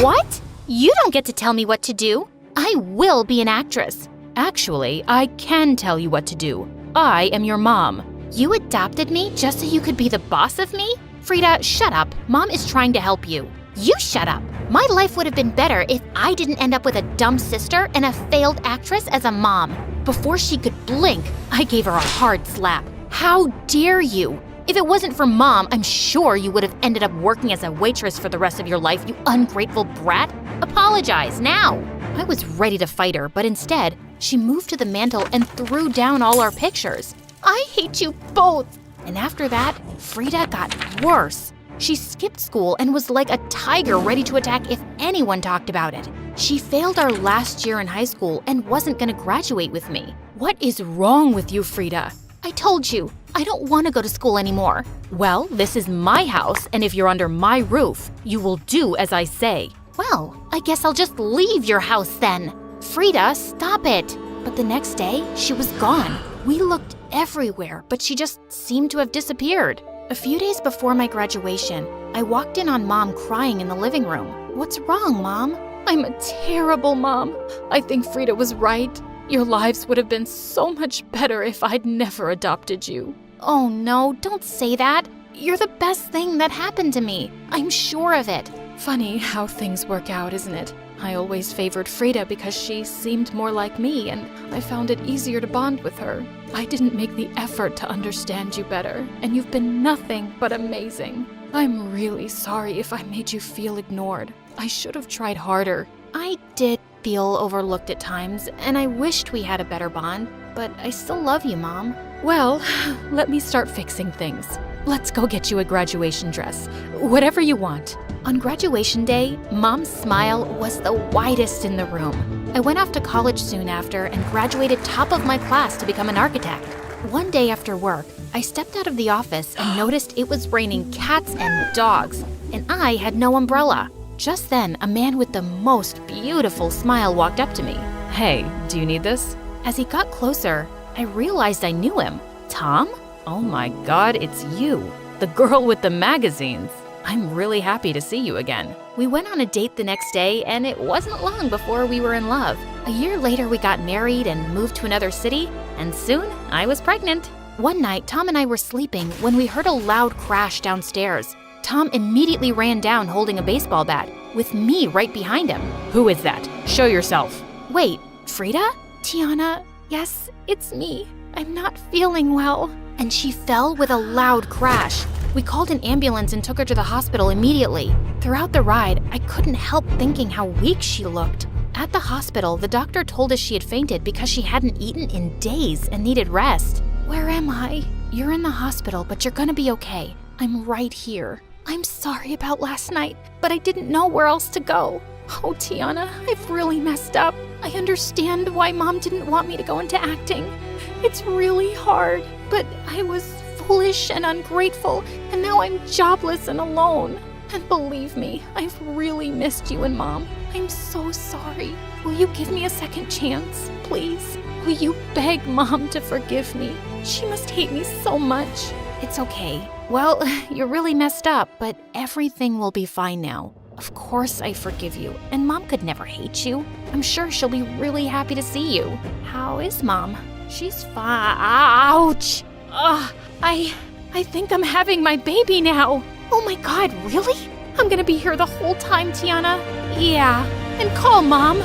What? You don't get to tell me what to do. I will be an actress. Actually, I can tell you what to do. I am your mom. You adopted me just so you could be the boss of me? Frida, shut up. Mom is trying to help you. You shut up. My life would have been better if I didn't end up with a dumb sister and a failed actress as a mom. Before she could blink, I gave her a hard slap. How dare you? If it wasn't for Mom, I'm sure you would have ended up working as a waitress for the rest of your life, you ungrateful brat. Apologize now. I was ready to fight her, but instead, she moved to the mantel and threw down all our pictures. I hate you both. And after that, Frida got worse. She skipped school and was like a tiger ready to attack if anyone talked about it. She failed our last year in high school and wasn't gonna graduate with me. What is wrong with you, Frida? I told you, I don't want to go to school anymore. Well, this is my house, and if you're under my roof, you will do as I say. Well, I guess I'll just leave your house then. Frida, stop it. But the next day, she was gone. We looked everywhere, but she just seemed to have disappeared. A few days before my graduation, I walked in on Mom crying in the living room. What's wrong, Mom? I'm a terrible mom. I think Frida was right. Your lives would have been so much better if I'd never adopted you. Oh no, don't say that. You're the best thing that happened to me. I'm sure of it. Funny how things work out, isn't it? I always favored Frida because she seemed more like me, and I found it easier to bond with her. I didn't make the effort to understand you better, and you've been nothing but amazing. I'm really sorry if I made you feel ignored. I should have tried harder. I did feel overlooked at times, and I wished we had a better bond, but I still love you, Mom. Well, let me start fixing things. Let's go get you a graduation dress. Whatever you want. On graduation day, Mom's smile was the widest in the room. I went off to college soon after and graduated top of my class to become an architect. One day after work, I stepped out of the office and noticed it was raining cats and dogs, and I had no umbrella. Just then, a man with the most beautiful smile walked up to me. Hey, do you need this? As he got closer, I realized I knew him. Tom? Oh my God, it's you. The girl with the magazines. I'm really happy to see you again. We went on a date the next day, and it wasn't long before we were in love. A year later, we got married and moved to another city, and soon I was pregnant. One night, Tom and I were sleeping when we heard a loud crash downstairs. Tom immediately ran down holding a baseball bat, with me right behind him. Who is that? Show yourself. Wait, Frida? Tiana, yes, it's me. I'm not feeling well. And she fell with a loud crash. We called an ambulance and took her to the hospital immediately. Throughout the ride, I couldn't help thinking how weak she looked. At the hospital, the doctor told us she had fainted because she hadn't eaten in days and needed rest. Where am I? You're in the hospital, but you're gonna be okay. I'm right here. I'm sorry about last night, but I didn't know where else to go. Oh, Tiana, I've really messed up. I understand why Mom didn't want me to go into acting. It's really hard, but I was foolish and ungrateful, and now I'm jobless and alone. And believe me, I've really missed you and Mom. I'm so sorry. Will you give me a second chance, please? Will you beg Mom to forgive me? She must hate me so much. It's okay. Well, you're really messed up, but everything will be fine now. Of course I forgive you, and Mom could never hate you. I'm sure she'll be really happy to see you. How is Mom? She's fine. Ouch! Ugh, I think I'm having my baby now. Oh my God, really? I'm gonna be here the whole time, Tiana? Yeah, and call Mom.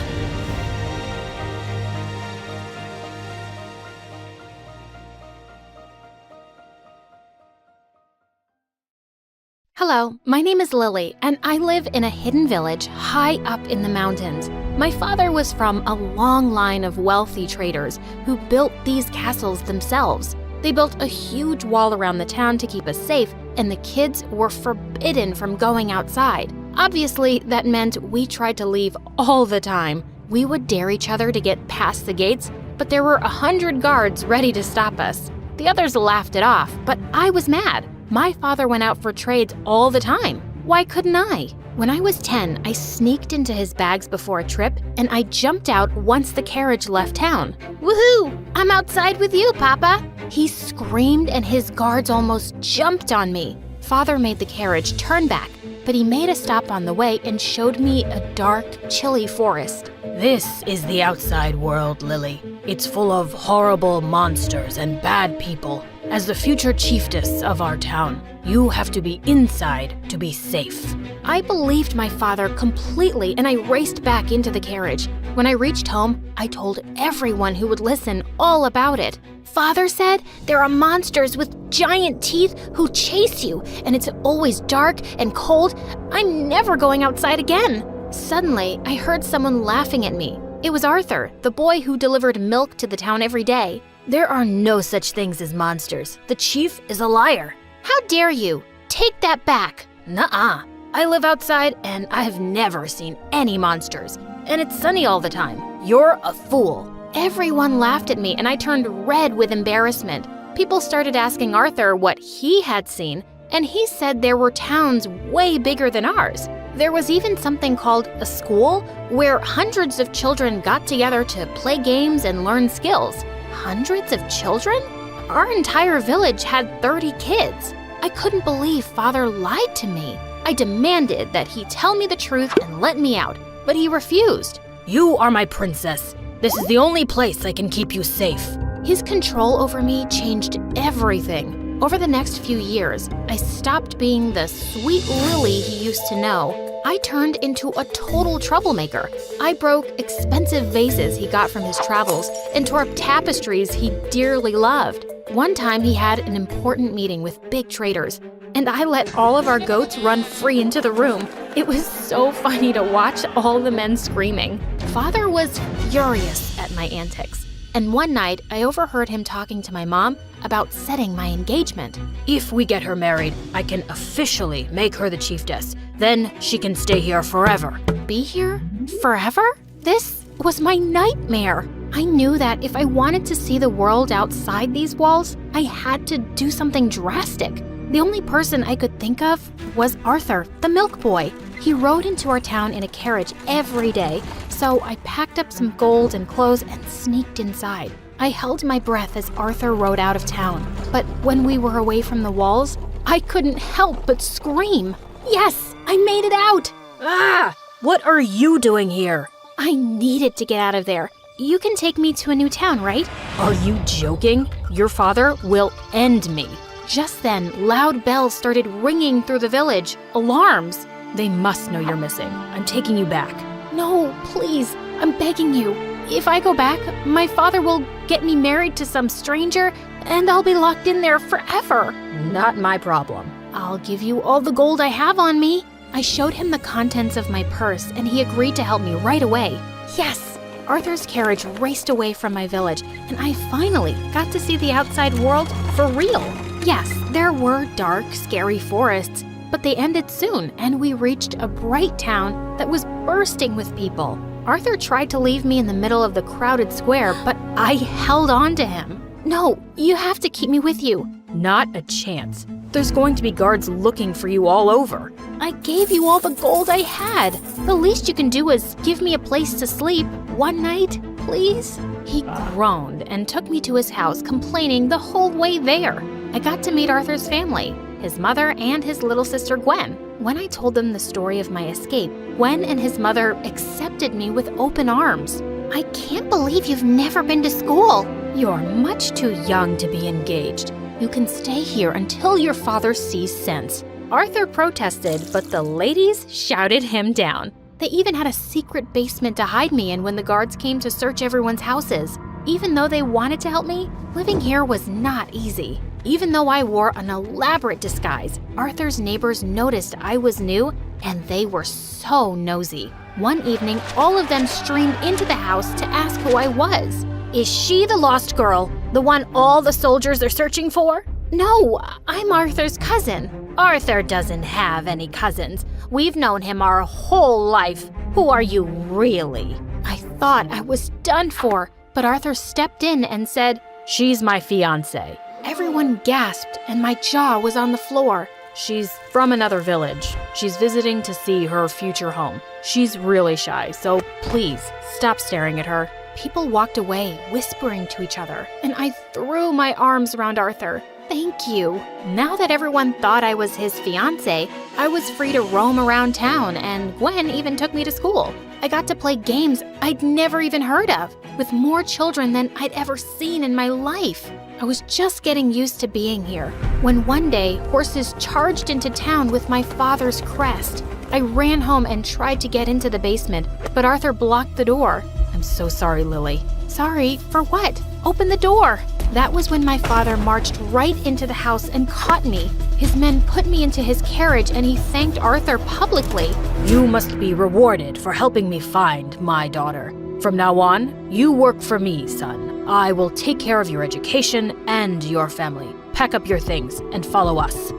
Hello, my name is Lily, and I live in a hidden village high up in the mountains. My father was from a long line of wealthy traders who built these castles themselves. They built a huge wall around the town to keep us safe, and the kids were forbidden from going outside. Obviously, that meant we tried to leave all the time. We would dare each other to get past the gates, but there were 100 guards ready to stop us. The others laughed it off, but I was mad. My father went out for trades all the time. Why couldn't I? When I was 10, I sneaked into his bags before a trip, and I jumped out once the carriage left town. Woohoo! I'm outside with you, Papa! He screamed, and his guards almost jumped on me. Father made the carriage turn back, but he made a stop on the way and showed me a dark, chilly forest. This is the outside world, Lily. It's full of horrible monsters and bad people. As the future chiefess of our town, you have to be inside to be safe. I believed my father completely, and I raced back into the carriage. When I reached home, I told everyone who would listen all about it. Father said there are monsters with giant teeth who chase you, and it's always dark and cold. I'm never going outside again. Suddenly, I heard someone laughing at me. It was Arthur, the boy who delivered milk to the town every day. There are no such things as monsters. The chief is a liar. How dare you? Take that back. Nuh-uh. I live outside and I've never seen any monsters. And it's sunny all the time. You're a fool. Everyone laughed at me and I turned red with embarrassment. People started asking Arthur what he had seen, and he said there were towns way bigger than ours. There was even something called a school where hundreds of children got together to play games and learn skills. Hundreds of children? Our entire village had 30 kids. I couldn't believe Father lied to me. I demanded that he tell me the truth and let me out, but he refused. You are my princess. This is the only place I can keep you safe. His control over me changed everything. Over the next few years, I stopped being the sweet Lily he used to know. I turned into a total troublemaker. I broke expensive vases he got from his travels and tore up tapestries he dearly loved. One time he had an important meeting with big traders, and I let all of our goats run free into the room. It was so funny to watch all the men screaming. Father was furious at my antics, and one night I overheard him talking to my mom about setting my engagement. If we get her married, I can officially make her the chiefess. Then she can stay here forever. Be here? Forever? This was my nightmare. I knew that if I wanted to see the world outside these walls, I had to do something drastic. The only person I could think of was Arthur, the milk boy. He rode into our town in a carriage every day, so I packed up some gold and clothes and sneaked inside. I held my breath as Arthur rode out of town, but when we were away from the walls, I couldn't help but scream. Yes, I made it out! Ah! What are you doing here? I needed to get out of there. You can take me to a new town, right? Are you joking? Your father will end me. Just then, loud bells started ringing through the village. Alarms. They must know you're missing. I'm taking you back. No, please, I'm begging you. If I go back, my father will get me married to some stranger, and I'll be locked in there forever. Not my problem. I'll give you all the gold I have on me. I showed him the contents of my purse, and he agreed to help me right away. Yes, Arthur's carriage raced away from my village, and I finally got to see the outside world for real. Yes, there were dark, scary forests, but they ended soon, and we reached a bright town that was bursting with people. Arthur tried to leave me in the middle of the crowded square, but I held on to him. No, you have to keep me with you. Not a chance. There's going to be guards looking for you all over. I gave you all the gold I had. The least you can do is give me a place to sleep one night, please? He groaned and took me to his house, complaining the whole way there. I got to meet Arthur's family, his mother and his little sister Gwen. When I told them the story of my escape, Gwen and his mother accepted me with open arms. I can't believe you've never been to school. You're much too young to be engaged. You can stay here until your father sees sense. Arthur protested, but the ladies shouted him down. They even had a secret basement to hide me in when the guards came to search everyone's houses. Even though they wanted to help me, living here was not easy. Even though I wore an elaborate disguise, Arthur's neighbors noticed I was new, and they were so nosy. One evening, all of them streamed into the house to ask who I was. Is she the lost girl? The one all the soldiers are searching for? No, I'm Arthur's cousin. Arthur doesn't have any cousins. We've known him our whole life. Who are you really? I thought I was done for, but Arthur stepped in and said, "She's my fiancée." Everyone gasped, and my jaw was on the floor. She's from another village. She's visiting to see her future home. She's really shy, so please stop staring at her. People walked away, whispering to each other, and I threw my arms around Arthur. Thank you. Now that everyone thought I was his fiancé, I was free to roam around town, and Gwen even took me to school. I got to play games I'd never even heard of, with more children than I'd ever seen in my life. I was just getting used to being here, when one day horses charged into town with my father's crest. I ran home and tried to get into the basement, but Arthur blocked the door. I'm so sorry, Lily. Sorry for what? Open the door. That was when my father marched right into the house and caught me. His men put me into his carriage and he thanked Arthur publicly. You must be rewarded for helping me find my daughter. From now on, you work for me, son. I will take care of your education and your family. Pack up your things and follow us.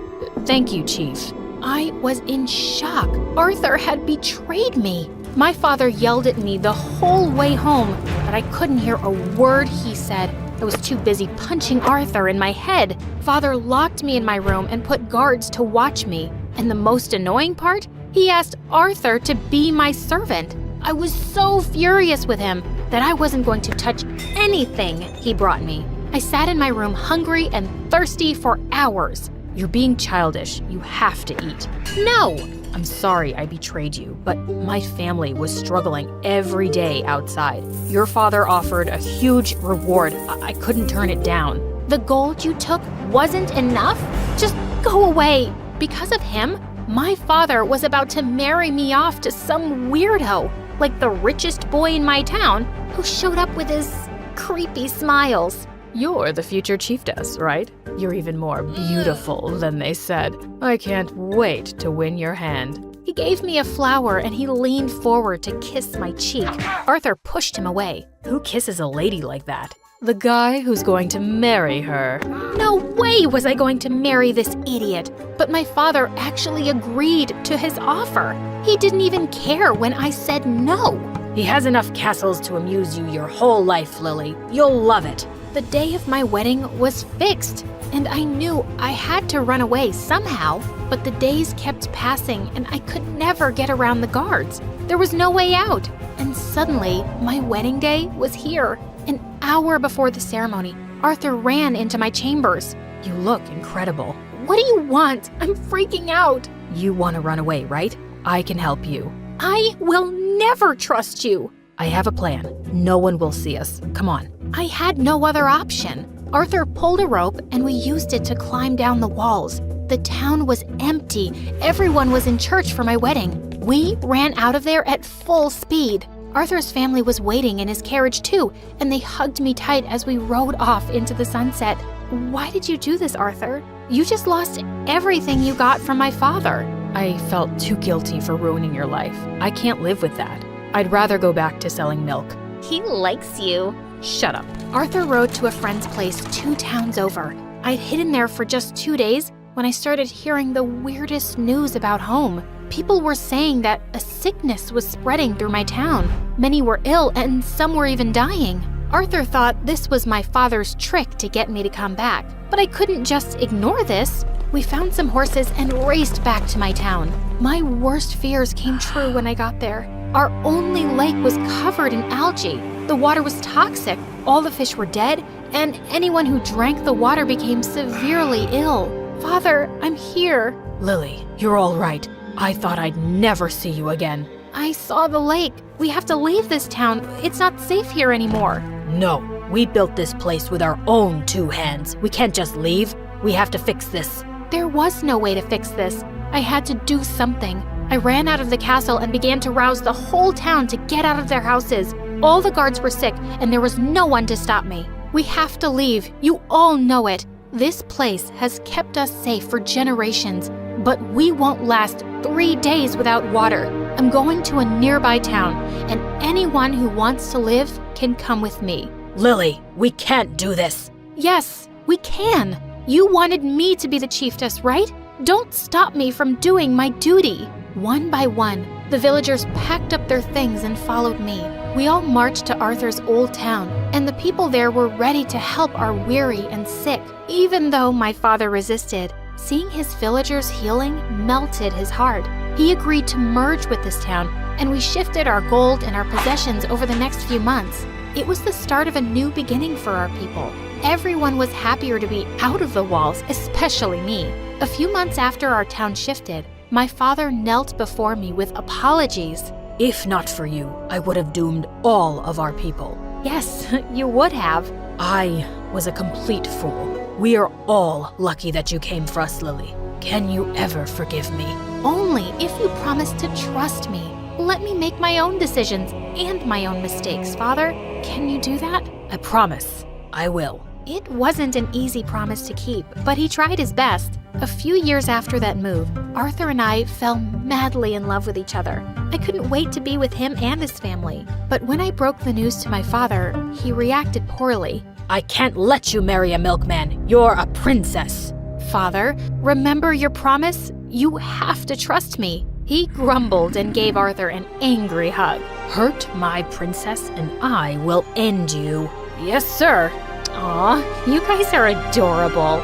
Thank you, Chief. I was in shock. Arthur had betrayed me. My father yelled at me the whole way home, but I couldn't hear a word he said. I was too busy punching Arthur in my head. Father locked me in my room and put guards to watch me. And the most annoying part? He asked Arthur to be my servant. I was so furious with him that I wasn't going to touch anything he brought me. I sat in my room hungry and thirsty for hours. You're being childish. You have to eat. No! I'm sorry I betrayed you, but my family was struggling every day outside. Your father offered a huge reward. I couldn't turn it down. The gold you took wasn't enough? Just go away. Because of him, my father was about to marry me off to some weirdo, like the richest boy in my town, who showed up with his creepy smiles. You're the future chiefess, right? You're even more beautiful than they said. I can't wait to win your hand. He gave me a flower and he leaned forward to kiss my cheek. Arthur pushed him away. Who kisses a lady like that? The guy who's going to marry her. No way was I going to marry this idiot. But my father actually agreed to his offer. He didn't even care when I said no. He has enough castles to amuse you your whole life, Lily. You'll love it. The day of my wedding was fixed, and I knew I had to run away somehow, but the days kept passing and I could never get around the guards. There was no way out, and suddenly my wedding day was here. An hour before the ceremony, Arthur ran into my chambers. You look incredible. What do you want? I'm freaking out. You want to run away, right? I can help you. I will never trust you. I have a plan. No one will see us. Come on. I had no other option. Arthur pulled a rope and we used it to climb down the walls. The town was empty. Everyone was in church for my wedding. We ran out of there at full speed. Arthur's family was waiting in his carriage too, and they hugged me tight as we rode off into the sunset. Why did you do this, Arthur? You just lost everything you got from my father. I felt too guilty for ruining your life. I can't live with that. I'd rather go back to selling milk. He likes you. Shut up. Arthur rode to a friend's place 2 towns over. I'd hidden there for just 2 days when I started hearing the weirdest news about home. People were saying that a sickness was spreading through my town. Many were ill and some were even dying. Arthur thought this was my father's trick to get me to come back, but I couldn't just ignore this. We found some horses and raced back to my town. My worst fears came true when I got there. Our only lake was covered in algae. The water was toxic, all the fish were dead, and anyone who drank the water became severely ill. Father, I'm here. Lily, you're all right. I thought I'd never see you again. I saw the lake. We have to leave this town. It's not safe here anymore. No, we built this place with our own 2 hands. We can't just leave. We have to fix this. There was no way to fix this. I had to do something. I ran out of the castle and began to rouse the whole town to get out of their houses. All the guards were sick and there was no one to stop me. We have to leave. You all know it. This place has kept us safe for generations, but we won't last 3 days without water. I'm going to a nearby town, and anyone who wants to live can come with me. Lily, we can't do this. Yes, we can. You wanted me to be the chiefess, right? Don't stop me from doing my duty. One by one, the villagers packed up their things and followed me. We all marched to Arthur's old town, and the people there were ready to help our weary and sick. Even though my father resisted, seeing his villagers healing melted his heart. He agreed to merge with this town, and we shifted our gold and our possessions over the next few months. It was the start of a new beginning for our people. Everyone was happier to be out of the walls, especially me. A few months after our town shifted, my father knelt before me with apologies. If not for you, I would have doomed all of our people. Yes, you would have. I was a complete fool. We are all lucky that you came for us, Lily. Can you ever forgive me? Only if you promise to trust me. Let me make my own decisions and my own mistakes, Father. Can you do that? I promise. I will. It wasn't an easy promise to keep, but he tried his best. A few years after that move, Arthur and I fell madly in love with each other. I couldn't wait to be with him and his family. But when I broke the news to my father, he reacted poorly. I can't let you marry a milkman. You're a princess. Father, remember your promise? You have to trust me. He grumbled and gave Arthur an angry hug. Hurt my princess and I will end you. Yes, sir. Aw, you guys are adorable.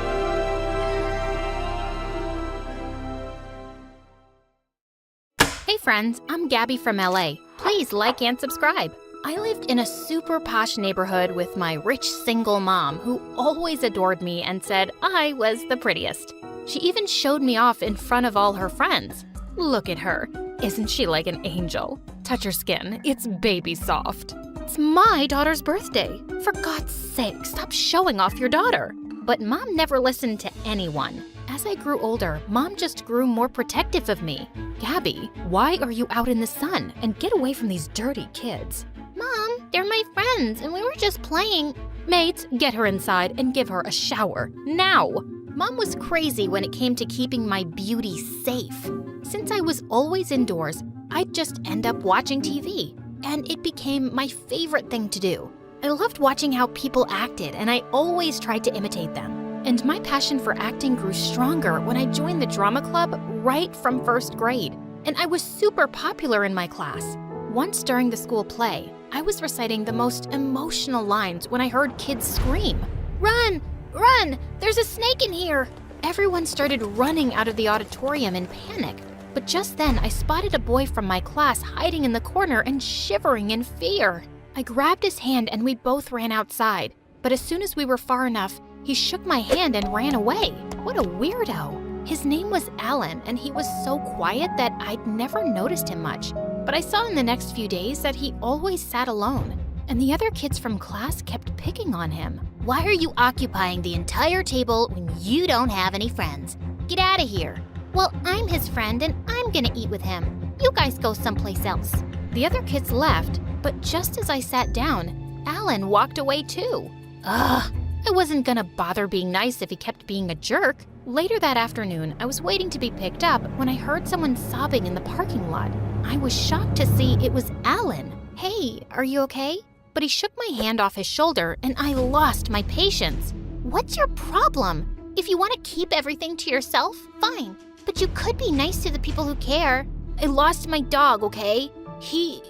Hey friends, I'm Gabby from LA. Please like and subscribe. I lived in a super posh neighborhood with my rich single mom who always adored me and said I was the prettiest. She even showed me off in front of all her friends. Look at her. Isn't she like an angel? Touch her skin. It's baby soft. It's my daughter's birthday. For God's sake, stop showing off your daughter. But Mom never listened to anyone. As I grew older, Mom just grew more protective of me. Gabby, why are you out in the sun? And get away from these dirty kids. Mom, they're my friends and we were just playing. Mates, get her inside and give her a shower. Now! Mom was crazy when it came to keeping my beauty safe. Since I was always indoors, I'd just end up watching TV. And it became my favorite thing to do. I loved watching how people acted, and I always tried to imitate them. And my passion for acting grew stronger when I joined the drama club right from first grade. And I was super popular in my class. Once during the school play, I was reciting the most emotional lines when I heard kids scream, "Run! Run! There's a snake in here!" Everyone started running out of the auditorium in panic. But just then, I spotted a boy from my class hiding in the corner and shivering in fear. I grabbed his hand and we both ran outside. But as soon as we were far enough, he shook my hand and ran away. What a weirdo. His name was Alan, and he was so quiet that I'd never noticed him much. But I saw in the next few days that he always sat alone, and the other kids from class kept picking on him. Why are you occupying the entire table when you don't have any friends? Get out of here. Well, I'm his friend and I'm gonna eat with him. You guys go someplace else. The other kids left, but just as I sat down, Alan walked away too. Ugh, I wasn't gonna bother being nice if he kept being a jerk. Later that afternoon, I was waiting to be picked up when I heard someone sobbing in the parking lot. I was shocked to see it was Alan. Hey, are you okay? But he shook my hand off his shoulder and I lost my patience. What's your problem? If you want to keep everything to yourself, fine. But you could be nice to the people who care. I lost my dog, okay? He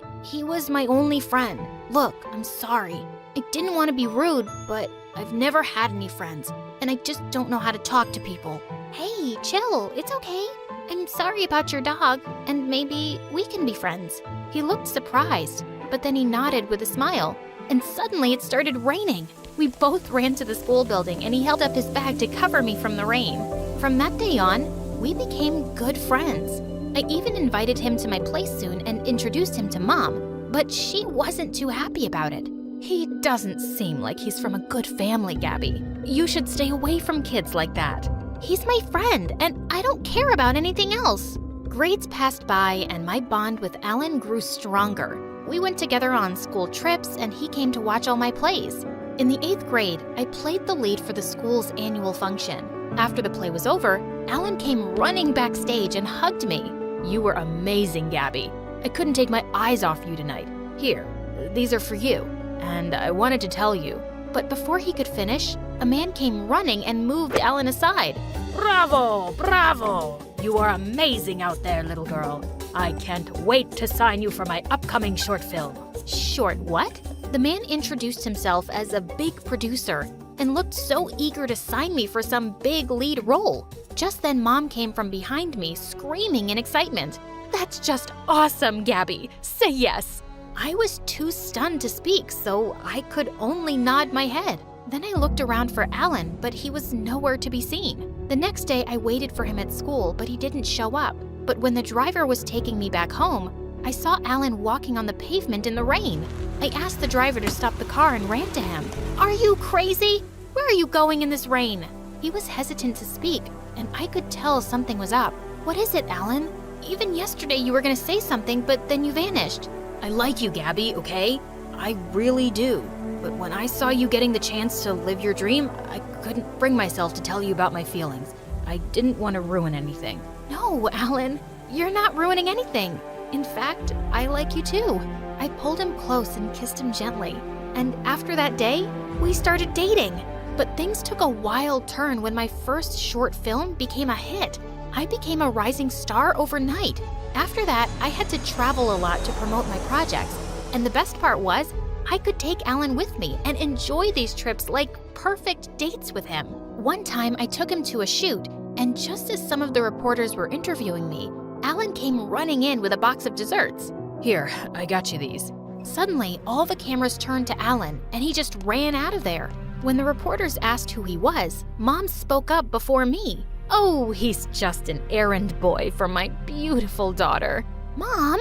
was my only friend. Look, I'm sorry. I didn't want to be rude, but I've never had any friends, and I just don't know how to talk to people. Hey, chill, it's okay. I'm sorry about your dog, and maybe we can be friends. He looked surprised, but then he nodded with a smile, and suddenly it started raining. We both ran to the school building, and he held up his bag to cover me from the rain. From that day on, we became good friends. I even invited him to my place soon and introduced him to Mom, but she wasn't too happy about it. He doesn't seem like he's from a good family, Gabby. You should stay away from kids like that. He's my friend, and I don't care about anything else. Grades passed by, and my bond with Alan grew stronger. We went together on school trips, and he came to watch all my plays. In the 8th grade, I played the lead for the school's annual function. After the play was over, Alan came running backstage and hugged me. You were amazing, Gabby. I couldn't take my eyes off you tonight. Here, these are for you. And I wanted to tell you. But before he could finish, a man came running and moved Alan aside. Bravo! Bravo! You are amazing out there, little girl. I can't wait to sign you for my upcoming short film. Short what? The man introduced himself as a big producer and looked so eager to sign me for some big lead role. Just then, Mom came from behind me, screaming in excitement. That's just awesome, Gabby. Say yes. I was too stunned to speak, so I could only nod my head. Then I looked around for Alan, but he was nowhere to be seen. The next day, I waited for him at school, but he didn't show up. But when the driver was taking me back home, I saw Alan walking on the pavement in the rain. I asked the driver to stop the car and ran to him. Are you crazy? Where are you going in this rain? He was hesitant to speak, and I could tell something was up. What is it, Alan? Even yesterday you were gonna say something, but then you vanished. I like you, Gabby, okay? I really do. But when I saw you getting the chance to live your dream, I couldn't bring myself to tell you about my feelings. I didn't want to ruin anything. No, Alan, you're not ruining anything. In fact, I like you too. I pulled him close and kissed him gently. And after that day, we started dating. But things took a wild turn when my first short film became a hit. I became a rising star overnight. After that, I had to travel a lot to promote my projects. And the best part was, I could take Alan with me and enjoy these trips like perfect dates with him. One time, I took him to a shoot, and just as some of the reporters were interviewing me, Alan came running in with a box of desserts. Here, I got you these. Suddenly, all the cameras turned to Alan, and he just ran out of there. When the reporters asked who he was, Mom spoke up before me. Oh, he's just an errand boy for my beautiful daughter. Mom!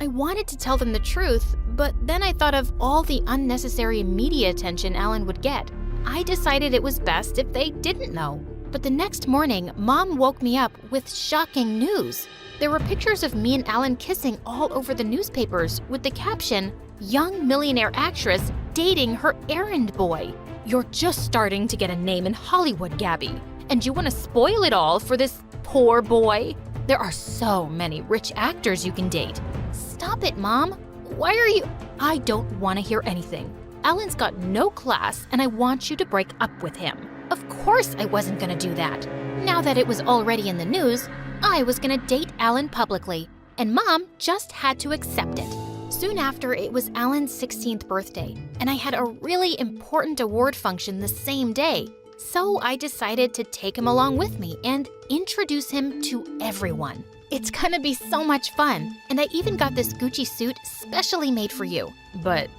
I wanted to tell them the truth, but then I thought of all the unnecessary media attention Alan would get. I decided it was best if they didn't know. But the next morning, Mom woke me up with shocking news. There were pictures of me and Alan kissing all over the newspapers with the caption, "Young millionaire actress dating her errand boy." You're just starting to get a name in Hollywood, Gabby. And you want to spoil it all for this poor boy? There are so many rich actors you can date. Stop it, Mom. Why are you... I don't want to hear anything. Alan's got no class, and I want you to break up with him. Of course I wasn't going to do that. Now that it was already in the news, I was going to date Alan publicly, and Mom just had to accept it. Soon after, it was Alan's 16th birthday, and I had a really important award function the same day. So I decided to take him along with me and introduce him to everyone. It's gonna be so much fun, and I even got this Gucci suit specially made for you. But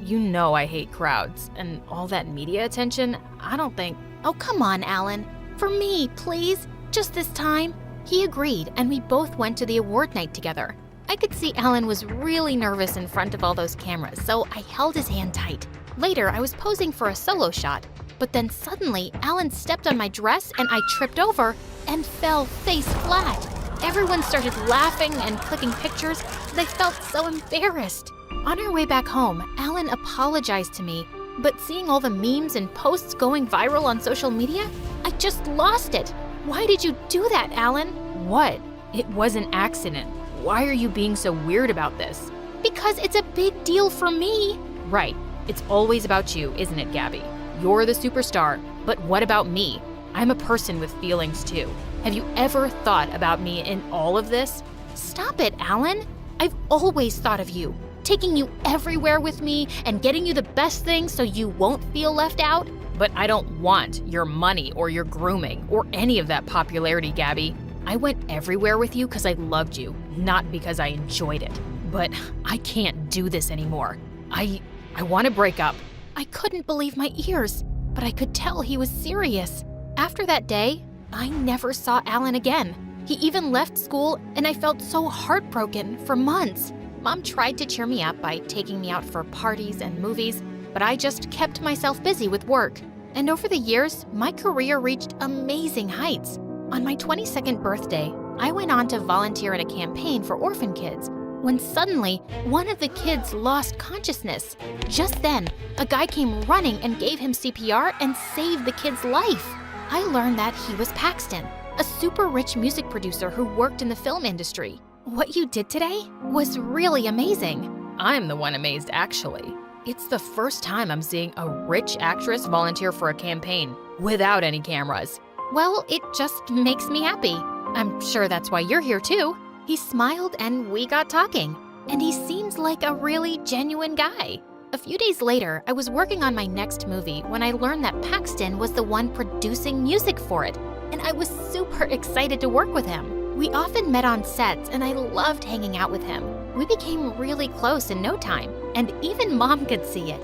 you know I hate crowds, and all that media attention, I don't think... Oh, come on, Alan. For me, please. Just this time. He agreed, and we both went to the award night together. I could see Alan was really nervous in front of all those cameras, so I held his hand tight. Later, I was posing for a solo shot, but then suddenly, Alan stepped on my dress and I tripped over and fell face flat. Everyone started laughing and clicking pictures, and I felt so embarrassed. On our way back home, Alan apologized to me, but seeing all the memes and posts going viral on social media, I just lost it. Why did you do that, Alan? What? It was an accident. Why are you being so weird about this? Because it's a big deal for me. Right. It's always about you, isn't it, Gabby? You're the superstar. But what about me? I'm a person with feelings too. Have you ever thought about me in all of this? Stop it, Alan. I've always thought of you, taking you everywhere with me and getting you the best things so you won't feel left out. But I don't want your money or your grooming or any of that popularity, Gabby. I went everywhere with you because I loved you, not because I enjoyed it. But I can't do this anymore. I want to break up. I couldn't believe my ears, but I could tell he was serious. After that day, I never saw Alan again. He even left school, and I felt so heartbroken for months. Mom tried to cheer me up by taking me out for parties and movies, but I just kept myself busy with work. And over the years, my career reached amazing heights. On my 22nd birthday, I went on to volunteer at a campaign for orphan kids, when suddenly, one of the kids lost consciousness. Just then, a guy came running and gave him CPR and saved the kid's life. I learned that he was Paxton, a super rich music producer who worked in the film industry. What you did today was really amazing. I'm the one amazed, actually. It's the first time I'm seeing a rich actress volunteer for a campaign without any cameras. Well, it just makes me happy. I'm sure that's why you're here too. He smiled and we got talking, and he seems like a really genuine guy. A few days later, I was working on my next movie when I learned that Paxton was the one producing music for it, and I was super excited to work with him. We often met on sets, and I loved hanging out with him. We became really close in no time, and even Mom could see it.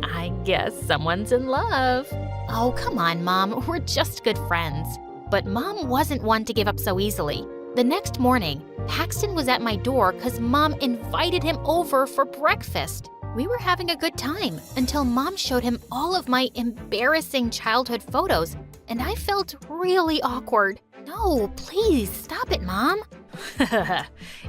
I guess someone's in love. Oh, come on, Mom, we're just good friends. But Mom wasn't one to give up so easily. The next morning, Paxton was at my door because Mom invited him over for breakfast. We were having a good time until Mom showed him all of my embarrassing childhood photos, and I felt really awkward. No, please, stop it, Mom.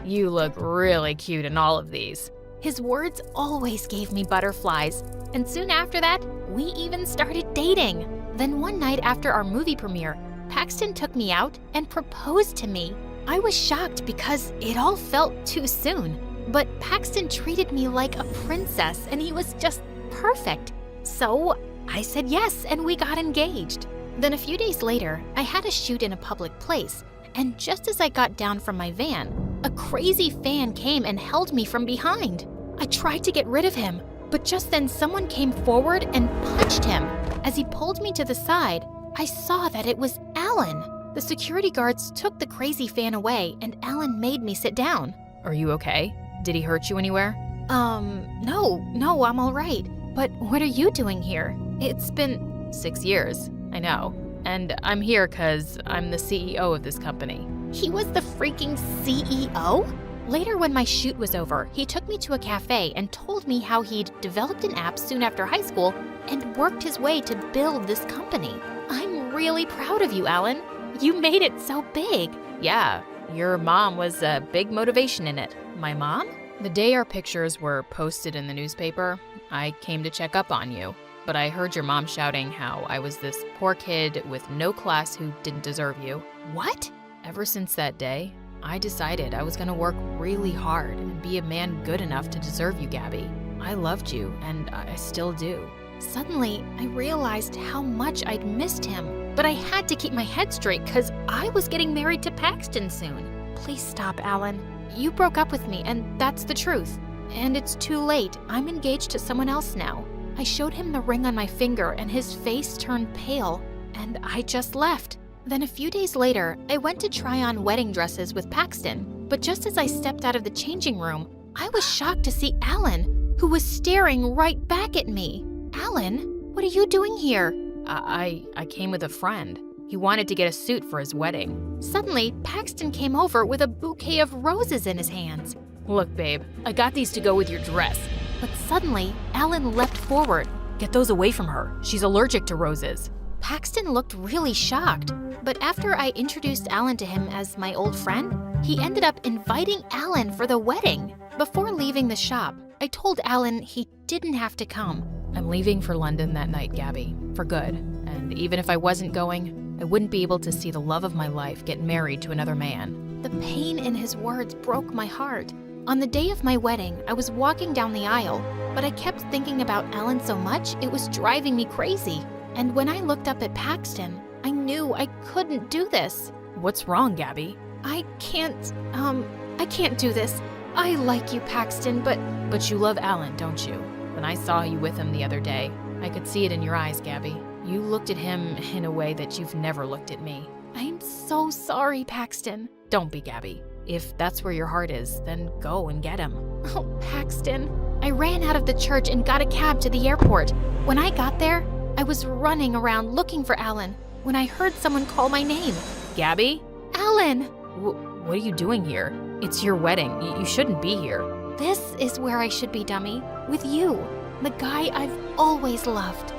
You look really cute in all of these. His words always gave me butterflies, and soon after that, we even started dating. Then one night after our movie premiere, Paxton took me out and proposed to me. I was shocked because it all felt too soon, but Paxton treated me like a princess and he was just perfect. So I said yes and we got engaged. Then a few days later, I had a shoot in a public place, and just as I got down from my van, a crazy fan came and held me from behind. I tried to get rid of him, but just then someone came forward and punched him. As he pulled me to the side, I saw that it was Alan. The security guards took the crazy fan away, and Alan made me sit down. Are you okay? Did he hurt you anywhere? No, I'm all right. But what are you doing here? It's been 6 years, I know. And I'm here because I'm the CEO of this company. He was the freaking CEO? Later, when my shoot was over, he took me to a cafe and told me how he'd developed an app soon after high school and worked his way to build this company. I'm really proud of you, Alan. You made it so big. Yeah, your mom was a big motivation in it. My mom? The day our pictures were posted in the newspaper, I came to check up on you. But I heard your mom shouting how I was this poor kid with no class who didn't deserve you. What? Ever since that day, I decided I was going to work really hard and be a man good enough to deserve you, Gabby. I loved you, and I still do. Suddenly, I realized how much I'd missed him, but I had to keep my head straight because I was getting married to Paxton soon. Please stop, Alan. You broke up with me, and that's the truth. And it's too late. I'm engaged to someone else now. I showed him the ring on my finger, and his face turned pale, and I just left. Then a few days later, I went to try on wedding dresses with Paxton, but just as I stepped out of the changing room, I was shocked to see Alan, who was staring right back at me. Alan, what are you doing here? I came with a friend. He wanted to get a suit for his wedding. Suddenly, Paxton came over with a bouquet of roses in his hands. Look, babe, I got these to go with your dress. But suddenly, Alan leapt forward. Get those away from her. She's allergic to roses. Paxton looked really shocked. But after I introduced Alan to him as my old friend, he ended up inviting Alan for the wedding. Before leaving the shop, I told Alan he didn't have to come. I'm leaving for London that night, Gabby, for good. And even if I wasn't going, I wouldn't be able to see the love of my life get married to another man. The pain in his words broke my heart. On the day of my wedding, I was walking down the aisle, but I kept thinking about Alan so much it was driving me crazy. And when I looked up at Paxton, I knew I couldn't do this. What's wrong, Gabby? I can't do this. I like you, Paxton, But you love Alan, don't you? When I saw you with him the other day, I could see it in your eyes, Gabby. You looked at him in a way that you've never looked at me. I'm so sorry, Paxton. Don't be, Gabby. If that's where your heart is, then go and get him. Oh, Paxton. I ran out of the church and got a cab to the airport. When I got there, I was running around looking for Alan when I heard someone call my name. Gabby? Alan! What are you doing here? It's your wedding. You shouldn't be here. This is where I should be, dummy. With you, the guy I've always loved.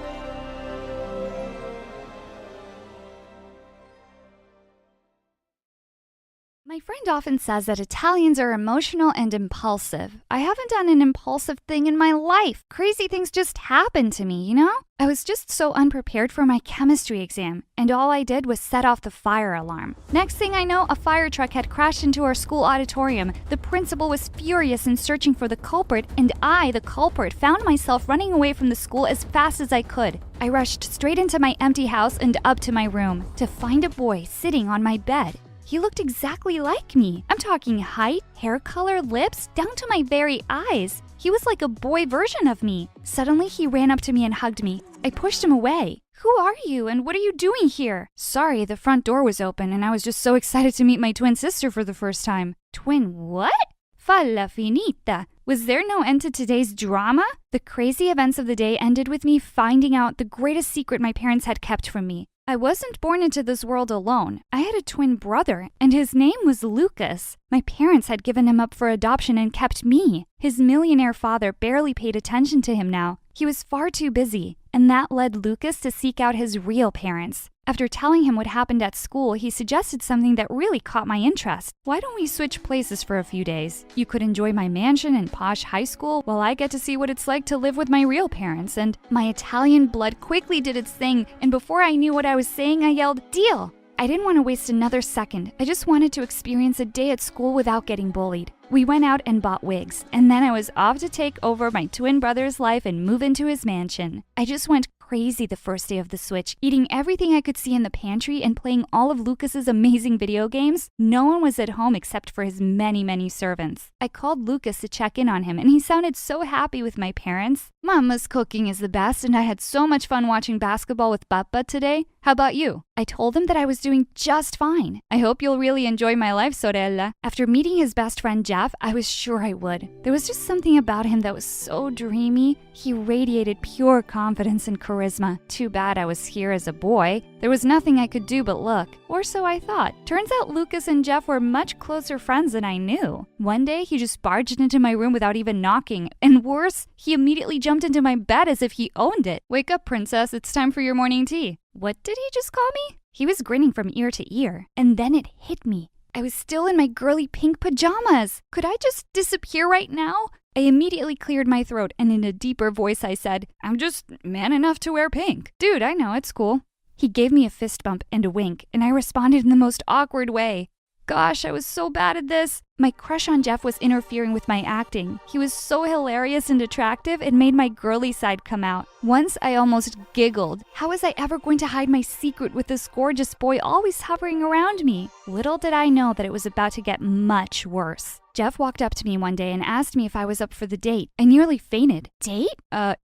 My friend often says that Italians are emotional and impulsive. I haven't done an impulsive thing in my life. Crazy things just happen to me, you know? I was just so unprepared for my chemistry exam, and all I did was set off the fire alarm. Next thing I know, a fire truck had crashed into our school auditorium. The principal was furious in searching for the culprit, and I, the culprit, found myself running away from the school as fast as I could. I rushed straight into my empty house and up to my room to find a boy sitting on my bed. He looked exactly like me. I'm talking height, hair color, lips, down to my very eyes. He was like a boy version of me. Suddenly, he ran up to me and hugged me. I pushed him away. Who are you and what are you doing here? Sorry, the front door was open and I was just so excited to meet my twin sister for the first time. Twin what? Falla finita. Was there no end to today's drama? The crazy events of the day ended with me finding out the greatest secret my parents had kept from me. I wasn't born into this world alone. I had a twin brother, and his name was Lucas. My parents had given him up for adoption and kept me. His millionaire father barely paid attention to him now. He was far too busy, and that led Lucas to seek out his real parents. After telling him what happened at school, he suggested something that really caught my interest. Why don't we switch places for a few days? You could enjoy my mansion and posh high school while I get to see what it's like to live with my real parents. And my Italian blood quickly did its thing, and before I knew what I was saying, I yelled, "Deal!" I didn't want to waste another second. I just wanted to experience a day at school without getting bullied. We went out and bought wigs, and then I was off to take over my twin brother's life and move into his mansion. I just went crazy the first day of the switch, eating everything I could see in the pantry and playing all of Lucas's amazing video games. No one was at home except for his many servants. I called Lucas to check in on him, and he sounded so happy with my parents. Mama's cooking is the best, and I had so much fun watching basketball with Papa today. How about you? I told him that I was doing just fine. I hope you'll really enjoy my life, sorella. After meeting his best friend Jeff, I was sure I would. There was just something about him that was so dreamy. He radiated pure confidence and charisma. Too bad I was here as a boy. There was nothing I could do but look. Or so I thought. Turns out Lucas and Jeff were much closer friends than I knew. One day, he just barged into my room without even knocking. And worse, he immediately jumped into my bed as if he owned it. Wake up, princess. It's time for your morning tea. What did he just call me? He was grinning from ear to ear. And then it hit me. I was still in my girly pink pajamas. Could I just disappear right now? I immediately cleared my throat, and in a deeper voice I said, "I'm just man enough to wear pink." Dude, I know, it's cool. He gave me a fist bump and a wink, and I responded in the most awkward way. Gosh, I was so bad at this. My crush on Jeff was interfering with my acting. He was so hilarious and attractive, it made my girly side come out. Once I almost giggled. How was I ever going to hide my secret with this gorgeous boy always hovering around me? Little did I know that it was about to get much worse. Jeff walked up to me one day and asked me if I was up for the date. I nearly fainted. Date?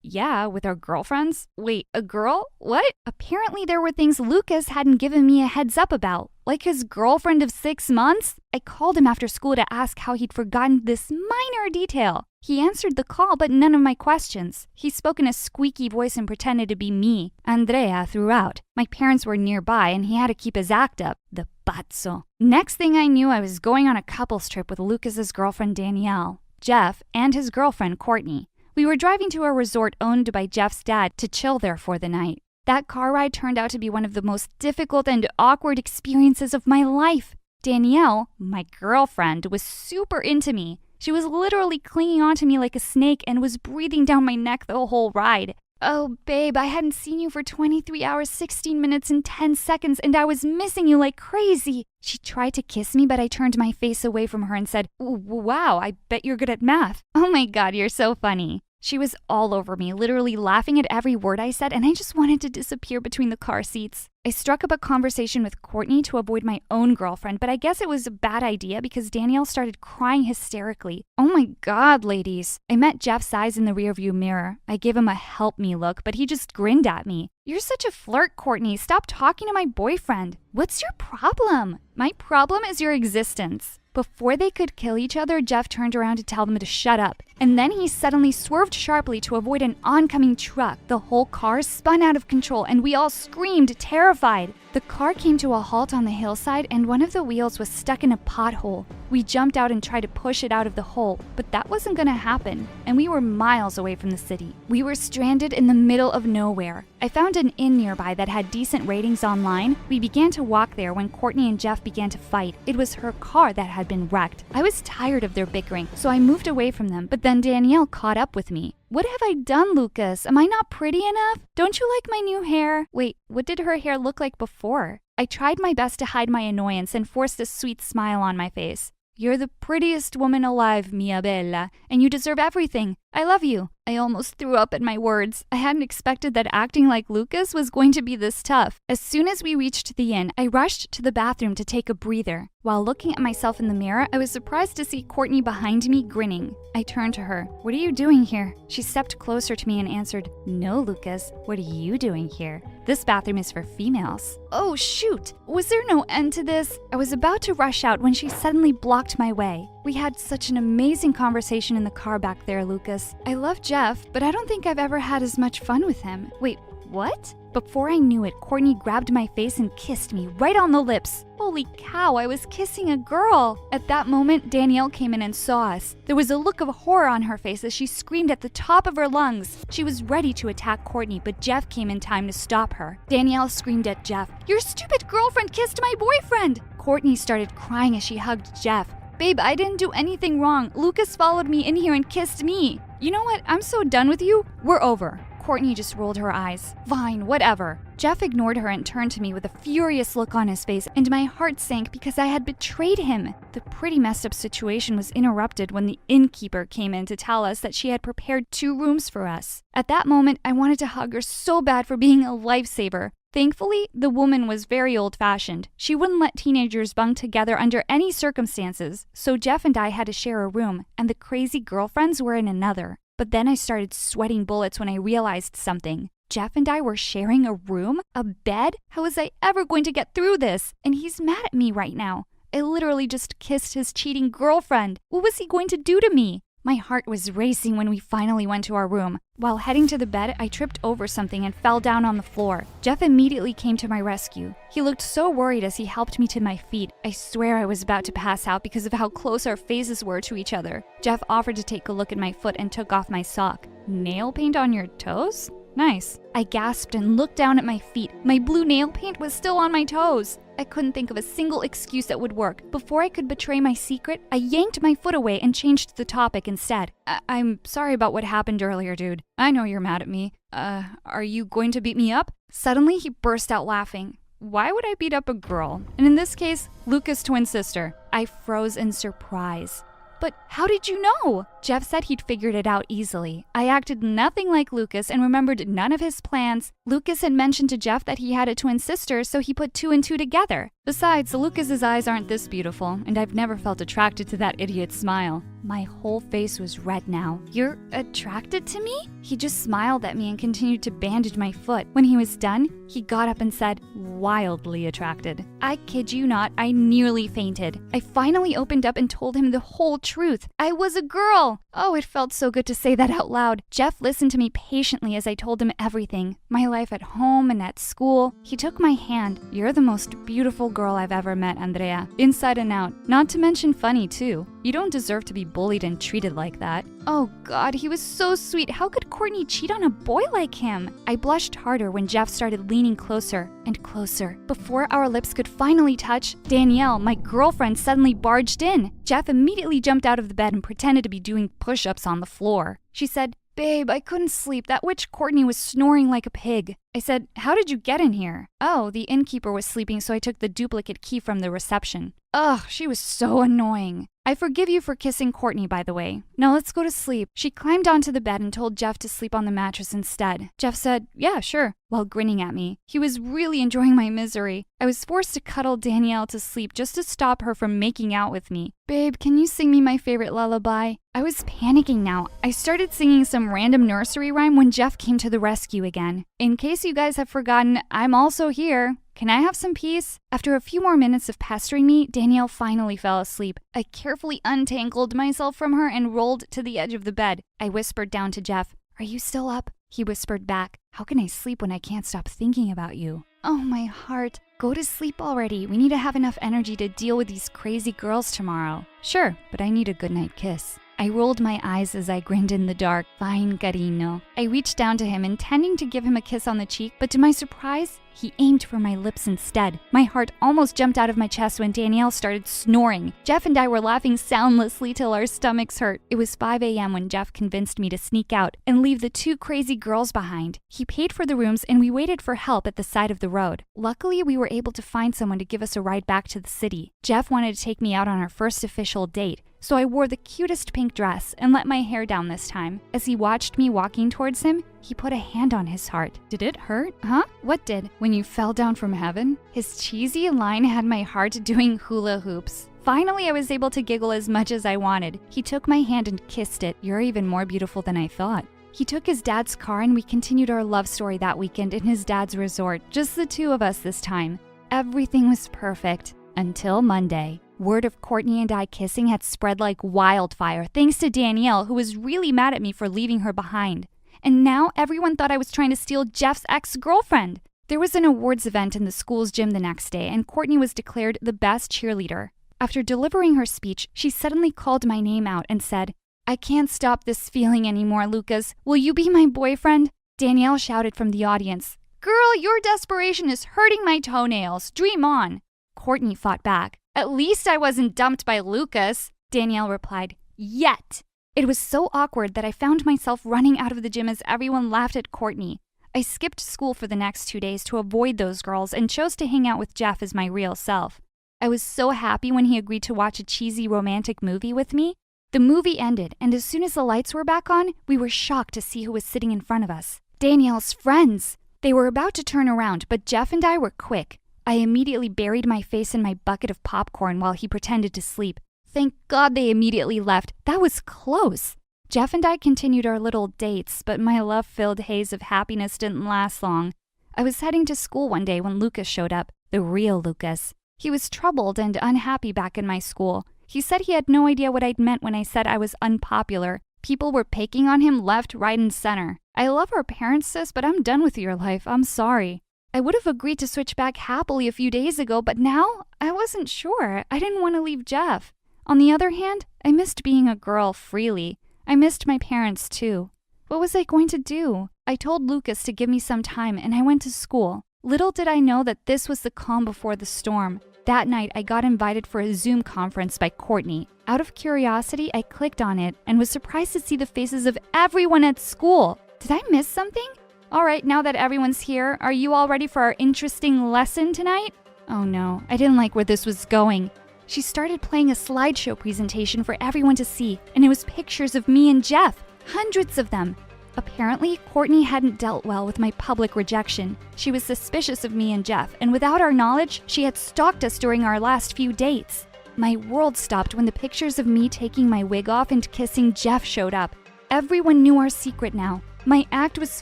Yeah, with our girlfriends. Wait, a girl? What? Apparently there were things Lucas hadn't given me a heads up about. Like his girlfriend of 6 months? I called him after school to ask how he'd forgotten this minor detail. He answered the call, but none of my questions. He spoke in a squeaky voice and pretended to be me, Andrea, throughout. My parents were nearby, and he had to keep his act up. The pazzo. Next thing I knew, I was going on a couples trip with Lucas's girlfriend Danielle, Jeff, and his girlfriend Courtney. We were driving to a resort owned by Jeff's dad to chill there for the night. That car ride turned out to be one of the most difficult and awkward experiences of my life. Danielle, my girlfriend, was super into me. She was literally clinging onto me like a snake and was breathing down my neck the whole ride. Oh, babe, I hadn't seen you for 23 hours, 16 minutes, and 10 seconds, and I was missing you like crazy. She tried to kiss me, but I turned my face away from her and said, wow, I bet you're good at math. Oh my God, you're so funny. She was all over me, literally laughing at every word I said, and I just wanted to disappear between the car seats. I struck up a conversation with Courtney to avoid my own girlfriend, but I guess it was a bad idea because Danielle started crying hysterically. Oh my God, ladies. I met Jeff's eyes in the rearview mirror. I gave him a help me look, but he just grinned at me. You're such a flirt, Courtney. Stop talking to my boyfriend. What's your problem? My problem is your existence. Before they could kill each other, Jeff turned around to tell them to shut up. And then he suddenly swerved sharply to avoid an oncoming truck. The whole car spun out of control and we all screamed, terrified. The car came to a halt on the hillside and one of the wheels was stuck in a pothole. We jumped out and tried to push it out of the hole, but that wasn't gonna happen. And we were miles away from the city. We were stranded in the middle of nowhere. I found an inn nearby that had decent ratings online. We began to walk there when Courtney and Jeff began to fight. It was her car that had been wrecked. I was tired of their bickering, so I moved away from them, but then Danielle caught up with me. What have I done, Lucas? Am I not pretty enough? Don't you like my new hair? Wait, what did her hair look like before? I tried my best to hide my annoyance and forced a sweet smile on my face. You're the prettiest woman alive, mia bella, and you deserve everything. I love you. I almost threw up at my words. I hadn't expected that acting like Lucas was going to be this tough. As soon as we reached the inn, I rushed to the bathroom to take a breather. While looking at myself in the mirror, I was surprised to see Courtney behind me grinning. I turned to her. What are you doing here? She stepped closer to me and answered, No, Lucas. What are you doing here? This bathroom is for females. Oh, shoot. Was there no end to this? I was about to rush out when she suddenly blocked my way. We had such an amazing conversation in the car back there, Lucas. I love Jeff, but I don't think I've ever had as much fun with him. Wait, what? Before I knew it, Courtney grabbed my face and kissed me right on the lips. Holy cow, I was kissing a girl. At that moment, Danielle came in and saw us. There was a look of horror on her face as she screamed at the top of her lungs. She was ready to attack Courtney, but Jeff came in time to stop her. Danielle screamed at Jeff, Your stupid girlfriend kissed my boyfriend! Courtney started crying as she hugged Jeff. Babe, I didn't do anything wrong. Lucas followed me in here and kissed me. You know what? I'm so done with you. We're over. Courtney just rolled her eyes. Fine, whatever. Jeff ignored her and turned to me with a furious look on his face, and my heart sank because I had betrayed him. The pretty messed up situation was interrupted when the innkeeper came in to tell us that she had prepared 2 rooms for us. At that moment, I wanted to hug her so bad for being a lifesaver. Thankfully, the woman was very old-fashioned. She wouldn't let teenagers bunk together under any circumstances, so Jeff and I had to share a room, and the crazy girlfriends were in another. But then I started sweating bullets when I realized something. Jeff and I were sharing a room? A bed? How was I ever going to get through this? And he's mad at me right now. I literally just kissed his cheating girlfriend. What was he going to do to me? My heart was racing when we finally went to our room. While heading to the bed, I tripped over something and fell down on the floor. Jeff immediately came to my rescue. He looked so worried as he helped me to my feet. I swear I was about to pass out because of how close our faces were to each other. Jeff offered to take a look at my foot and took off my sock. Nail paint on your toes? Nice. I gasped and looked down at my feet. My blue nail paint was still on my toes. I couldn't think of a single excuse that would work. Before I could betray my secret, I yanked my foot away and changed the topic instead. I'm sorry about what happened earlier, dude. I know you're mad at me. Are you going to beat me up? Suddenly, he burst out laughing. Why would I beat up a girl? And in this case, Luca's twin sister. I froze in surprise. But how did you know? Jeff said he'd figured it out easily. I acted nothing like Lucas and remembered none of his plans. Lucas had mentioned to Jeff that he had a twin sister, so he put 2 and 2 together. Besides, Lucas's eyes aren't this beautiful, and I've never felt attracted to that idiot's smile. My whole face was red now. You're attracted to me? He just smiled at me and continued to bandage my foot. When he was done, he got up and said, wildly attracted. I kid you not, I nearly fainted. I finally opened up and told him the whole truth. I was a girl! Oh, it felt so good to say that out loud. Jeff listened to me patiently as I told him everything. My life at home and at school. He took my hand. You're the most beautiful girl I've ever met, Andrea. Inside and out. Not to mention funny, too. You don't deserve to be bullied and treated like that. Oh God, he was so sweet. How could Courtney cheat on a boy like him? I blushed harder when Jeff started leaning closer and closer. Before our lips could finally touch, Danielle, my girlfriend, suddenly barged in. Jeff immediately jumped out of the bed and pretended to be doing push-ups on the floor. She said, "Babe, I couldn't sleep. That witch Courtney was snoring like a pig." I said, "How did you get in here?" "Oh, the innkeeper was sleeping, so I took the duplicate key from the reception." Ugh, she was so annoying. I forgive you for kissing Courtney, by the way. Now let's go to sleep. She climbed onto the bed and told Jeff to sleep on the mattress instead. Jeff said, "Yeah, sure," while grinning at me. He was really enjoying my misery. I was forced to cuddle Danielle to sleep just to stop her from making out with me. "Babe, can you sing me my favorite lullaby?" I was panicking now. I started singing some random nursery rhyme when Jeff came to the rescue again. In case you guys have forgotten, I'm also here. Can I have some peace? After a few more minutes of pestering me, Danielle finally fell asleep. I carefully untangled myself from her and rolled to the edge of the bed. I whispered down to Jeff, "Are you still up?" He whispered back, "How can I sleep when I can't stop thinking about you?" Oh, my heart. Go to sleep already. We need to have enough energy to deal with these crazy girls tomorrow. Sure, but I need a goodnight kiss. I rolled my eyes as I grinned in the dark. Fine, carino. I reached down to him, intending to give him a kiss on the cheek, but to my surprise, he aimed for my lips instead. My heart almost jumped out of my chest when Danielle started snoring. Jeff and I were laughing soundlessly till our stomachs hurt. It was 5 a.m. when Jeff convinced me to sneak out and leave the two crazy girls behind. He paid for the rooms and we waited for help at the side of the road. Luckily, we were able to find someone to give us a ride back to the city. Jeff wanted to take me out on our first official date, so I wore the cutest pink dress and let my hair down this time. As he watched me walking towards him, he put a hand on his heart. Did it hurt? Huh? What did? When you fell down from heaven? His cheesy line had my heart doing hula hoops. Finally, I was able to giggle as much as I wanted. He took my hand and kissed it. "You're even more beautiful than I thought." He took his dad's car and we continued our love story that weekend in his dad's resort. Just the two of us this time. Everything was perfect. Until Monday. Word of Courtney and I kissing had spread like wildfire thanks to Danielle, who was really mad at me for leaving her behind. And now everyone thought I was trying to steal Jeff's ex-girlfriend. There was an awards event in the school's gym the next day, and Courtney was declared the best cheerleader. After delivering her speech, she suddenly called my name out and said, "I can't stop this feeling anymore, Lucas. Will you be my boyfriend?" Danielle shouted from the audience, "Girl, your desperation is hurting my toenails. Dream on." Courtney fought back. "At least I wasn't dumped by Lucas." Danielle replied, "Yet." It was so awkward that I found myself running out of the gym as everyone laughed at Courtney. I skipped school for the next 2 days to avoid those girls and chose to hang out with Jeff as my real self. I was so happy when he agreed to watch a cheesy romantic movie with me. The movie ended, and as soon as the lights were back on, we were shocked to see who was sitting in front of us. Danielle's friends! They were about to turn around, but Jeff and I were quick. I immediately buried my face in my bucket of popcorn while he pretended to sleep. Thank God they immediately left. That was close. Jeff and I continued our little dates, but my love-filled haze of happiness didn't last long. I was heading to school one day when Lucas showed up, the real Lucas. He was troubled and unhappy back in my school. He said he had no idea what I'd meant when I said I was unpopular. People were picking on him left, right, and center. "I love our parents, sis, but I'm done with your life. I'm sorry." I would have agreed to switch back happily a few days ago, but now I wasn't sure. I didn't want to leave Jeff. On the other hand, I missed being a girl freely. I missed my parents too. What was I going to do? I told Lucas to give me some time and I went to school. Little did I know that this was the calm before the storm. That night, I got invited for a Zoom conference by Courtney. Out of curiosity, I clicked on it and was surprised to see the faces of everyone at school. Did I miss something? All right, now that everyone's here, are you all ready for our interesting lesson tonight? Oh no, I didn't like where this was going. She started playing a slideshow presentation for everyone to see, and it was pictures of me and Jeff, hundreds of them. Apparently, Courtney hadn't dealt well with my public rejection. She was suspicious of me and Jeff, and without our knowledge, she had stalked us during our last few dates. My world stopped when the pictures of me taking my wig off and kissing Jeff showed up. Everyone knew our secret now. My act was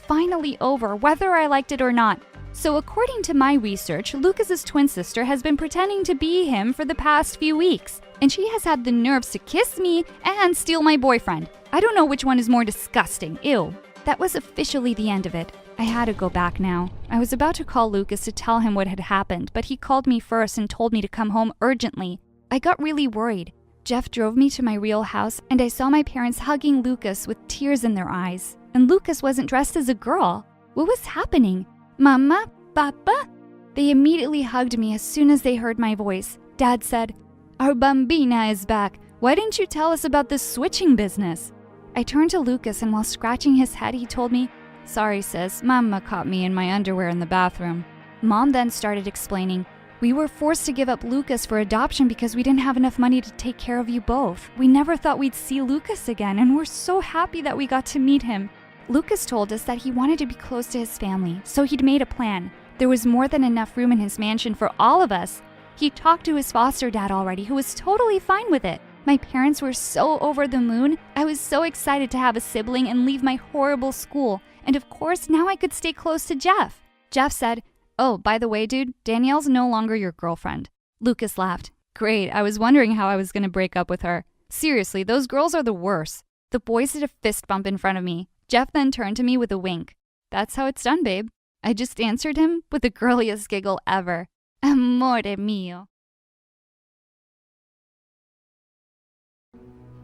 finally over, whether I liked it or not. So according to my research, Lucas's twin sister has been pretending to be him for the past few weeks, and she has had the nerves to kiss me and steal my boyfriend. I don't know which one is more disgusting. Ew. That was officially the end of it. I had to go back now. I was about to call Lucas to tell him what had happened, but he called me first and told me to come home urgently. I got really worried. Jeff drove me to my real house, and I saw my parents hugging Lucas with tears in their eyes. And Lucas wasn't dressed as a girl. What was happening? Mama? Papa? They immediately hugged me as soon as they heard my voice. Dad said, "Our bambina is back. Why didn't you tell us about this switching business?" I turned to Lucas, and while scratching his head, he told me, "Sorry, sis, Mama caught me in my underwear in the bathroom." Mom then started explaining, "We were forced to give up Lucas for adoption because we didn't have enough money to take care of you both. We never thought we'd see Lucas again, and we're so happy that we got to meet him." Lucas told us that he wanted to be close to his family, so he'd made a plan. There was more than enough room in his mansion for all of us. He talked to his foster dad already, who was totally fine with it. My parents were so over the moon. I was so excited to have a sibling and leave my horrible school. And of course, now I could stay close to Jeff. Jeff said, "Oh, by the way, dude, Danielle's no longer your girlfriend." Lucas laughed. "Great, I was wondering how I was going to break up with her. Seriously, those girls are the worst." The boys did a fist bump in front of me. Jeff then turned to me with a wink. "That's how it's done, babe." I just answered him with the girliest giggle ever. Amore mio.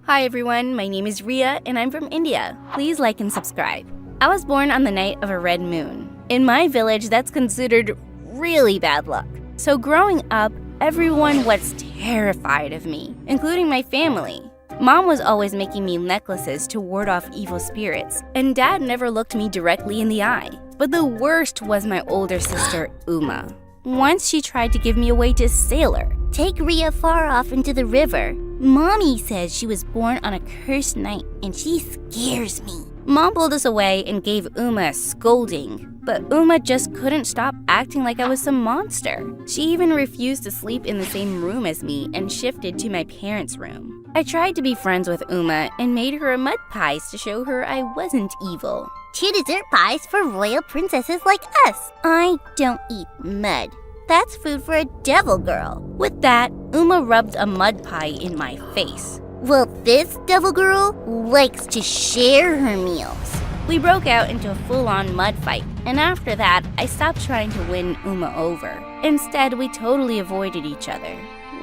Hi everyone, my name is Ria and I'm from India. Please like and subscribe. I was born on the night of a red moon. In my village, that's considered really bad luck. So growing up, everyone was terrified of me, including my family. Mom was always making me necklaces to ward off evil spirits, and Dad never looked me directly in the eye. But the worst was my older sister, Uma. Once she tried to give me away to a sailor. Take Ria far off into the river. Mommy says she was born on a cursed night, and she scares me. Mom pulled us away and gave Uma a scolding, but Uma just couldn't stop acting like I was some monster. She even refused to sleep in the same room as me and shifted to my parents' room. I tried to be friends with Uma and made her a mud pies to show her I wasn't evil. 2 dessert pies for royal princesses like us. I don't eat mud. That's food for a devil girl. With that, Uma rubbed a mud pie in my face. Well, this devil girl likes to share her meals. We broke out into a full-on mud fight, and after that, I stopped trying to win Uma over. Instead, we totally avoided each other.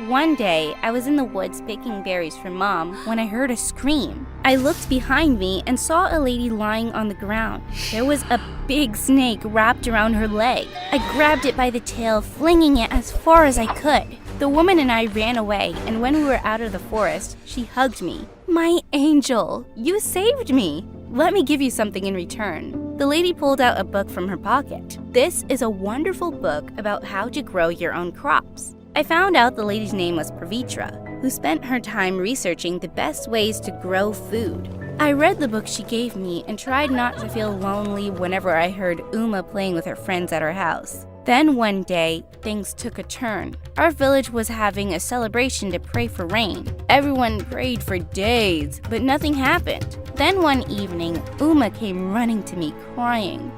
One day, I was in the woods picking berries for Mom when I heard a scream. I looked behind me and saw a lady lying on the ground. There was a big snake wrapped around her leg. I grabbed it by the tail, flinging it as far as I could. The woman and I ran away, and when we were out of the forest, she hugged me. "My angel, you saved me. Let me give you something in return." The lady pulled out a book from her pocket. This is a wonderful book about how to grow your own crops. I found out the lady's name was Pravitra, who spent her time researching the best ways to grow food. I read the book she gave me and tried not to feel lonely whenever I heard Uma playing with her friends at our house. Then one day, things took a turn. Our village was having a celebration to pray for rain. Everyone prayed for days, but nothing happened. Then one evening, Uma came running to me crying.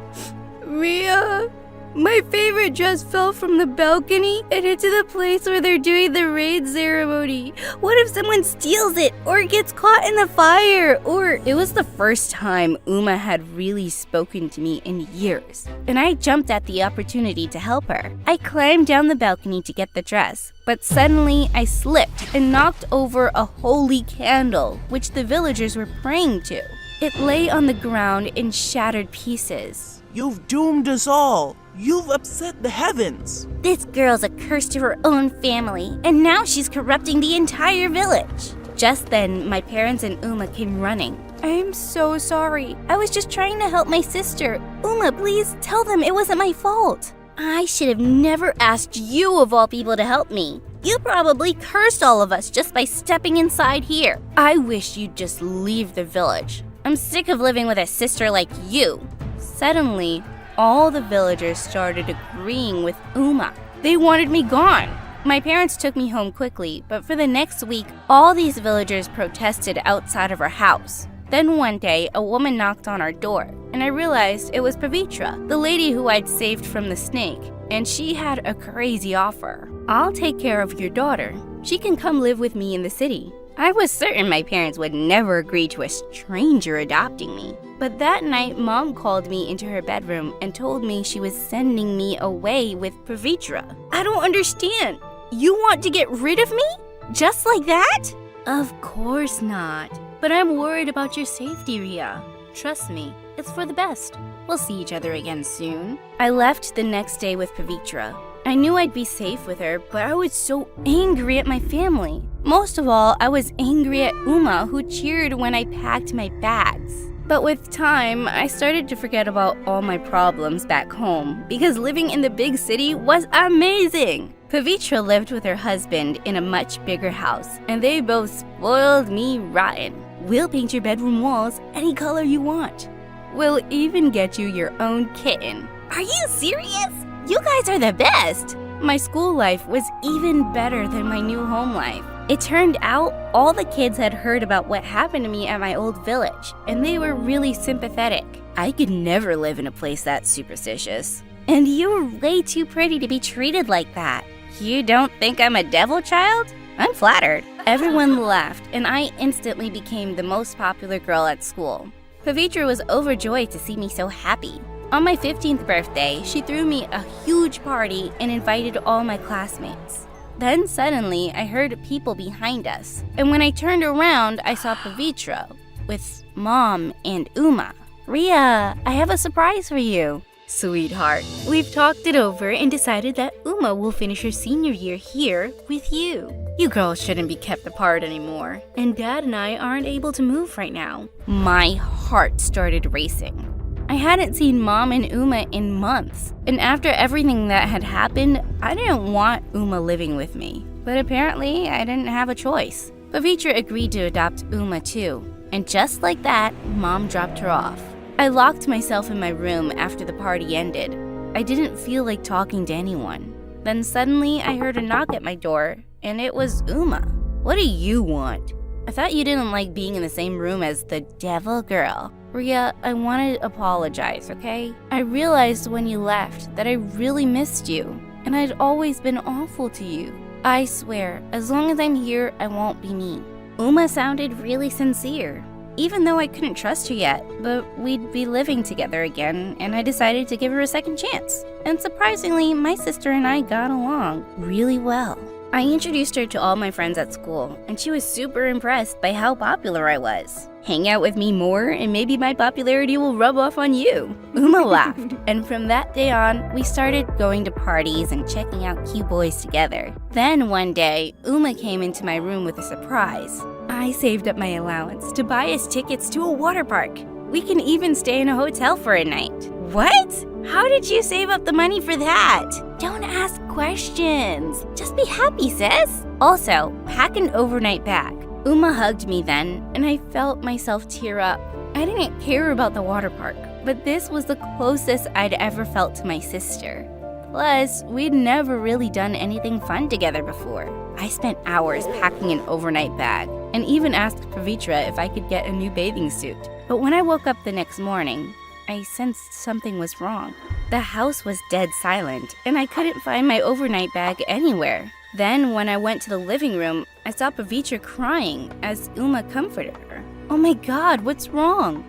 "Ria, my favorite dress fell from the balcony and into the place where they're doing the raid ceremony. What if someone steals it or it gets caught in the fire?" It was the first time Uma had really spoken to me in years, and I jumped at the opportunity to help her. I climbed down the balcony to get the dress, but suddenly I slipped and knocked over a holy candle, which the villagers were praying to. It lay on the ground in shattered pieces. "You've doomed us all. You've upset the heavens." This girl's a curse to her own family, and now she's corrupting the entire village. Just then, my parents and Uma came running. "I'm so sorry. I was just trying to help my sister. Uma, please tell them it wasn't my fault." I should have never asked you of all people to help me. You probably cursed all of us just by stepping inside here. "I wish you'd just leave the village. I'm sick of living with a sister like you. Suddenly, all the villagers started agreeing with Uma. They wanted me gone. My parents took me home quickly, but for the next week, all these villagers protested outside of our house. Then one day, a woman knocked on our door, and I realized it was Pavitra, the lady who I'd saved from the snake, and she had a crazy offer. I'll take care of your daughter. She can come live with me in the city. I was certain my parents would never agree to a stranger adopting me. But that night, Mom called me into her bedroom and told me she was sending me away with Pavitra. I don't understand. You want to get rid of me? Just like that? Of course not. But I'm worried about your safety, Ria. Trust me, it's for the best. We'll see each other again soon. I left the next day with Pavitra. I knew I'd be safe with her, but I was so angry at my family. Most of all, I was angry at Uma, who cheered when I packed my bags. But with time, I started to forget about all my problems back home, because living in the big city was amazing. Pavitra lived with her husband in a much bigger house, and they both spoiled me rotten. We'll paint your bedroom walls any color you want. We'll even get you your own kitten. Are you serious? You guys are the best! My school life was even better than my new home life. It turned out all the kids had heard about what happened to me at my old village, and they were really sympathetic. I could never live in a place that superstitious. And you're way too pretty to be treated like that. You don't think I'm a devil child? I'm flattered. Everyone laughed, and I instantly became the most popular girl at school. Pavitra was overjoyed to see me so happy. On my 15th birthday, she threw me a huge party and invited all my classmates. Then suddenly, I heard people behind us, and when I turned around, I saw Pavitra with Mom and Uma. Ria, I have a surprise for you. Sweetheart, we've talked it over and decided that Uma will finish her senior year here with you. You girls shouldn't be kept apart anymore, and Dad and I aren't able to move right now. My heart started racing. I hadn't seen Mom and Uma in months, and after everything that had happened, I didn't want Uma living with me. But apparently, I didn't have a choice. Pavitra agreed to adopt Uma too, and just like that, Mom dropped her off. I locked myself in my room after the party ended. I didn't feel like talking to anyone. Then suddenly, I heard a knock at my door, and it was Uma. What do you want? I thought you didn't like being in the same room as the devil girl. Ria, I want to apologize, okay? I realized when you left that I really missed you, and I'd always been awful to you. I swear, as long as I'm here, I won't be mean. Uma sounded really sincere, even though I couldn't trust her yet, but we'd be living together again, and I decided to give her a second chance. And surprisingly, my sister and I got along really well. I introduced her to all my friends at school, and she was super impressed by how popular I was. Hang out with me more, and maybe my popularity will rub off on you. Uma laughed, and from that day on, we started going to parties and checking out cute boys together. Then one day, Uma came into my room with a surprise. I saved up my allowance to buy us tickets to a water park. We can even stay in a hotel for a night. What? How did you save up the money for that? Don't ask questions. Just be happy, sis. Also, pack an overnight bag. Uma hugged me then, and I felt myself tear up. I didn't care about the water park, but this was the closest I'd ever felt to my sister. Plus, we'd never really done anything fun together before. I spent hours packing an overnight bag, and even asked Pavitra if I could get a new bathing suit. But when I woke up the next morning, I sensed something was wrong. The house was dead silent, and I couldn't find my overnight bag anywhere. Then, when I went to the living room, I saw Pavitra crying as Uma comforted her. Oh my god, what's wrong?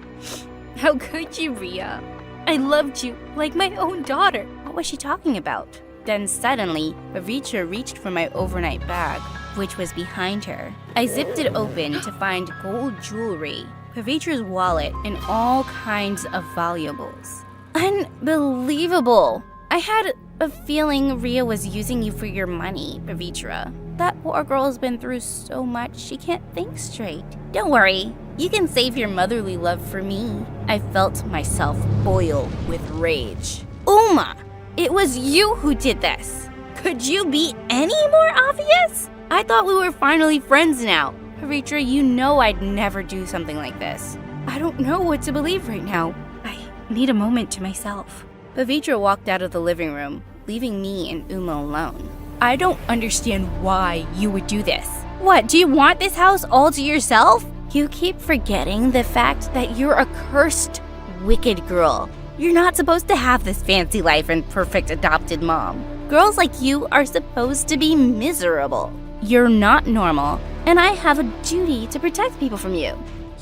How could you, Ria? I loved you like my own daughter. What was she talking about? Then suddenly, Pavitra reached for my overnight bag, which was behind her. I zipped it open to find gold jewelry, Pavitra's wallet, and all kinds of valuables. Unbelievable! I had a feeling Ria was using you for your money, Pavitra. That poor girl's been through so much, she can't think straight. Don't worry, you can save your motherly love for me. I felt myself boil with rage. Uma! It was you who did this! Could you be any more obvious? I thought we were finally friends now. Pavitra, you know I'd never do something like this. I don't know what to believe right now. I need a moment to myself. Pavitra walked out of the living room, leaving me and Uma alone. I don't understand why you would do this. What, do you want this house all to yourself? You keep forgetting the fact that you're a cursed, wicked girl. You're not supposed to have this fancy life and perfect adopted mom. Girls like you are supposed to be miserable. You're not normal, and I have a duty to protect people from you.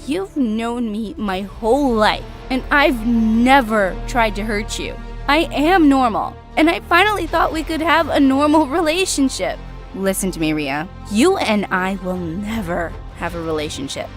You've known me my whole life, and I've never tried to hurt you. I am normal, and I finally thought we could have a normal relationship. Listen to me, Ria. You and I will never have a relationship.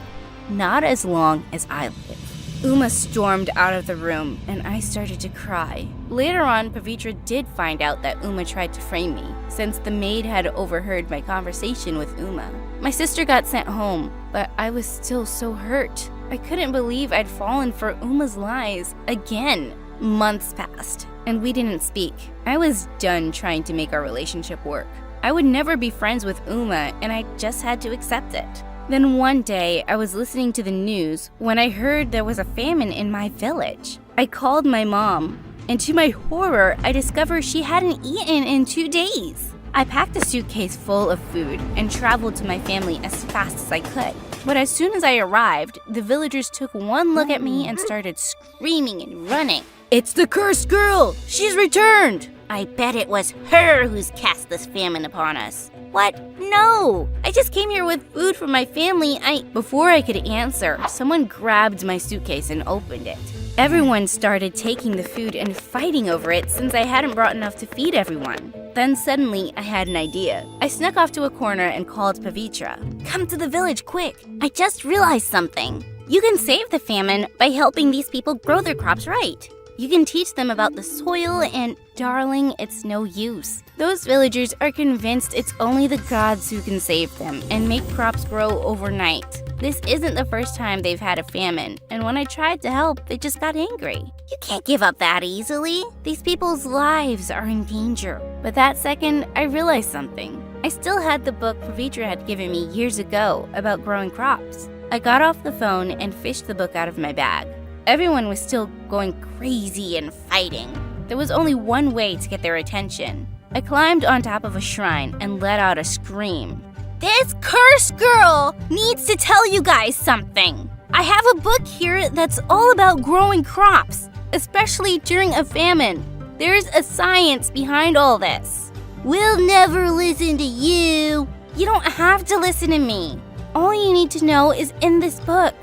Not as long as I live. Uma stormed out of the room, and I started to cry. Later on, Pavitra did find out that Uma tried to frame me, since the maid had overheard my conversation with Uma. My sister got sent home, but I was still so hurt. I couldn't believe I'd fallen for Uma's lies again. Months passed, and we didn't speak. I was done trying to make our relationship work. I would never be friends with Uma, and I just had to accept it. Then one day, I was listening to the news when I heard there was a famine in my village. I called my mom, and to my horror, I discovered she hadn't eaten in 2 days. I packed a suitcase full of food and traveled to my family as fast as I could. But as soon as I arrived, the villagers took one look at me and started screaming and running. It's the cursed girl! She's returned! I bet it was her who's cast this famine upon us. What? No! I just came here with food for my family. Before I could answer, someone grabbed my suitcase and opened it. Everyone started taking the food and fighting over it since I hadn't brought enough to feed everyone. Then suddenly, I had an idea. I snuck off to a corner and called Pavitra. Come to the village, quick! I just realized something. You can save the famine by helping these people grow their crops right. You can teach them about the soil and, darling, it's no use. Those villagers are convinced it's only the gods who can save them and make crops grow overnight. This isn't the first time they've had a famine, and when I tried to help, they just got angry. You can't give up that easily. These people's lives are in danger. But that second, I realized something. I still had the book Pavitra had given me years ago about growing crops. I got off the phone and fished the book out of my bag. Everyone was still going crazy and fighting. There was only one way to get their attention. I climbed on top of a shrine and let out a scream. This cursed girl needs to tell you guys something. I have a book here that's all about growing crops, especially during a famine. There's a science behind all this. We'll never listen to you. You don't have to listen to me. All you need to know is in this book.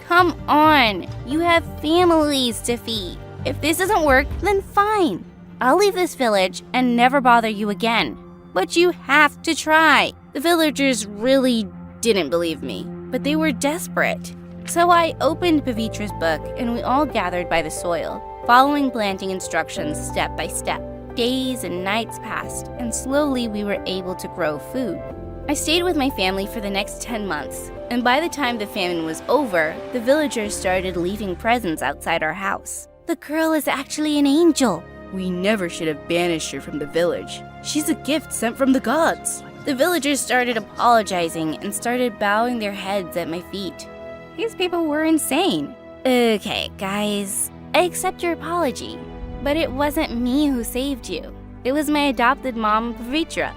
Come on, you have families to feed. If this doesn't work, then fine. I'll leave this village and never bother you again. But you have to try. The villagers really didn't believe me, but they were desperate. So I opened Pavitra's book and we all gathered by the soil, following planting instructions step by step. Days and nights passed, and slowly we were able to grow food. I stayed with my family for the next 10 months, and by the time the famine was over, the villagers started leaving presents outside our house. The girl is actually an angel. We never should have banished her from the village. She's a gift sent from the gods. The villagers started apologizing and started bowing their heads at my feet. These people were insane. Okay, guys, I accept your apology, but it wasn't me who saved you. It was my adopted mom, Pavitra.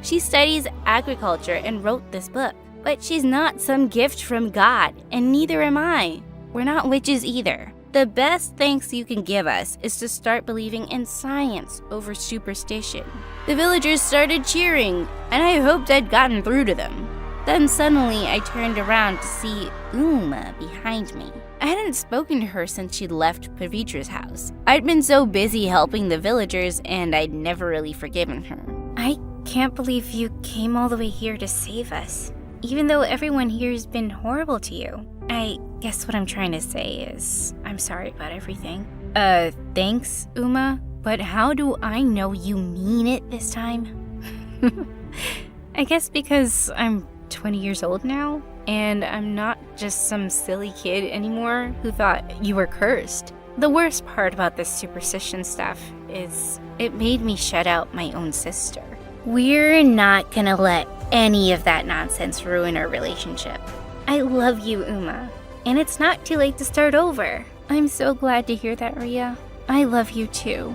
She studies agriculture and wrote this book, but she's not some gift from God, and neither am I. We're not witches either. The best thanks you can give us is to start believing in science over superstition. The villagers started cheering, and I hoped I'd gotten through to them. Then suddenly I turned around to see Uma behind me. I hadn't spoken to her since she'd left Pavitra's house. I'd been so busy helping the villagers, and I'd never really forgiven her. I can't believe you came all the way here to save us, even though everyone here has been horrible to you. I guess what I'm trying to say is, I'm sorry about everything. Thanks, Uma, but how do I know you mean it this time? I guess because I'm 20 years old now, and I'm not just some silly kid anymore who thought you were cursed. The worst part about this superstition stuff is it made me shut out my own sister. We're not gonna let any of that nonsense ruin our relationship. I love you, Uma, and it's not too late to start over. I'm so glad to hear that, Rhea. I love you too.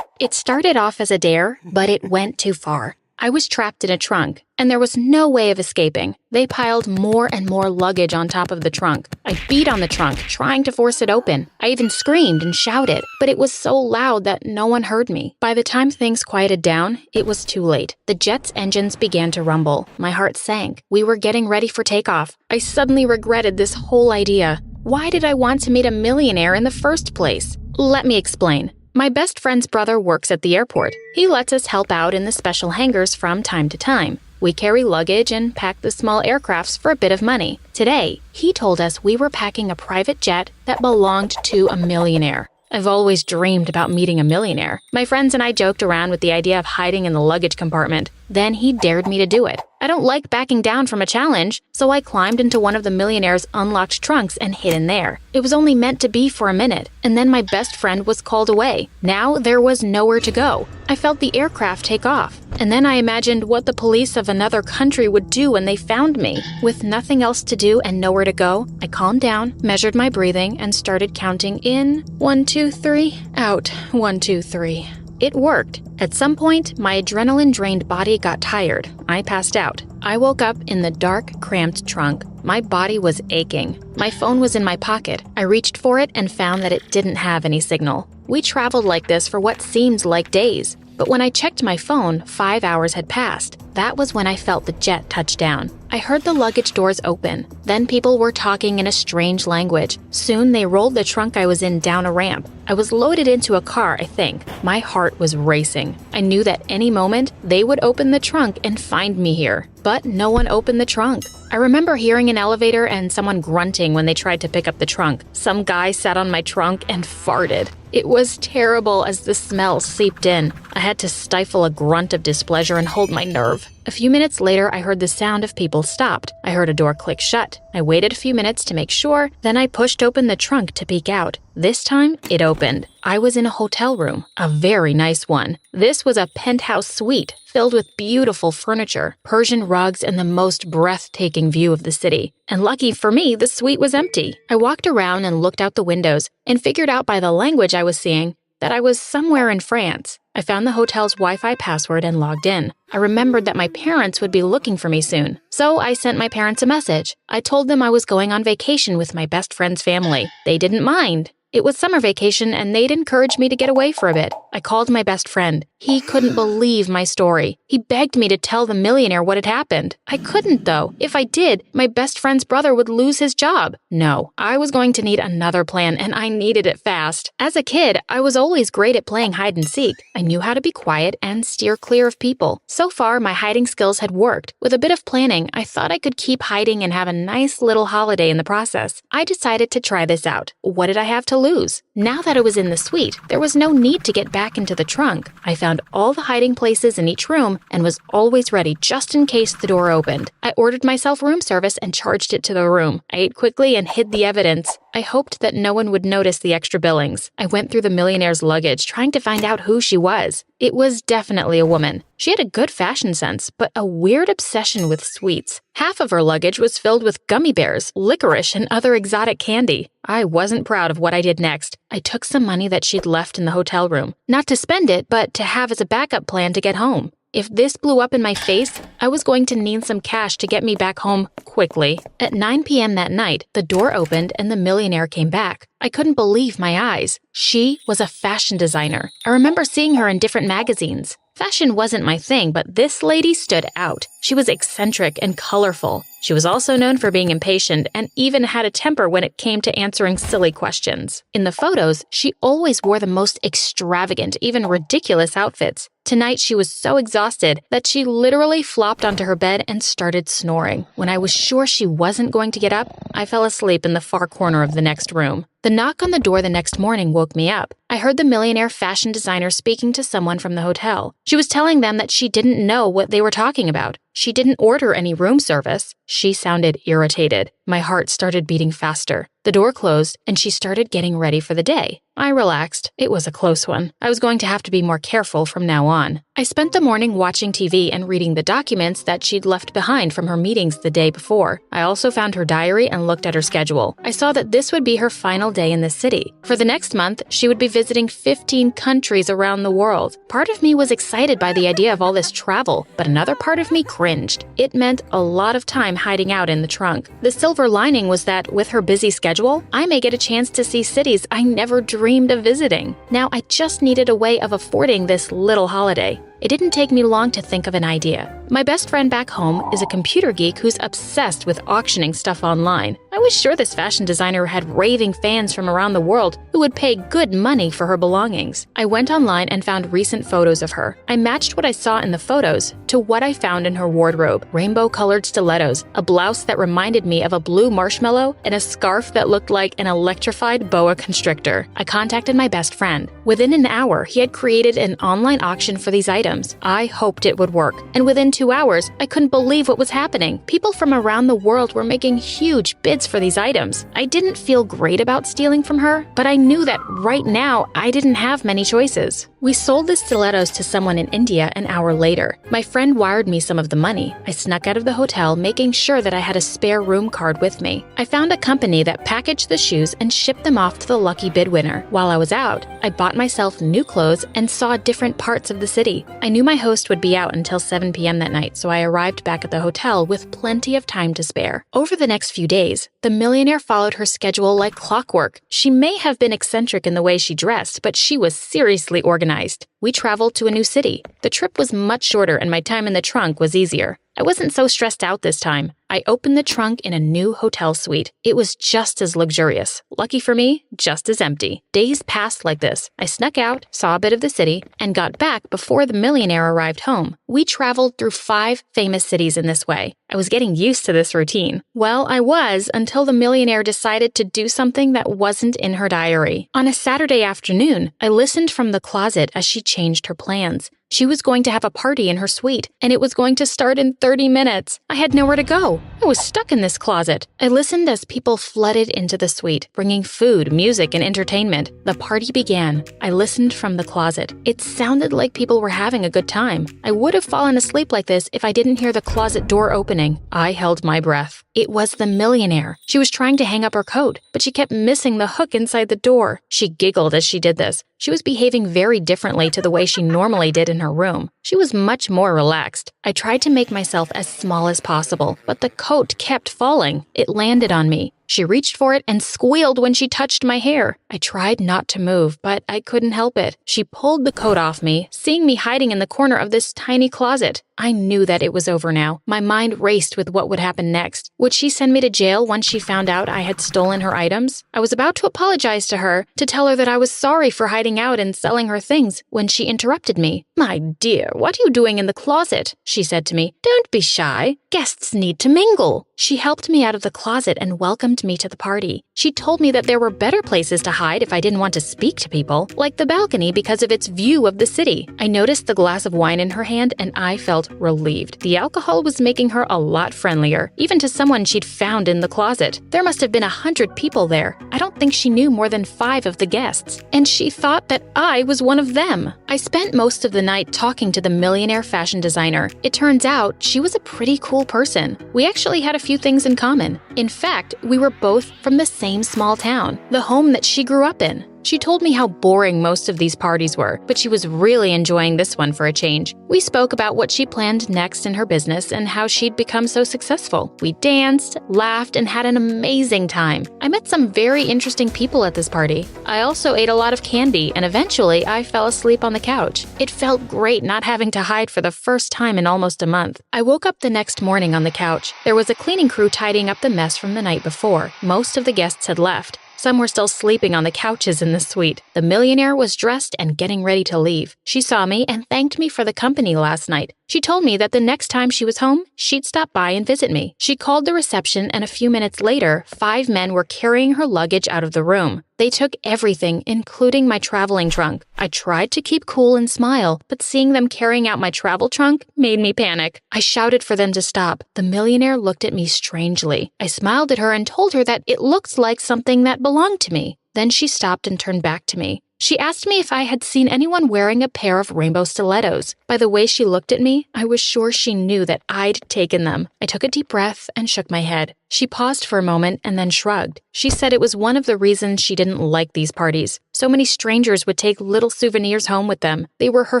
It started off as a dare, but it went too far. I was trapped in a trunk, and there was no way of escaping. They piled more and more luggage on top of the trunk. I beat on the trunk, trying to force it open. I even screamed and shouted, but it was so loud that no one heard me. By the time things quieted down, it was too late. The jet's engines began to rumble. My heart sank. We were getting ready for takeoff. I suddenly regretted this whole idea. Why did I want to meet a millionaire in the first place? Let me explain. My best friend's brother works at the airport. He lets us help out in the special hangars from time to time. We carry luggage and pack the small aircrafts for a bit of money. Today, he told us we were packing a private jet that belonged to a millionaire. I've always dreamed about meeting a millionaire. My friends and I joked around with the idea of hiding in the luggage compartment. Then he dared me to do it. I don't like backing down from a challenge, so I climbed into one of the millionaire's unlocked trunks and hid in there. It was only meant to be for a minute, and then my best friend was called away. Now there was nowhere to go. I felt the aircraft take off, and then I imagined what the police of another country would do when they found me. With nothing else to do and nowhere to go, I calmed down, measured my breathing, and started counting in 1, 2, 3, out 1, 2, 3. It worked. At some point, my adrenaline-drained body got tired. I passed out. I woke up in the dark, cramped trunk. My body was aching. My phone was in my pocket. I reached for it and found that it didn't have any signal. We traveled like this for what seemed like days. But when I checked my phone, 5 hours had passed. That was when I felt the jet touch down. I heard the luggage doors open. Then people were talking in a strange language. Soon they rolled the trunk I was in down a ramp. I was loaded into a car, I think. My heart was racing. I knew that any moment they would open the trunk and find me here. But no one opened the trunk. I remember hearing an elevator and someone grunting when they tried to pick up the trunk. Some guy sat on my trunk and farted. It was terrible as the smell seeped in. I had to stifle a grunt of displeasure and hold my nerve. A few minutes later, I heard the sound of people stopped. I heard a door click shut. I waited a few minutes to make sure, then I pushed open the trunk to peek out. This time, it opened. I was in a hotel room, a very nice one. This was a penthouse suite filled with beautiful furniture, Persian rugs, and the most breathtaking view of the city. And lucky for me, the suite was empty. I walked around and looked out the windows and figured out by the language I was seeing that I was somewhere in France. I found the hotel's Wi-Fi password and logged in. I remembered that my parents would be looking for me soon, so I sent my parents a message. I told them I was going on vacation with my best friend's family. They didn't mind. It was summer vacation and they'd encouraged me to get away for a bit. I called my best friend. He couldn't believe my story. He begged me to tell the millionaire what had happened. I couldn't though. If I did, my best friend's brother would lose his job. No, I was going to need another plan and I needed it fast. As a kid, I was always great at playing hide and seek. I knew how to be quiet and steer clear of people. So far, my hiding skills had worked. With a bit of planning, I thought I could keep hiding and have a nice little holiday in the process. I decided to try this out. What did I have to lose? Now that I was in the suite, there was no need to get back into the trunk. I found all the hiding places in each room and was always ready just in case the door opened. I ordered myself room service and charged it to the room. I ate quickly and hid the evidence. I hoped that no one would notice the extra billings. I went through the millionaire's luggage trying to find out who she was. It was definitely a woman. She had a good fashion sense, but a weird obsession with sweets. Half of her luggage was filled with gummy bears, licorice, and other exotic candy. I wasn't proud of what I did next. I took some money that she'd left in the hotel room. Not to spend it, but to have as a backup plan to get home. If this blew up in my face, I was going to need some cash to get me back home quickly. At 9 p.m. that night, the door opened and the millionaire came back. I couldn't believe my eyes. She was a fashion designer. I remember seeing her in different magazines. Fashion wasn't my thing, but this lady stood out. She was eccentric and colorful. She was also known for being impatient and even had a temper when it came to answering silly questions. In the photos, she always wore the most extravagant, even ridiculous outfits. Tonight, she was so exhausted that she literally flopped onto her bed and started snoring. When I was sure she wasn't going to get up, I fell asleep in the far corner of the next room. The knock on the door the next morning woke me up. I heard the millionaire fashion designer speaking to someone from the hotel. She was telling them that she didn't know what they were talking about. She didn't order any room service. She sounded irritated. My heart started beating faster. The door closed, and she started getting ready for the day. I relaxed. It was a close one. I was going to have to be more careful from now on. I spent the morning watching TV and reading the documents that she'd left behind from her meetings the day before. I also found her diary and looked at her schedule. I saw that this would be her final day in the city. For the next month, she would be visiting 15 countries around the world. Part of me was excited by the idea of all this travel, but another part of me cringed. It meant a lot of time hiding out in the trunk. The silver lining was that with her busy schedule, I may get a chance to see cities I never dreamed of visiting. Now I just needed a way of affording this little holiday. It didn't take me long to think of an idea. My best friend back home is a computer geek who's obsessed with auctioning stuff online. I was sure this fashion designer had raving fans from around the world who would pay good money for her belongings. I went online and found recent photos of her. I matched what I saw in the photos to what I found in her wardrobe. Rainbow-colored stilettos, a blouse that reminded me of a blue marshmallow, and a scarf that looked like an electrified boa constrictor. I contacted my best friend. Within an hour, he had created an online auction for these items. I hoped it would work, and within 2 hours, I couldn't believe what was happening. People from around the world were making huge bids for these items. I didn't feel great about stealing from her, but I knew that right now I didn't have many choices. We sold the stilettos to someone in India an hour later. My friend wired me some of the money. I snuck out of the hotel, making sure that I had a spare room card with me. I found a company that packaged the shoes and shipped them off to the lucky bid winner. While I was out, I bought myself new clothes and saw different parts of the city. I knew my host would be out until 7 p.m. that night, so I arrived back at the hotel with plenty of time to spare. Over the next few days, the millionaire followed her schedule like clockwork. She may have been eccentric in the way she dressed, but she was seriously organized. We traveled to a new city. The trip was much shorter and my time in the trunk was easier. I wasn't so stressed out this time. I opened the trunk in a new hotel suite. It was just as luxurious. Lucky for me, just as empty. Days passed like this. I snuck out, saw a bit of the city, and got back before the millionaire arrived home. We traveled through 5 famous cities in this way. I was getting used to this routine. Well, I was until the millionaire decided to do something that wasn't in her diary. On a Saturday afternoon, I listened from the closet as she changed her plans. She was going to have a party in her suite, and it was going to start in 30 minutes. I had nowhere to go. I was stuck in this closet. I listened as people flooded into the suite, bringing food, music, and entertainment. The party began. I listened from the closet. It sounded like people were having a good time. I would have fallen asleep like this if I didn't hear the closet door opening. I held my breath. It was the millionaire. She was trying to hang up her coat, but she kept missing the hook inside the door. She giggled as she did this. She was behaving very differently to the way she normally did in her room. She was much more relaxed. I tried to make myself as small as possible, but the coat kept falling. It landed on me. She reached for it and squealed when she touched my hair. I tried not to move, but I couldn't help it. She pulled the coat off me, seeing me hiding in the corner of this tiny closet. I knew that it was over now. My mind raced with what would happen next. Would she send me to jail once she found out I had stolen her items? I was about to apologize to her, to tell her that I was sorry for hiding out and selling her things, when she interrupted me. "My dear, what are you doing in the closet?" she said to me. "Don't be shy. Guests need to mingle." She helped me out of the closet and welcomed me to the party. She told me that there were better places to hide if I didn't want to speak to people, like the balcony because of its view of the city. I noticed the glass of wine in her hand and I felt relieved. The alcohol was making her a lot friendlier, even to someone she'd found in the closet. There must have been 100 people there. I don't think she knew more than 5 of the guests, and she thought that I was one of them. I spent most of the night talking to the millionaire fashion designer. It turns out she was a pretty cool person. We actually had a few things in common. In fact, we were both from the same small town, the home that she grew up in. She told me how boring most of these parties were, but she was really enjoying this one for a change. We spoke about what she planned next in her business and how she'd become so successful. We danced, laughed, and had an amazing time. I met some very interesting people at this party. I also ate a lot of candy, and eventually I fell asleep on the couch. It felt great not having to hide for the first time in almost a month. I woke up the next morning on the couch. There was a cleaning crew tidying up the mess from the night before. Most of the guests had left. Some were still sleeping on the couches in the suite. The millionaire was dressed and getting ready to leave. She saw me and thanked me for the company last night. She told me that the next time she was home, she'd stop by and visit me. She called the reception, and a few minutes later, 5 men were carrying her luggage out of the room. They took everything, including my traveling trunk. I tried to keep cool and smile, but seeing them carrying out my travel trunk made me panic. I shouted for them to stop. The millionaire looked at me strangely. I smiled at her and told her that it looked like something that belonged to me. Then she stopped and turned back to me. She asked me if I had seen anyone wearing a pair of rainbow stilettos. By the way she looked at me, I was sure she knew that I'd taken them. I took a deep breath and shook my head. She paused for a moment and then shrugged. She said it was one of the reasons she didn't like these parties. So many strangers would take little souvenirs home with them. They were her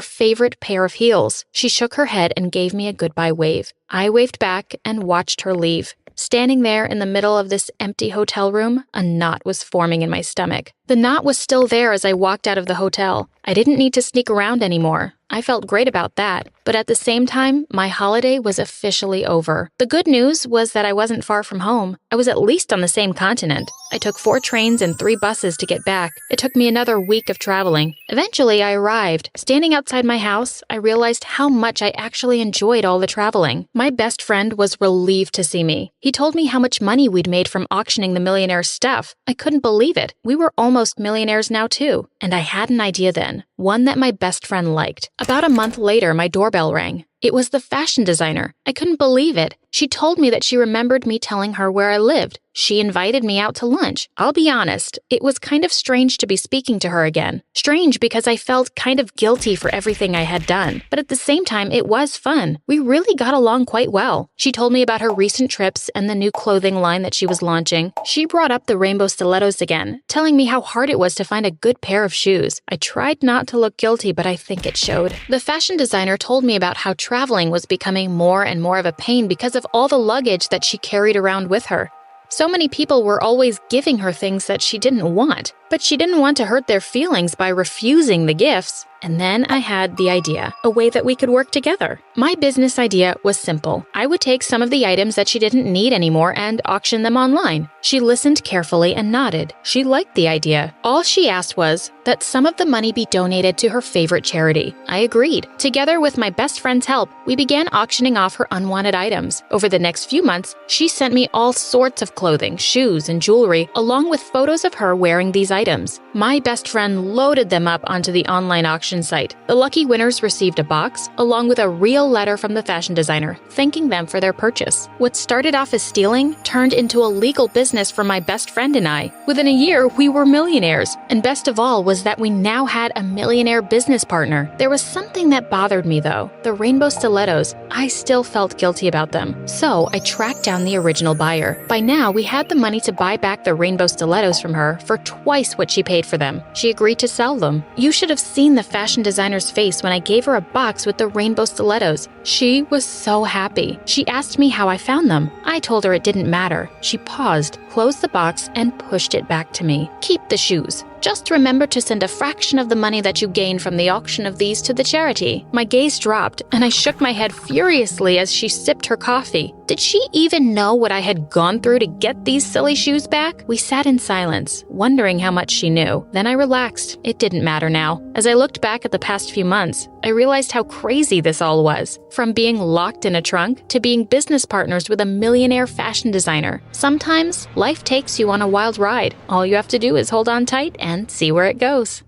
favorite pair of heels. She shook her head and gave me a goodbye wave. I waved back and watched her leave. Standing there in the middle of this empty hotel room, a knot was forming in my stomach. The knot was still there as I walked out of the hotel. I didn't need to sneak around anymore. I felt great about that, but at the same time, my holiday was officially over. The good news was that I wasn't far from home. I was at least on the same continent. I took 4 trains and 3 buses to get back. It took me another week of traveling. Eventually, I arrived. Standing outside my house, I realized how much I actually enjoyed all the traveling. My best friend was relieved to see me. He told me how much money we'd made from auctioning the millionaire's stuff. I couldn't believe it. We were almost millionaires now too. And I had an idea then, one that my best friend liked. About a month later, my doorbell rang. It was the fashion designer. I couldn't believe it. She told me that she remembered me telling her where I lived. She invited me out to lunch. I'll be honest, it was kind of strange to be speaking to her again. Strange because I felt kind of guilty for everything I had done. But at the same time, it was fun. We really got along quite well. She told me about her recent trips and the new clothing line that she was launching. She brought up the rainbow stilettos again, telling me how hard it was to find a good pair of shoes. I tried not to look guilty, but I think it showed. The fashion designer told me about how traveling was becoming more and more of a pain because of all the luggage that she carried around with her. So many people were always giving her things that she didn't want, but she didn't want to hurt their feelings by refusing the gifts. And then I had the idea, a way that we could work together. My business idea was simple. I would take some of the items that she didn't need anymore and auction them online. She listened carefully and nodded. She liked the idea. All she asked was that some of the money be donated to her favorite charity. I agreed. Together with my best friend's help, we began auctioning off her unwanted items. Over the next few months, she sent me all sorts of clothing, shoes, and jewelry, along with photos of her wearing these items. My best friend loaded them up onto the online auction site. The lucky winners received a box, along with a real letter from the fashion designer, thanking them for their purchase. What started off as stealing turned into a legal business for my best friend and I. Within a year, we were millionaires. And best of all was that we now had a millionaire business partner. There was something that bothered me though. The rainbow stilettos, I still felt guilty about them. So I tracked down the original buyer. By now, we had the money to buy back the rainbow stilettos from her for twice what she paid for them. She agreed to sell them. You should have seen the fashion designer's face when I gave her a box with the rainbow stilettos. She was so happy. She asked me how I found them. I told her it didn't matter. She paused, closed the box, and pushed it back to me. Keep the shoes. Just remember to send a fraction of the money that you gain from the auction of these to the charity. My gaze dropped, and I shook my head furiously as she sipped her coffee. Did she even know what I had gone through to get these silly shoes back? We sat in silence, wondering how much she knew. Then I relaxed. It didn't matter now. As I looked back at the past few months, I realized how crazy this all was. From being locked in a trunk to being business partners with a millionaire fashion designer. Sometimes, life takes you on a wild ride. All you have to do is hold on tight and see where it goes.